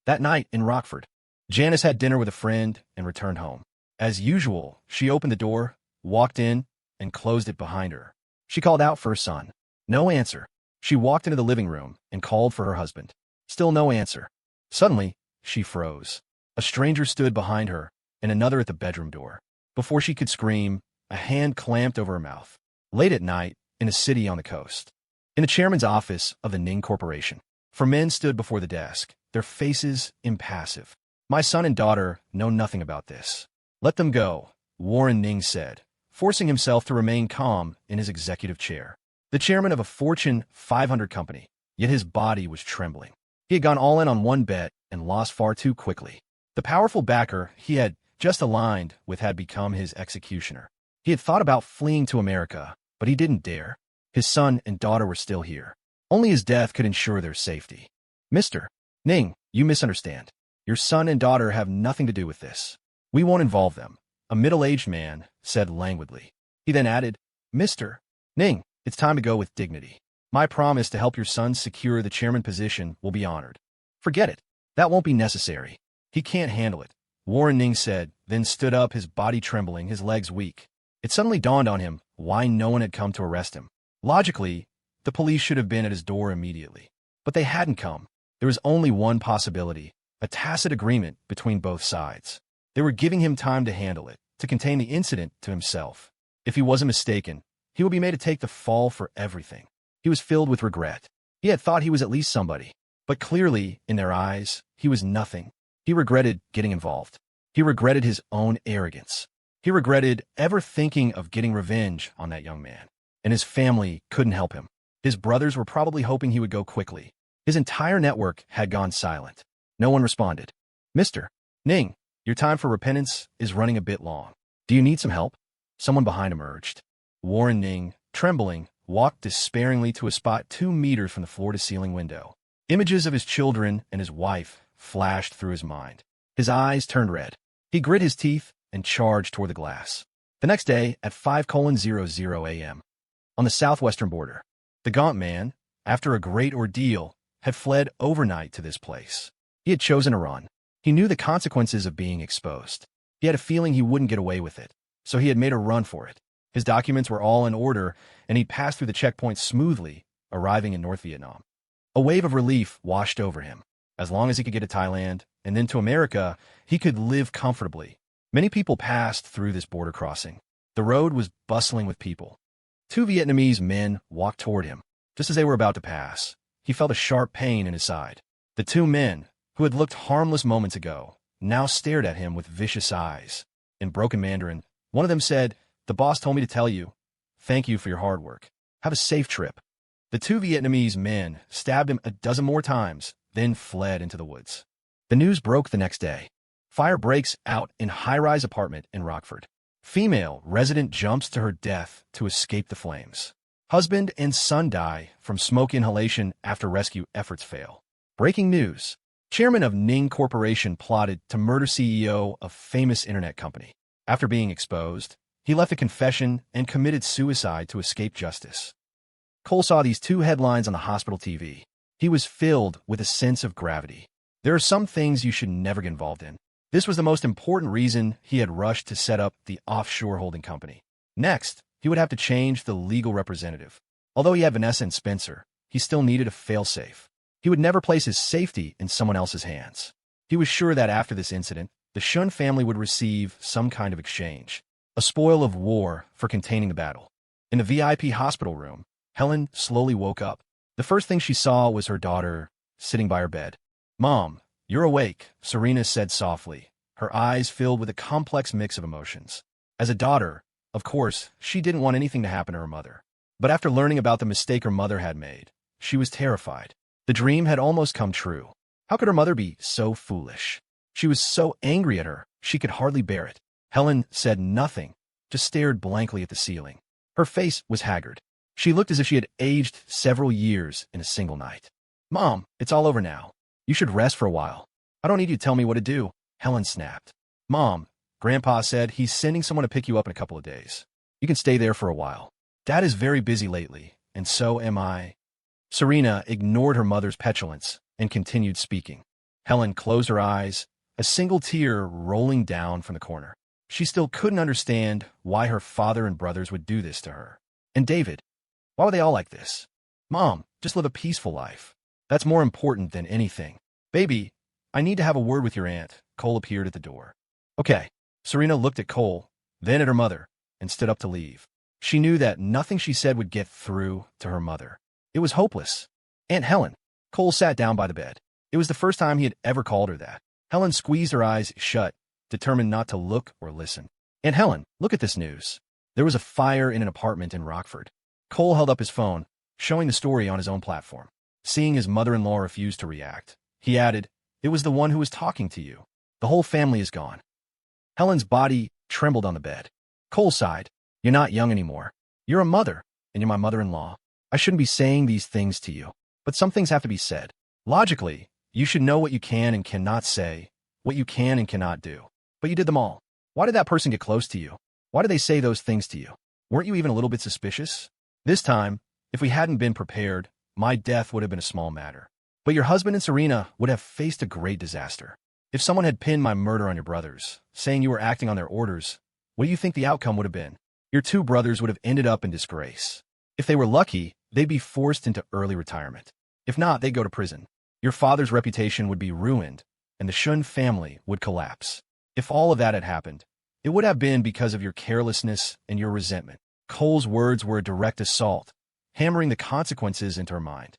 That night in Rockford, Janice had dinner with a friend and returned home. As usual, she opened the door, walked in, and closed it behind her. She called out for her son. No answer. She walked into the living room and called for her husband. Still no answer. Suddenly, she froze. A stranger stood behind her, and another at the bedroom door. Before she could scream, a hand clamped over her mouth. Late at night, in a city on the coast. In the chairman's office of the Ning Corporation. 4 men stood before the desk, their faces impassive. My son and daughter know nothing about this. Let them go, Warren Ning said, forcing himself to remain calm in his executive chair. The chairman of a Fortune 500 company, yet his body was trembling. He had gone all in on one bet and lost far too quickly. The powerful backer he had just aligned with had become his executioner. He had thought about fleeing to America, but he didn't dare. His son and daughter were still here. Only his death could ensure their safety. Mr. Ning, you misunderstand. Your son and daughter have nothing to do with this. We won't involve them, a middle-aged man said languidly. He then added, Mr. Ning, it's time to go with dignity. My promise to help your son secure the chairman position will be honored. Forget it. That won't be necessary. He can't handle it, Warren Ning said, then stood up, his body trembling, his legs weak. It suddenly dawned on him why no one had come to arrest him. Logically, the police should have been at his door immediately. But they hadn't come. There was only one possibility, a tacit agreement between both sides. They were giving him time to handle it, to contain the incident to himself. If he wasn't mistaken, he would be made to take the fall for everything. He was filled with regret. He had thought he was at least somebody. But clearly, in their eyes, he was nothing. He regretted getting involved. He regretted his own arrogance. He regretted ever thinking of getting revenge on that young man. And his family couldn't help him. His brothers were probably hoping he would go quickly. His entire network had gone silent. No one responded. Mr. Ning, your time for repentance is running a bit long. Do you need some help? Someone behind him urged. Warren Ning, trembling, walked despairingly to a spot 2 meters from the floor-to-ceiling window. Images of his children and his wife flashed through his mind. His eyes turned red. He grit his teeth and charged toward the glass. The next day, at 5:00 a.m., on the southwestern border, the gaunt man, after a great ordeal, had fled overnight to this place. He had chosen to run. He knew the consequences of being exposed. He had a feeling he wouldn't get away with it, so he had made a run for it. His documents were all in order, and he passed through the checkpoint smoothly, arriving in North Vietnam. A wave of relief washed over him. As long as he could get to Thailand and then to America, he could live comfortably. Many people passed through this border crossing. The road was bustling with people. 2 Vietnamese men walked toward him. Just as they were about to pass, he felt a sharp pain in his side. The 2 men, who had looked harmless moments ago, now stared at him with vicious eyes. In broken Mandarin, one of them said, "The boss told me to tell you, thank you for your hard work. Have a safe trip." The 2 Vietnamese men stabbed him a dozen more times, then fled into the woods. The news broke the next day. Fire breaks out in high-rise apartment in Rockford. Female resident jumps to her death to escape the flames. Husband and son die from smoke inhalation after rescue efforts fail. Breaking news. Chairman of Ning Corporation plotted to murder CEO of famous internet company. After being exposed, he left a confession and committed suicide to escape justice. Cole saw these 2 headlines on the hospital TV. He was filled with a sense of gravity. There are some things you should never get involved in. This was the most important reason he had rushed to set up the offshore holding company. Next, he would have to change the legal representative. Although he had Vanessa and Spencer, he still needed a fail-safe. He would never place his safety in someone else's hands. He was sure that after this incident, the Shun family would receive some kind of exchange, a spoil of war for containing the battle. In the VIP hospital room, Helen slowly woke up. The first thing she saw was her daughter sitting by her bed. "Mom, you're awake," Serena said softly, her eyes filled with a complex mix of emotions. As a daughter, of course, she didn't want anything to happen to her mother. But after learning about the mistake her mother had made, she was terrified. The dream had almost come true. How could her mother be so foolish? She was so angry at her, she could hardly bear it. Helen said nothing, just stared blankly at the ceiling. Her face was haggard. She looked as if she had aged several years in a single night. "Mom, it's all over now. You should rest for a while. I don't need you to tell me what to do," Helen snapped. "Mom," Grandpa said, "he's sending someone to pick you up in a couple of days. You can stay there for a while. Dad is very busy lately, and so am I." Serena ignored her mother's petulance and continued speaking. Helen closed her eyes, a single tear rolling down from the corner. She still couldn't understand why her father and brothers would do this to her. And David, Why were they all like this? Mom, just live a peaceful life. That's more important than anything. Baby, I need to have a word with your aunt. Cole appeared at the door. Okay. Serena looked at Cole, then at her mother, and stood up to leave. She knew that nothing she said would get through to her mother. It was hopeless. Aunt Helen. Cole sat down by the bed. It was the first time he had ever called her that. Helen squeezed her eyes shut, determined not to look or listen. Aunt Helen, look at this news. There was a fire in an apartment in Rockford. Cole held up his phone, showing the story on his own platform. Seeing his mother-in-law refuse to react, he added, "It was the one who was talking to you. The whole family is gone." Helen's body trembled on the bed. Cole sighed. "You're not young anymore. You're a mother, and you're my mother-in-law. I shouldn't be saying these things to you, but some things have to be said. Logically, you should know what you can and cannot say, what you can and cannot do. But you did them all. Why did that person get close to you? Why did they say those things to you? Weren't you even a little bit suspicious? This time, if we hadn't been prepared, my death would have been a small matter. But your husband and Serena would have faced a great disaster. If someone had pinned my murder on your brothers, saying you were acting on their orders, what do you think the outcome would have been? Your two brothers would have ended up in disgrace. If they were lucky, they'd be forced into early retirement. If not, they'd go to prison. Your father's reputation would be ruined, and the Shun family would collapse. If all of that had happened, it would have been because of your carelessness and your resentment." Cole's words were a direct assault, hammering the consequences into her mind.